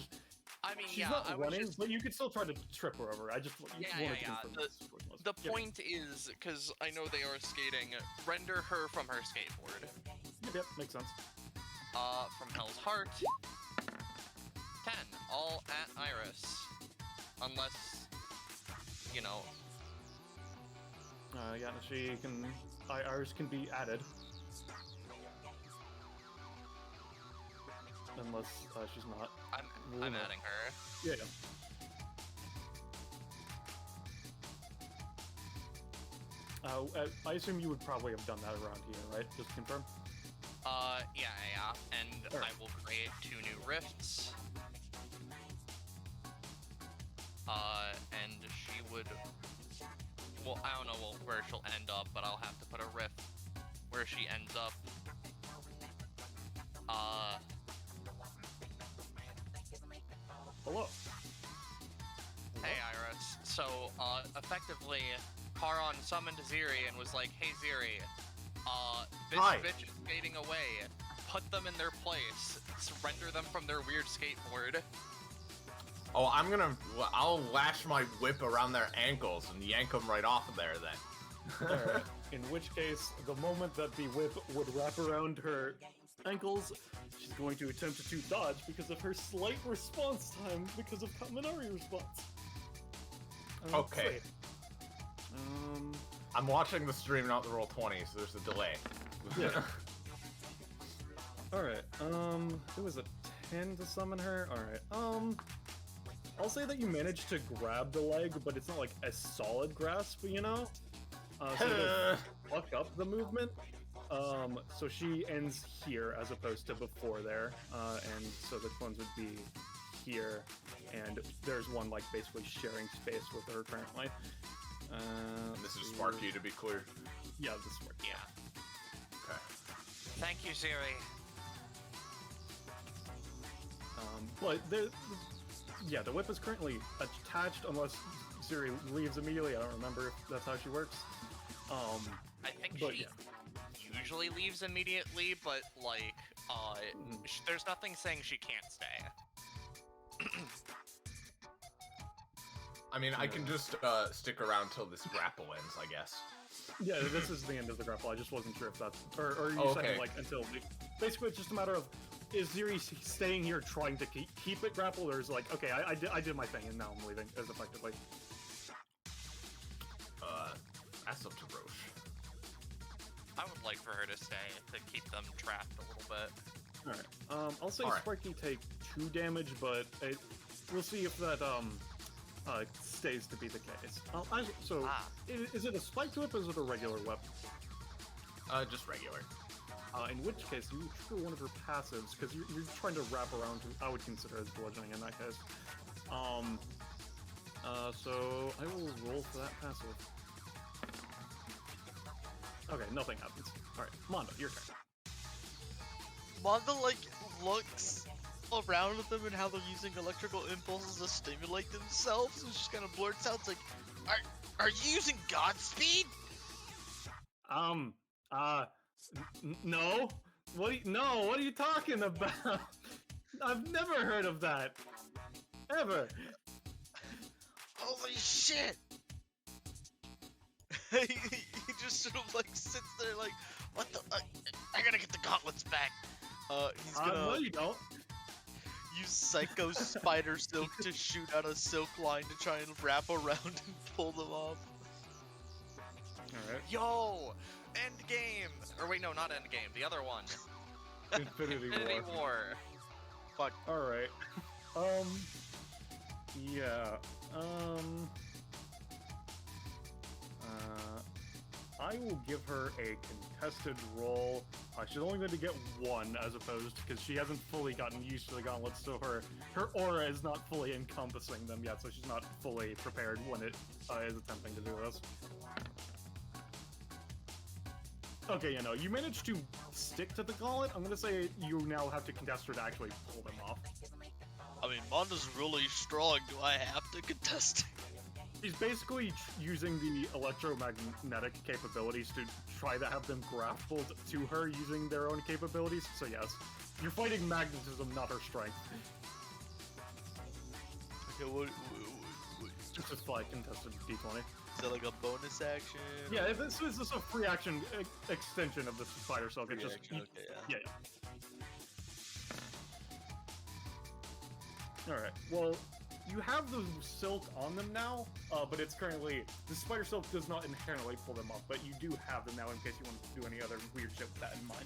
she's not running, but you can still try to trip her over. I just wanted to confirm this. The point is, because I know they are skating, render her from her skateboard. Yep, makes sense. From Hell's Heart, 10, all at Iris. Unless, yeah, she can... Iris can be added. Unless she's not. I'm adding her. Yeah. I assume you would probably have done that around here, right? Just to confirm? Yeah. And I will create 2 new rifts. And she would... Well, I don't know where she'll end up, but I'll have to put a rift where she ends up. Hello. Hey, Iris. So, effectively, Charon summoned Zeri and was like, hey, Zeri, this bitch is fading away. Put them in their place. Surrender them from their weird skateboard. Oh, I'll lash my whip around their ankles and yank them right off of there then. Alright. In which case, the moment that the whip would wrap around her ankles, she's going to attempt to dodge because of her slight response time because of Kaminari response. Okay. I'm watching the stream, not the Roll20, so there's a delay. Yeah. Alright, it was a 10 to summon her? Alright, I'll say that you managed to grab the leg, but it's not like a solid grasp, So to fuck up the movement. So she ends here as opposed to before there, and so the clones would be here, and there's one like basically sharing space with her currently. This is Sparky, to be clear. Yeah, this is Sparky. Yeah. Okay. Thank you, Zeri. But the whip is currently attached unless Zeri leaves immediately. I don't remember if that's how she works. I think she usually leaves immediately, but like, there's nothing saying she can't stay. I mean, I can just stick around till this grapple ends, I guess. Yeah, this is the end of the grapple. I just wasn't sure if that's... Or are you Okay. saying, like, until... Basically, it's just a matter of, is Ziri staying here trying to keep it grappled, or is like, okay, I did my thing, and now I'm leaving, as effectively? That's up to Roche. I would like for her to stay to keep them trapped a little bit. Alright, I'll say Sparky take 2 damage, but we'll see if that, stays to be the case. Is it a spiked whip, or is it a regular whip? Just regular. In which case, you trigger one of her passives, because you're trying to wrap around who I would consider as bludgeoning in that case. So I will roll for that passive. Okay, nothing happens. Alright, Mondo, your turn. Mondo, like, looks around with them and how they're using electrical impulses to stimulate themselves, and just kind of blurts out, like, are you using Godspeed? No. What are you talking about? I've never heard of that. Ever. Holy shit! he just sort of, like, sits there, like, what the... I gotta get the gauntlets back. He's gonna... No, you don't. Use Psycho Spider Silk to shoot out a silk line to try and wrap around and pull them off. Alright. Yo! End game! Or wait, no, not end game. The other one. Infinity War. Fuck. Alright. Yeah. I will give her a contested roll. She's only going to get 1 as opposed, because she hasn't fully gotten used to the gauntlets, so her aura is not fully encompassing them yet, so she's not fully prepared when it is attempting to do this. Okay, you managed to stick to the gauntlet. I'm going to say you now have to contest her to actually pull them off. I mean, Mondo's really strong. Do I have to contest? She's basically using the electromagnetic capabilities to try to have them grappled to her using their own capabilities, so yes. You're fighting magnetism, not her strength. Okay, what Just a flat contested d20. Is that like a bonus action? Yeah, this is a free action extension of the spider silk. It's just... Okay, yeah. Alright, well... You have the silk on them now, but it's currently... The spider silk does not inherently pull them up, but you do have them now in case you want to do any other weird shit with that in mind.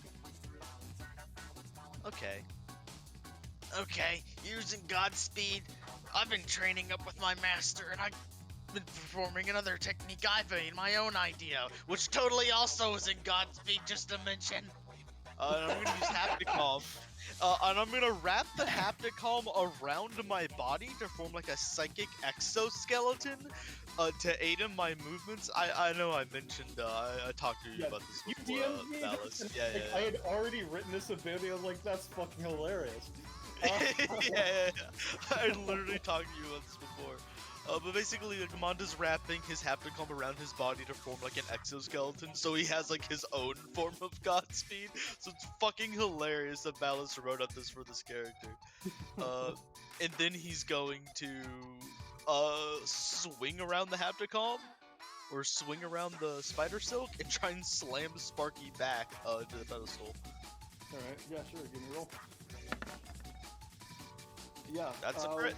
Okay, using Godspeed, I've been training up with my master, and I've been performing another technique I've made, my own idea, which totally also is in Godspeed, just to mention. And I'm gonna use Hapticom. And I'm gonna wrap the Hapticom around my body to form like a psychic exoskeleton to aid in my movements. I know I mentioned, I talked to you about this before, You DM'd me Ballast. this, Yeah. I had already written this ability, I was like, that's fucking hilarious. Yeah. I literally talked to you about this before. But basically, like, Mondo's wrapping his Hapticom around his body to form like an exoskeleton, so he has like his own form of Godspeed. So it's fucking hilarious that Ballast wrote up this for this character. And then he's going to swing around the Hapticom, or swing around the spider silk, and try and slam Sparky back to the pedestal. Alright, yeah, sure, give me a roll. Yeah, That's a crit.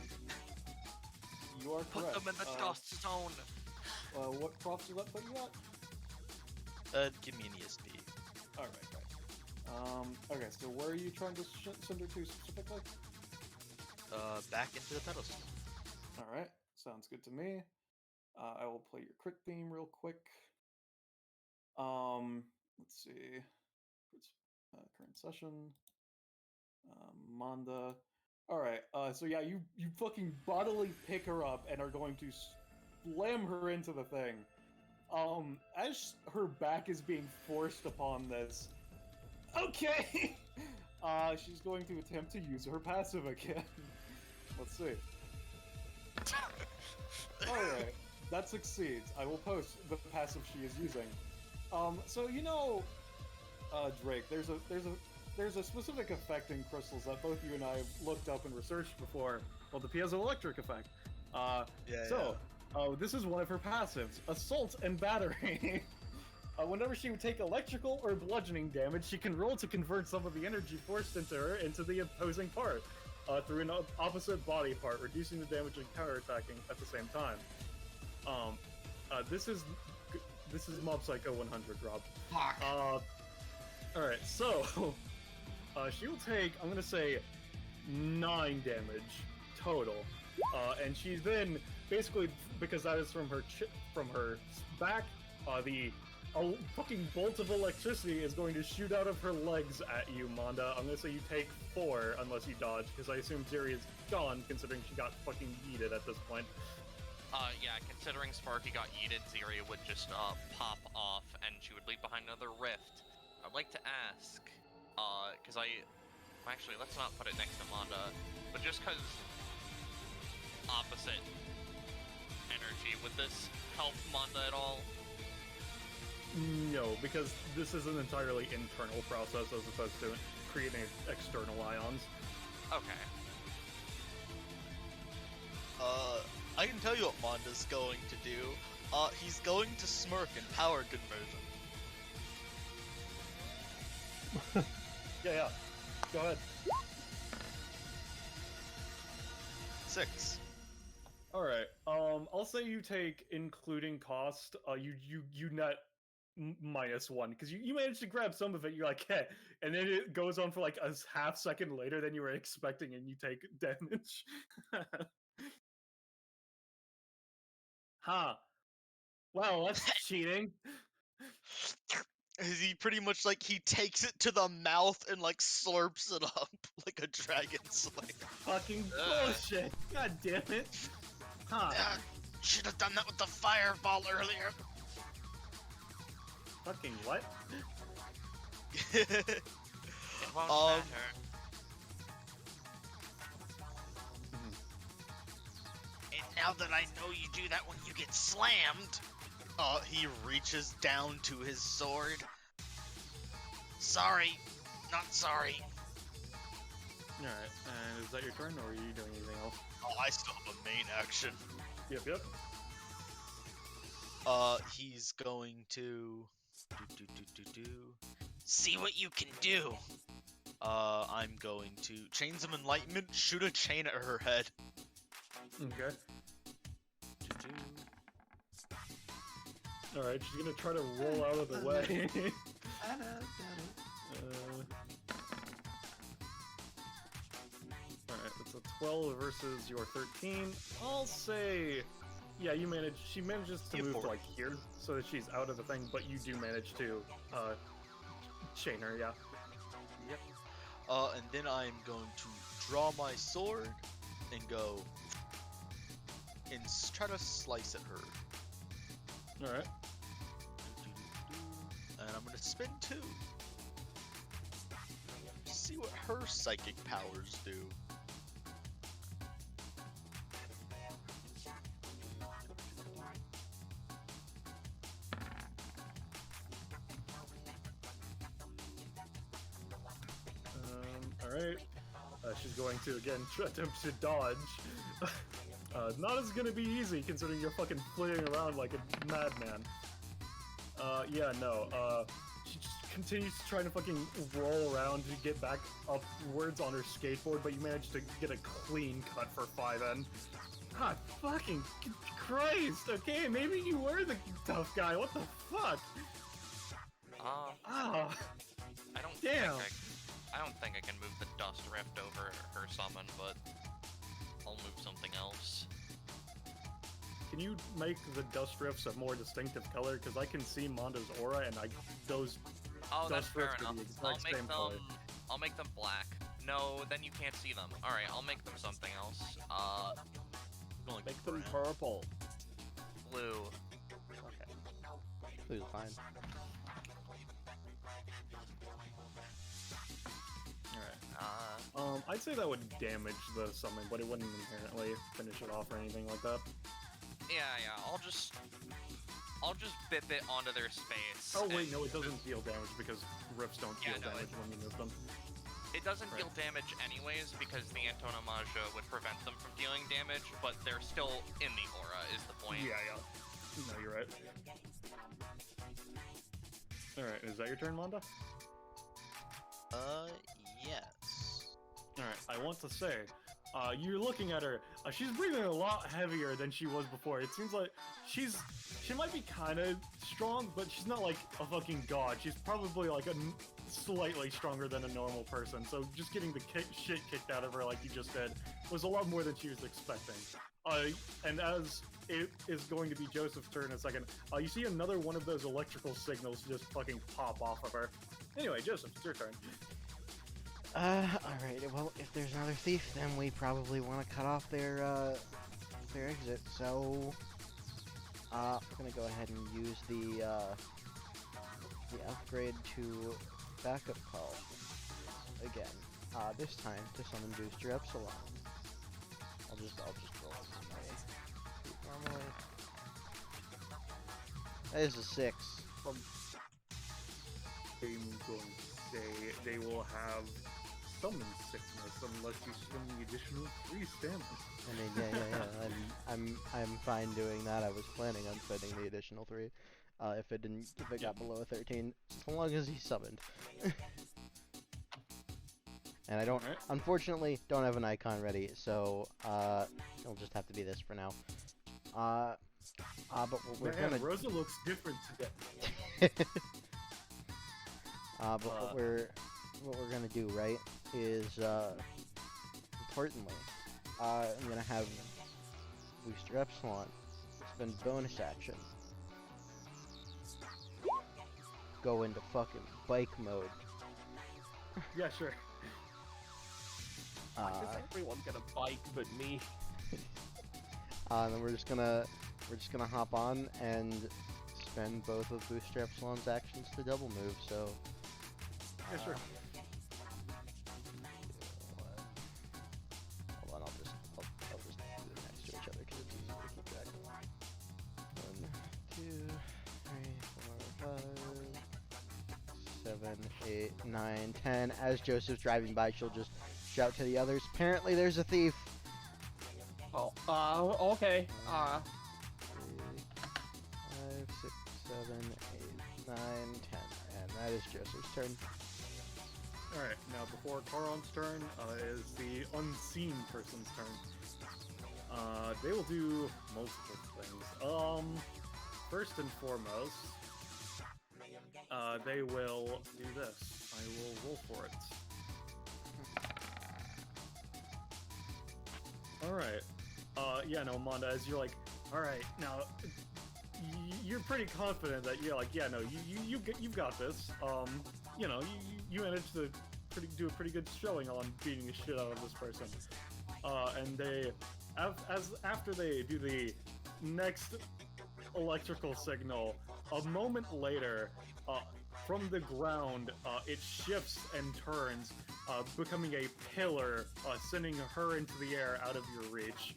You are correct. Put them in the dust zone. What props does that put you at? Give me an ESP. Alright, right. Okay, so where are you trying to send her to specifically? Back into the pedestal. Alright, sounds good to me. I will play your crit theme real quick. Let's see. Current session. Manda. Alright, so yeah, you fucking bodily pick her up and are going to slam her into the thing. As her back is being forced upon this, okay! She's going to attempt to use her passive again. Let's see. Alright, that succeeds. I will post the passive she is using. So Drake, there's a specific effect in crystals that both you and I have looked up and researched before, called the piezoelectric effect. Oh, this is one of her passives, Assault and Battery. Whenever she would take electrical or bludgeoning damage, she can roll to convert some of the energy forced into her into the opposing part, through an opposite body part, reducing the damage and counterattacking at the same time. This is Mob Psycho 100, Rob. Fuck. Alright, so she will take, I'm gonna say, 9 damage total, and she's then basically, because that is from her back, the fucking bolt of electricity is going to shoot out of her legs at you, Manda. I'm gonna say you take 4 unless you dodge, because I assume Ziri is gone, considering she got fucking yeeted at this point. Yeah, considering Sparky got yeeted, Ziri would just pop off, and she would leave behind another rift. I'd like to ask, because actually, let's not put it next to Manda, but just because opposite energy, would this help Manda at all? No, because this is an entirely internal process as opposed to creating external ions. Okay. I can tell you what Monda's going to do. He's going to smirk in power conversion. Yeah. Go ahead. 6. Alright, I'll say you take, including cost, you net -1, because you managed to grab some of it, you're like, hey, and then it goes on for like a half second later than you were expecting, and you take damage. Huh. Wow, that's cheating. He pretty much, like, he takes it to the mouth and, like, slurps it up like a dragon slayer. Fucking bullshit. God damn it. Huh. Should have done that with the fireball earlier. Fucking what? It won't matter. And now that I know you do that when you get slammed, he reaches down to his sword. Sorry, not sorry. Alright, and is that your turn, or are you doing anything else? Oh, I still have a main action. Yep. He's going to see what you can do. I'm going to Chains of Enlightenment, shoot a chain at her head. Okay. Alright, she's gonna try to roll out of the way. Alright, it's a 12 versus your 13. I'll say... Yeah, she manages to move to, like, here, so that she's out of the thing, but you do manage to, chain her, yeah. Yep. And then I'm going to draw my sword and go and try to slice at her. Alright. And I'm gonna spin 2. See what her psychic powers do. Alright. She's going to, again, attempt to dodge. Not as gonna be easy, considering you're fucking flitting around like a madman. Yeah, no. She just continues trying to fucking roll around to get back upwards on her skateboard, but you manage to get a clean cut for 5N. God fucking Christ! Okay, maybe you were the tough guy. What the fuck? I don't Damn. I don't think I can move the Dust Rift over her summon, but I'll move something else. Can you make the Dust Rifts a more distinctive color? Because I can see Mondo's aura, and those Oh, that's Dust fair Rifts are enough. the exact same color. I'll make them black. No, then you can't see them. Alright, I'll make them something else. Make them purple. Blue. Okay. Blue's fine. Alright. I'd say that would damage the summon, but it wouldn't inherently finish it off or anything like that. Yeah, I'll just bip it onto their space. Oh wait, no, it doesn't deal damage because rifts don't deal damage when you move them. It doesn't deal damage anyways because the antonomasia would prevent them from dealing damage, but they're still in the aura is the point. Yeah. No, you're right. Alright, is that your turn, Manda? Yes. Alright, I want to say, you're looking at her, she's breathing a lot heavier than she was before. It seems like she might be kind of strong, but she's not like a fucking god. She's probably like slightly stronger than a normal person, so just getting the shit kicked out of her like you just did was a lot more than she was expecting. And as it is going to be Joseph's turn in a second, you see another one of those electrical signals just fucking pop off of her. Anyway, Joseph, it's your turn. Alright, well, if there's another thief, then we probably want to cut off their exit, so, I'm gonna go ahead and use the upgrade to backup call again, this time to summon Booster Epsilon. I'll just roll it normally. That is a 6. I'm going to say they will have summon sickness unless you spend the additional 3 stamina. I mean, yeah. I'm fine doing that. I was planning on spending the additional 3. If it got below a 13, as long as he's summoned. And I unfortunately, don't have an icon ready, so it'll just have to be this for now. But what we're gonna... Rosa looks different today. But what we're gonna do, right, is importantly, I'm gonna have Booster Epsilon spend bonus action, go into fucking bike mode. Yeah, sure. Why does everyone get a bike but me? And then we're just gonna hop on and spend both of Booster Epsilon's actions to double move. So. Yeah, sure. Hold on, I'll just do it next to each other because it's easy to keep track of. 1, 2, 3, 4, 5, 7, 8, 9, 10. As Joseph's driving by, she'll just shout to the others. Apparently, there's a thief. Oh, okay. 3, 5, 6, 7, 8, 9, 10. And that is Joseph's turn. Alright, now before Karon's turn is the unseen person's turn. They will do multiple things. First and foremost, they will do this. I will roll for it. Alright. Yeah, no, Manda, as you're like, alright, now, you're pretty confident that you're like, yeah, no, you've got this. You know, you managed to do a pretty good showing on beating the shit out of this person. And they, after they do the next electrical signal, a moment later, from the ground, it shifts and turns, becoming a pillar, sending her into the air out of your reach.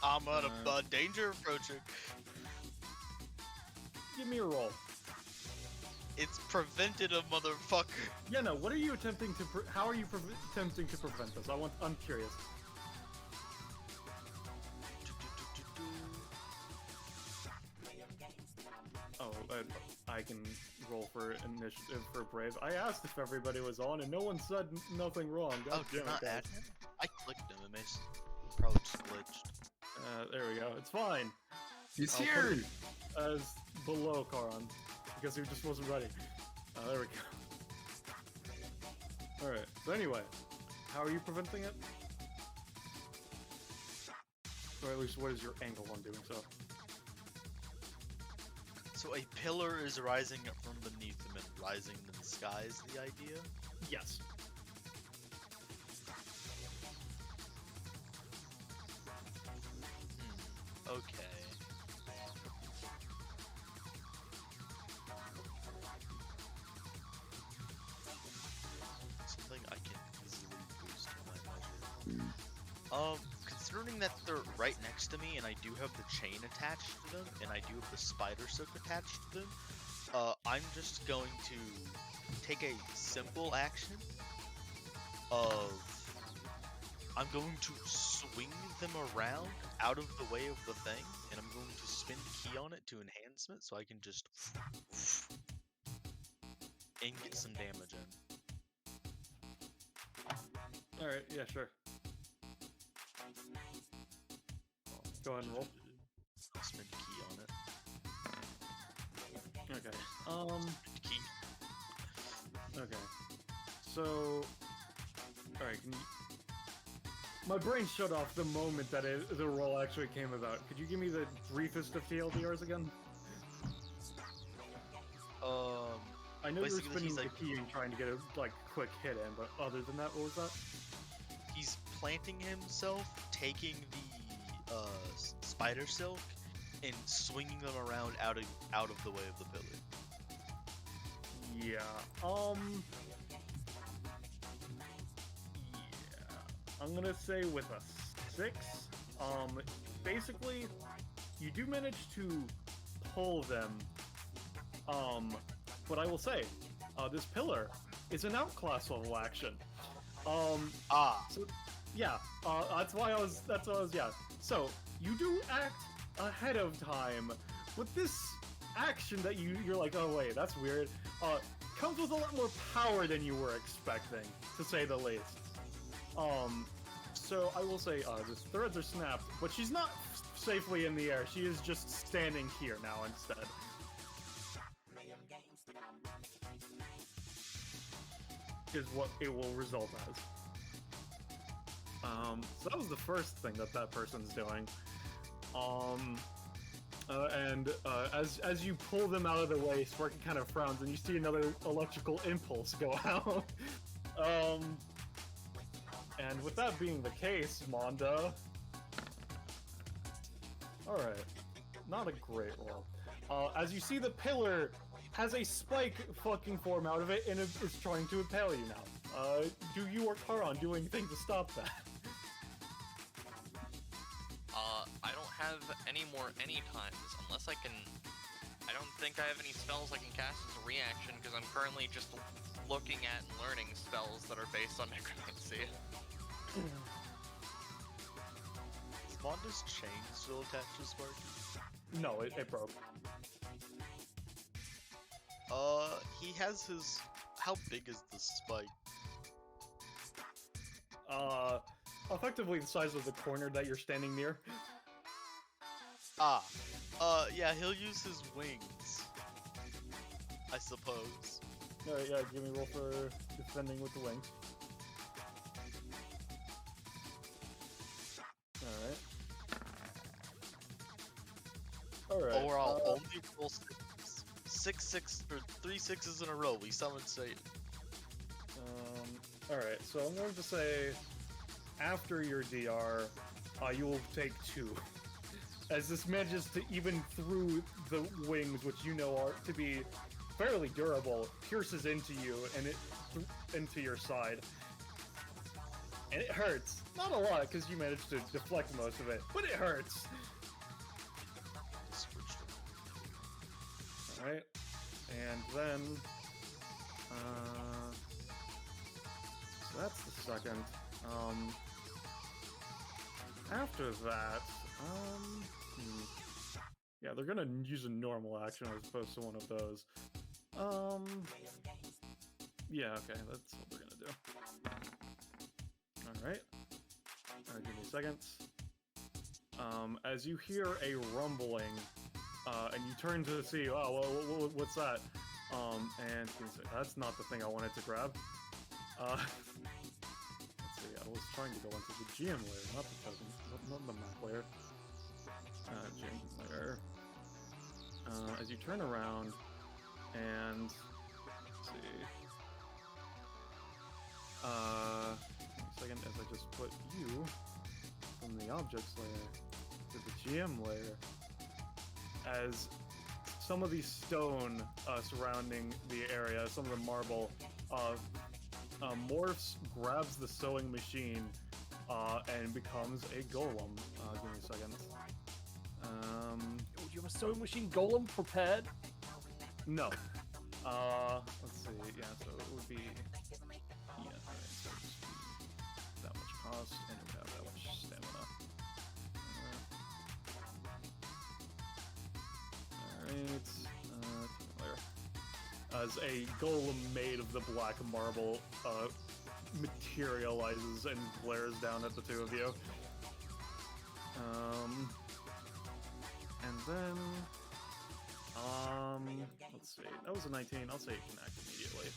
I'm on a danger approaching. Give me a roll. It's preventative, motherfucker. Yeah, no. What are you attempting to? How are you attempting to prevent this? I'm curious. Oh, I can roll for initiative for Brave. I asked if everybody was on, and no one said nothing wrong. God damn it, not guys. add him? I clicked him. It probably just glitched. There we go. It's fine. He's I'll here. put it as below Karon because he just wasn't ready. There we go. All right. So anyway, how are you preventing it? Or at least, what is your angle on doing so? So a pillar is rising up from beneath him and rising in the sky is the idea? Yes. Okay. Something I can easily boost to my measure. Considering that they're right next to me and I do have the chain attached to them and I do have the spider silk attached to them, I'm just going to take a simple action of I'm going to swing them around out of the way of the thing, and I'm going to spin the key on it to enhancement so I can just and get some damage in. Alright, yeah, sure. Go ahead and roll. I'll spin the key on it. Okay. Key. Okay. So, alright. My brain shut off the moment that the roll actually came about. Could you give me the briefest of TLDRs again? I know you're spinning the key and trying to get a quick hit in, but other than that, what was that? He's planting himself, taking the spider silk, and swinging them around out of the way of the pillar. Yeah. I'm gonna say with a 6. Basically, you do manage to pull them. But I will say, this pillar is an outclass level action. So, yeah. That's why I was. Yeah. So you do act ahead of time, but this action that you're like, oh wait, that's weird. Comes with a lot more power than you were expecting, to say the least. So I will say, the threads are snapped, but she's not safely in the air. She is just standing here now instead. Is what it will result as. So that was the first thing that person's doing. As you pull them out of the way, Sparky kind of frowns, and you see another electrical impulse go out. And with that being the case, Monda. Alright. Not a great roll. As you see, the pillar has a spike fucking form out of it, and is trying to impale you now. Do you or Karan do anything to stop that? I don't have any more anytimes, unless I can... I don't think I have any spells I can cast as a reaction, because I'm currently just looking at and learning spells that are based on necromancy. Is Monda's chain still attached to Sparky? No, it broke. He has his... How big is the spike? Effectively the size of the corner that you're standing near. Yeah, he'll use his wings, I suppose. Alright, yeah, give me a roll for defending with the wings. Alright. Overall, only roll 3 sixes in a row. We summoned Satan. Alright, so I'm going to say after your DR, you will take 2. As this manages to, even through the wings, which you know are to be fairly durable, pierces into you and into your side. And it hurts. Not a lot, because you managed to deflect most of it, but it hurts. Alright. And then... so that's the second. After that... Yeah, they're gonna use a normal action as opposed to one of those. Yeah, okay, that's what we're gonna do. Alright. Alright, give me seconds. As you hear a rumbling, and you turn to see, oh, well, what's that? And that's not the thing I wanted to grab. Let's see, I was trying to go into the GM layer, not the present, not the map layer. GM layer. As you turn around, and let's see. Second, as I just put you from the objects layer to the GM layer, as some of the stone surrounding the area, some of the marble, morphs, grabs the sewing machine, and becomes a golem. Give me a second. You have a sewing machine golem prepared? No. Let's see. Yeah, so it would be. Yeah. Alright, so cost, and we have that much stamina. Alright, as a golem made of the black marble materializes and glares down at the two of you. And then, let's see, that was a 19, I'll say it can act immediately.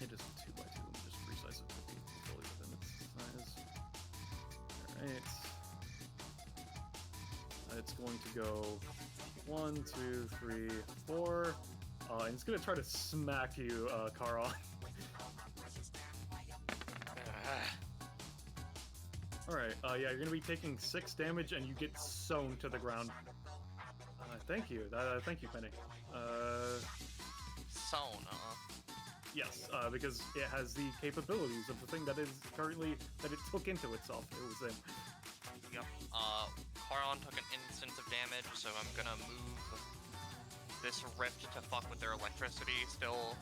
It is 2x2, let me just resize it to be fully within its size. Alright. It's going to go 1, 2, 3, 4. And it's gonna try to smack you, Karon. Alright, yeah, you're gonna be taking 6 damage and you get sewn to the ground. Thank you. Thank you, Penny. Sewn, Yes, because it has the capabilities of the thing that is currently, that it took into itself. It was in. Yep. Karon took an instance of damage, so I'm gonna move this rift to fuck with their electricity still,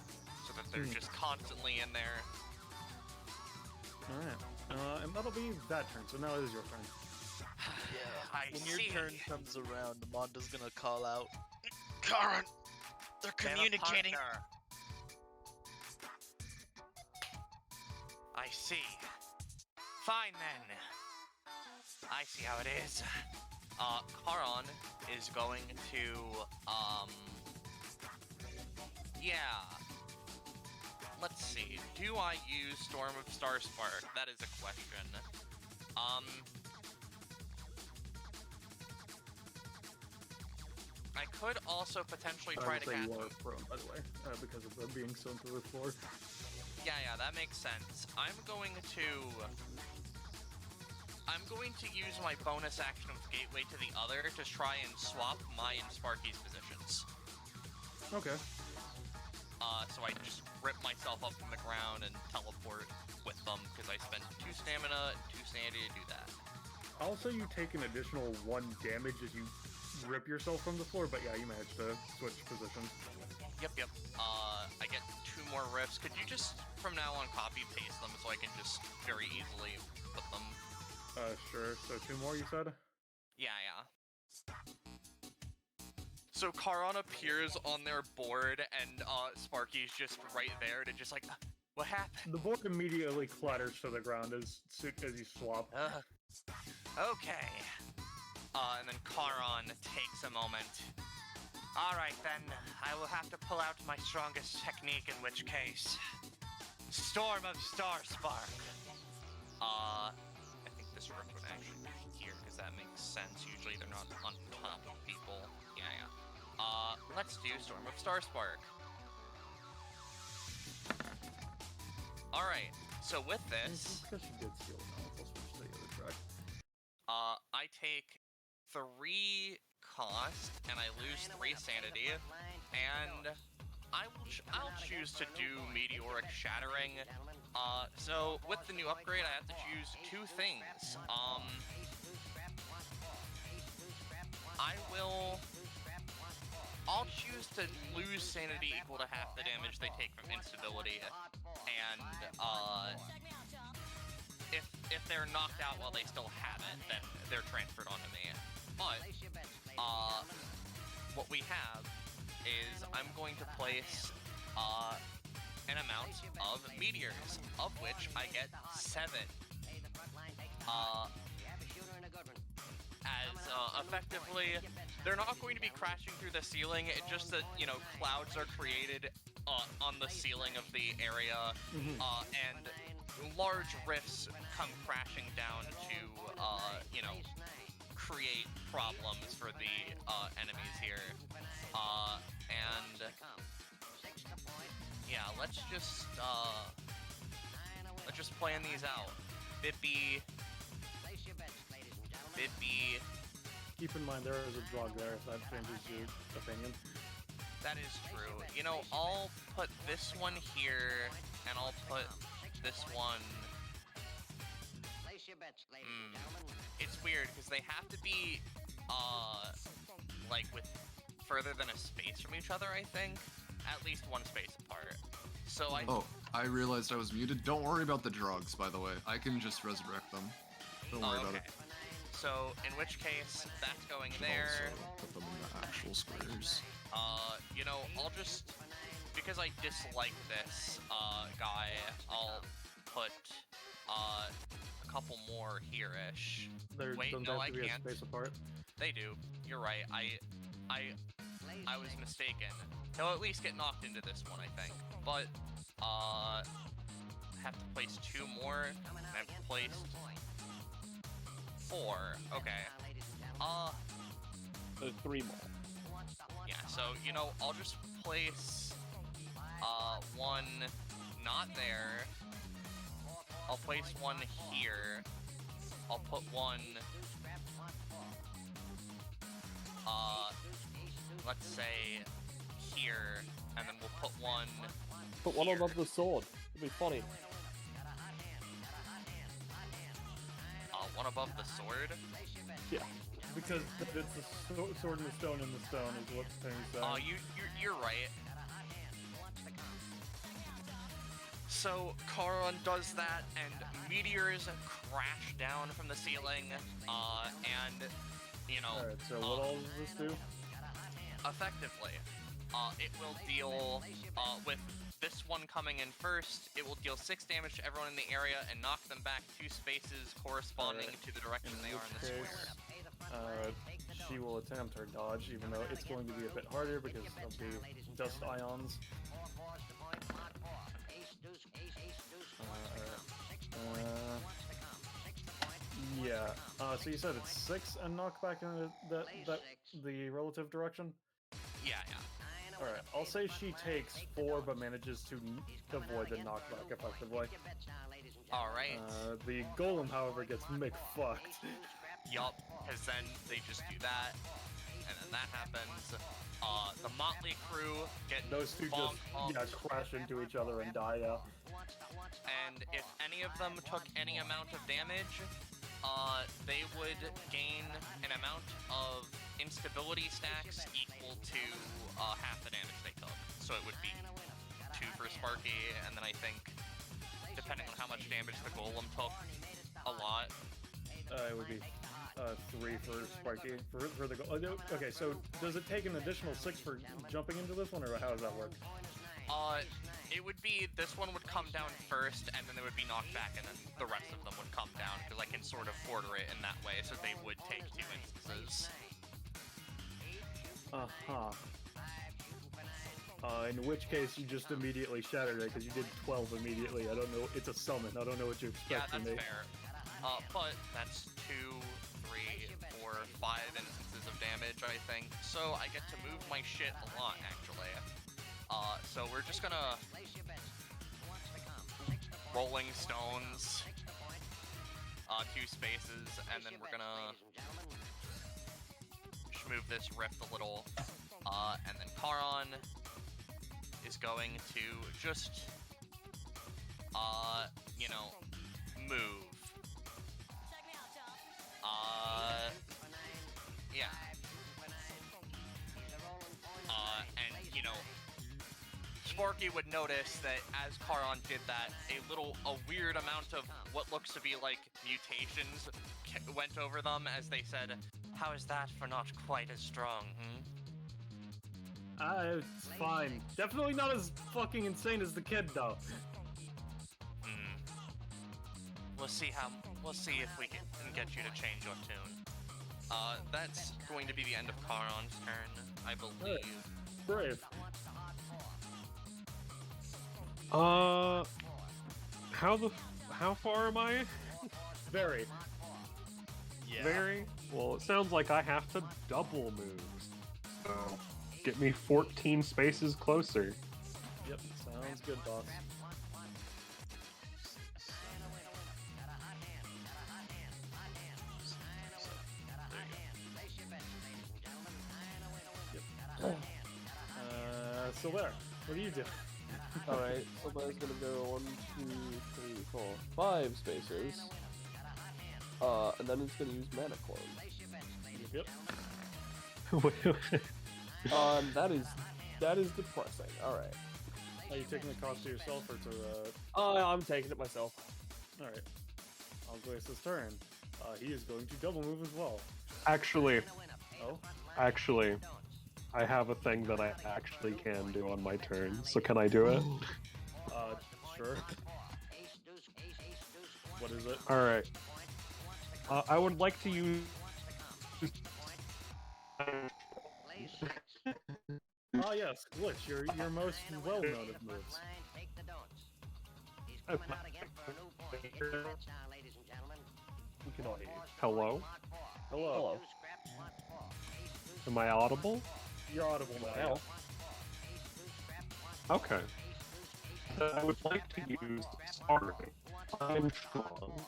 so that they're just constantly in there. Alright, and that'll be that turn, so now it is your turn. Yeah, when your turn comes around, Amanda's gonna call out, Karon, they're communicating. I see. Fine then. I see how it is. Karon is going to, yeah. Let's see. Do I use Storm of Star Spark? That is a question. I could also potentially try to cast. You are prone, by the way, because of them being sewn to the floor. Yeah, that makes sense. I'm going to use my bonus action of Gateway to the other to try and swap my and Sparky's positions. Okay. So I just rip myself up from the ground and teleport with them, because I spent 2 stamina and 2 sanity to do that. Also, you take an additional 1 damage as you rip yourself from the floor, but yeah, you managed to switch positions. Yep. I get 2 more rips. Could you just, from now on, copy-paste them so I can just very easily put them? Sure. So 2 more, you said? Yeah. So Karon appears on their board, and Sparky's just right there to just like, what happened? The board immediately clatters to the ground as you swap. Okay. And then Karon takes a moment. Alright then, I will have to pull out my strongest technique, in which case, Storm of Star Spark. I think this rook would actually be here, because that makes sense. Usually they're not on top of people. Yeah. Let's do Storm of Star Spark. Alright, so with this, I take 3 cost, and I lose 3 sanity, and I'll choose to do Meteoric Shattering. So with the new upgrade, I have to choose 2 things. I'll choose to lose sanity equal to half the damage they take from instability, and if they're knocked out while they still have it, then they're transferred onto me. But what we have is I'm going to place an amount of meteors, of which I get 7. As effectively, they're not going to be crashing through the ceiling. It's just that, clouds are created on the ceiling of the area, and large rifts come crashing down to, create problems for the enemies here. And yeah, let's just plan these out. Bibby. Keep in mind there is a drug there, if that changes your opinion. That is true. I'll put this one here, and I'll put this one... It's weird, because they have to be, with further than a space from each other, I think. At least 1 space apart. So I realized I was muted. Don't worry about the drugs, by the way. I can just resurrect them. Don't worry about it. So, in which case, that's going Should there. also put them in the actual squares. You know, I'll just, because I dislike this, guy, I'll put, a couple more here-ish. Wait, don't no, have I to be a can't. space apart. They do. You're right. I was mistaken. He'll at least get knocked into this one, I think. But, have to place 2 more, and I've placed 4. Okay. 3 more. Yeah, so, you know, I'll just place, 1 not there. I'll place 1 here. I'll put 1, let's say, here, and then we'll put 1 Put one here. above the sword. It'd be funny. 1 above the sword? Yeah. Because it's the sword and the stone is what the thing is saying. You're right. So Charon does that, and meteors crash down from the ceiling, and, you know... Alright, so what all does this do? Effectively, it will deal, with this one coming in first, it will deal 6 damage to everyone in the area and knock them back 2 spaces corresponding to the direction they are in the square. She will attempt her dodge, even though it's going to be a bit harder because of the dust ions. Yeah. So you said it's 6 and knock back in the relative direction? Yeah. Alright, I'll say she takes 4 but manages to avoid the knockback effectively. Alright. The golem, however, gets McFucked. Yup, because then they just do that, and then that happens. The Motley crew get Those two just crash into each other and die out. And if any of them took any amount of damage, they would gain an amount of instability stacks equal to half the damage they took. So it would be 2 for Sparky, and then I think, depending on how much damage the golem took, a lot. It would be 3 for Sparky. For the okay, so does it take an additional 6 for jumping into this one, or how does that work? It would be, this one would come down first, and then they would be knocked back, and then the rest of them would come down, because I can sort of order it in that way, so they would take 2 instances. In which case, you just immediately shattered it, because you did 12 immediately. I don't know, it's a summon, I don't know what you expect from me. Yeah, that's fair. But that's 2, 3, 4, 5 instances of damage, I think. So I get to move my shit a lot, actually. So we're just gonna... Rolling stones. 2 spaces, and then we're gonna... just move this rift a little. And then Charon is going to just... you know, move. Yeah. And, you know, Sparky would notice that as Charon did that, a weird amount of what looks to be like mutations went over them as they said, "How is that for not quite as strong, It's fine. Definitely not as fucking insane as the kid, though. We'll see if we can get you to change your tune. That's going to be the end of Charon's turn, I believe. Brave. How far am I? Very. Yeah. Very? Well, it sounds like I have to double move. So, get me 14 spaces closer. Yep, sounds good, boss. Silver, what are you doing? Alright, Silver's gonna go 1, 2, 3, 4, 5 spaces. And then it's gonna use Mana Clone. Yep. That is depressing. Alright. Are you taking the cost to yourself or to I'm taking it myself. Alright. Algois's turn. He is going to double move as well. Actually, Oh? I have a thing that I actually can do on my turn, so can I do it? Sure. What is it? Alright. I would like to use... Yes, Glitch, your most well-known of moves. We can all hear you. Hello? Hello. Am I audible? You're audible now. Okay. I would like to use Sorry, I'm Strong,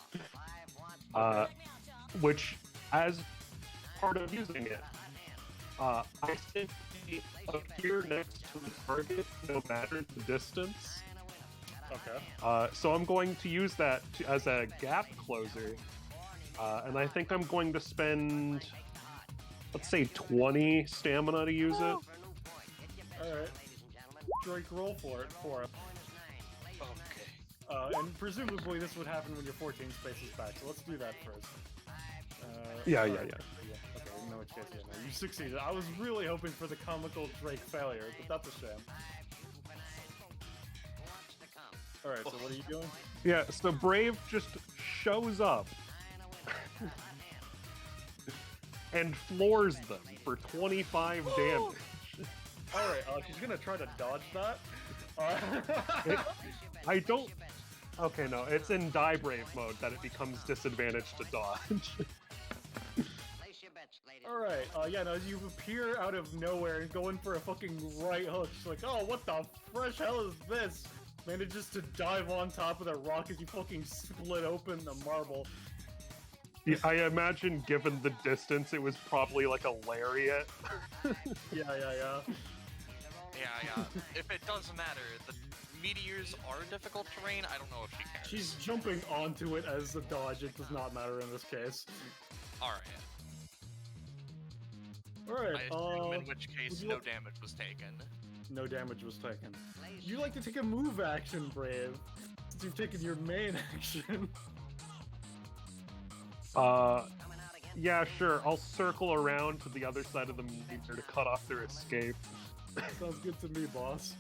which, as part of using it, I simply appear next to the target no matter the distance. Okay. So I'm going to use that as a gap closer, and I think I'm going to spend, let's say, 20 stamina to use it. Alright. Drake, roll for it for him. Okay. And presumably this would happen when you're 14 spaces back, so let's do that first. Yeah. Okay, in which case, yeah, no, you succeeded. I was really hoping for the comical Drake failure, but that's a shame. Alright, so what are you doing? Yeah, so Brave just shows up and floors them for 25 damage. Alright, she's gonna try to dodge that. I don't... Okay, no, it's in Die Brave mode that it becomes disadvantaged to dodge. Alright, yeah, no, you appear out of nowhere and go in for a fucking right hook. She's like, oh, what the fresh hell is this? Manages to dive on top of the rock as you fucking split open the marble. Yeah, I imagine, given the distance, it was probably like a lariat. Yeah. Yeah. If it doesn't matter, the meteors are difficult terrain. I don't know if she cares. She's jumping onto it as a dodge. It does not matter in this case. Alright. Alright, I assume in which case no damage was taken. No damage was taken. You like to take a move action, Brave, since you've taken your main action. Yeah, sure. I'll circle around to the other side of the meter to cut off their escape. Sounds good to me, boss.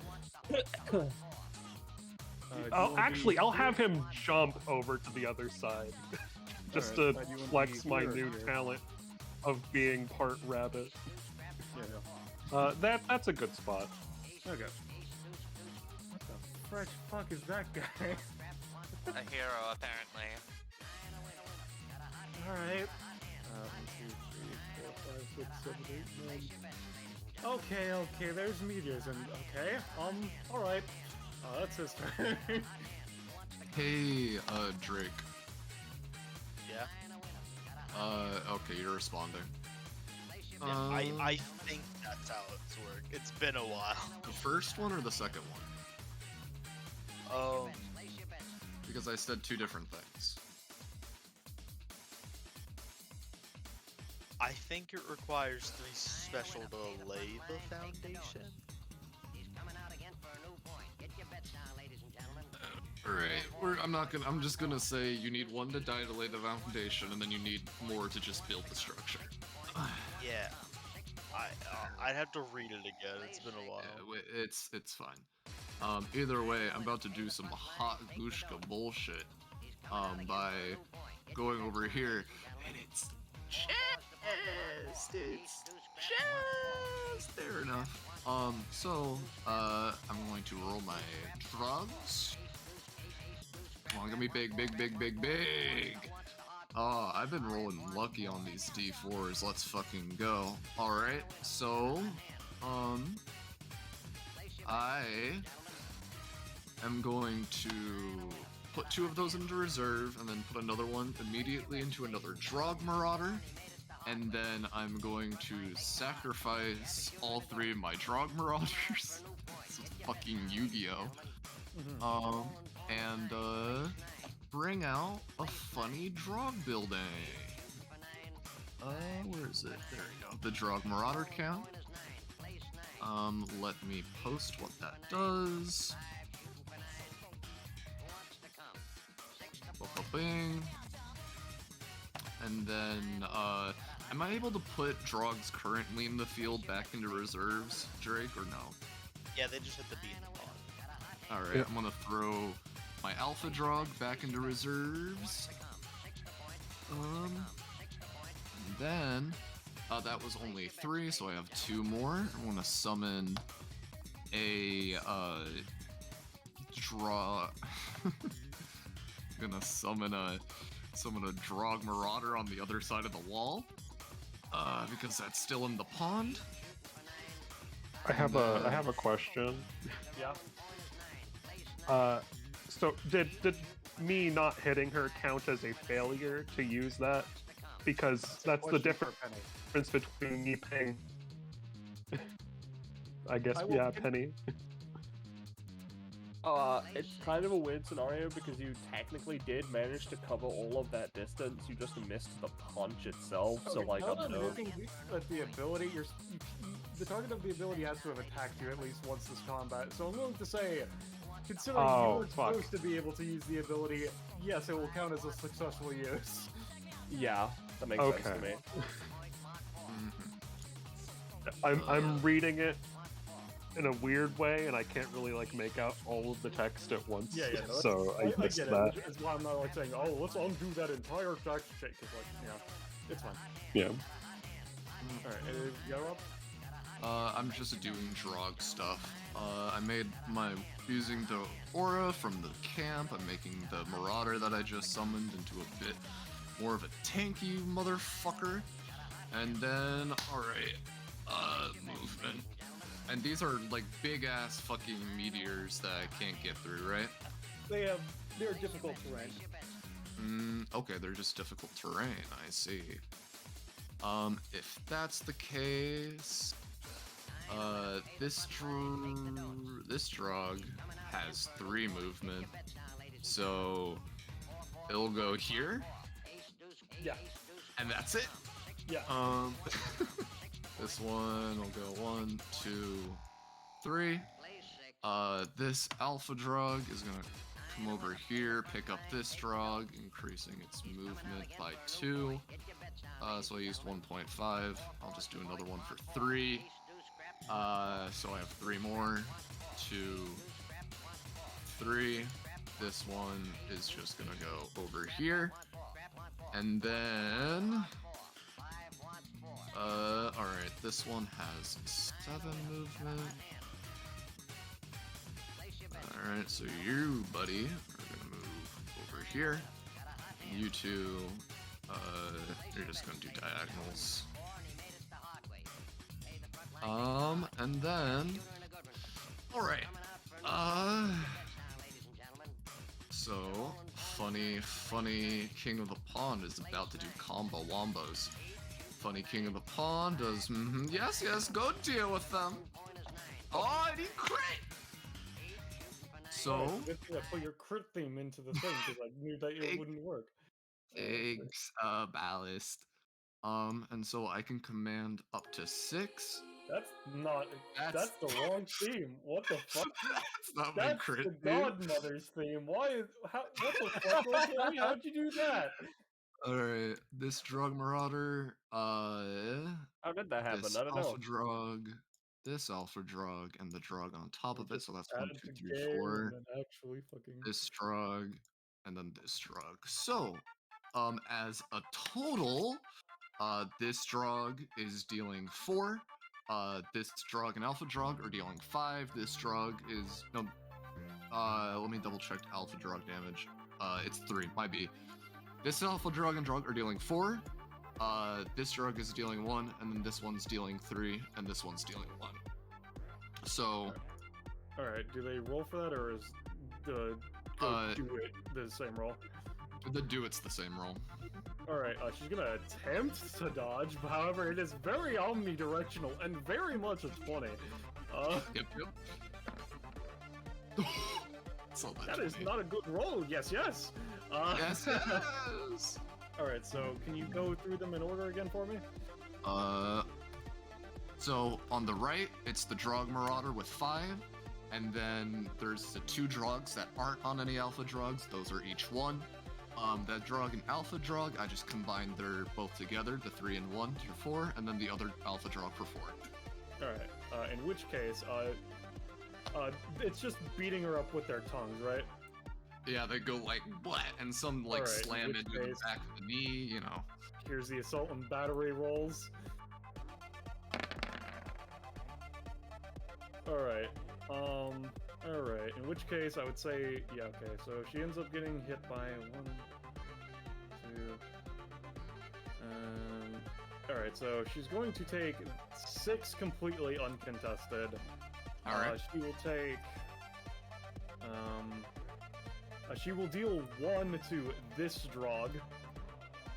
I'll have him jump over to the other side. Just to flex my new talent of being part rabbit. Yeah. That's a good spot. Okay. What the fresh fuck is that guy? A hero, apparently. Alright. 1, 2, 3, 4, 5, 6, 7, 8, 9. Okay, there's meteors and okay. Alright. That's his turn. Hey, Drake. Yeah? Okay, you're responding. I think that's how it's work. It's been a while. The first one or the second one? Because I said two different things. I think it requires 3 special to lay the foundation. Alright, I'm just gonna say you need 1 to die to lay the foundation, and then you need more to just build the structure. Yeah. I'd have to read it again. It's been a while. Yeah, it's fine. Either way, I'm about to do some hot Gushka bullshit. By going over here, and it's chest. It's chest. Fair enough. So I'm going to roll my drugs. Come on, give me big. Oh, I've been rolling lucky on these D4s. Let's fucking go. Alright, so, I am going to put 2 of those into reserve, and then put another one immediately into another Drog Marauder, and then I'm going to sacrifice all 3 of my Drog Marauders. This is fucking Yu-Gi-Oh! And, bring out a funny Drog building. Where is it? There you go. The Drog Marauder count. Let me post what that does. Bing. And then, am I able to put Drogs currently in the field back into reserves, Drake, or no? Yeah, they just hit the beat in the pond. Alright, I'm gonna throw my Alpha Drog back into reserves. And then, that was only 3, so I have 2 more. I'm gonna summon a, I'm gonna summon a Drog Marauder on the other side of the wall, because that's still in the pond. I have a question. Yeah. So did me not hitting her count as a failure to use that? Because that's the difference between me paying. I guess, yeah, Penny. It's kind of a weird scenario because you technically did manage to cover all of that distance. You just missed the punch itself. So like, now I'm that I'm looking at the ability, the target of the ability has to have attacked you at least once this combat. So I'm willing to say, considering you were supposed to be able to use the ability, yes, it will count as a successful use. Yeah, that makes sense to me. I'm reading it in a weird way, and I can't really like make out all of the text at once. Yeah, no, so I missed get that. it. That's why I'm not like saying, "Oh, let's undo that entire text shit." Because like, it's fine. Yeah. All right, you got Rob? I'm just doing Drog stuff. I made using the aura from the camp. I'm making the Marauder that I just summoned into a bit more of a tanky motherfucker. And then, alright, movement. And these are like big ass fucking meteors that I can't get through, right? They're difficult terrain. Okay, they're just difficult terrain, I see. If that's the case, this drug has 3 movement, so it'll go here. Yeah. And that's it. Yeah. This one will go 1, 2, 3. This alpha drug is gonna come over here, pick up this drug, increasing its movement by 2. So I used 1.5. I'll just do another one for 3. So I have 3 more. 2, 3. This one is just gonna go over here. And then... alright, this one has 7 movement. Alright, so you, buddy, are gonna move over here. You two, you're just gonna do diagonals. And then... Alright, so, funny King of the Pond is about to do combo wombos. Funny King of the Pond does, yes, go deal with them. Oh, I need crit! So... I put your crit theme into the thing, because I knew that it wouldn't work. Thanks, Ballast. And so I can command up to 6. That's the wrong theme. What the fuck? That's not my That's crit the theme. Godmother's theme. What the fuck? How'd you do that? Alright, this drug marauder, how did that happen? this I don't alpha know. drug, this alpha drug, and the drug on top of it, so that's 1, Add 2, it 3, together 4. and then actually fucking... This drug, and then this drug. So, as a total, this drug is dealing 4. This drug and alpha drug are dealing 5. This drug is no. Let me double check alpha drug damage. It's 3. Might be. This alpha drug and drug are dealing 4. This drug is dealing 1, and then this one's dealing 3, and this one's dealing 1. So. All right. Do they roll for that, or is the do it the same roll? The do it's the same roll. Alright, she's gonna attempt to dodge, but however, it is very omnidirectional and very much it's funny. Yep. That is not a good roll, yes. Yes. Alright, so can you go through them in order again for me? So on the right, it's the Drug Marauder with 5, and then there's the 2 drugs that aren't on any alpha drugs. Those are each 1. That drug and alpha drug, I just combined their both together, the 3 and 1 to 4, and then the other alpha drug for 4. Alright, in which case, it's just beating her up with their tongues, right? Yeah, they go like, what? And some like Alright, slam in which into the case- back of the knee, you know. Here's the assault and battery rolls. Alright, alright, in which case I would say, yeah, okay, so she ends up getting hit by 1, 2, alright, so she's going to take 6 completely uncontested. Alright. She will take, she will deal 1 to this drug,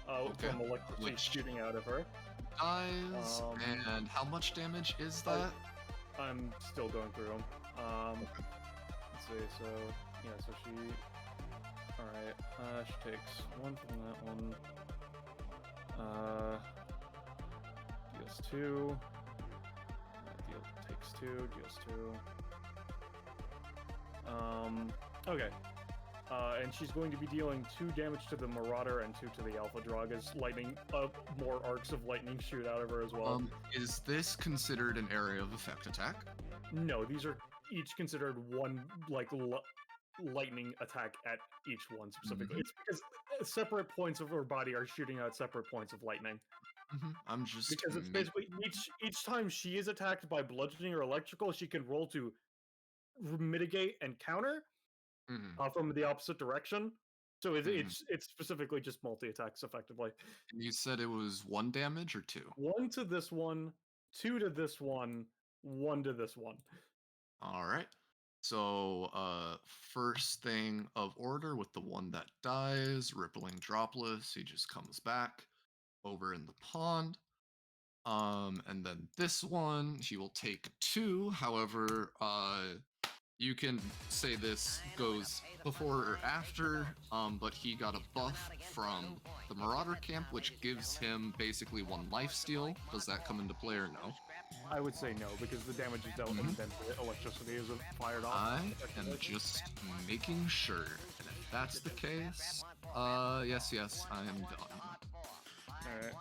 Okay. from electricity shooting out of her. Dies, and how much damage is that? I'm still going through them. Let's see, so, yeah, so she... Alright, she takes 1 from that one. Deals 2. Takes 2, deals 2. Okay. And she's going to be dealing 2 damage to the Marauder and 2 to the Alpha Drug as lightning, more arcs of lightning shoot out of her as well. Is this considered an area of effect attack? No, these are each considered one, like, lightning attack at each one specifically. It's because separate points of her body are shooting out separate points of lightning. I'm just... Because it's basically, each time she is attacked by bludgeoning or electrical, she can roll to mitigate and counter from the opposite direction. So it's specifically just multi-attacks, effectively. You said it was 1 damage or 2? 1 to this one, 2 to this one, 1 to this one. Alright. So, first thing of order with the one that dies, Rippling Dropless, he just comes back over in the pond. And then this one, he will take 2. However, you can say this goes before or after, but he got a buff from the Marauder camp, which gives him basically 1 lifesteal. Does that come into play or no? I would say no, because the damage is dealt and then the electricity is fired off. I am just making sure. And if that's the case, yes, I am done.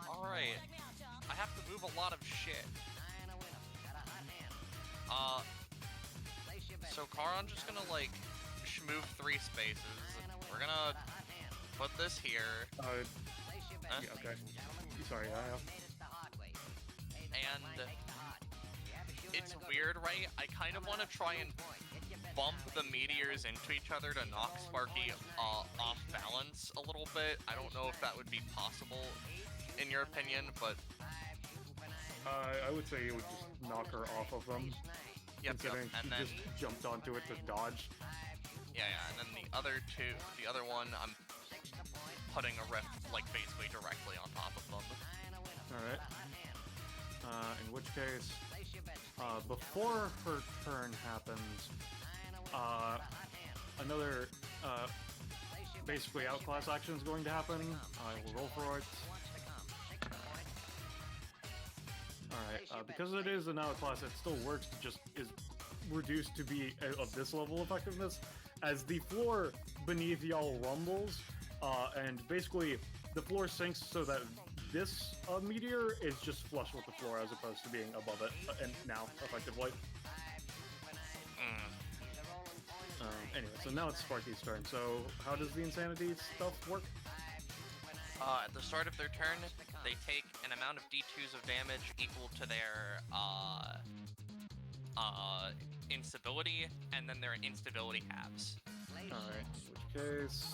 Alright. I have to move a lot of shit. So Karon's just gonna, like, move 3 spaces. We're gonna put this here. Okay. Sorry, And it's weird, right? I kind of want to try and bump the meteors into each other to knock Sparky off balance a little bit. I don't know if that would be possible, in your opinion, but... I would say it would just knock her off of them. Yep, considering and she then... just jumped onto it to dodge. Yeah, and then the other one, I'm putting a rift, like, basically directly on top of them. Alright. In which case, before her turn happens, another, basically outclass action is going to happen. I will roll for it. Alright, because it is an outclass, it still works, it just is reduced to be of this level effectiveness, as the floor beneath y'all rumbles, and basically the floor sinks so that this meteor is just flush with the floor as opposed to being above it, and now, effectively. Anyway, so now it's Sparky's turn. So how does the insanity stuff work? At the start of their turn, they take an amount of D2s of damage equal to their instability, and then their instability halves. Alright, in which case...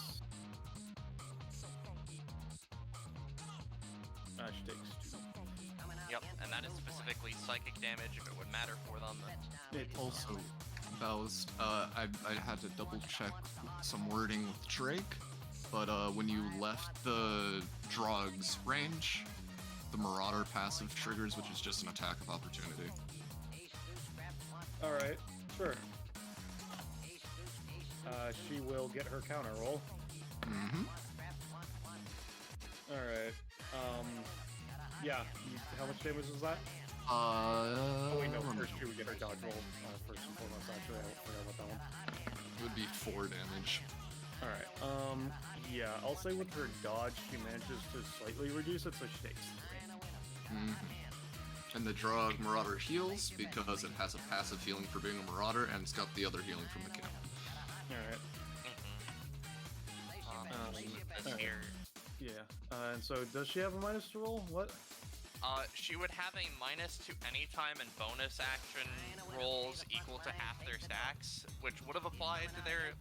she takes 2. Yep, and that is specifically psychic damage if it would matter for them. It also, Ballast, I had to double check some wording with Drake, but when you left the drugs range, the Marauder passive triggers, which is just an attack of opportunity. Alright, sure. She will get her counter roll. Alright, Yeah. How much damage was that? Oh wait, no. First, you would get her dodge roll. First and foremost, actually, I forgot about that one. It would be 4 damage. All right. Yeah. I'll say with her dodge, she manages to slightly reduce it, so she takes 3. And the drug Marauder heals because it has a passive healing for being a Marauder, and it's got the other healing from the camp. Alright. Here. Yeah. And so, does she have a minus to roll? What? She would have a minus to any time and bonus action rolls equal to half their stacks, which would have applied to their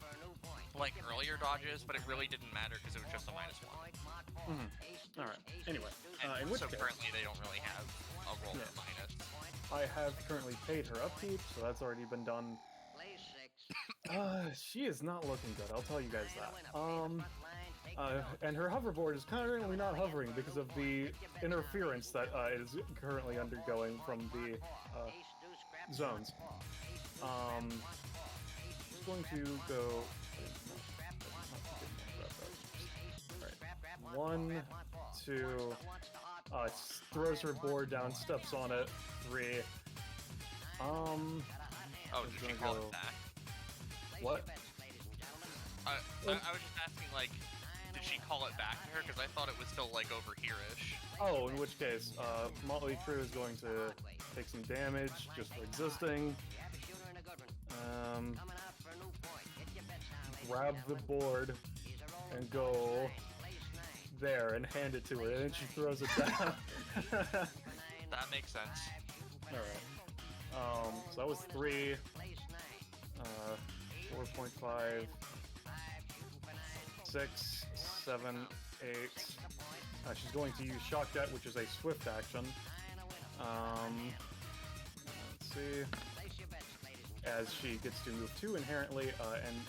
like earlier dodges, but it really didn't matter because it was just a -1. Alright. Anyway, And in which so case, currently they don't really have a roll of minus. I have currently paid her upkeep, so that's already been done. She is not looking good, I'll tell you guys that. And her hoverboard is currently not hovering because of the interference that it is currently undergoing from the zones. She's going to go... Alright. 1, 2... throws her board down, steps on it. 3. Oh, did she call it back? What? I was just asking, like, did she call it back to her? Because I thought it was still, like, over here-ish. Oh, in which case, Motley Crue is going to take some damage just for existing. Grab the board and go there and hand it to her, and then she throws it down. That makes sense. Alright. So that was 3. 4.5. 6, 7, 8. She's going to use Shock Jet, which is a swift action. Let's see. As she gets to move 2 inherently, and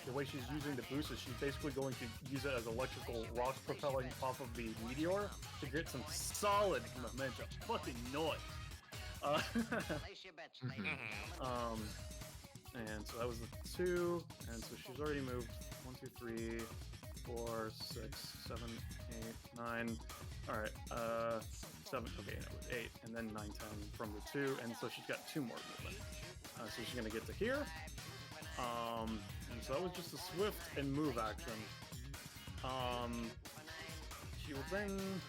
the way she's using the boost is she's basically going to use it as electrical rocks propelling off of the meteor to get some solid momentum. Fucking noise. And so that was the 2, and so she's already moved 1, 2, 3, 4, 6, 7, 8, 9. Alright, 7, okay, no, it was 8, and then 9, 10 from the 2, and so she's got 2 more movement. So she's gonna get to here. And so that was just a swift and move action. She will then...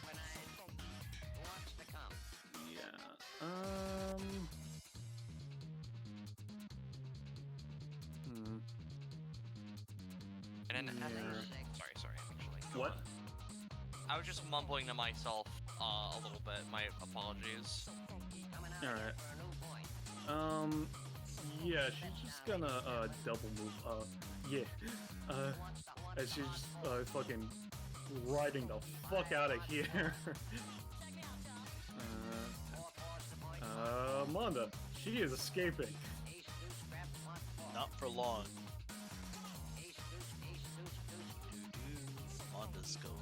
Yeah, And then, sorry, actually. What? I was just mumbling to myself a little bit. My apologies. Alright. Yeah, she's just gonna, double move, yeah. And she's just, fucking riding the fuck out of here. Manda, she is escaping. Not for long. Manda's going.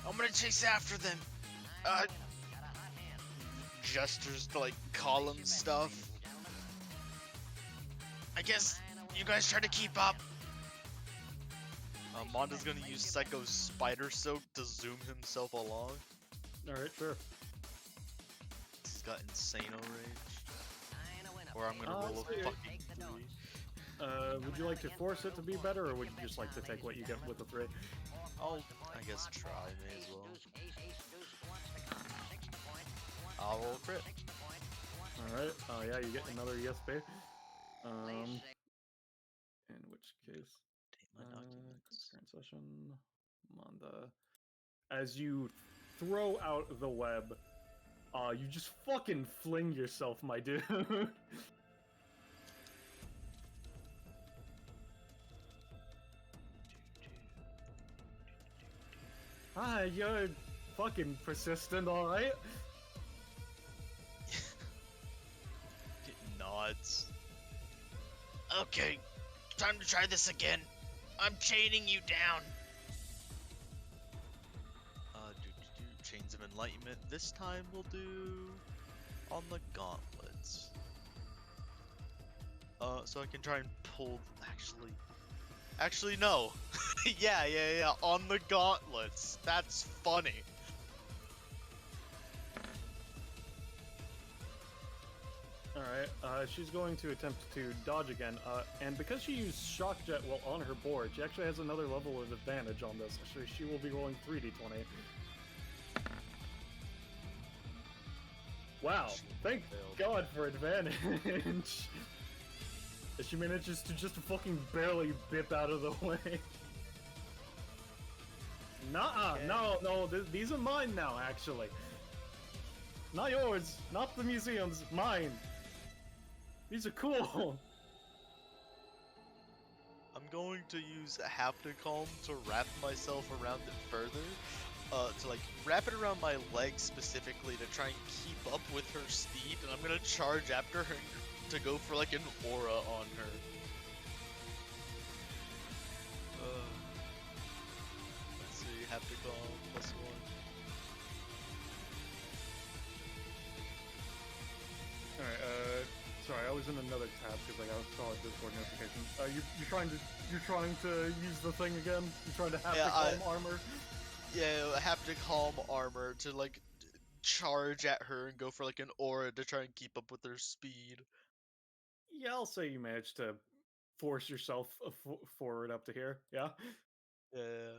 I'm gonna chase after them. Gestures to like column stuff. I guess you guys try to keep up. Monda's gonna use Psycho's Spider Soak to zoom himself along. Alright, sure. He's got Insano range. Or I'm gonna roll a fucking 3. Would you like to force it to be better, or would you just like to take what you get with the 3? I'll, I guess, try, may as well. I'll roll a crit. Alright, yeah, you get another ESP. In which case, current session, Manda. As you throw out the web, you just fucking fling yourself, my dude. You're fucking persistent, alright? Nods. Okay, time to try this again. I'm chaining you down. of enlightenment. This time we'll do on the gauntlets. So I can try and pull. Actually no. yeah. On the gauntlets. That's funny. Alright, she's going to attempt to dodge again, and because she used Shock Jet while on her board, she actually has another level of advantage on this, so she will be rolling 3d20. Wow, thank God for advantage! She manages to just fucking barely bip out of the way. Nuh-uh, no, these are mine now, actually. Not yours, not the museum's, mine. These are cool. I'm going to use a haptic calm to wrap myself around it further. To like wrap it around my legs specifically to try and keep up with her speed, and I'm gonna charge after her to go for like an aura on her. Let's see, haptic calm +1. Alright, sorry, I was in another tab because I saw a Discord notification. You're trying to use the thing again? You're trying to have the calm armor? Yeah, haptic calm armor to like charge at her and go for like an aura to try and keep up with her speed. Yeah, I'll say you managed to force yourself forward up to here. Yeah. Yeah.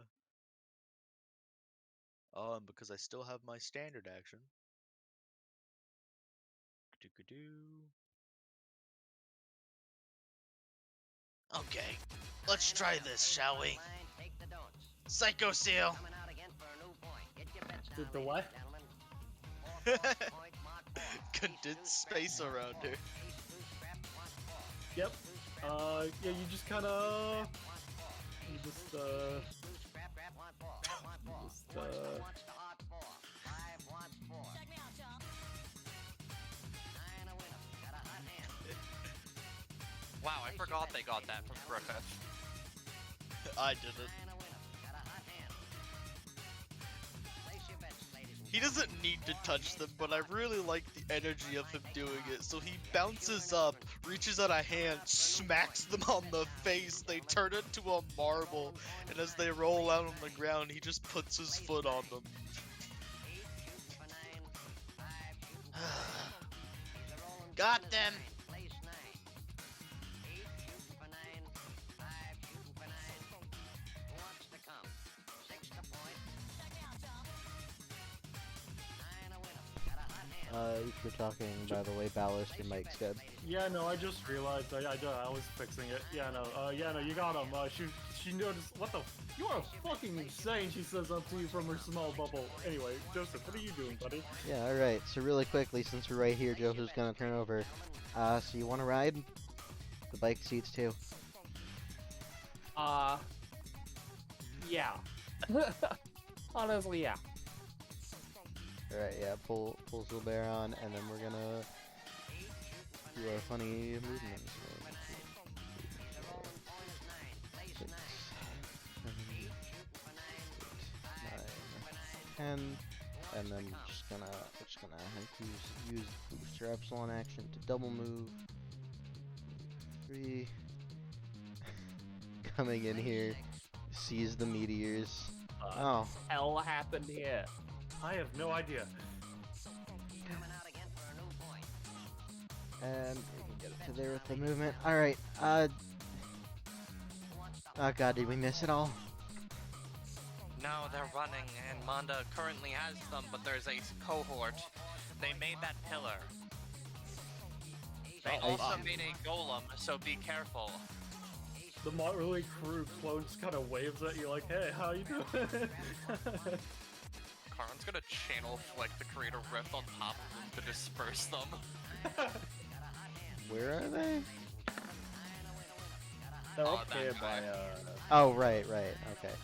Because I still have my standard action. Okay, let's try this, shall we? Psycho Seal! The what? Condensed space around her. Yep. Yeah, you just kinda... Wow, I forgot they got that from Griffith. I didn't. He doesn't need to touch them, but I really like the energy of him doing it. So he bounces up, reaches out a hand, smacks them on the face, they turn into a marble, and as they roll out on the ground, he just puts his foot on them. Got them! If you're talking, by the way, Ballast, your mic's dead. Yeah, no, I just realized I was fixing it. Yeah, no, you got him. She noticed. What the? You are fucking insane. She says up to you from her small bubble. Anyway, Joseph, what are you doing, buddy? Yeah, all right. So really quickly, since we're right here, Joseph's gonna turn over. So you want to ride? The bike seats too. Yeah. Honestly, yeah. Alright, yeah, pull Zilbear on, and then we're gonna do our funny movements. 1, 2, 3, 4, 6, 7, 8, 9, 10, and then we're just gonna use booster epsilon action to double move. 3. Coming in here, sees the meteors. Oh. Hell happened here. I have no idea. And we can get it to there with the movement. Alright, oh god, did we miss it all? No, they're running, and Manda currently has them, but there's a cohort. They made that pillar. They also made a golem, so be careful. The Motley Crew clone just kind of waves at you like, hey, how you doing? Karn's gonna channel flick to create a rift on top of them to disperse them. Where are they? They're up here by, Oh, right, okay.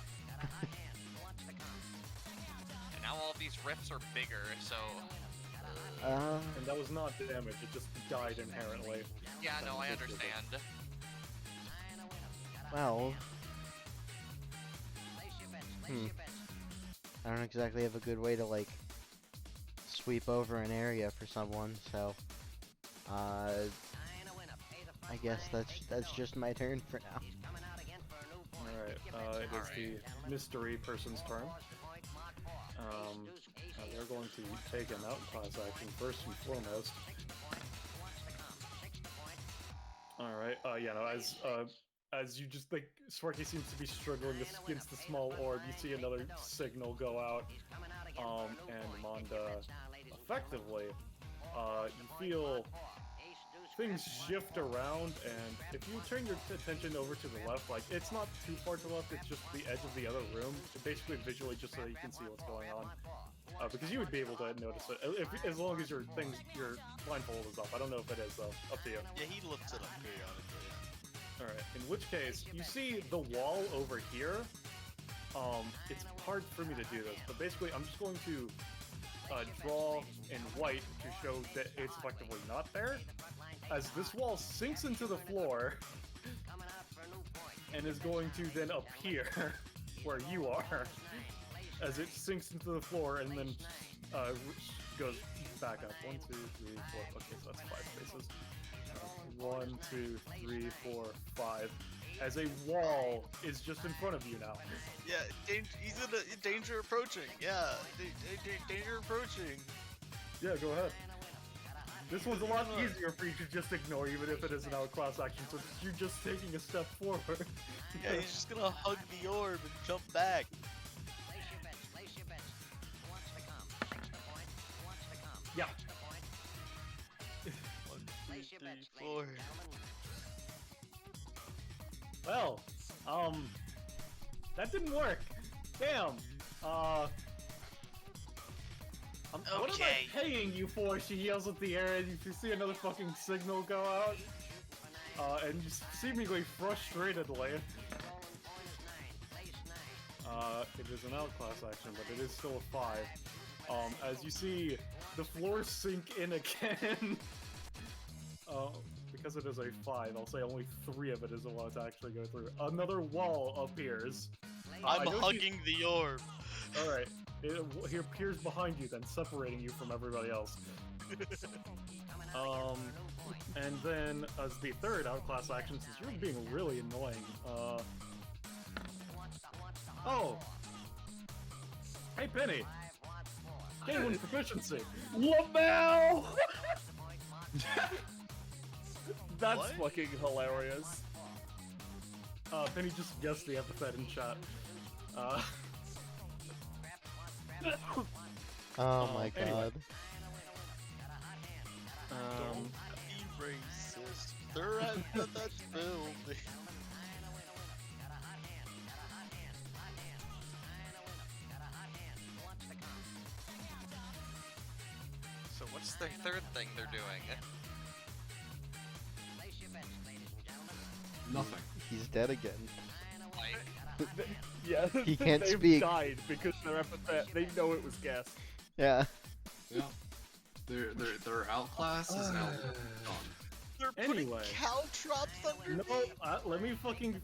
And now all these rifts are bigger, so... And that was not damage, it just died inherently. Yeah, no, I understand. Well... I don't exactly have a good way to, like, sweep over an area for someone, so I guess that's just my turn for now. Alright, it is the mystery person's turn. They're going to take an outclass action first and foremost. Alright, yeah, no, as you just think Sparky seems to be struggling against the small orb, you see another signal go out, and Monda, effectively, you feel things shift around, and if you turn your attention over to the left, like, it's not too far to the left, it's just the edge of the other room, basically visually just so you can see what's going on. Because you would be able to notice it, as long as your blindfold is up. I don't know if it is, though. Up to you. Yeah, he lifts it up periodically. Alright, in which case, you see the wall over here. It's hard for me to do this, but basically I'm just going to draw in white to show that it's effectively not there. As this wall sinks into the floor, and is going to then appear where you are. As it sinks into the floor and then goes back up. 1, 2, 3, 4. Okay, so that's 5 spaces. 1, 2, 3, 4, 5. As a wall is just in front of you now. Yeah, he's in danger approaching. Yeah, danger approaching. Yeah, go ahead. This one's a lot easier for you to just ignore, even if it is an outclass action, so you're just taking a step forward. Yeah, he's just gonna hug the orb and jump back. Yeah. 1, 2, 3, 4. Well, that didn't work. Damn. What am I paying you for? She yells at the air, and you see another fucking signal go out. And just seemingly frustratedly. It is an outclass action, but it is still a 5. As you see the floor sink in again. Because it is a 5, I'll say only 3 of it is the one to actually go through. Another wall appears. I'm hugging the orb. Alright, it appears behind you, then separating you from everybody else. And then as the third outclass action, since you're being really annoying, oh! Hey, Penny! Gain 1 proficiency! LaMel! That's What? fucking hilarious. Penny just guessed the epithet in chat. Oh my god. Anyway. Don't be racist. That's filthy. So what's the third thing they're doing? Nothing. He's dead again. Like, Yeah, He can't they've speak. died because their epithet, they know it was gas. Yeah. Yeah. Their outclass is now gone. They're putting Anyway. caltrops under No, me. let me fucking...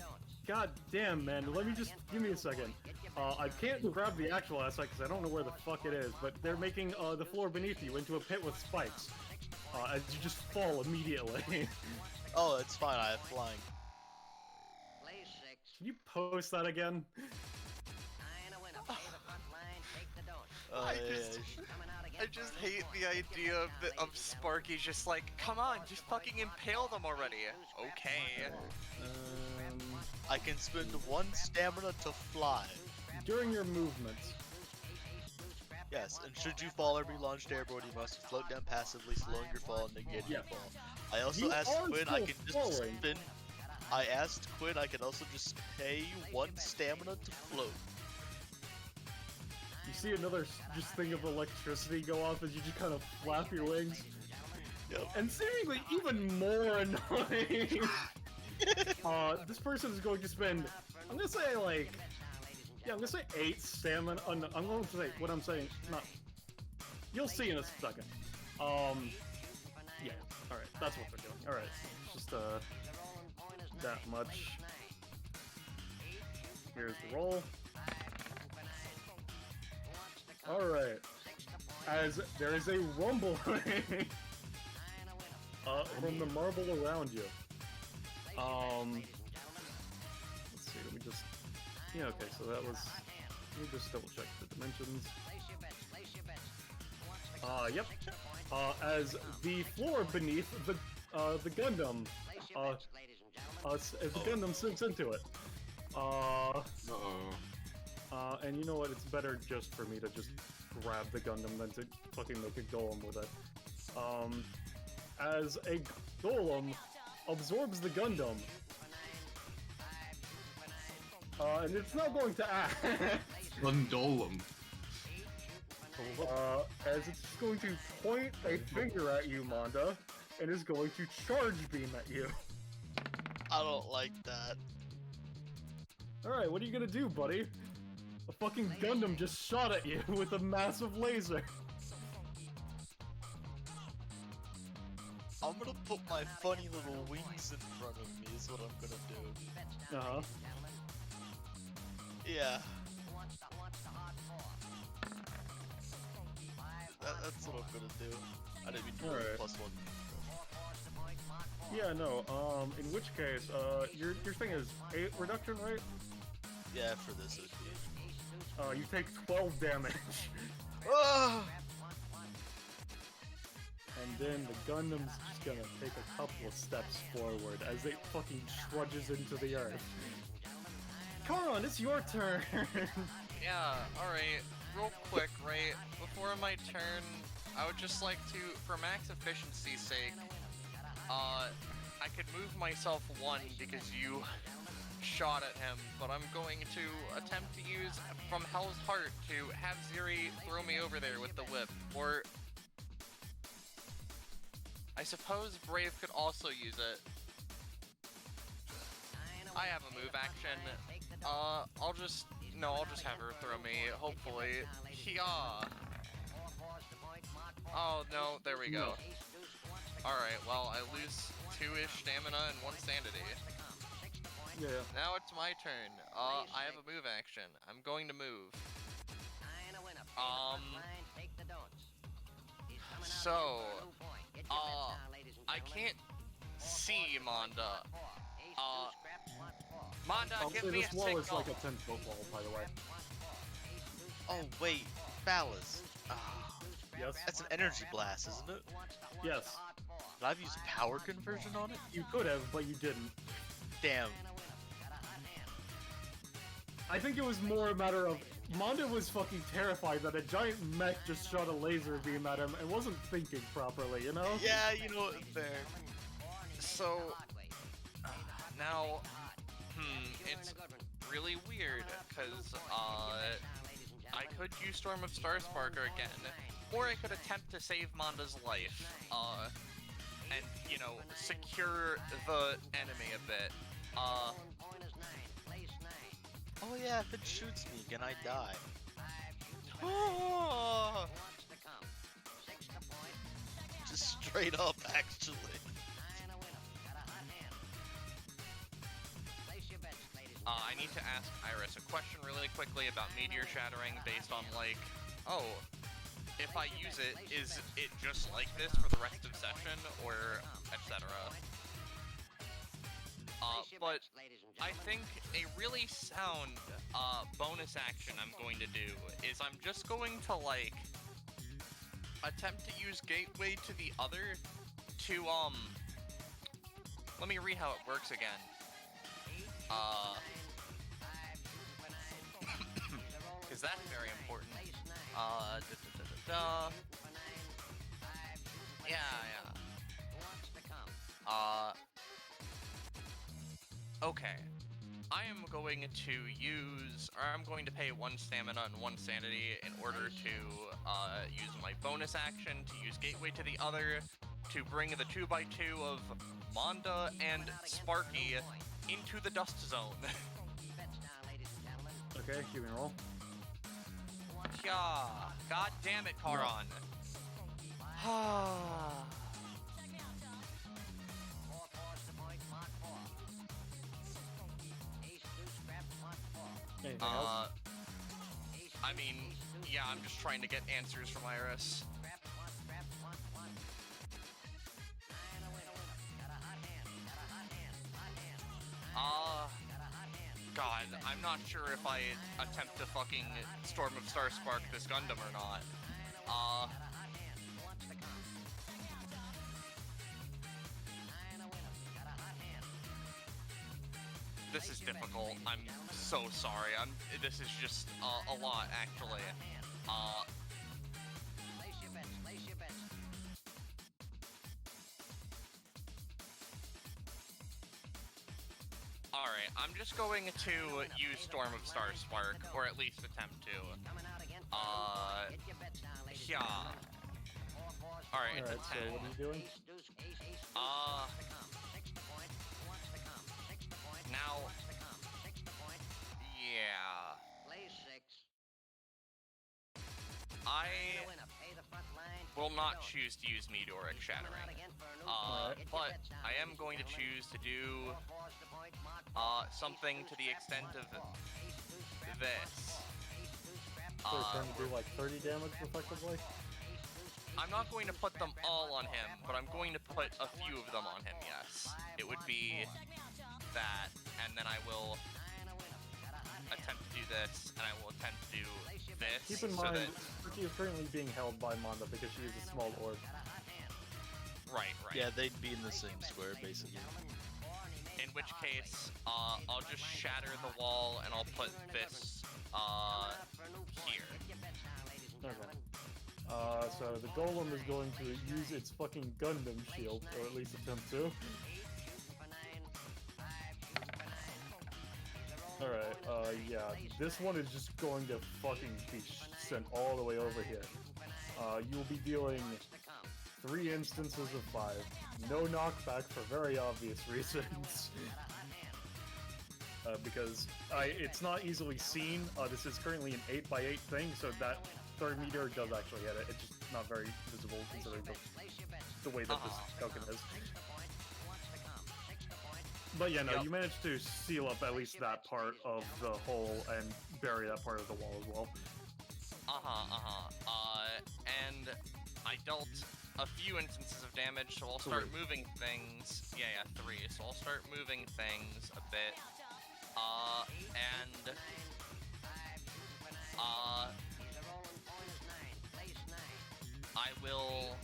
God damn, man. Let me just... Give me a second. I can't grab the actual asset because I don't know where the fuck it is, but they're making the floor beneath you into a pit with spikes. As you just fall immediately. Oh, it's fine. I have flying. Can you post that again? I just hate the idea of Sparky just like, come on, just fucking impale them already. Okay. I can spend 1 stamina to fly. During your movements. Yes, and should you fall or be launched airborne, you must float down passively, slowing your fall and negating your fall. I also You asked are Quinn I still could just falling. spin. I asked Quinn I could also just pay 1 stamina to float. You see another just thing of electricity go off as you just kind of flap your wings. Yep. And seemingly even more annoying. This person is going to spend, I'm gonna say like, yeah, I'm gonna say 8 stamina. Oh, no, I'm going to say what I'm saying. Not. You'll see in a second. Yeah. All right, that's what they're doing. All right, just that much. Here's the roll. All right. as there is a rumbling from the marble around you. Let's see, let me just... Yeah, okay, so that was... Let me just double check the dimensions. Yep. As the floor beneath the Gundam, as the Gundam sinks into it. And you know what, it's better just for me to just grab the Gundam than to fucking make a golem with it. As a golem absorbs the Gundam, and it's not going to act. Gundolem. As it's just going to point a finger at you, Manda, and is going to charge beam at you. I don't like that. Alright, what are you gonna do, buddy? A fucking Gundam just shot at you with a massive laser. I'm gonna put my funny little wings in front of me is what I'm gonna do. Uh-huh. Yeah. That's what I'm gonna do. I didn't mean to roll Alright. +1. Yeah, no, in which case, your thing is 8 reduction, right? Yeah, for this it'd be. You take 12 damage. And then the Gundam's just gonna take a couple of steps forward as it fucking trudges into the earth. Karon, it's your turn! Yeah, alright. Real quick, right? Before my turn, I would just like to, for max efficiency's sake, I could move myself 1 because you shot at him, but I'm going to attempt to use from Hell's Heart to have Ziri throw me over there with the whip, or I suppose Brave could also use it. I have a move action. I'll just have her throw me, hopefully. Yeah. Oh no, there we go. Alright, well, I lose 2-ish stamina and 1 sanity. Yeah. Now it's my turn. I have a move action. I'm going to move. So, I can't see Manda. Manda, give me a this wall signal. is like a 10-foot wall, by the way. Oh wait, Ballast. Yes? That's an energy blast, isn't it? Yes. Did I've used power conversion on it? You could have, but you didn't. Damn. I think it was more a matter of Manda was fucking terrified that a giant mech just shot a laser beam at him and wasn't thinking properly, you know? Yeah, you know what, fair. So, now, it's really weird, because, I could use Storm of Starsparker again, or I could attempt to save Manda's life, and, you know, secure the enemy a bit. Oh yeah, if it shoots me, can I die? Just straight up, actually. I need to ask Iris a question really quickly about meteor shattering based on, like, oh, if I use it, is it just like this for the rest of session, or etc.? But I think a really sound bonus action I'm going to do is I'm just going to, like, attempt to use Gateway to the Other to, let me read how it works again. Because that's very important. Yeah. Okay. I am going to use, or I'm going to pay 1 stamina and 1 sanity in order to use my bonus action to use Gateway to the Other to bring the 2x2 of Manda and Sparky into the Dust Zone. Okay, give me a roll. Yeah. God damn it, Karon. Anything else? I mean, yeah, I'm just trying to get answers from Iris. God, I'm not sure if I attempt to fucking Storm of Star Spark this Gundam or not. This is difficult. I'm so sorry. This is just a lot, actually. Alright, I'm just going to use Storm of Star Spark, or at least attempt to. Yeah. Alright, it's a 10. So what are you doing? Now, yeah. I will not choose to use Meteoric Shattering. But I am going to choose to do something to the extent of this. So you're trying to do like 30 damage effectively? I'm not going to put them all on him, but I'm going to put a few of them on him, yes. It would be that, and then I will attempt to do this, and I will attempt to do this. Keep in mind, Ricky is currently being held by Manda because she is a small orb. Right. Yeah, they'd be in the same square, basically. In which case, I'll just shatter the wall, and I'll put this, here. Okay. So the Golem is going to use its fucking Gundam shield, or at least attempt to. Alright, yeah, this one is just going to fucking be sent all the way over here. You will be dealing 3 instances of 5. No knockback for very obvious reasons. Because it's not easily seen. This is currently an 8x8 thing, so that third meteor does actually hit it. It's just not very visible considering the way that this token is. But yeah, no, you managed to seal up at least that part of the hole and bury that part of the wall as well. And I dealt a few instances of damage, so I'll start moving things. Yeah, 3. So I'll start moving things a bit. I will...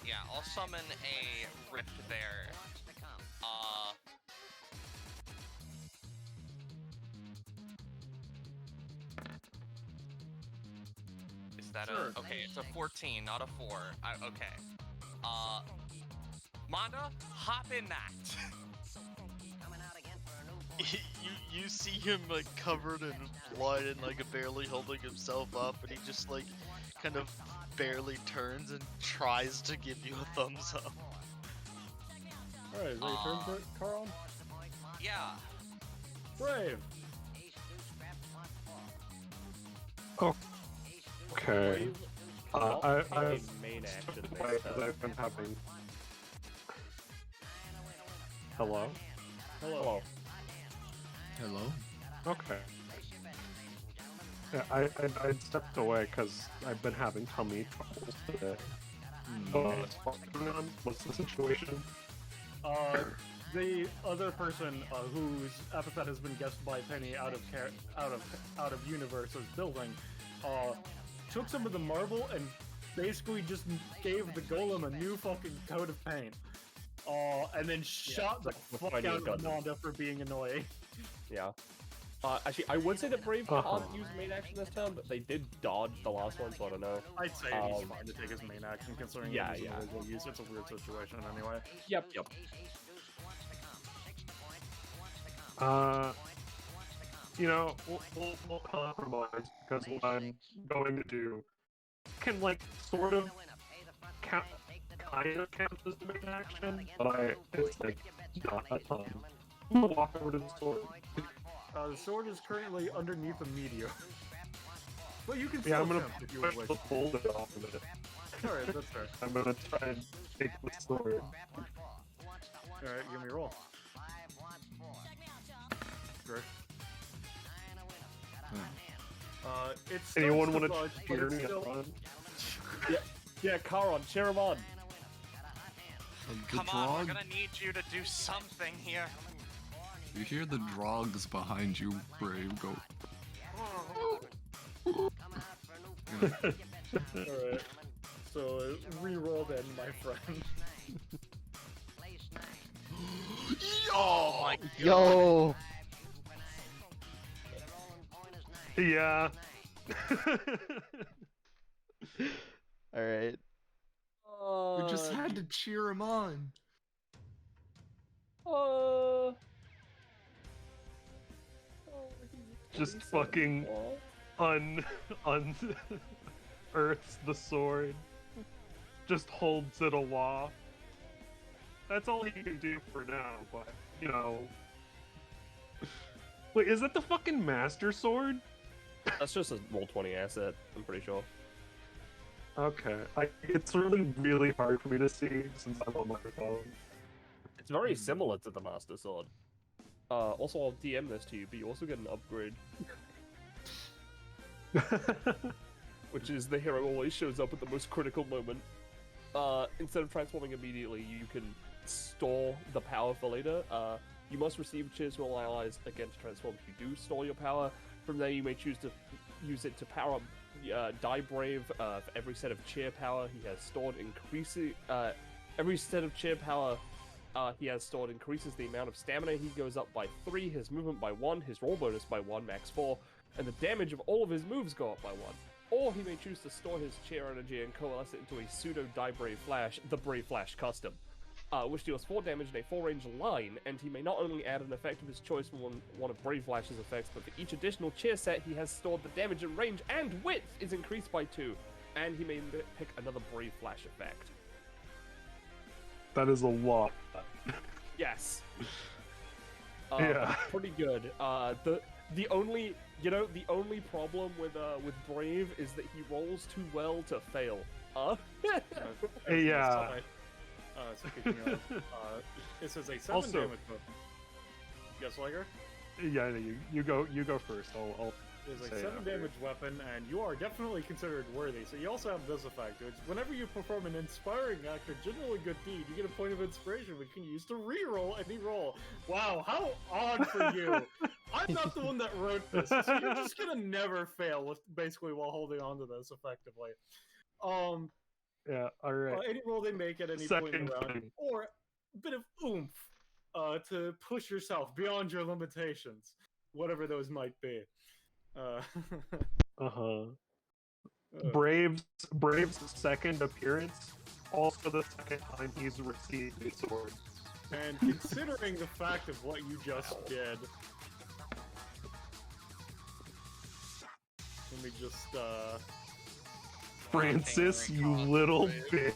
Yeah, I'll summon a rift there. Is that a... Okay, it's a 14, not a 4. Okay. Manda, hop in that! you see him like covered in blood and like barely holding himself up, and he just like kind of barely turns and tries to give you a thumbs up. Alright, is that your turn, Carl? Yeah. Brave! Okay. I've main action I've been having. Hello? Hello. Hello? Okay. Yeah, I stepped away because I've been having tummy troubles today. What's going on? What's the situation? The other person whose epithet has been guessed by Penny out of Universe's building, took some of the marble and basically just gave the golem a new fucking coat of paint. And then shot the fuck out of Amanda for being annoying. Yeah. Actually, I would say that Brave can't use main action this time, but they did dodge the last one, so I don't know. I'd say he's fine to take his main action, considering use. It's a weird situation anyway. Yep. You know, we'll compromise, because what I'm going to do can, like, sort of kind of count as the main action, but it's, like, not a ton. I'm gonna walk over to the sword. The sword is currently underneath a meteor. But you can Yeah, still I'm gonna attempt if you push wish. the hold it off of it. Alright, that's fair. I'm gonna try and take the sword. Alright, give me a roll. Great. It's Anyone want want to cheer me on? Yeah, Charon, cheer him on. Come on, we're gonna need you to do something here. You hear the drogs behind you, Brave, go. Alright. So, reroll then, my friend. Oh my god. Yo! Yeah. Alright. We just had to cheer him on. Just fucking unearths the sword. Just holds it aloft. That's all he can do for now, but, you know... Wait, is that the fucking Master Sword? That's just a Roll20 asset, I'm pretty sure. Okay. It's really, really hard for me to see since I'm on my phone. It's very similar to the Master Sword. Also, I'll DM this to you, but you also get an upgrade. Which is the hero always shows up at the most critical moment. Instead of transforming immediately, you can store the power for later. You must receive cheers from all allies again to transform. If you do store your power, from there you may choose to use it to power up Die Brave. For every set of cheer power he has stored every set of cheer power he has stored increases the amount of stamina he goes up by 3, his movement by 1, his roll bonus by 1, max 4, and the damage of all of his moves go up by 1. Or he may choose to store his cheer energy and coalesce it into a pseudo Die Brave Flash, the Brave Flash Custom, which deals 4 damage in a 4-range line, and he may not only add an effect of his choice from one of Brave Flash's effects, but for each additional cheer set he has stored, the damage and range and width is increased by 2, and he may pick another Brave Flash effect. That is a lot. Yes. Yeah. Pretty good. The only problem with Brave is that he rolls too well to fail. Yeah. Speaking of, this is a 7 Also- damage book. Yes, Liger? Yeah, you go first. I'll It is a say 7 after. damage weapon, and you are definitely considered worthy. So you also have this effect, which whenever you perform an inspiring act or generally good deed, you get a point of inspiration which you can use to reroll any roll. Wow, how odd for you! I'm not the one that wrote this, so you're just gonna never fail with basically while holding on to this effectively. Yeah, alright. Any roll they make at any point in the round, thing. or a bit of oomph to push yourself beyond your limitations, whatever those might be. Brave's second appearance, also the second time he's received a sword. And considering the fact of what you just did, let me just Francis, you little bitch.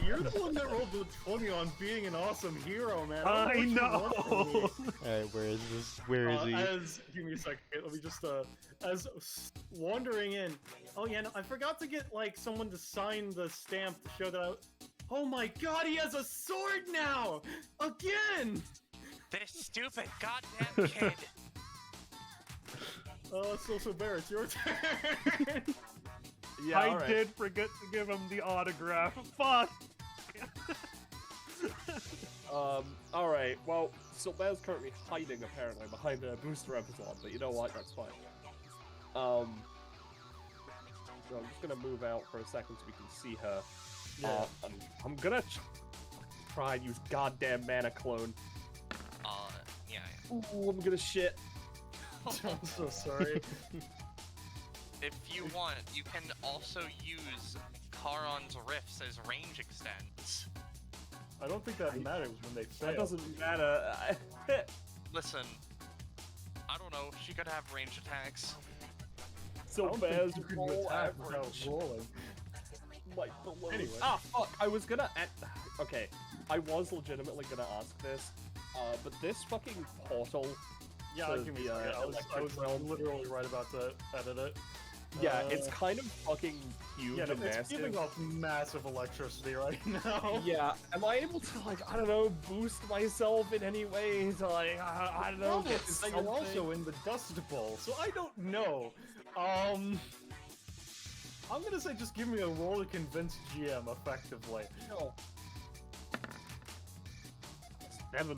You're the one that rolled the 20 on being an awesome hero, man. I know. Alright, where is this? Where is he? Give me a second. Let me just as wandering in. Oh yeah, no, I forgot to get like someone to sign the stamp to show that I. Oh my God, he has a sword now! Again! This stupid goddamn kid. So Bear, it's your turn. Yeah, I did forget to give him the autograph. Fuck! Alright, well, Silber's currently hiding, apparently, behind a booster episode, but you know what, that's fine. So I'm just gonna move out for a second so we can see her. Yeah. I'm gonna try and use goddamn mana clone. Yeah. Ooh, I'm gonna shit. I'm so sorry. If you want, you can also use Charon's Rifts as range extends. I don't think that matters when they fail. That doesn't matter. Listen, I don't know, she could have range attacks. Silber's you can roll attack without average. rolling. Like below. Anyway. Ah, fuck! I was gonna. Okay, I was legitimately gonna ask this, but this fucking portal. Yeah, to give me the, a second. I was realm- literally right about to edit it. Yeah, it's kind of fucking huge Yeah, and it's massive. giving off massive electricity right now. Yeah, am I able to, like, I don't know, boost myself in any way to, like, I don't know, Problem get is that something? you're also in the Dust Bowl, so I don't know. I'm gonna say just give me a roll to convince GM effectively. No. 7.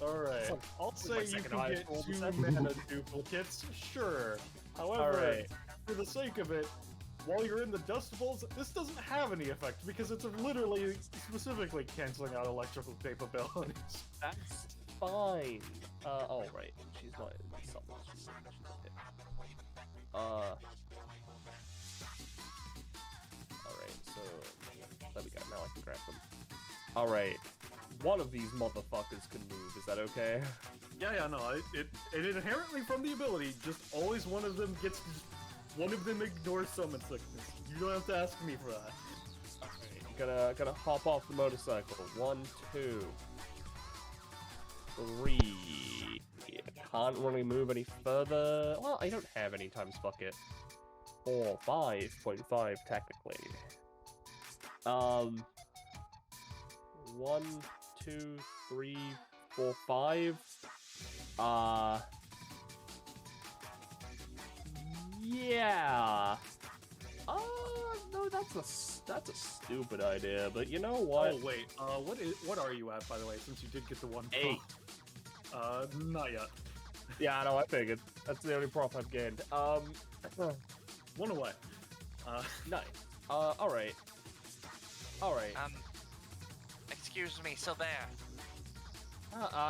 Alright, Like, I'll say you can get 2 mana duplicates, sure. However, Alright. for the sake of it, while you're in the Dust Bowls, this doesn't have any effect because it's literally specifically canceling out electrical capabilities. That's fine. Oh, right. She's not in something. She's okay. Alright, so there we go. Now I can grab them. Alright. One of these motherfuckers can move. Is that okay? Yeah, no, it inherently from the ability, just always one of them gets, one of them ignores summon sickness. You don't have to ask me for that. Alright, gonna hop off the motorcycle. 1, 2, 3. Can't really move any further. Well, I don't have any times bucket. 4, 5.5 technically. 1, 2, 3, 4, 5. Yeah. No, that's a stupid idea. But you know what? Oh wait, what are you at, by the way? Since you did get the 1. 8. Not yet. Yeah, I know. I figured that's the only prop I've gained. 1 away. Nice. All right. Excuse me, so there.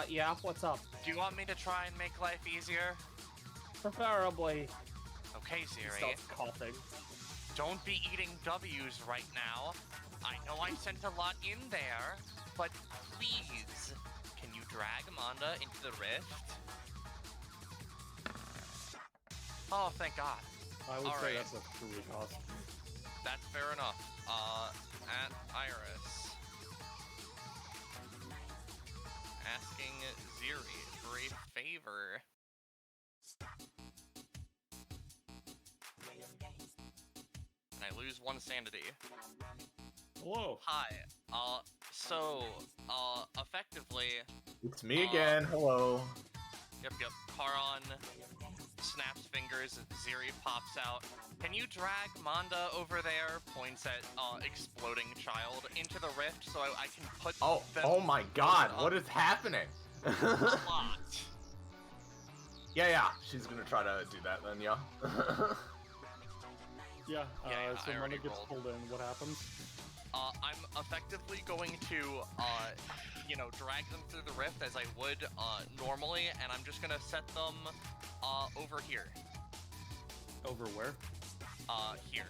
Yeah. What's up? Do you want me to try and make life easier? Preferably. Okay, He Ziri. starts coughing. Don't be eating W's right now. I know I sent a lot in there, but please, can you drag Amanda into the rift? Oh, thank God. I would All say right. that's a true cost. That's fair enough. At Iris. Asking Ziri for a favor. And I lose 1 sanity. Hello. Hi. Effectively... It's me again, hello. Yep. Karon snaps fingers, Ziri pops out. Can you drag Manda over there, points at, exploding child, into the rift so I can put them... Oh my god, what is happening? A lot. Yeah, she's gonna try to do that then, yeah. Yeah, so I Mona already gets rolled. pulled in. What happens? I'm effectively going to, drag them through the rift as I would, normally, and I'm just gonna set them, over here. Over where? Here.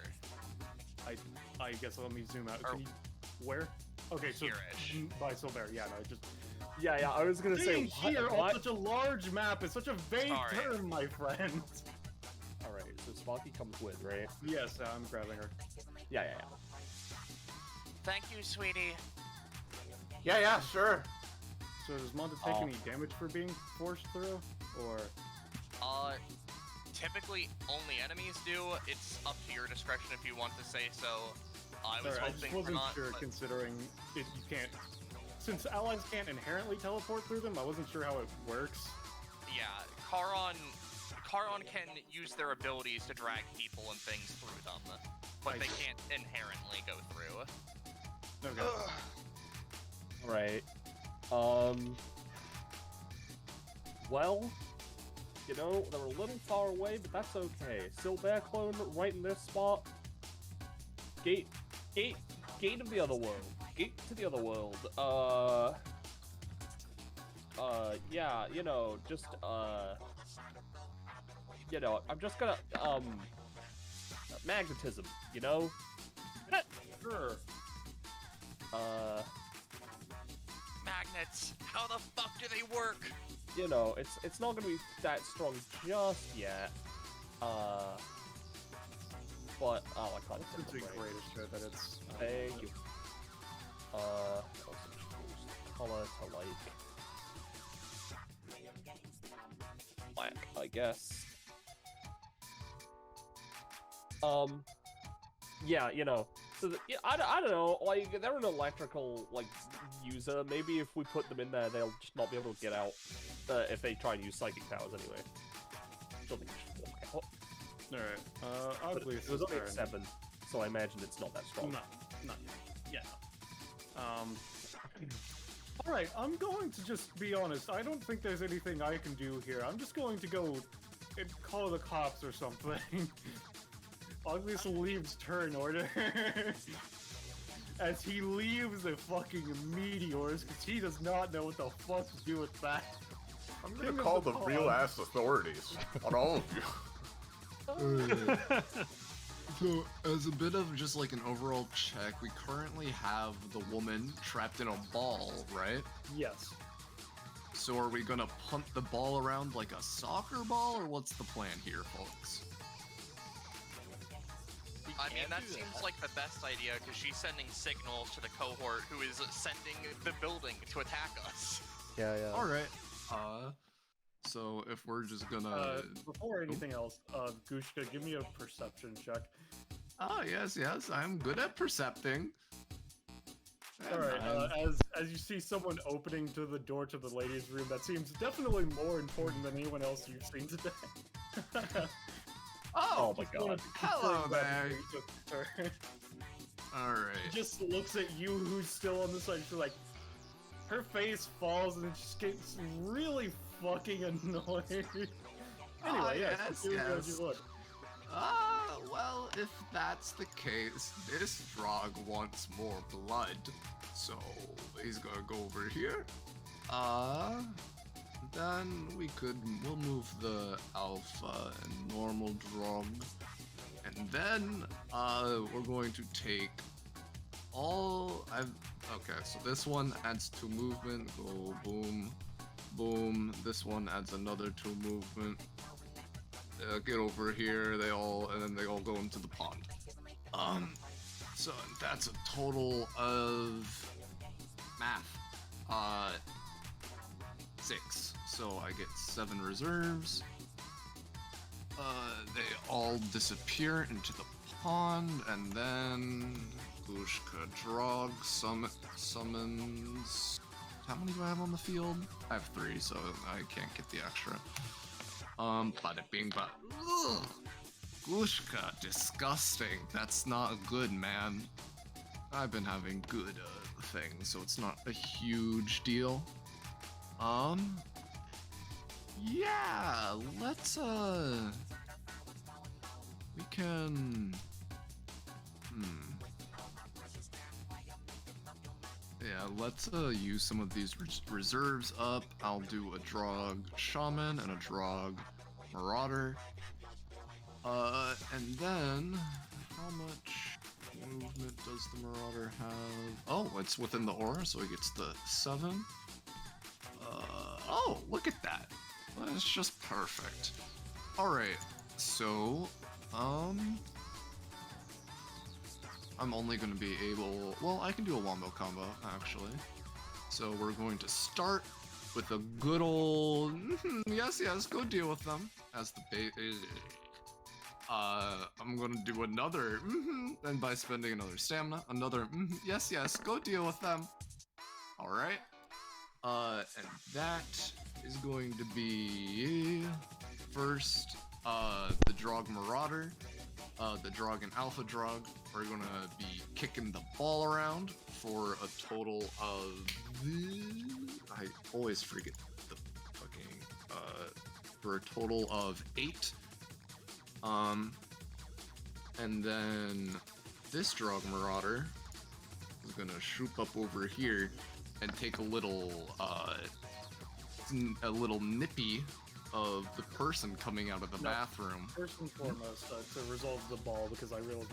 I guess let me zoom out. Or- Can you, where? Okay, so Here-ish. by Silver, yeah, no, just Yeah. I was gonna say saying here on what? such a large map is such a vague Sorry. term, my friend. All right. So Sparky comes with, right? Yes, I'm grabbing her. Yeah. Thank you, sweetie. Yeah, sure. So does Monta take any damage for being forced through, or? Typically only enemies do. It's up to your discretion if you want to say so. I was Sorry, I hoping just for wasn't not, sure, but- considering you can't. Since allies can't inherently teleport through them, I wasn't sure how it works. Yeah, Karon can use their abilities to drag people and things through them, but they can't inherently go through. Okay. Right. Well, they're a little far away, but that's okay. Silver clone right in this spot. Gate of the other world. Gate to the other world. Yeah, just, I'm just gonna, magnetism, Sure. Magnets, how the fuck do they work? It's not gonna be that strong just yet. But, I can't It's think the of it. greatest shit that it's. Thank you. Also choose color to black, I guess. Yeah, so I don't know, they're an electrical, user. Maybe if we put them in there, they'll just not be able to get out, if they try and use psychic powers anyway. Don't think they should walk out. Alright, Ugly's It was only turn. 7, so I imagine it's not that strong. No. Yeah. Alright, I'm going to just be honest. I don't think there's anything I can do here. I'm just going to go and call the cops or something. Ugly's leaves turn order. As he leaves the fucking meteors, because he does not know what the fuck to do with that. I'm gonna call the real-ass authorities on all of you. So, as a bit of just like an overall check, we currently have the woman trapped in a ball, right? Yes. So are we gonna punt the ball around like a soccer ball, or what's the plan here, folks? I mean, that seems like the best idea, because she's sending signals to the cohort who is sending the building to attack us. Yeah. Alright, so if we're just gonna... Before anything else, Gushka, give me a perception check. Ah, yes, I'm good at percepting. Alright, as you see someone opening to the door to the ladies' room, that seems definitely more important than anyone else you've seen today. Oh my god. Hello there. Alright. Just looks at you, who's still on the side. She's like, her face falls and it just gets really fucking annoyed. Anyway, yes. Well, if that's the case, this frog wants more blood. So, he's gonna go over here. Then we'll move the alpha and normal drug. And then, we're going to take okay, so this one adds 2 movement, go boom, boom. This one adds another 2 movement. Get over here, and then they all go into the pond. So that's a total of math. 6. So I get 7 reserves. They all disappear into the pond, and then Gushka Drog summons. How many do I have on the field? I have 3, so I can't get the extra. Bada bing bada. Ugh! Gushka, disgusting. That's not good, man. I've been having good things, so it's not a huge deal. Yeah, let's we can yeah, let's use some of these reserves up. I'll do a Drog Shaman and a Drog Marauder. And then how much movement does the Marauder have? Oh, it's within the aura, so he gets the 7. Oh, look at that. That's just perfect. Alright, so I'm only going to be able... Well, I can do a wombo combo, actually. So we're going to start with a good old... yes, go deal with them. As the bait... I'm going to do another... and by spending another stamina, another... yes, go deal with them. Alright. And that is going to be... First, the Drog Marauder. The Drog and Alpha Drog are gonna be kicking the ball around for a total of... I always forget the fucking... for a total of 8. And then this Drog Marauder is gonna shoot up over here and take a little nippy of the person coming out of the bathroom. First and foremost, to resolve the ball, because I realized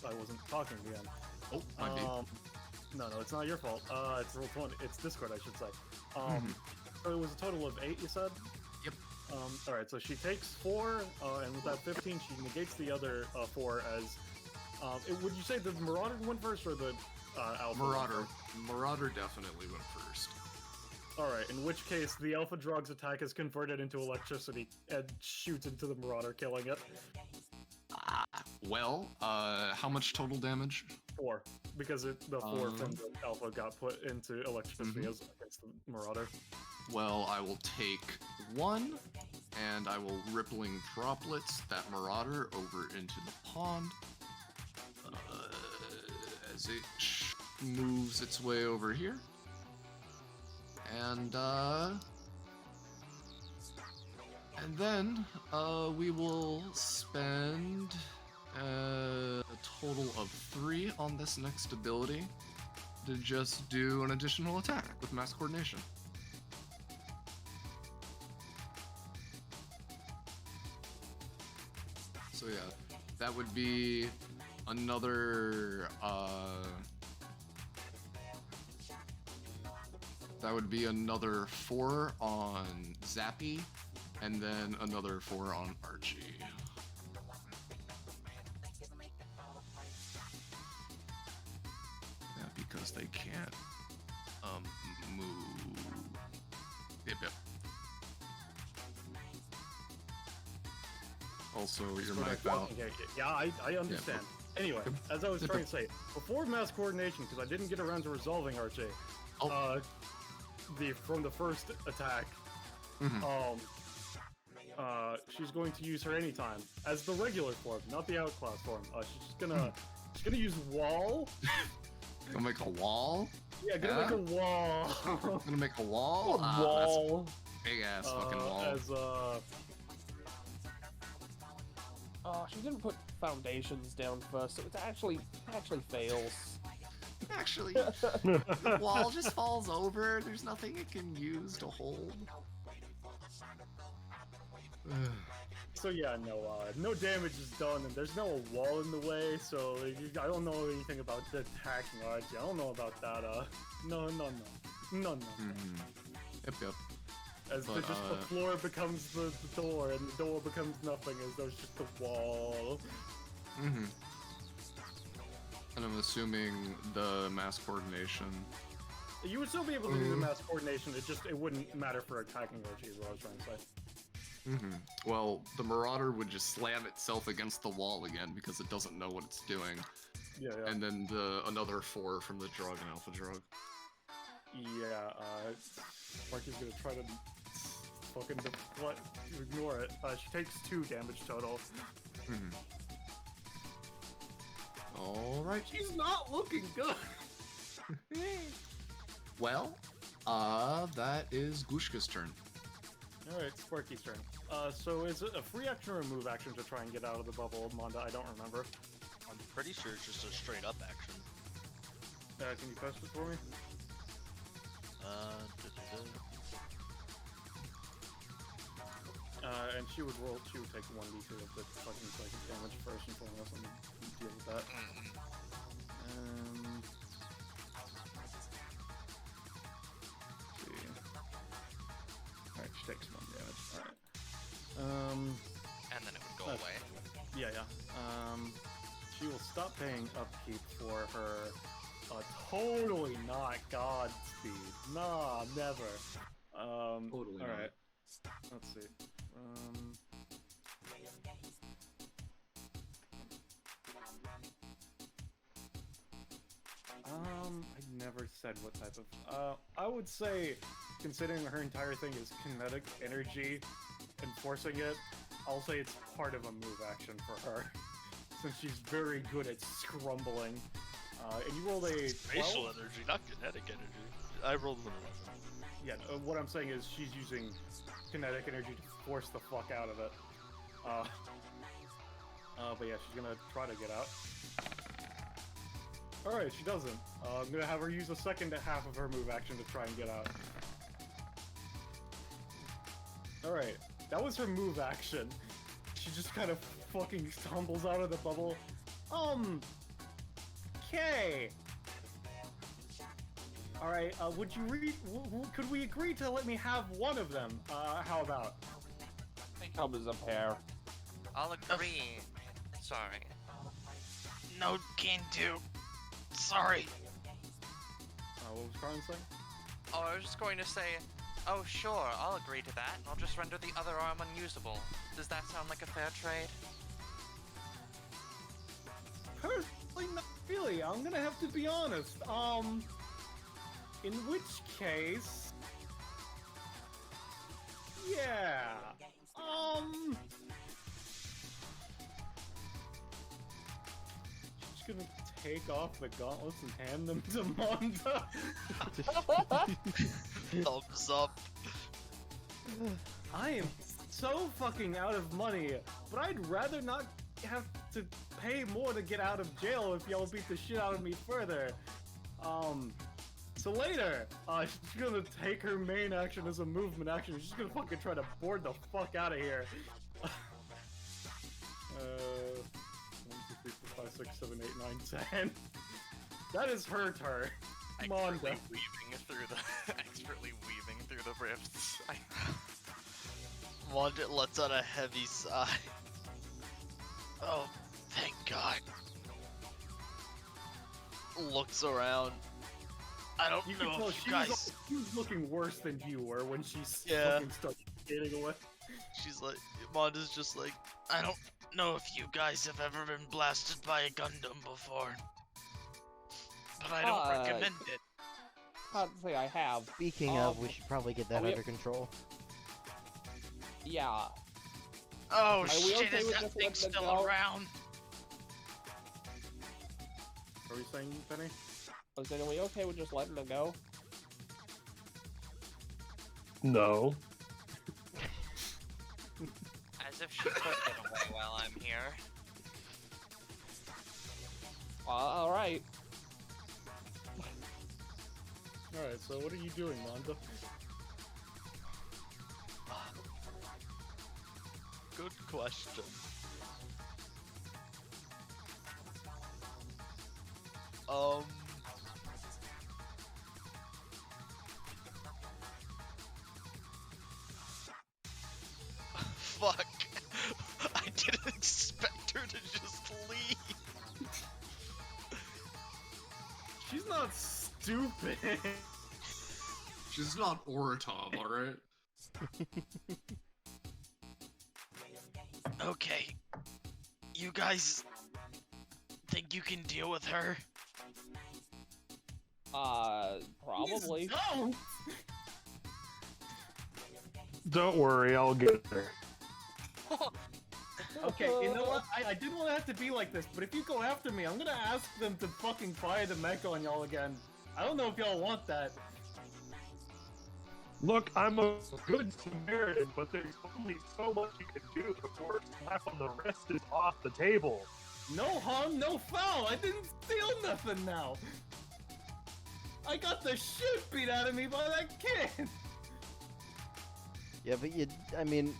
I wasn't talking again. Oh, my bad. No, it's not your fault. It's roll 20. It's Discord, I should say. So it was a total of 8, you said? Yep. Alright, so she takes 4, and with that 15, she negates the other 4 as... would you say the Marauder went first, or the Alpha? Marauder definitely went first. Alright, in which case, the Alpha Drog's attack is converted into electricity and shoots into the Marauder, killing it. Well, how much total damage? 4, because the 4 from the Alpha got put into electricity as against the Marauder. Well, I will take 1 and I will rippling droplets that Marauder over into the pond. As it moves its way over here. And then we will spend a total of 3 on this next ability to just do an additional attack with mass coordination. So yeah, that would be another that would be another 4 on Zappy, and then another 4 on Archie. Yeah, because they can't move. Yep. Also, your mic out. Yeah, I understand. Anyway, as I was trying to say, before mass coordination, because I didn't get around to resolving Archie, from the first attack, she's going to use her anytime as the regular form, not the outclass form. She's gonna use wall. Gonna make a wall? Yeah, gonna make a wall. Gonna make a wall? A wall. Big ass fucking wall. She didn't put foundations down first, so it actually fails. Actually, the wall just falls over. There's nothing it can use to hold. So yeah, no damage is done, and there's no wall in the way. So I don't know anything about the attacking Archie. I don't know about that. No. Yep. As the floor becomes the door, and the door becomes nothing, as there's just a wall. And I'm assuming the mass coordination. You would still be able to do the mass coordination. It wouldn't matter for attacking Archie, is what I was trying to say. Well, the Marauder would just slam itself against the wall again because it doesn't know what it's doing. Yeah. And then another 4 from the drug and alpha drug. Yeah, Sparky's gonna try to fucking ignore it. She takes 2 damage total. Alright. She's not looking good! Well, that is Gushka's turn. Alright, Sparky's turn. So is it a free action or a move action to try and get out of the bubble, Monda? I don't remember. I'm pretty sure it's just a straight up action. Can you post it for me? And she would take 1d2 of the fucking psychic damage first and foremost, and deal with that. See. Alright, she takes 1 damage. Alright. And then it would go away. Yeah. She will stop paying upkeep for her totally not Godspeed. Nah, never. Totally not. Alright. Let's see. I never said what type of. I would say, considering her entire thing is kinetic energy, enforcing it, I'll say it's part of a move action for her, since she's very good at scrumbling. And you rolled a spatial energy, not kinetic energy. I rolled an 11. Yeah, what I'm saying is she's using kinetic energy to force the fuck out of it. But yeah, she's gonna try to get out. Alright, she doesn't. I'm gonna have her use the second half of her move action to try and get out. Alright, that was her move action. She just kind of fucking stumbles out of the bubble. Okay. Alright, would you could we agree to let me have one of them? How about? Come as a pair. I'll agree. Sorry. No can do. Sorry. What was Karn saying? Oh, I was just going to say, oh sure, I'll agree to that. I'll just render the other arm unusable. Does that sound like a fair trade? Personally, not really. I'm gonna have to be honest. In which case, yeah, She's gonna take off the gauntlets and hand them to Monda. Thumbs up. I am so fucking out of money, but I'd rather not have to pay more to get out of jail if y'all beat the shit out of me further. So later, she's gonna take her main action as a movement action. She's gonna fucking try to board the fuck out of here. 1, 2, 3, 4, 5, 6, 7, 8, 9, 10. That is her turn. Monda. Expertly weaving through the rifts. Wanda lets out a heavy sigh. Oh, thank God. Looks around. I don't You can know tell if you guys... she was looking worse than you were when she's Yeah. fucking started skating away. She's like, Wanda's just like, I don't know if you guys have ever been blasted by a Gundam before, but I don't recommend it. Can't say I have. Speaking of, we should probably get that under control. Yeah. Oh Are we shit, okay is with that just thing letting it still go? around? What are you saying, Penny? I was saying, are we okay with just letting it go? No. As if she could get away while I'm here. Alright. Alright, so what are you doing, Monda? Good question. Fuck. I didn't expect her to just leave. She's not stupid. She's not Oratov, alright? Okay. You guys think you can deal with her? Probably. No! Don't worry, I'll get her. Okay, you know what? I didn't want to have to be like this, but if you go after me, I'm gonna ask them to fucking fire the mech on y'all again. I don't know if y'all want that. Look, I'm a good Samaritan, but there's only so much you can do before slap on the rest is off the table. No harm, no foul. I didn't steal nothing now. I got the shit beat out of me by that kid. Yeah, but I mean,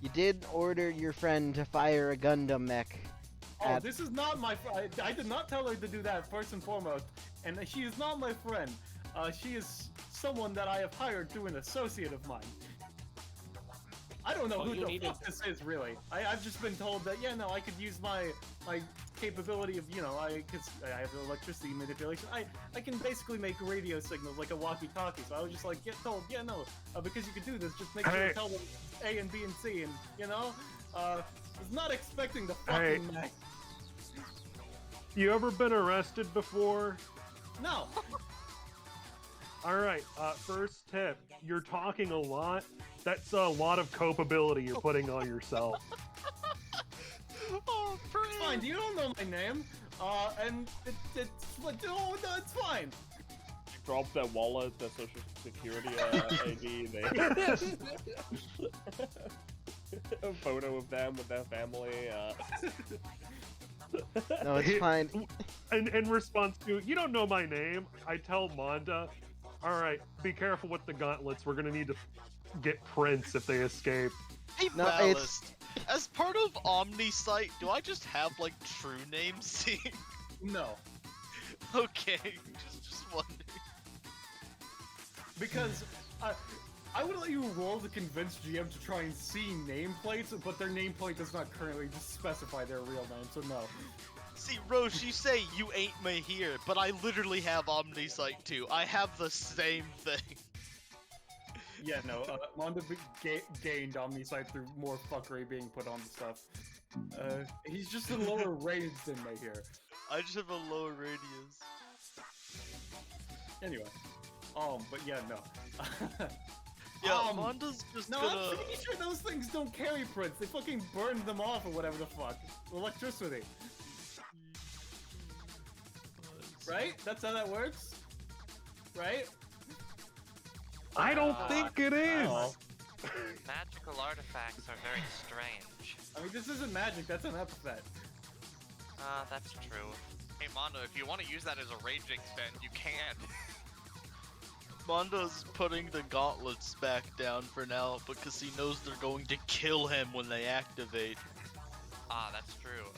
you did order your friend to fire a Gundam mech. Oh, this is not my I did not tell her to do that, first and foremost. And she is not my friend. She is someone that I have hired through an associate of mine. I don't know who the fuck this is, really. I've just been told that, yeah, no, I could use my capability of, you know, because I have electricity manipulation. I can basically make radio signals like a walkie-talkie. So I was just like, get told, yeah, no, because you could do this, just make sure to tell them A and B and C, and, you know? I was not expecting the fucking mech. You ever been arrested before? No. Alright, first tip. You're talking a lot. That's a lot of copeability you're putting on yourself. Oh, it's fine. You don't know my name. And it's fine. Drop their wallet, their social security ID, a photo of them with their family. No, it's fine. In response to, you don't know my name, I tell Monda, alright, be careful with the gauntlets. We're gonna need to get prints if they escape. Hey, No, Ballast, as part of Omnisite, do I just have, like, true names? No. Okay, just wondering. Because I would let you roll to convince GM to try and see nameplates, but their nameplate does not currently specify their real name, so no. See, Roche, you say you ain't me here, but I literally have Omnisite too. I have the same thing. Yeah, no, Mondo gained Omnisite through more fuckery being put on the stuff. He's just a lower range than me here. I just have a lower radius. Anyway. But yeah, no. Yeah, Monda's just No, gonna... I'm pretty sure those things don't carry prints. They fucking burned them off or whatever the fuck. Electricity. Right? That's how that works? Right? I don't think it is! Magical artifacts are very strange. I mean, this isn't magic, that's an epithet. That's true. Hey, Mondo, if you want to use that as a raging spend, you can. Mondo's putting the gauntlets back down for now because he knows they're going to kill him when they activate. Ah, that's true.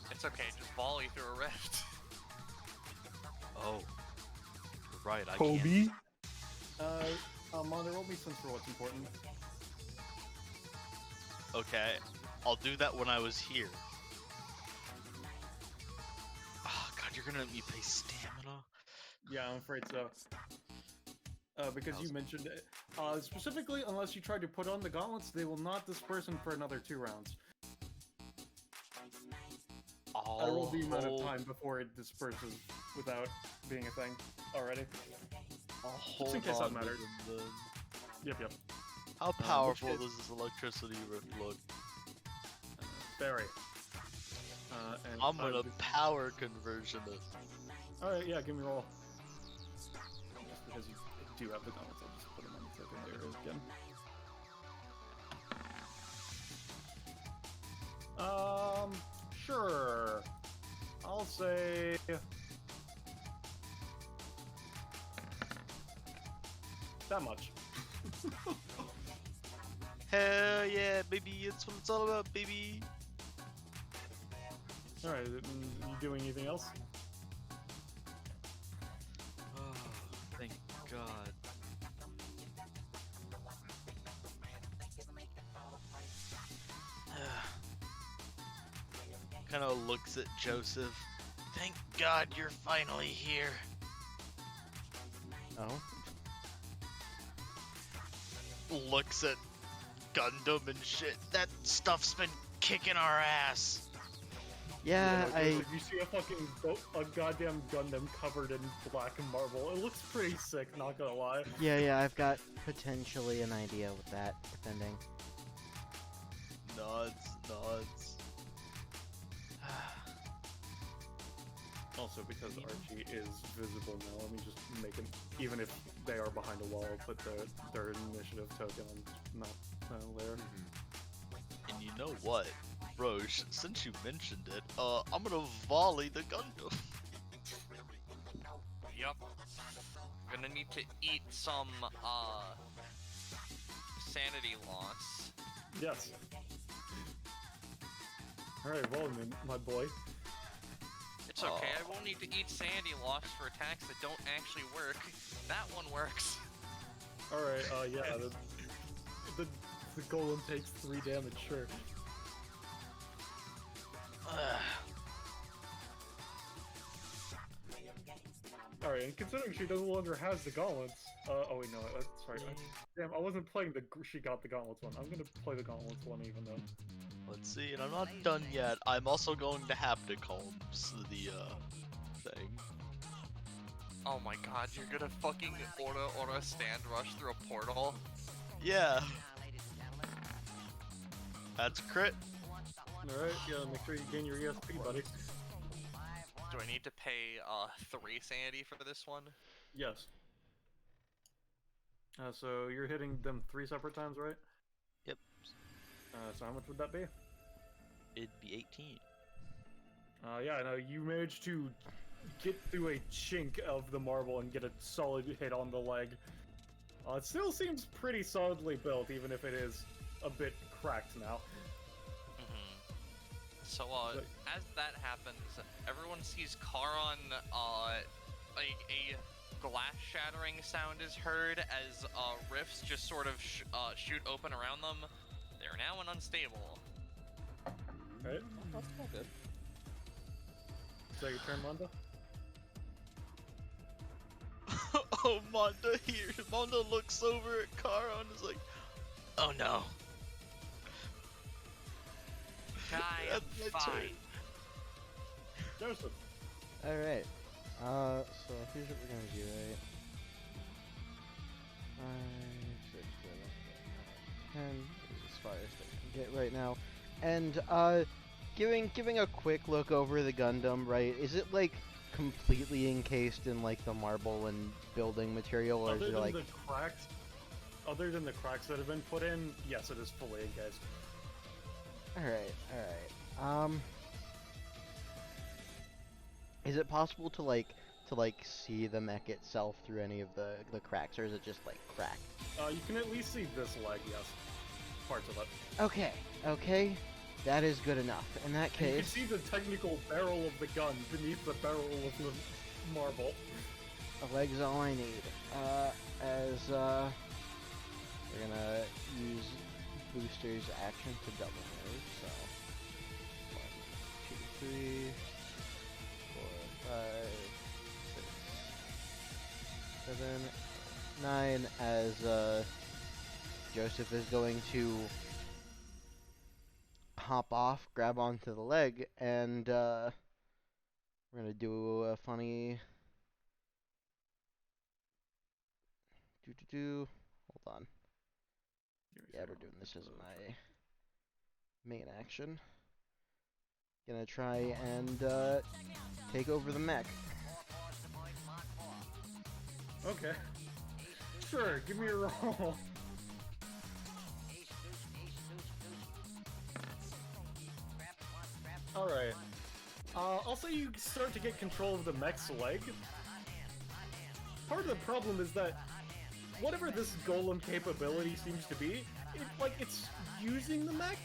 It's okay, just volley through a rift. Oh. You're right, I Kobe? Mondo, roll me sense for what's important. Okay, I'll do that when I was here. Oh god, you're gonna let me pay stamina? Yeah, I'm afraid so. Because you mentioned it. Specifically, unless you try to put on the gauntlets, they will not disperse them for another 2 rounds. I rolled the amount of time before it disperses without being a thing already. Hold in case on that matters. to them then. Yep. How powerful does this electricity rift look? Very. And I'm gonna power conversion it. Alright, yeah, give me a roll. Just because you do have the gauntlets, I'll just put them on the token layer again. Sure. I'll say... that much. Hell yeah, baby, it's what it's all about, baby. Alright, you doing anything else? Oh, thank God. Kind of looks at Joseph. Thank God you're finally here. Oh? Looks at Gundam and shit. That stuff's been kicking our ass. Yeah, If you see a goddamn Gundam covered in black marble, it looks pretty sick, not gonna lie. Yeah, I've got potentially an idea with that, depending. Nods. Also, because Archie is visible now, let me just make him, even if they are behind a wall, put their initiative token on not there. And you know what? Roche, since you mentioned it, I'm gonna volley the Gundam. Yup. Gonna need to eat some, sanity loss. Yes. Alright, well, my boy. It's okay, I won't need to eat sanity loss for attacks that don't actually work. That one works. Alright, yeah, the golem takes 3 damage, sure. Alright, and considering she no longer has the gauntlets, oh wait, no, sorry, damn, I wasn't playing she got the gauntlets one. I'm gonna play the gauntlets one even though. Let's see, and I'm not done yet. I'm also going to haptic homes the thing. Oh my god, you're gonna fucking auto stand rush through a portal? Yeah. That's crit. Alright, yeah, make sure you gain your ESP, buddy. Do I need to pay 3 sanity for this one? Yes. So you're hitting them 3 separate times, right? Yep. So how much would that be? It'd be 18. Yeah, no, you managed to get through a chink of the marble and get a solid hit on the leg. It still seems pretty solidly built, even if it is a bit cracked now. So, as that happens, everyone sees Charon, like a glass-shattering sound is heard as, rifts just sort of shoot open around them. They're now unstable. Right? That's not good. Is that your turn, Manda? Oh, Manda here. Manda looks over at Kara and is like, oh no. I'm fine. Joseph. Alright. So here's what we're gonna do, right? 10 is as far as they can get right now. And giving a quick look over the Gundam, right? Is it like completely encased in like the marble and building material, or is it like Other than the cracks that have been put in, yes, it is fully encased. All right. Is it possible to see the mech itself through any of the cracks, or is it just like cracked? You can at least see this leg, yes. Parts of it. Okay. That is good enough. In that case... You can see the technical barrel of the gun beneath the barrel of the marble. A leg's all I need. We're gonna use Booster's action to double move, so... 1, 2, 3... 4, 5... 6... 7... 9, as, Joseph is going to hop off, grab onto the leg, and we're gonna do a funny hold on. Yeah, we're doing this as my main action. Gonna try and take over the mech. Okay. Sure, give me a roll. Alright. I'll say you start to get control of the mech's leg. Part of the problem is that whatever this golem capability seems to be, it's using the mech,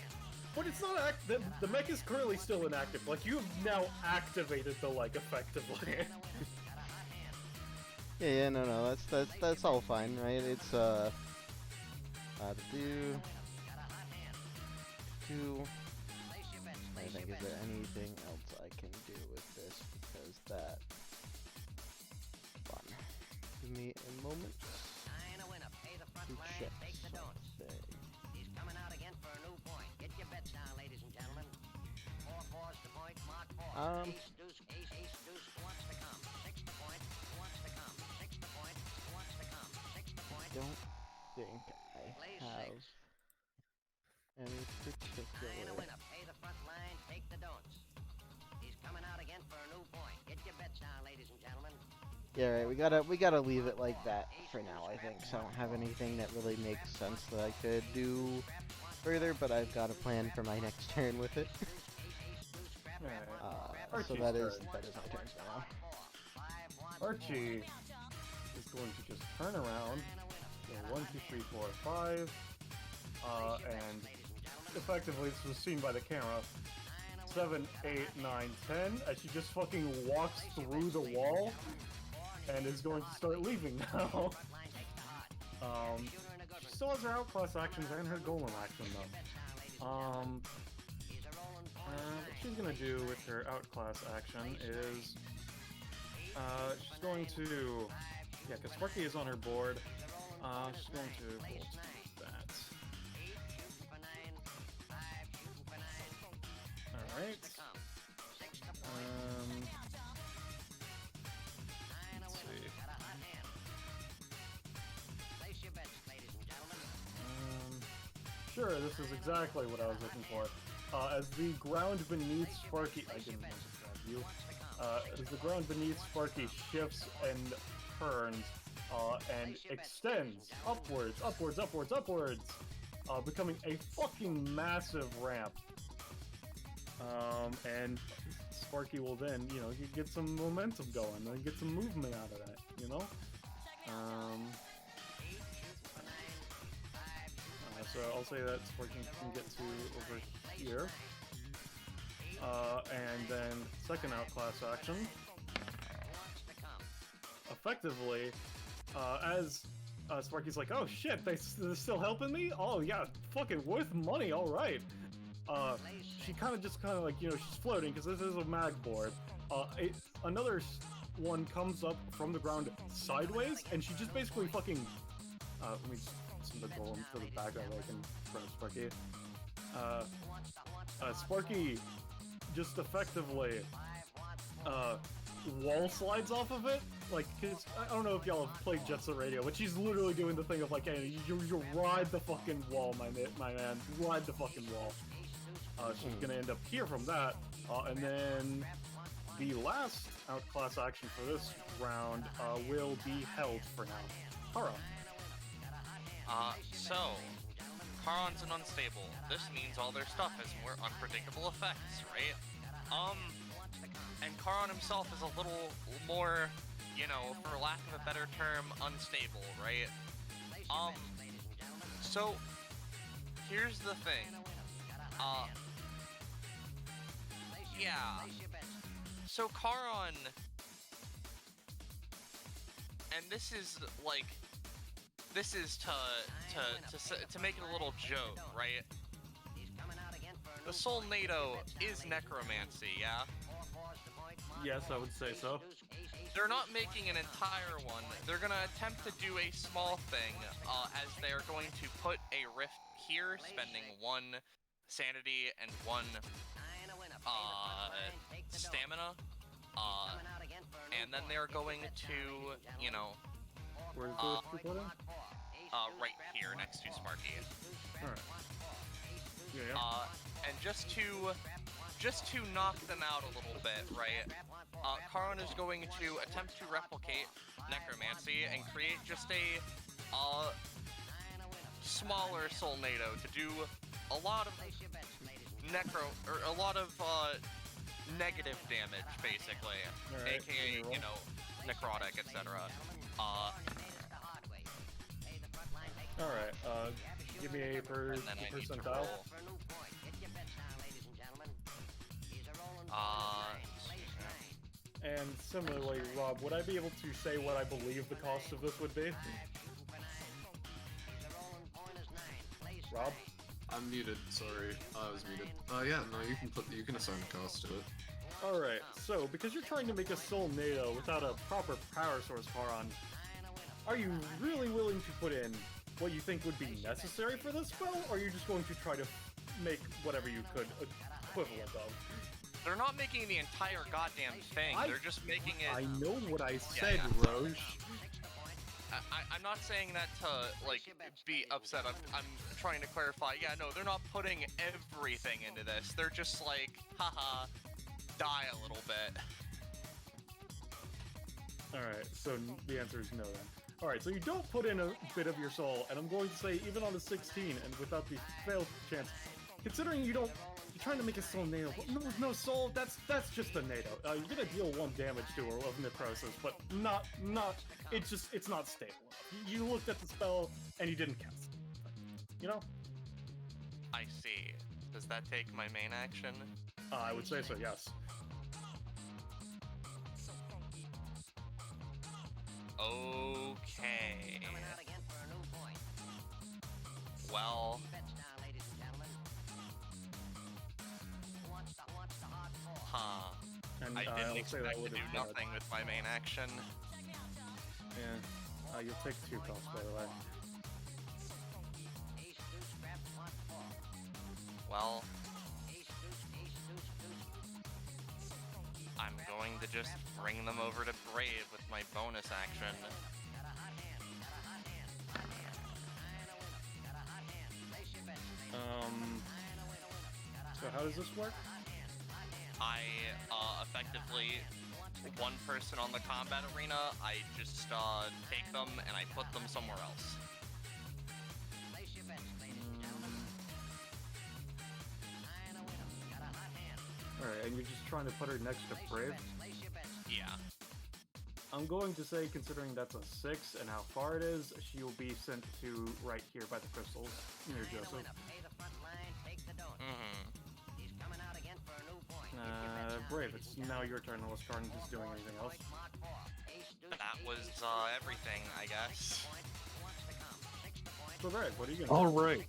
but it's not the mech is currently still inactive. Like, you have now activated the leg effectively. Yeah, no, that's all fine, right? It's to do. I think, is there anything else I can do with this? Because that... Fun. Give me a moment. To check something. He's coming out again for a new point. Get your bets down, ladies and gentlemen. 4 fours to point, mark 4. Ace, deuce, who wants to come? 6 to point, who wants to come? 6 to point, who wants to come? 6 to point. Don't think I have any particular... Pay the front line, take the don'ts. He's coming out again for a new point. Get your bets down, ladies and gentlemen. Yeah, right, we gotta leave it like that for now, I think. So I don't have anything that really makes sense that I could do further, but I've got a plan for my next turn with it. So that is my turn now. Archie is going to just turn around. So 1, 2, 3, 4, 5. And effectively, this was seen by the camera. 7, 8, 9, 10. As she just fucking walks through the wall and is going to start leaving now. She still has her outclass actions and her golem action though. What she's gonna do with her outclass action is she's going to, yeah, because Sparky is on her board. She's going to bolt that. Alright. Let's see. Sure, this is exactly what I was looking for. As the ground beneath Sparky... I didn't want to grab you. As the ground beneath Sparky shifts and turns, and extends upwards, becoming a fucking massive ramp. And Sparky will then, get some momentum going, and get some movement out of that, So I'll say that Sparky can get to over here. And then second outclass action. Effectively, as Sparky's like, oh shit, they're still helping me? Oh yeah, fucking worth money, alright. She kind of like, she's floating, because this is a mag board. Another one comes up from the ground sideways, and she just basically fucking... let me just send the golem to the back of like in front of Sparky. Sparky just effectively wall slides off of it. Like, 'cause I don't know if y'all have played Jet Set Radio, but she's literally doing the thing of like, hey, you ride the fucking wall, my man, ride the fucking wall. She's gonna end up here from that, and then the last outclass action for this round will be held for now. Kara. So, Charon's an unstable. This means all their stuff has more unpredictable effects, right? And Charon himself is a little more, you know, for lack of a better term, unstable, right? So, here's the thing. Yeah. So Charon, and this is like, this is to make it a little joke, right? The Soul NATO is necromancy, yeah? Yes, I would say so. They're not making an entire one. They're gonna attempt to do a small thing, as they're going to put a rift here, spending 1 sanity and 1 stamina, and then they're going to, you know, where's the recording? Right here next to Sparky. Alright. Yeah. And just to knock them out a little bit, right? Charon is going to attempt to replicate necromancy and create just a smaller Soul NATO to do a lot of negative damage, basically, right. aka, you know, necrotic, etc. Alright, give me a percentile. And similarly, Rob, would I be able to say what I believe the cost of this would be? Rob? I'm muted, sorry. I was muted. Yeah, no, you can assign a cost to it. Alright, so, because you're trying to make a Soul NATO without a proper power source, Charon, are you really willing to put in what you think would be necessary for this spell, or are you just going to try to make whatever you could equivalent of? They're not making the entire goddamn thing, they're just making it... I know what I said, Roche. I'm not saying that to, like, be upset. I'm trying to clarify. Yeah, no, they're not putting everything into this. They're just like, haha, die a little bit. Alright, so the answer is no then. Alright, so you don't put in a bit of your soul, and I'm going to say even on the 16, and without the fail chance, considering you're trying to make a soul NATO, but no soul, that's just a NATO. You're gonna deal 1 damage to her of necrosis, but it's not stable. You looked at the spell, and you didn't cast it. You know? I see. Does that take my main action? I would say so, yes. Okay. Well... Huh. And, I didn't I'll say that expect to would've do nothing with my main action. Yeah. You'll take 2 costs, by the way. Well... I'm going to just bring them over to Brave with my bonus action. So how does this work? I, effectively, 1 person on the combat arena, I just, take them and I put them somewhere else. Alright, and you're just trying to put her next to Brave? Yeah. I'm going to say, considering that's a 6 and how far it is, she will be sent to right here by the crystals, near Joseph. Brave, it's now your turn unless Carnage is doing anything else. That was, everything, I guess. So Brave, what are you gonna do? Alright.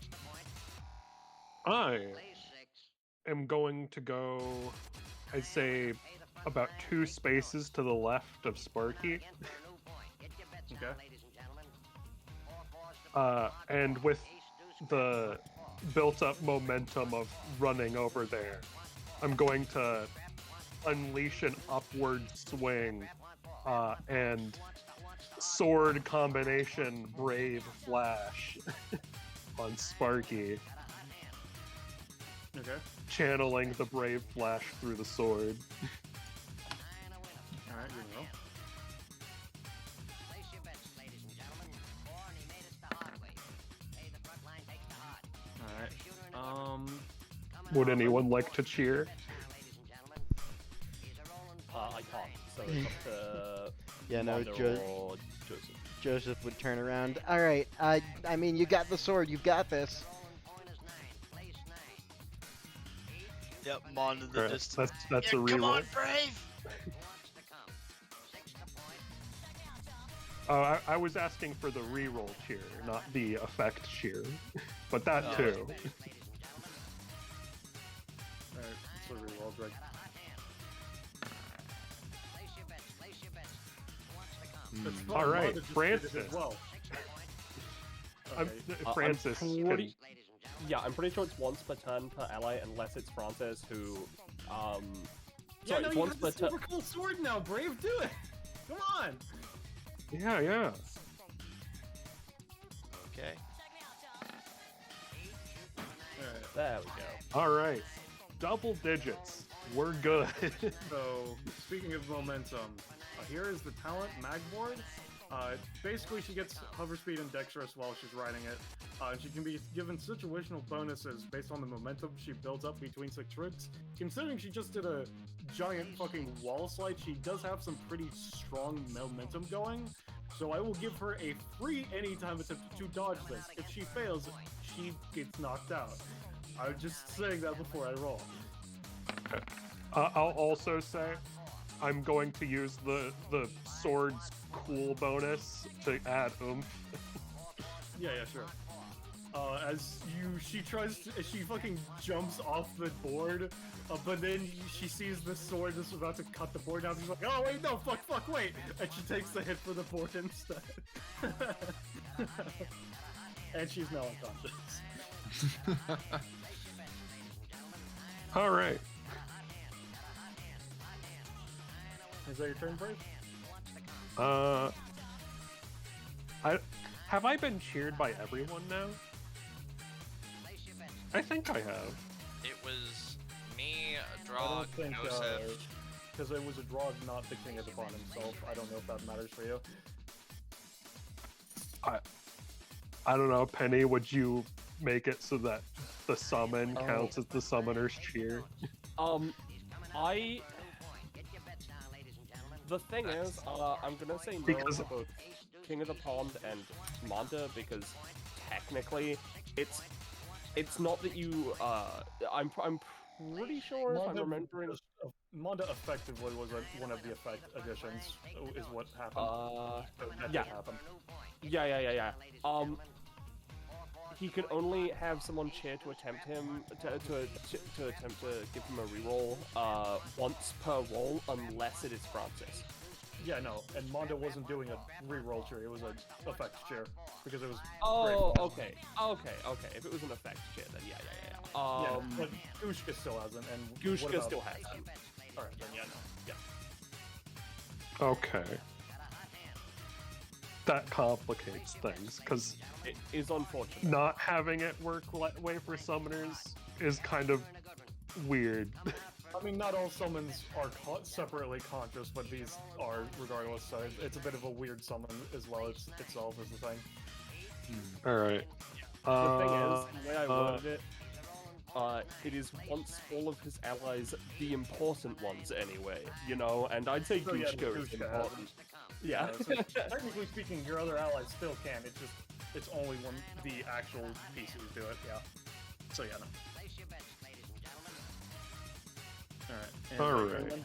I am going to go, I'd say, about 2 spaces to the left of Sparky. Okay. And with the built-up momentum of running over there, I'm going to unleash an upward swing, and sword combination Brave Flash on Sparky, Okay. channeling the Brave Flash through the sword. Alright, you know. Place your bets, ladies and gentlemen. Barney made it the hard way. Hey, the front line takes the hard. Alright. Would anyone like to cheer? I can't. So it's up to Yeah, no, Mother or Joseph. Joseph would turn around. All right, I mean, you got the sword. You've got this. Yep, Mon in the Right, distance. that's Yeah, a come reroll. on, Brave! I was asking for the reroll cheer, not the effect cheer, but that Oh. too. Alright, so reroll, Greg. It's fun, All right, Mother just did it Francis. as well. I'm- Okay. Francis, I'm can- pretty, yeah, I'm pretty sure it's once per turn per ally, unless it's Francis who, Yeah, sorry, no, it's you once have per the turn. super cool sword now, Brave. Do it. Come on. Yeah. Okay. Alright. There we go. All right, double digits. We're good. So, speaking of momentum, here is the talent Magboard. Basically, she gets hover speed and dexterous while she's riding it. She can be given situational bonuses based on the momentum she builds up between 6 tricks. Considering she just did a giant fucking wall slide, she does have some pretty strong momentum going. So I will give her a free anytime attempt to dodge this. If she fails, she gets knocked out. I'm just saying that before I roll. I'll also say I'm going to use the sword's cool bonus to add oomph. Yeah, sure. She fucking jumps off the board, but then she sees the sword that's about to cut the board down. She's like, oh wait, no, fuck, wait, and she takes the hit for the board instead. And she's now unconscious. All right. Is that your turn, Brave? Have I been cheered by everyone now? I think I have. It was me, I Drog, don't think, Joseph. because it was a Drog, not the King of the Pawn himself. I don't know if that matters for you. I don't know, Penny, would you make it so that the summon counts as the summoner's cheer? The thing is, I'm gonna say no Because- to both King of the Pond and Manda because technically, it's not that you. I'm pretty sure if I'm remembering. Manda effectively was one of the effect additions, is what happened. That yeah. did happen. Yeah. He can only have someone cheer to attempt him to attempt to give him a reroll once per roll, unless it is Francis. Yeah, no, and Manda wasn't doing a reroll cheer, it was an effect cheer, because it was Oh, Brave. okay. If it was an effect cheer, then yeah. Yeah, but Gushka still hasn't, and Gushka what about- still has him. Alright, then yeah, no. Yeah. Okay. That complicates things, because It is unfortunate. not having it work that way for summoners is kind of weird. I mean, not all summons are separately conscious, but these are regardless, so it's a bit of a weird summon as well as itself is the thing. Alright. The thing is, the way I worded it, it is once all of his allies, the important ones anyway, you know, and I'd say So, yeah, Gushka is Gushka important. Yeah. So technically speaking, your other allies still can, it's only when the actual PCs do it, yeah. So yeah, no. Alright.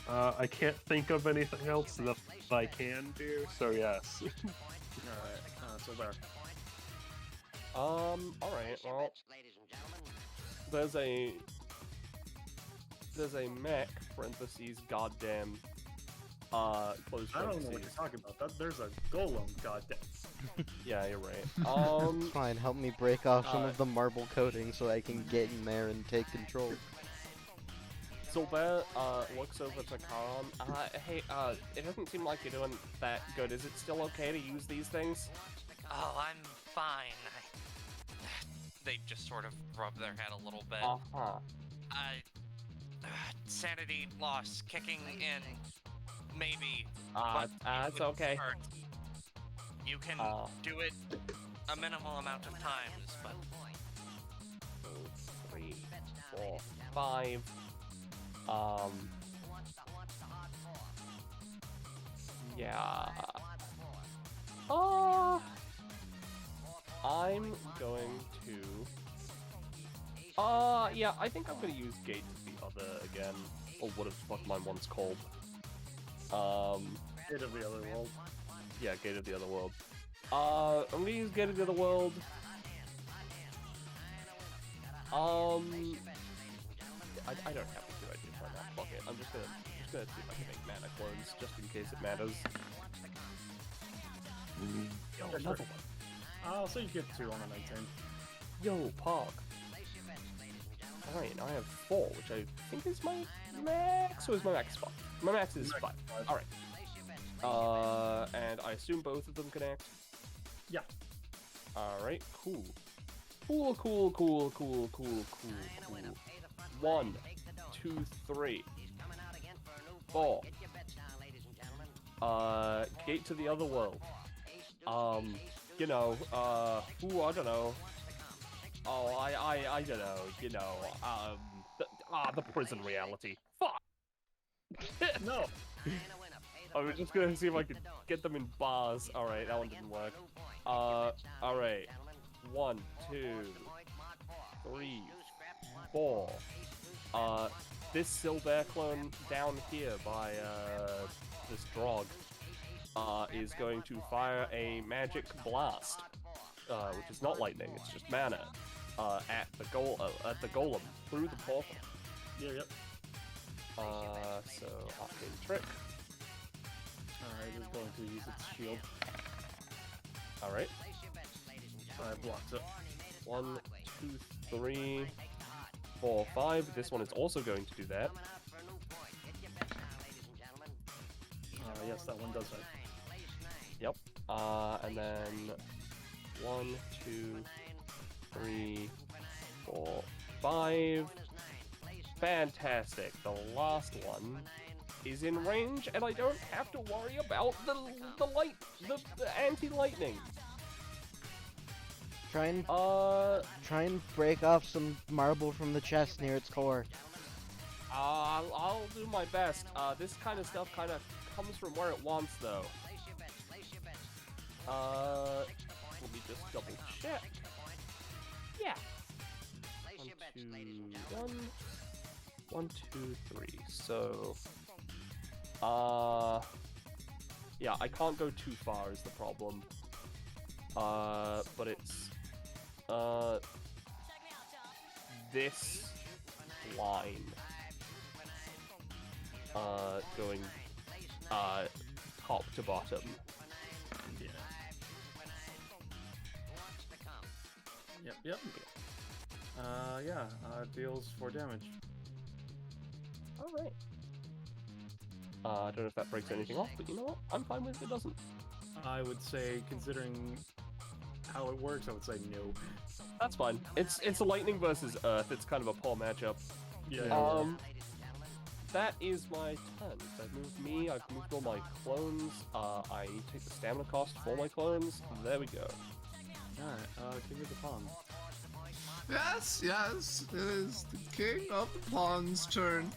I can't think of anything else that I can do, so yes. Alright, so there. Alright, well, there's a mech, parentheses, goddamn, close I don't know what parentheses. you're talking about. There's a golem, goddamn. Yeah, you're right. Fine, help me break off some of the marble coating so I can get in there and take control. Silver looks over to Karan. Hey, it doesn't seem like you're doing that good. Is it still okay to use these things? Oh, I'm fine. They just sort of rub their head a little bit. Uh-huh. Sanity loss kicking in, maybe. It's okay. Hurt. You can do it a minimal amount of times, but... 2, 3, 4, 5. Yeah. I'm going to... yeah, I think I'm gonna use Gate of the Other again, or what the fuck mine once called. Gate of the Other World. Yeah, Gate of the Other World. I'm gonna use Gate of the Other World. I don't have to do ideas right now. Fuck it. I'm just gonna see if I can make mana clones, just in case it matters. Yo, Yeah, another sure. one. I'll say you get 2 on a 19. Yo, Pog. Alright, I have 4, which I think is my max, or is my max 5? My max is 5. Alright. And I assume both of them connect? Yeah. Alright, cool. Cool. 1, 2, 3, 4. Gate to the Other World. You know, I don't know. Oh, I don't know, you know, the prison reality. Fuck! No! I was just gonna see if I could get them in bars. Alright, that one didn't work. Alright. 1, 2, 3, 4. This Silver clone down here by, this Drog, is going to fire a magic blast, which is not lightning, it's just mana, at the golem through the portal. Yep. So arcane trick. Alright, it's going to use its shield. Alright. I blocked it. 1, 2, 3, 4, 5. This one is also going to do that. Yes, that one does that. Yep. And then 1, 2, 3, 4, 5. Fantastic. The last one is in range, and I don't have to worry about the anti-lightning. Try and break off some marble from the chest near its core. I'll do my best. This kind of stuff kind of comes from where it wants, though. Let me just double check. Yeah. 1, 2, 3. So, yeah, I can't go too far is the problem. But it's, this line, going, top to bottom. Yep. Deals 4 damage. Alright. I don't know if that breaks anything off, but you know what? I'm fine with if it doesn't. I would say, considering how it works, I would say no. That's fine. It's a lightning versus earth. It's kind of a poor matchup. Yeah. That is my turn. So I've moved me, I've moved all my clones. I need to take the stamina cost for my clones. There we go. Alright, King of the Pond. Yes, it is the King of the Pond's turn.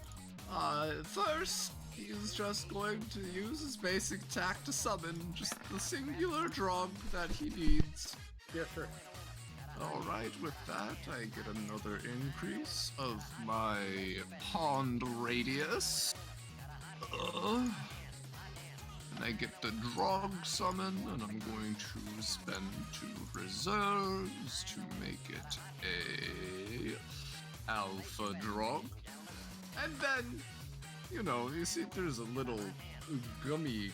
First, he's just going to use his basic attack to summon just the singular drug that he needs. Yeah, sure. Alright, with that, I get another increase of my pond radius. And I get the drog summon, and I'm going to spend 2 reserves to make it a alpha drog. And then, you see there's a little gummy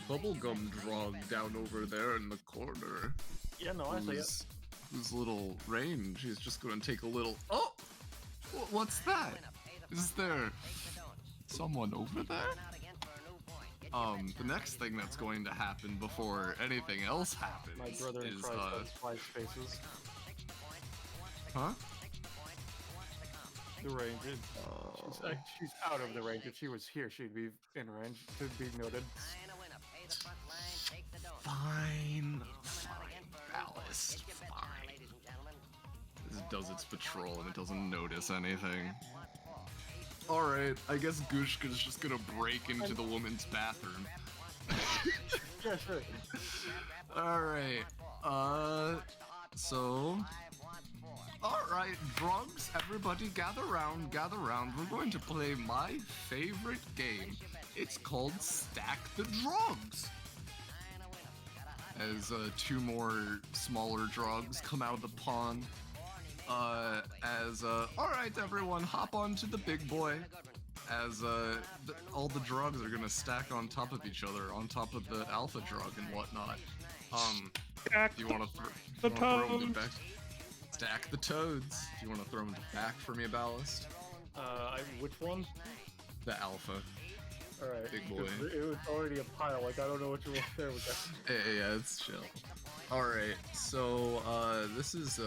bubblegum drog down over there in the corner. Yeah, no, I see it. Whose little range is just going to take a little... Oh! What's that? Is there someone over there? The next thing that's going to happen before anything else happens My brother in is, Christ has 5 spaces. Huh? The range. She's out of the range. If she was here, she'd be in range. To be noted. Fine. Ballast. Fine. It does its patrol and it doesn't notice anything. Alright, I guess Gushka's just gonna break into the woman's bathroom. Yeah, sure. Alright, so... Alright, drugs, everybody gather round, gather round. We're going to play my favorite game. It's called Stack the Drugs. As 2 more smaller drugs come out of the pond. Alright everyone, hop onto the big boy. As all the drugs are gonna stack on top of each other, on top of the alpha drug and whatnot. Do you wanna throw them back? Stack the toads. Do you wanna throw them back for me, Ballast? Which one? The alpha. Alright. Big boy. It was already a pile, like I don't know what you want there with that. Yeah, it's chill. Alright, so this is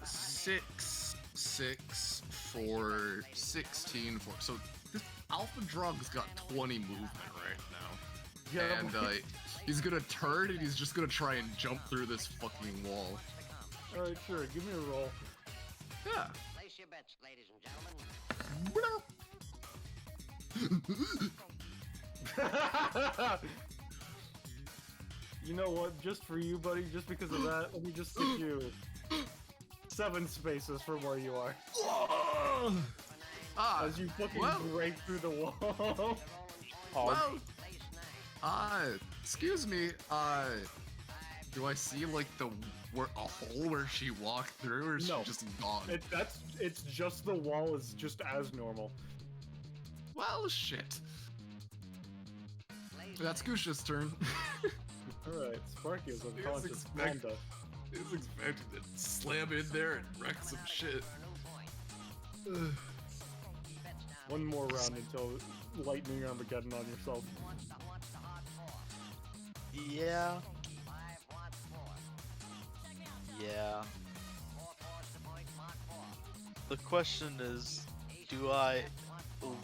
6, 6, 4, 16, 4. So this alpha drug's got 20 movement right now. Yeah. And he's gonna turn and he's just gonna try and jump through this fucking wall. Alright, sure, give me a roll. Yeah. Place your bets, ladies and gentlemen. You know what? Just for you, buddy, just because of that, let me just stick you 7 spaces from where you are. As you fucking break through the wall. Excuse me, do I see like a hole where she walked through, or is she just gone? It's just the wall is just as normal. Well, shit. That's Gusha's turn. Alright, Sparky is unconscious. Manda. He was expecting to slam in there and wreck some shit. One more round until lightning Armageddon on yourself. Yeah. Yeah. The question is, do I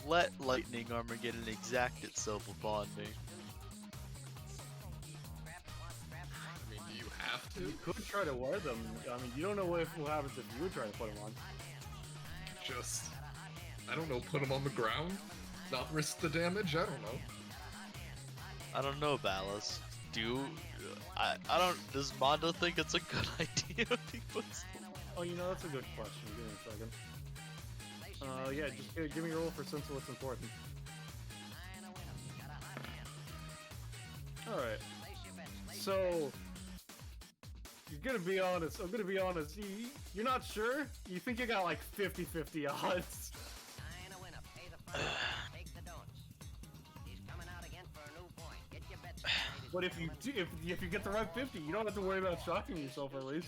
let lightning Armageddon exact itself upon me? I mean, do you have to? You could try to wear them. I mean, you don't know what happens if you would try to put them on. Just, I don't know, put them on the ground? Not risk the damage? I don't know. I don't know, Ballast. I don't. Does Mondo think it's a good idea if he puts? Oh, you know, that's a good question. Give me a second. Yeah, just give me a roll for sense of what's important. Alright. So, you're gonna be honest. I'm gonna be honest. You're not sure? You think you got like 50-50 odds. But if you do, if you get the right 50, you don't have to worry about shocking yourself at least.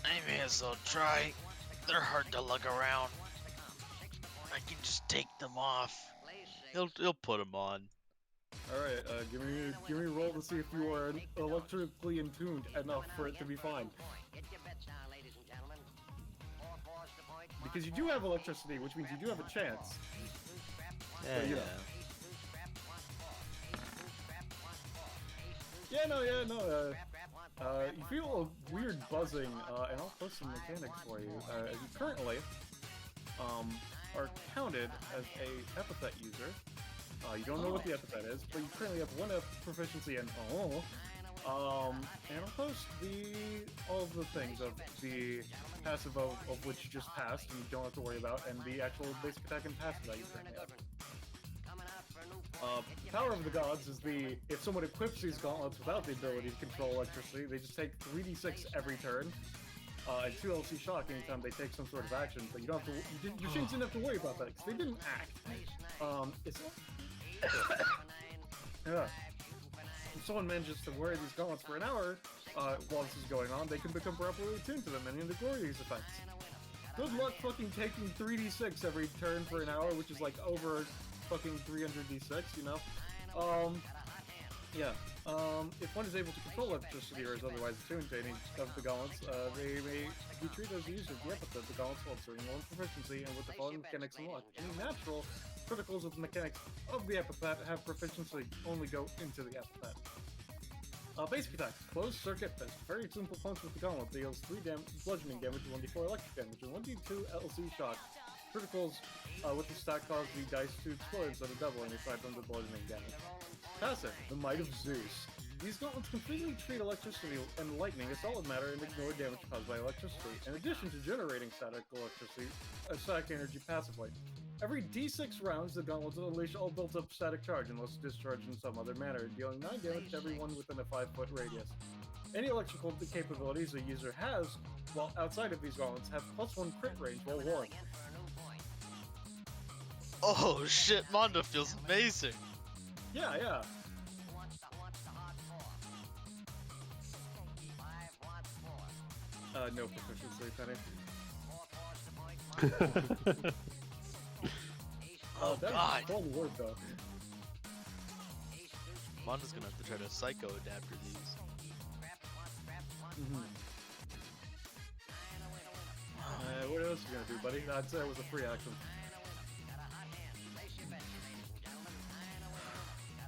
I may as well try. They're hard to lug around. I can just take them off. He'll put them on. All right, give me a roll to see if you are electrically in tuned enough for it to be fine. Because you do have electricity, which means you do have a chance. Yeah, but, you know. You feel a weird buzzing, and I'll post some mechanics for you. As you currently are counted as a epithet user. You don't know what the epithet is, but you currently have 1 proficiency in and I'll post all of the things of the passive of which you just passed, and you don't have to worry about, and the actual basic attack and passive that you currently have. Power of the Gods is if someone equips these gauntlets without the ability to control electricity, they just take 3d6 every turn, and 2 LC shock anytime they take some sort of action, but you don't have to, your Shinks didn't have to worry about that, because they didn't act. Yeah. If someone manages to wear these gauntlets for an hour, while this is going on, they can become properly attuned to them and ignore these effects. Good luck fucking taking 3d6 every turn for an hour, which is like over fucking 300d6, you know? Yeah. If one is able to control electricity or is otherwise attuned to any of the gauntlets, they may be treated as the user of the epithet. The gauntlets will observe one proficiency, and with the following mechanics unlocked. Any natural criticals with the mechanics of the epithet have proficiency only go into the epithet. Basic attacks. Closed circuit fist. Very simple punch with the gauntlet. Deals 3 bludgeoning damage, 1d4 electric damage, and 1d2 LC shock. Criticals with the stack cause the dice to explode instead of doubling aside from the bludgeoning damage. Passive. The Might of Zeus. These gauntlets completely treat electricity and lightning as solid matter and ignore damage caused by electricity, in addition to generating static energy passively. Every d6 rounds, the gauntlets will unleash all built-up static charge unless discharged in some other manner, dealing 9 damage to everyone within a 5-foot radius. Any electrical capabilities a user has, while outside of these gauntlets, have +1 crit range while worn. Oh shit, Mondo feels amazing. Yeah, yeah. No proficiency, Penny. Oh that's god. One word though. Mondo's gonna have to try to psycho adapt for these. What else are you gonna do, buddy? I'd say it was a free action.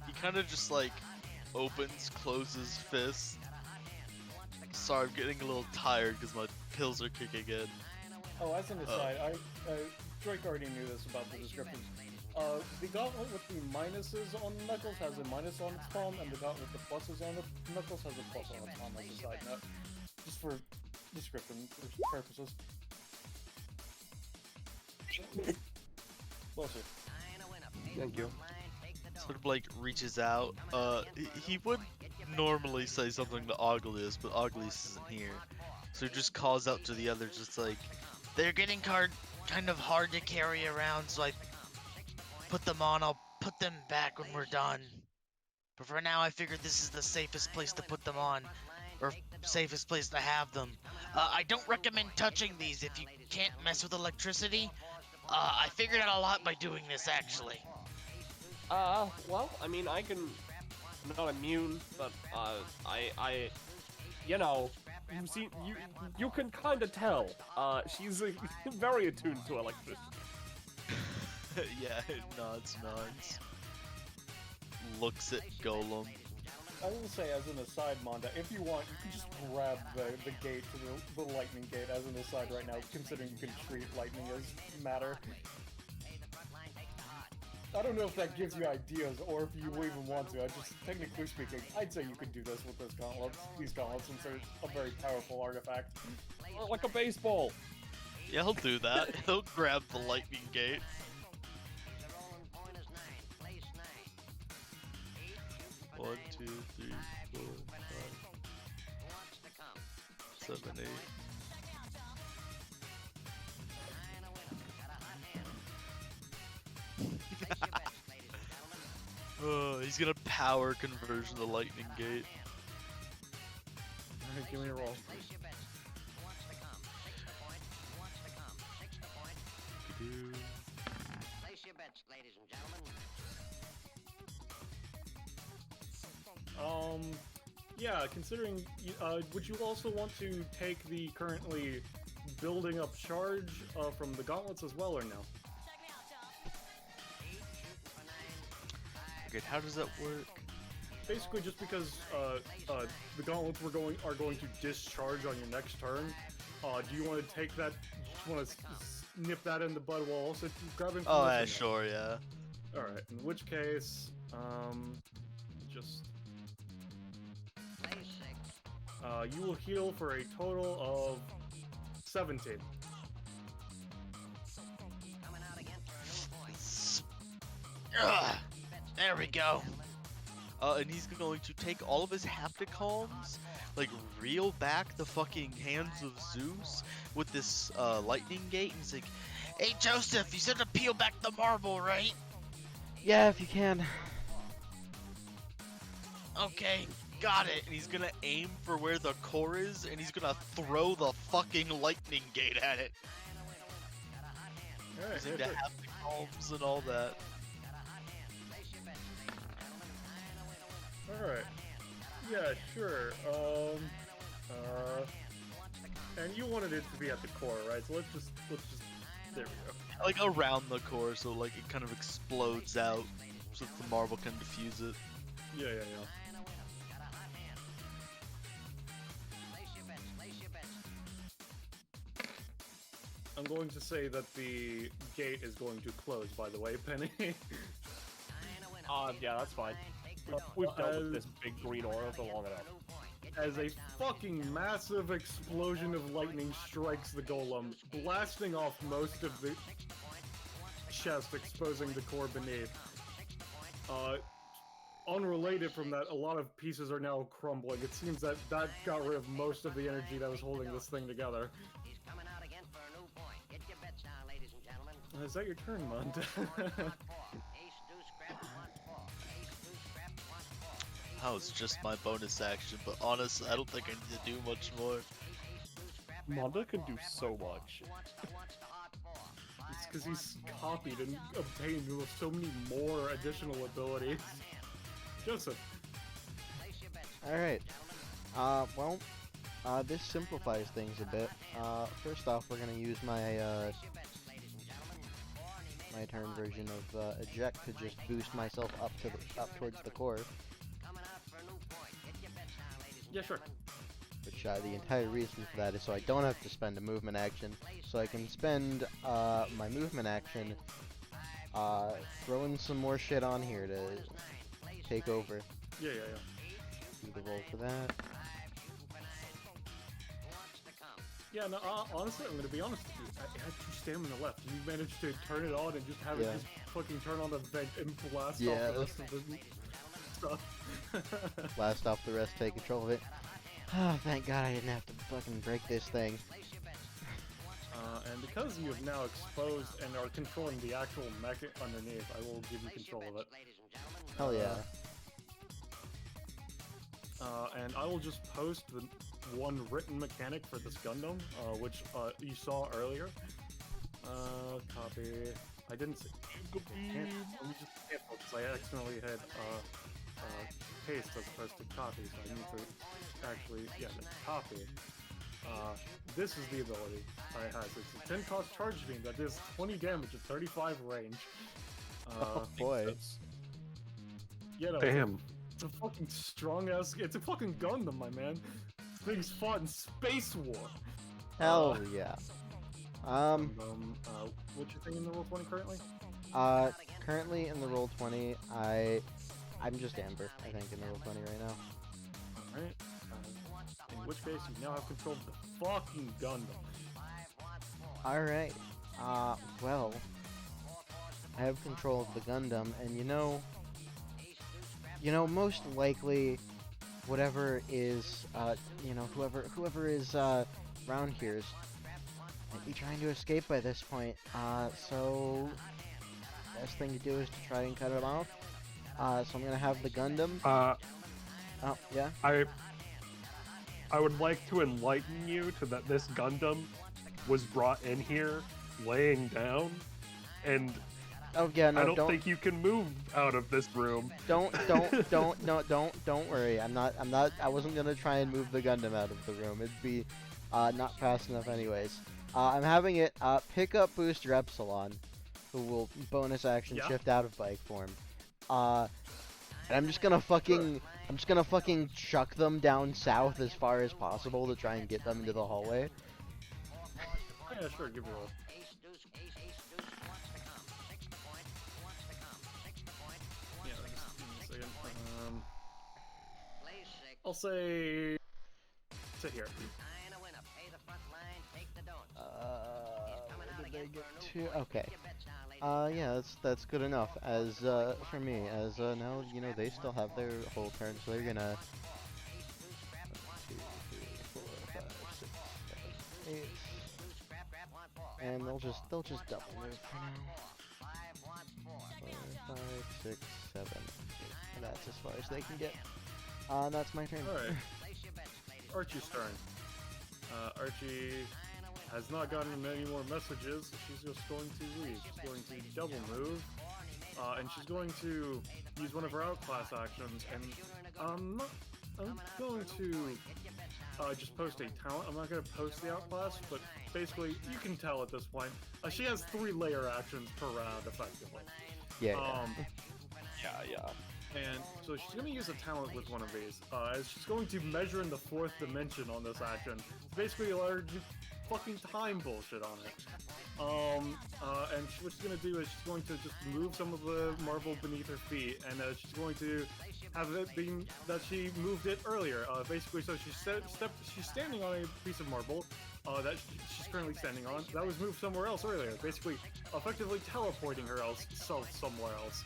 He kind of just like opens, closes fist. Sorry, I'm getting a little tired because my pills are kicking in. Oh, as an aside, Drake already knew this about the descriptions. The gauntlet with the minuses on the knuckles has a minus on its palm, and the gauntlet with the pluses on the knuckles has a plus on its palm as a side note. Just for description purposes. Bless you. Thank you. Sort of like reaches out. He would normally say something to Oglius, but Oglius isn't here. So he just calls out to the others, just like, they're getting kind of hard to carry around, so I put them on. I'll put them back when we're done. But for now, I figured this is the safest place to put them on, or safest place to have them. I don't recommend touching these if you can't mess with electricity. I figured out a lot by doing this, actually. Well, I mean, I'm not immune, but, you know, you can kind of tell. She's very attuned to electricity. Yeah, nods. Looks at Golem. I will say, as an aside, Monda, if you want, you can just grab the gate to the lightning gate as an aside right now, considering you can treat lightning as matter. I don't know if that gives you ideas, or if you even want to. I just, technically speaking, I'd say you could do this with these gauntlets, since they're a very powerful artifact. Or like a baseball. Yeah, he'll do that. He'll grab the lightning gate. One, 2, 3, 4, 5, 7, 8. Oh, he's gonna power conversion the lightning gate. Alright, give me a roll. Place your bets, ladies and gentlemen. Yeah, considering, would you also want to take the currently building up charge from the gauntlets as well, or no? Okay, how does that work? Basically, just because the gauntlets are going to discharge on your next turn, do you want to take that? Just want to nip that in the bud while also grabbing? Oh, yeah, sure, yeah. All right. In which case, just you will heal for a total of 17. Ugh, there we go. And he's going to take all of his hapticalms, like reel back the fucking hands of Zeus with this lightning gate, and he's like, "Hey Joseph, you said to peel back the marble, right?" Yeah, if you can. Okay, got it. And he's gonna aim for where the core is, and he's gonna throw the fucking lightning gate at it. Alright, using the haptic palms and all that. Alright. Yeah, sure. And you wanted it to be at the core, right? So let's just, there we go. Like around the core, so like it kind of explodes out, so that the marble can diffuse it. Yeah. I'm going to say that the gate is going to close, by the way, Penny. Yeah, that's fine. We've dealt with this big green aura for long enough. As a fucking massive explosion of lightning strikes the golem, blasting off most of the chest, exposing the core beneath. Unrelated from that, a lot of pieces are now crumbling. It seems that got rid of most of the energy that was holding this thing together. Is that your turn, Mund? That was just my bonus action, but honestly, I don't think I need to do much more. Manda can do so much. It's because he's copied and obtained so many more additional abilities. Joseph. Alright. This simplifies things a bit. First off, we're gonna use my my turn version of eject to just boost myself up towards the core. Yeah, sure. Which the entire reason for that is so I don't have to spend a movement action, so I can spend my movement action throwing some more shit on here to take over. Yeah. Do the roll for that. Yeah, no, honestly, I'm gonna be honest with you. I had 2 stamina left. You managed to turn it on and just have it just fucking turn on the vent and blast off the rest of the stuff. Blast off the rest, take control of it. Oh, thank God I didn't have to fucking break this thing. And because you have now exposed and are controlling the actual mech underneath, I will give you control of it. Hell yeah. And I will just post the one written mechanic for this Gundam, which you saw earlier. Copy. I didn't say. Let me just cancel because I accidentally had paste as opposed to copy, so I need to actually copy. This is the ability I have. It's a 10 cost charge beam that does 20 damage at 35 range. Oh boy. Yeah, no, Damn. It's a fucking strong ass. It's a fucking Gundam, my man. This thing's fought in Space War. Hell yeah. What's your thing in the roll 20 currently? Currently in the roll 20, I'm just Amber, I think, in the roll 20 right now. Alright. In which case, you now have control of the fucking Gundam. Alright. Well, I have control of the Gundam, and you know, most likely, whatever is, whoever is, around here might be trying to escape by this point. So, best thing to do is to try and cut it off. So I'm gonna have the Gundam. Oh, yeah? I would like to enlighten you to that this Gundam was brought in here laying down, and oh yeah, no, I don't think you can move out of this room. Don't worry. I wasn't gonna try and move the Gundam out of the room. It'd be not fast enough anyways. I'm having it pick up Booster Epsilon, who will bonus action shift out of bike form. And I'm just gonna fucking chuck them down south as far as possible to try and get them into the hallway. Yeah, sure, give me a roll. Yeah, just give me a second. I'll say sit here. Did they get two? Okay. Yeah, that's good enough. As for me, as now they still have their whole turn, so they're gonna 1, 2, 3, 4, 5, 6, 7, 8, and they'll just double move for now. 4, 5, 6, 7, 8. And that's as far as they can get. That's my turn. All right. Archie's turn. Archie has not gotten any more messages, so she's just going to leave. She's going to double move, and she's going to use one of her outclass actions, and I'm going to just post a talent. I'm not going to post the outclass, but basically, you can tell at this point, she has 3 layer actions per round, effectively. Yeah. Yeah. And so she's going to use a talent with one of these, as she's going to measure in the 4th dimension on this action. It's basically a large fucking time bullshit on it. And what she's going to do is she's going to just move some of the marble beneath her feet, and she's going to have it being that she moved it earlier. Basically, so she's standing on a piece of marble that she's currently standing on. That was moved somewhere else earlier. Basically, effectively teleporting her self somewhere else.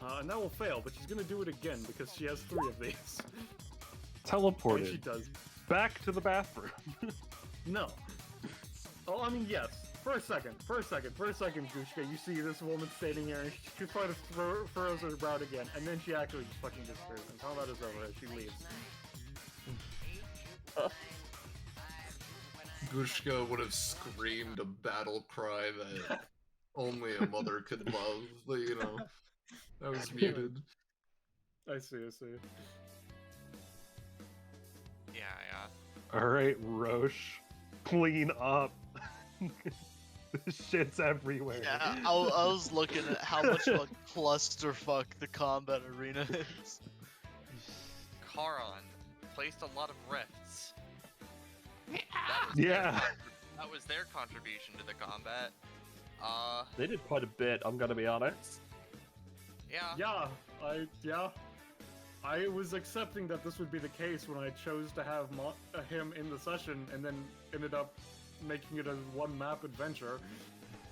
And that will fail, but she's gonna do it again because she has 3 of these. Teleported. And she does. Back to the bathroom. No. Oh, I mean, yes. For a second, Gushka, you see this woman standing here, and she tries to furrows her brow again, and then she actually just fucking disappears, and combat is over as she leaves. Gushka would have screamed a battle cry that only a mother could love, but you know, that was muted. I see. Yeah. Alright, Roche. Clean up. This shit's everywhere. Yeah, I was looking at how much of a clusterfuck the combat arena is. Charon placed a lot of rifts. That was their contribution to the combat. They did quite a bit, I'm gonna be honest. Yeah. I was accepting that this would be the case when I chose to have him in the session, and then ended up making it a one-map adventure.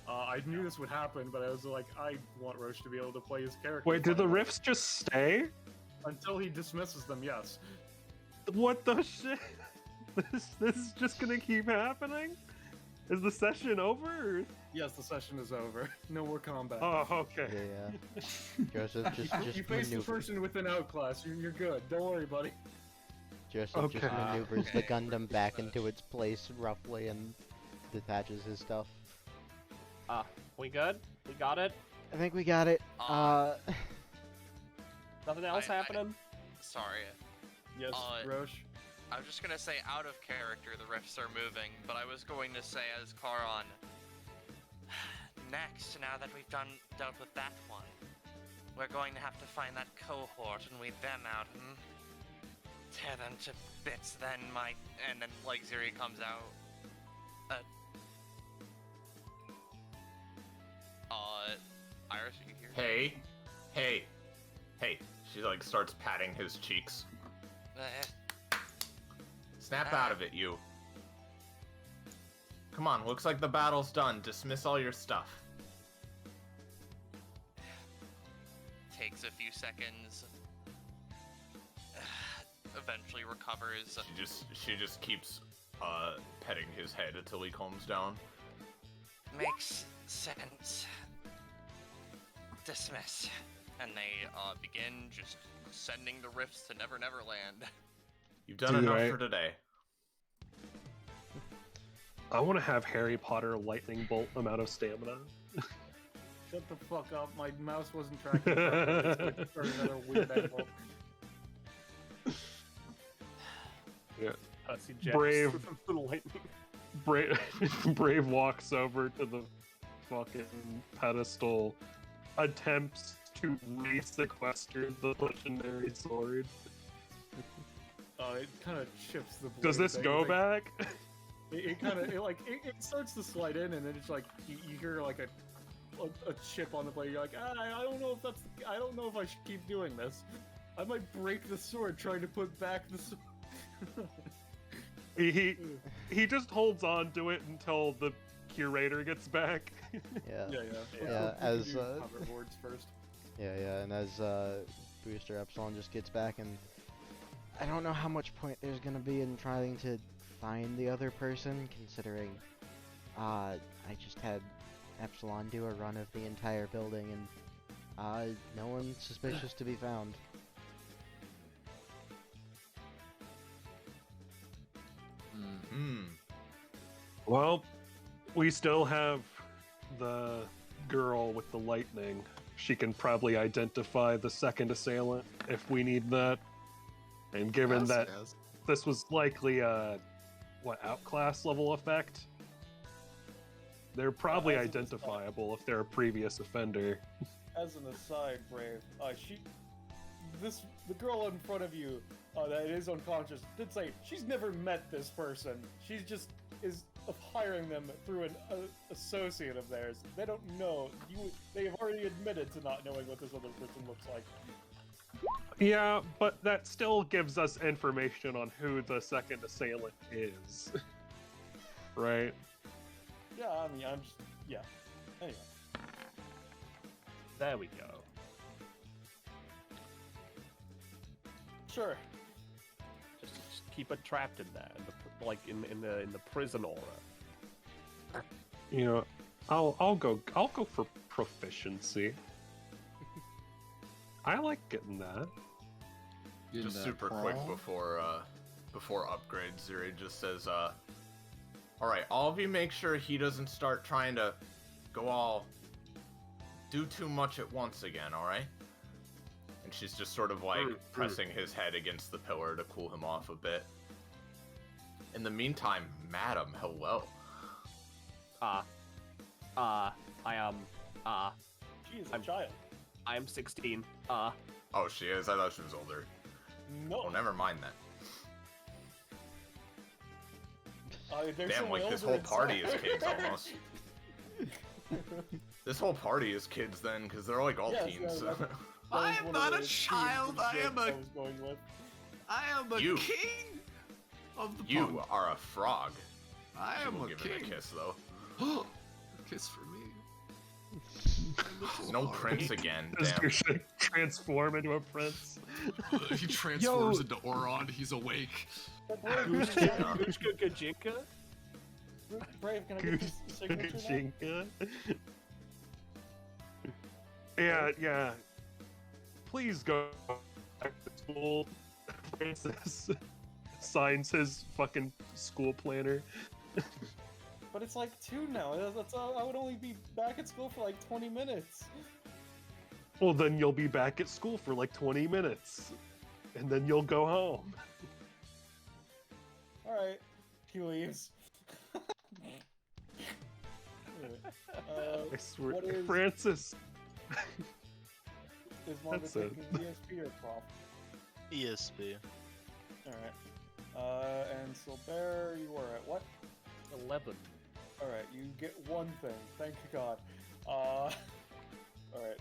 I knew this would happen, but I was like, I want Roche to be able to play his character. Wait, do the rifts just stay? Until he dismisses them, yes. What the shit? This is just gonna keep happening? Is the session over? Or? Yes, the session is over. No more combat. Oh, okay. Yeah. Joseph, just you face the maneuver. person with an outclass. You're good. Don't worry, buddy. Joseph just maneuvers the Gundam back into its place roughly and detaches his stuff. We good? We got it? I think we got it. Nothing else happening? Sorry. Yes, Roche. I was just gonna say, out of character, the rifts are moving, but I was going to say as Charon, next, now that we've dealt with that one, we're going to have to find that cohort and weed them out, Tear them to bits, then and then, like, Ziri comes out. Iris, are you here? Hey. She, like, starts patting his cheeks. Snap out of it, you. Come on, looks like the battle's done. Dismiss all your stuff. Takes a few seconds. Eventually recovers. She just keeps petting his head until he calms down. Makes sense. Dismiss. And they begin just sending the rifts to Never Never Land. You've done enough for today. I want to have Harry Potter lightning bolt amount of stamina. Shut the fuck up. My mouse wasn't tracking properly. For another weird angle. Yeah. Brave walks over to the fucking pedestal, attempts to re-sequester the legendary sword. It kind of shifts the blade. Does this go back? It kind of it starts to slide in, and then it's like you hear like a chip on the blade. You're like, I don't know if I don't know if I should keep doing this. I might break the sword trying to put back the sword. He just holds on to it until the curator gets back. Yeah. As boards first. Yeah, and as Booster Epsilon just gets back, and I don't know how much point there's gonna be in trying to find the other person, considering I just had Epsilon do a run of the entire building, and no one suspicious to be found. Well, we still have the girl with the lightning. She can probably identify the second assailant if we need that. And given that this was likely a, outclass level effect, they're probably identifiable if they're a previous offender. As an aside, Brave, the girl in front of you that is unconscious did say she's never met this person. She's just is hiring them through an associate of theirs. They don't know. They have already admitted to not knowing what this other person looks like. Yeah, but that still gives us information on who the second assailant is. Right? Yeah, I mean, yeah. Anyway. There we go. Sure. Just keep it trapped in there, in the prison aura. You know, I'll go for proficiency. I like getting that. Just super quick before upgrades, Zuri just says, alright, all of you make sure he doesn't start trying to do too much at once again, alright? And she's just sort of like pressing his head against the pillar to cool him off a bit. In the meantime, madam, hello. I am, She is a child. I am 16, Oh, she is? I thought she was older. No. Oh, never mind that. Damn, like this whole party is kids almost. This whole party is kids then, because they're like all teens. I am not a child. I am a king of the You pond. are a frog. I She am will a give him king. a kiss though. Kiss for me. No prince again. Does Damn. your shit transform into a prince? He transforms into Oron. He's awake. Gushka Gajinka? Brave, can I get this signature now? Yeah. Please go back to school. Francis signs his fucking school planner. But it's like 2 now. That's all. I would only be back at school for like 20 minutes. Well, then you'll be back at school for like 20 minutes. And then you'll go home. Alright. He leaves. I swear. What is- Francis. Is Margaret That's it. taking ESP or Prof? ESP. Alright. And Silver, you were at what? 11. Alright, you get one thing. Thank God. Alright,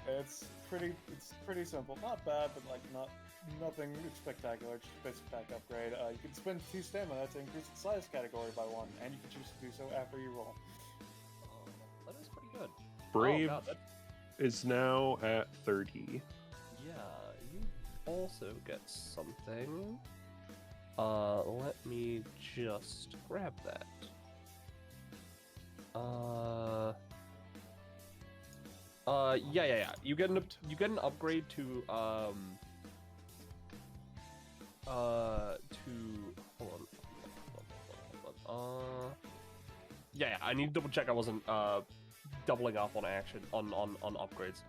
it's pretty simple. Not bad, but like nothing spectacular. Just a basic pack upgrade. You can spend 2 stamina to increase the size category by 1, and you can choose to do so after you roll. That is pretty good. Brave Oh, God, is now at 30. Yeah, you also get something. Let me just grab that. Yeah. You get an upgrade to hold on. Yeah, I need to double check I wasn't doubling up on action on upgrades.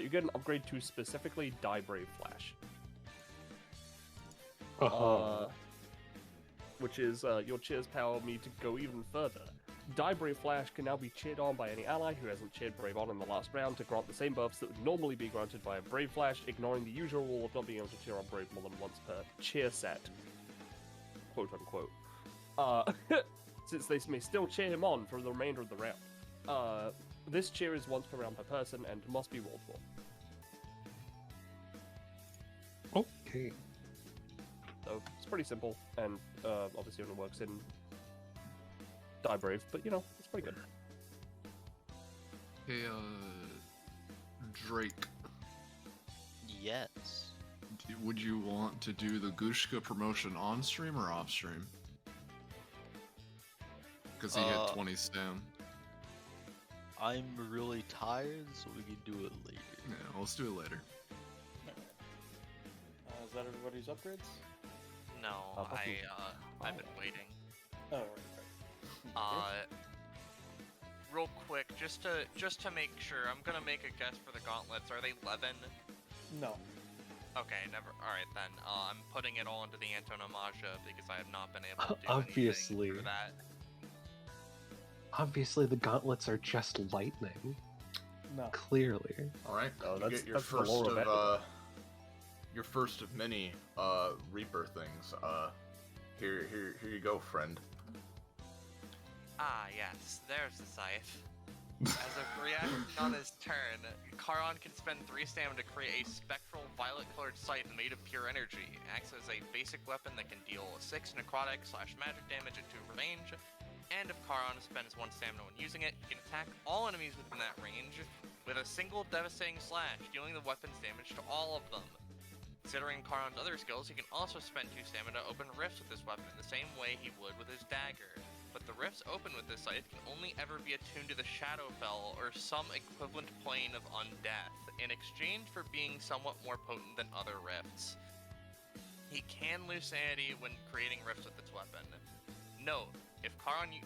You get an upgrade to specifically Die Brave Flash. Which is your cheers power me to go even further. Die Brave Flash can now be cheered on by any ally who hasn't cheered Brave on in the last round to grant the same buffs that would normally be granted by a Brave Flash, ignoring the usual rule of not being able to cheer on Brave more than once per cheer set. Quote unquote. Since they may still cheer him on for the remainder of the round. This cheer is once per round per person and must be rolled for. Okay. So it's pretty simple, and obviously only works in Die Brave, but you know, it's pretty good. Hey, Drake. Yes. Would you want to do the Gushka promotion on stream or off stream? Because he hit 20 stam. I'm really tired, so we can do it later. Yeah, let's do it later. Is that everybody's upgrades? No, I've been waiting. Oh, right. Real quick, just to make sure, I'm gonna make a guess for the gauntlets. Are they leaven? No. Okay, never. All right then. I'm putting it all into the antonomasia because I have not been able to do Obviously. anything for that. Obviously, the gauntlets are just lightning. No. Clearly. All right. Oh, you get your first of many Reaper things. Here you go, friend. Ah, yes, there's the scythe. As a reaction on his turn, Charon can spend 3 stamina to create a spectral violet-colored scythe made of pure energy. It acts as a basic weapon that can deal 6 necrotic/magic damage into range, and if Charon spends 1 stamina when using it, he can attack all enemies within that range with a single devastating slash, dealing the weapon's damage to all of them. Considering Charon's other skills, he can also spend 2 stamina to open rifts with this weapon in the same way he would with his dagger. But the rifts open with this scythe can only ever be attuned to the Shadowfell or some equivalent plane of undeath, in exchange for being somewhat more potent than other rifts. He can lose sanity when creating rifts with this weapon. Note, if Charon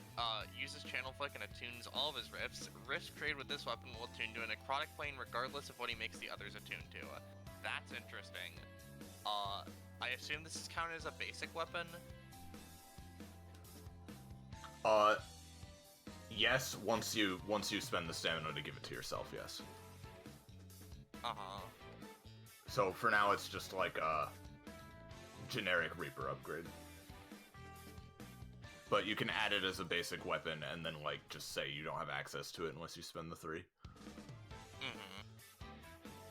uses Channel Flick and attunes all of his rifts created with this weapon will attune to a necrotic plane regardless of what he makes the others attune to. That's interesting. I assume this is counted as a basic weapon? Yes, once you spend the stamina to give it to yourself, yes. Uh-huh. So for now it's just like a generic Reaper upgrade. But you can add it as a basic weapon and then like just say you don't have access to it unless you spend the 3.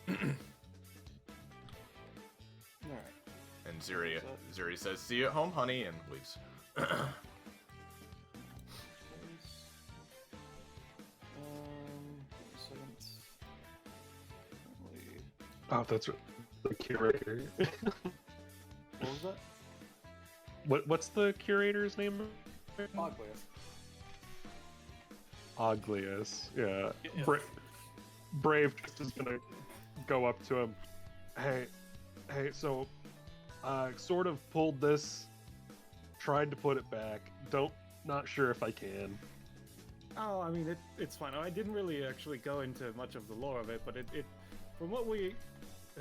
Mm-hmm. Alright. And Zuri says, "See you at home, honey," and leaves. Oh, that's the curator. What was that? What's the curator's name? Oglius. Oglius, yeah. Yeah. Brave just is gonna go up to him. Hey, so, sort of pulled this, tried to put it back. Not sure if I can. Oh, I mean, it's fine. I didn't really actually go into much of the lore of it, but it from what we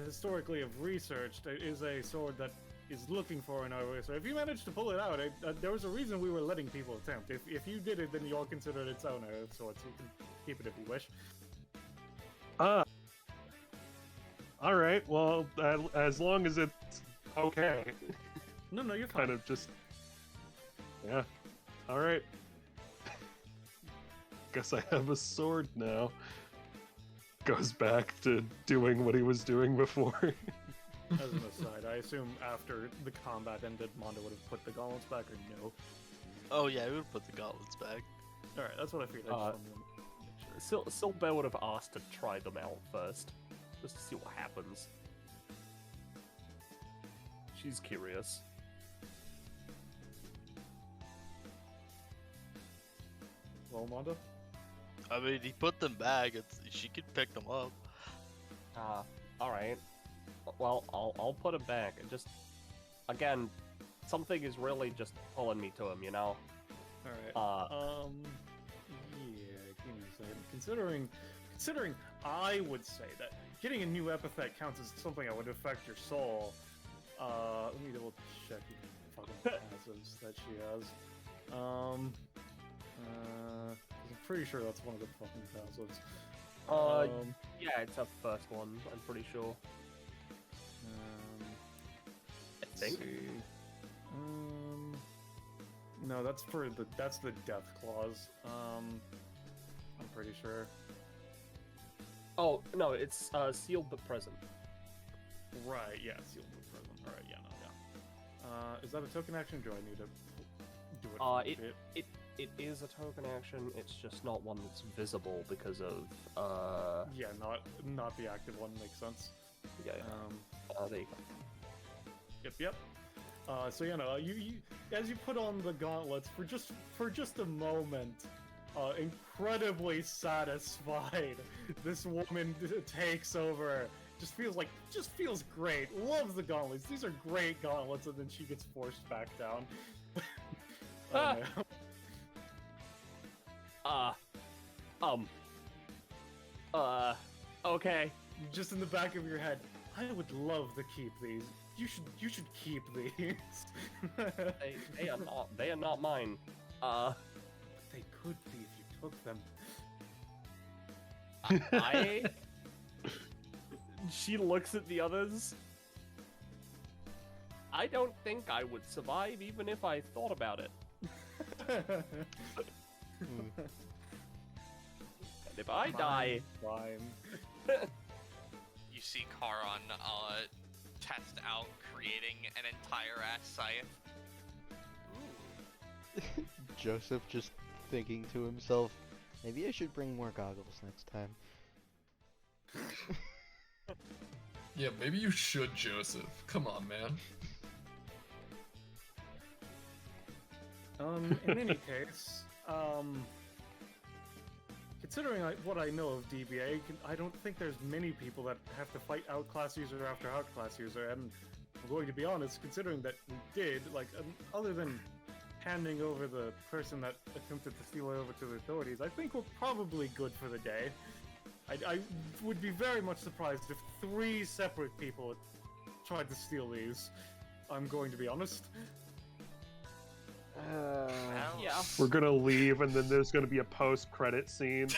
historically have researched, it is a sword that is looking for an arrow. So if you managed to pull it out, there was a reason we were letting people attempt. If you did it, then you'll consider it its own arrow sword, so you can keep it if you wish. Alright, well, as long as it's okay. No, you're fine. Kind of just... Yeah. Alright. Guess I have a sword now. Goes back to doing what he was doing before. As an aside, I assume after the combat ended, Mondo would have put the gauntlets back, or no? Oh yeah, we would put the gauntlets back. Alright, that's what I figured. I just wanted to make sure. Silbear would have asked to try them out first, just to see what happens. She's curious. Well, Mondo? I mean, he put them back. She could pick them up. Alright. Well, I'll put him back, and just... Again, something is really just pulling me to him, you know? Alright, yeah, give me a second. Considering I would say that getting a new epithet counts as something that would affect your soul, let me double check the fucking passives that she has. I'm pretty sure that's one of the fucking passives. Yeah, it's a first one, I'm pretty sure. I think. No, that's the death clause. I'm pretty sure. Oh, no, it's sealed but present. Right, yeah, sealed but present. Alright, yeah, no. Is that a token action? Do I need to do it for a bit? It is a token action, it's just not one that's visible because of, Yeah, not the active one, makes sense. Yeah, there you go. Yep. So, you know, you as you put on the gauntlets, for just a moment, incredibly satisfied, this woman takes over. Just feels great. Loves the gauntlets. These are great gauntlets, and then she gets forced back down. no. Okay. Just in the back of your head, I would love to keep these. You should keep these. They are not mine. They could be if you took them. She looks at the others. I don't think I would survive even if I thought about it. And if I die... Fine. You see Charon test out creating an entire ass scythe. Joseph just thinking to himself, maybe I should bring more goggles next time. Yeah, maybe you should, Joseph. Come on, man. In any case, considering what I know of DBA, I don't think there's many people that have to fight outclass user after outclass user, and I'm going to be honest, considering that we did, like, other than handing over the person that attempted to steal it over to the authorities, I think we're probably good for the day. I would be very much surprised if 3 separate people tried to steal these. I'm going to be honest. Yeah. We're gonna leave, and then there's gonna be a post-credit scene.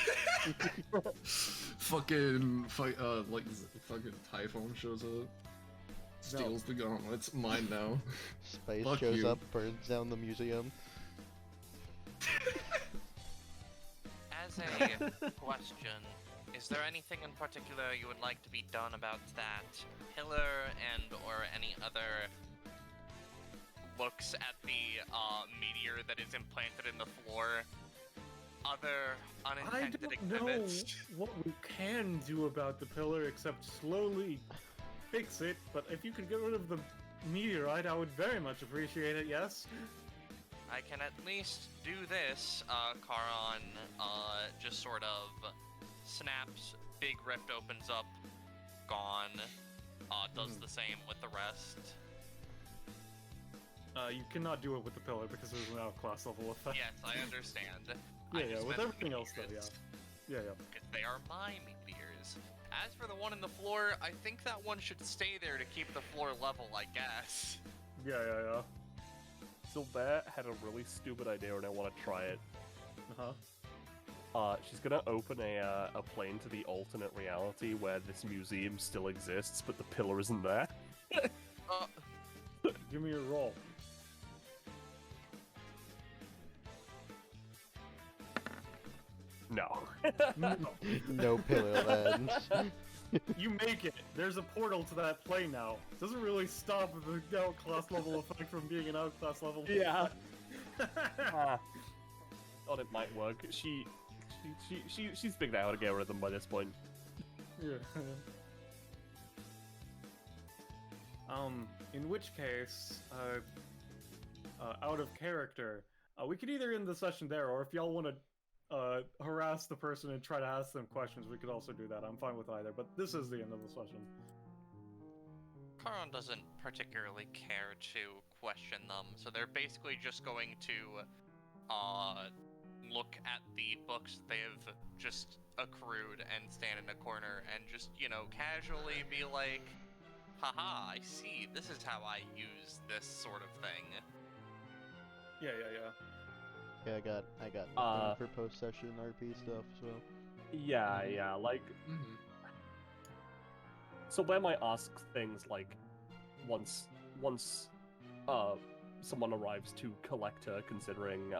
Fucking Typhon shows up, steals the gauntlets. Mine now. Spice Fuck shows you. up, burns down the museum. As a question, is there anything in particular you would like to be done about that pillar and or any other looks at the meteor that is implanted in the floor? Other unintended I don't know exhibits? what we can do about the pillar except slowly fix it, but if you could get rid of the meteorite, I would very much appreciate it, yes? I can at least do this. Charon just sort of snaps, big rift opens up, gone. Does the same with the rest. You cannot do it with the pillar because there's an outclass level effect. Yes, I understand. Yeah, with everything else though, yeah. Yeah. Because they are my meteors. As for the one in the floor, I think that one should stay there to keep the floor level, I guess. Yeah. So Bear had a really stupid idea and I want to try it. She's gonna open a plane to the alternate reality where this museum still exists, but the pillar isn't there. Give me your roll. No. No pillar lands. You make it. There's a portal to that plane now. Doesn't really stop the outclass level effect from being an outclass level. Yeah. Thought it might work. She's figured out how to get rid of them by this point. Yeah. In which case, out of character, we could either end the session there, or if y'all want to harass the person and try to ask them questions, we could also do that. I'm fine with either, but this is the end of the session. Charon doesn't particularly care to question them, so they're basically just going to look at the books they've just accrued and stand in a corner and just, casually be like, haha, I see, this is how I use this sort of thing. Yeah. Yeah, I got nothing for post-session RP stuff, so... Yeah, like... So Bear might ask things like, once someone arrives to collect her, considering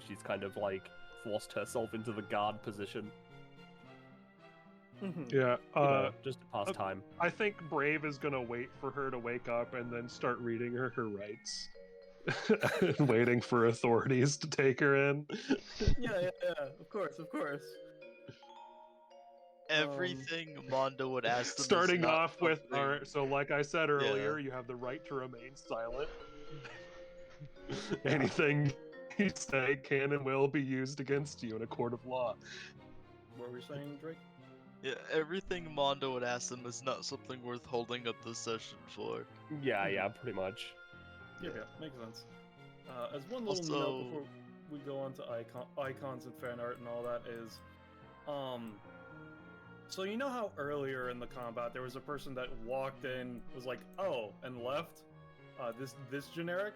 she's kind of, like, forced herself into the guard position. Yeah, just to pass time. I think Brave is gonna wait for her to wake up and then start reading her rights. Waiting for authorities to take her in. Yeah, of course. Everything Mondo would ask them. Starting off with, alright, so like I said earlier, you have the right to remain silent. Anything you say can and will be used against you in a court of law. What were we saying, Drake? Yeah, everything Mondo would ask them is not something worth holding up the session for. Yeah, pretty much. Yeah, makes sense. As one little note before we go on to icons and fan art and all that is, so you know how earlier in the combat there was a person that walked in, was like, oh, and left? This generic?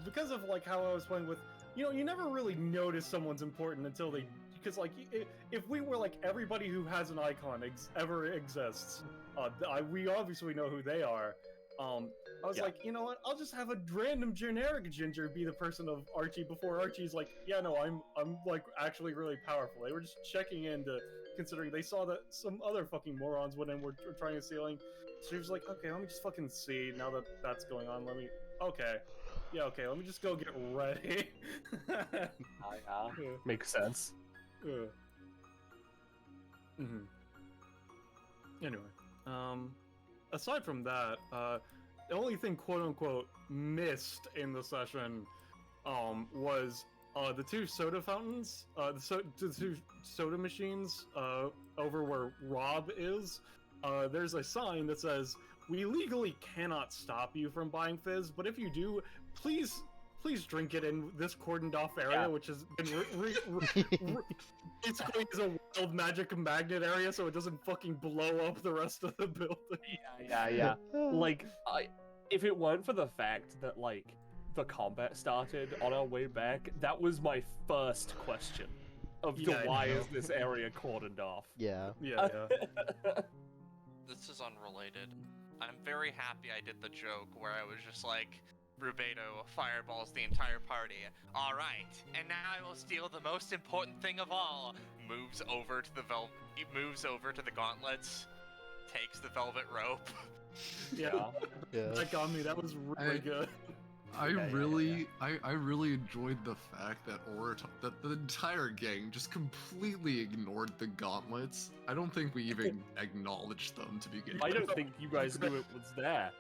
Because of like how I was playing with, you never really notice someone's important until they, because like, if we were like everybody who has an icon ever exists, we obviously know who they are. I was like, you know what? I'll just have a random generic ginger be the person of Archie before Archie's like, yeah, no, I'm like actually really powerful. They were just checking in to, considering they saw that some other fucking morons went in were trying to stealing. So she was like, okay, let me just fucking see now that that's going on. Let me just go get ready. Makes sense. Anyway, aside from that, the only thing quote unquote missed in the session was the two soda fountains, the two soda machines over where Rob is. There's a sign that says, "We legally cannot stop you from buying fizz, but if you do, please drink it in this cordoned off area," which has been basically is a wild magic magnet area, so it doesn't fucking blow up the rest of the building. Yeah. Like, if it weren't for the fact that like the combat started on our way back, that was my first question of why is this area cordoned off? Yeah. This is unrelated. I'm very happy I did the joke where I was just like, Rubedo fireballs the entire party. All right, and now I will steal the most important thing of all. Moves over to the gauntlets, takes the velvet rope. Yeah. That got me. That was really good. I really enjoyed the fact that that the entire gang just completely ignored the gauntlets. I don't think we even acknowledged them to begin with. I don't think you guys knew it was there.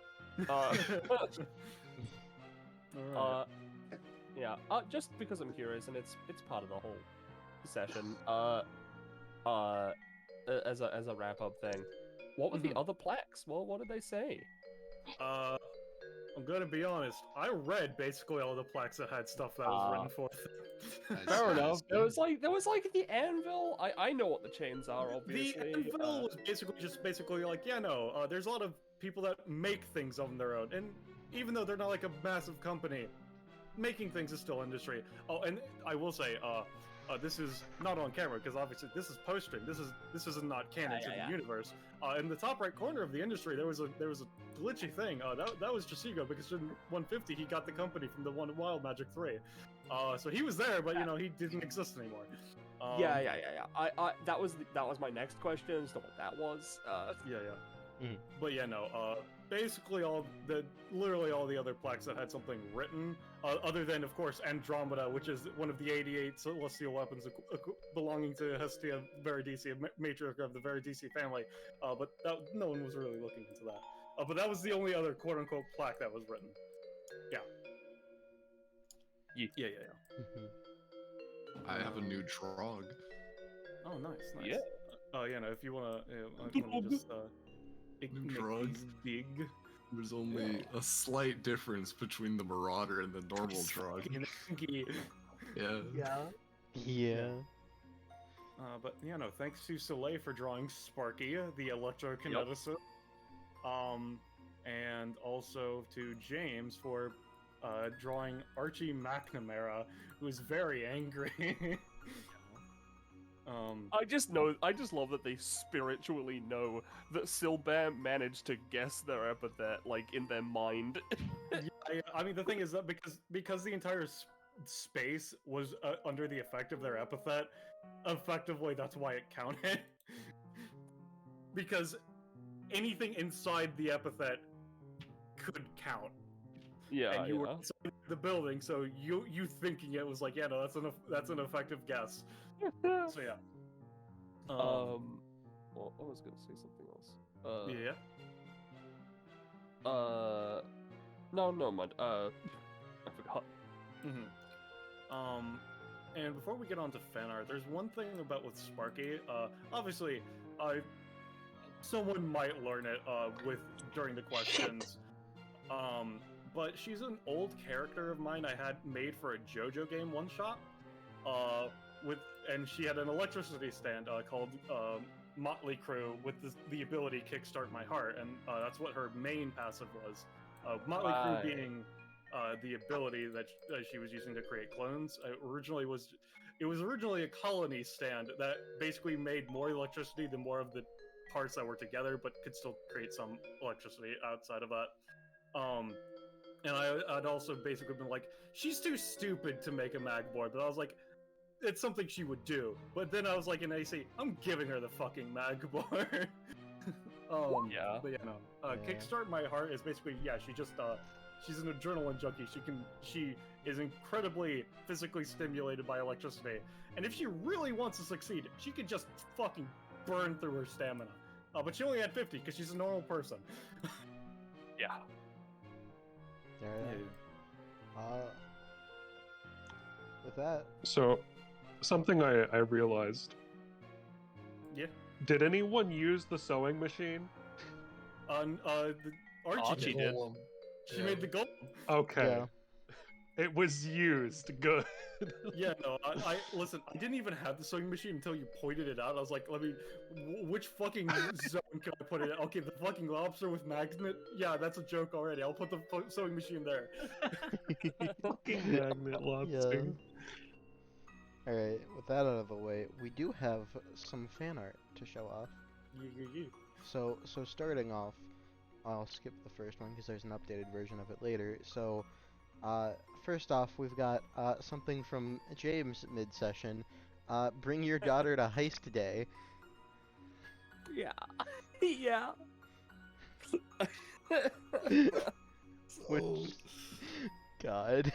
Just because I'm curious, and it's part of the whole session. As a wrap up thing, what were the other plaques? Well, what did they say? I'm gonna be honest. I read basically all the plaques that had stuff that was written for them. Fair enough. There was like the anvil. I know what the chains are, obviously. The anvil was basically like, there's a lot of people that make things on their own, and even though they're not like a massive company, making things is still industry. Oh, and I will say, this is not on camera because obviously this is post-stream. This is not canon to the universe. In the top right corner of the industry, there was a glitchy thing. That was Jasigo, because in 150 he got the company from the one Wild Magic 3. So he was there, but he didn't exist anymore. That was my next question as to what that was. But basically literally all the other plaques that had something written, other than of course Andromeda, which is one of the 88 celestial weapons belonging to Hestia Veridisi, a matriarch of the Veridisi family. But no one was really looking into that. But that was the only other quote-unquote plaque that was written. Yeah. I have a new drog. Oh, nice. Yeah. Oh, if you wanna just new drug. Big. There's only a slight difference between the Marauder and the normal drug. Yeah. But thanks to Soleil for drawing Sparky, the electrokineticist. And also to James for drawing Archie McNamara, who is very angry. I just love that they spiritually know that Silbam managed to guess their epithet, like, in their mind. I mean, the thing is that because the entire space was under the effect of their epithet, effectively that's why it counted. Because anything inside the epithet could count. And you were inside the building, so you thinking it was like, that's an effective guess. So yeah. Well, I was gonna say something else. No, mind. I forgot. And before we get on to fan art, there's one thing about with Sparky. Obviously, someone might learn it during the questions. but she's an old character of mine I had made for a JoJo game one-shot. And she had an electricity stand called Motley Crew with the ability Kickstart My Heart, and that's what her main passive was. Motley Crew being the ability that she was using to create clones. It was originally a colony stand that basically made more electricity than more of the parts that were together, but could still create some electricity outside of that. And I'd also basically been like, she's too stupid to make a mag board, but I was like, it's something she would do. But then I was like in AC, I'm giving her the fucking mag board. Yeah. But yeah, no. Kickstart My Heart is basically, she's an adrenaline junkie. She is incredibly physically stimulated by electricity. And if she really wants to succeed, she could just fucking burn through her stamina. But she only had 50 because she's a normal person. Yeah. With that. So, something I realized. Yeah. Did anyone use the sewing machine? Archie did. She made the golem. Okay. Yeah. It was used. Good. Yeah, no, I listen, I didn't even have the sewing machine until you pointed it out. I was like, which fucking zone can I put it in? Okay, the fucking lobster with magnet? Yeah, that's a joke already. I'll put the sewing machine there. Fucking magnet lobster. Yeah. Alright, with that out of the way, we do have some fan art to show off. Yeah. So starting off, I'll skip the first one because there's an updated version of it later. So, first off, we've got something from James mid-session. Bring your daughter to heist day. Yeah. Yeah. Which, God.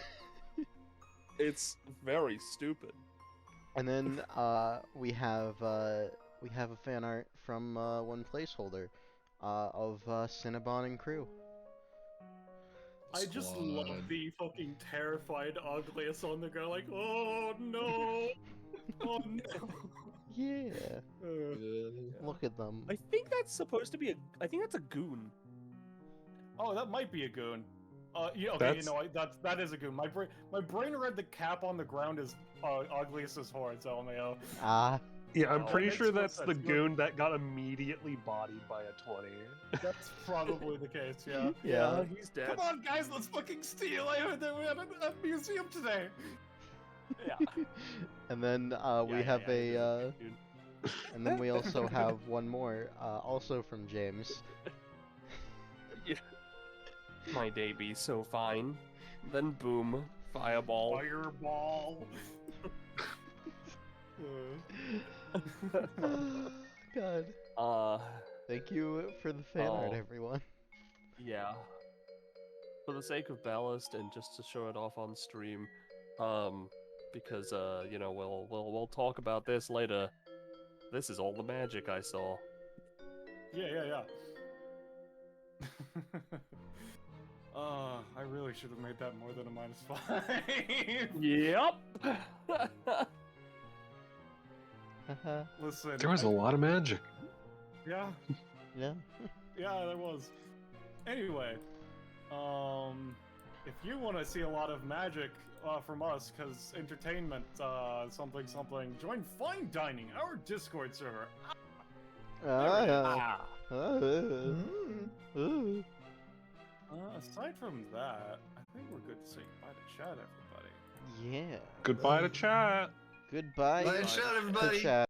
It's very stupid. And then we have a fan art from one placeholder of Cinnabon and crew. I just love the fucking terrified Ugliest on the ground, like, oh no, oh no. Yeah. Look at them. I think that's supposed to be I think that's a goon. Oh, that might be a goon. Yeah, okay, that is a goon. My brain read the cap on the ground as Ugliest's horns, LMAO. Yeah, I'm pretty sure that's the goon that got immediately bodied by a 20. That's probably the case, yeah. Yeah, he's dead. Come on, guys, let's fucking steal! I heard that we had a museum today! Yeah. And then we have and then we also have one more, also from James. Yeah. My day be so fine. Then boom, fireball. Fireball! God. Thank you for the fan art, everyone. Yeah. For the sake of Ballast and just to show it off on stream, because you know, we'll talk about this later. This is all the magic I saw. Yeah. I really should have made that more than a -5. Yep. Listen. There was a lot of magic. Yeah. Yeah. Yeah, there was. Anyway, if you want to see a lot of magic from us, because entertainment, something, join Fine Dining, our Discord server. Aside from that, I think we're good to say goodbye to chat, everybody. Yeah. Goodbye to chat. Goodbye. Bye to chat, everybody. To chat.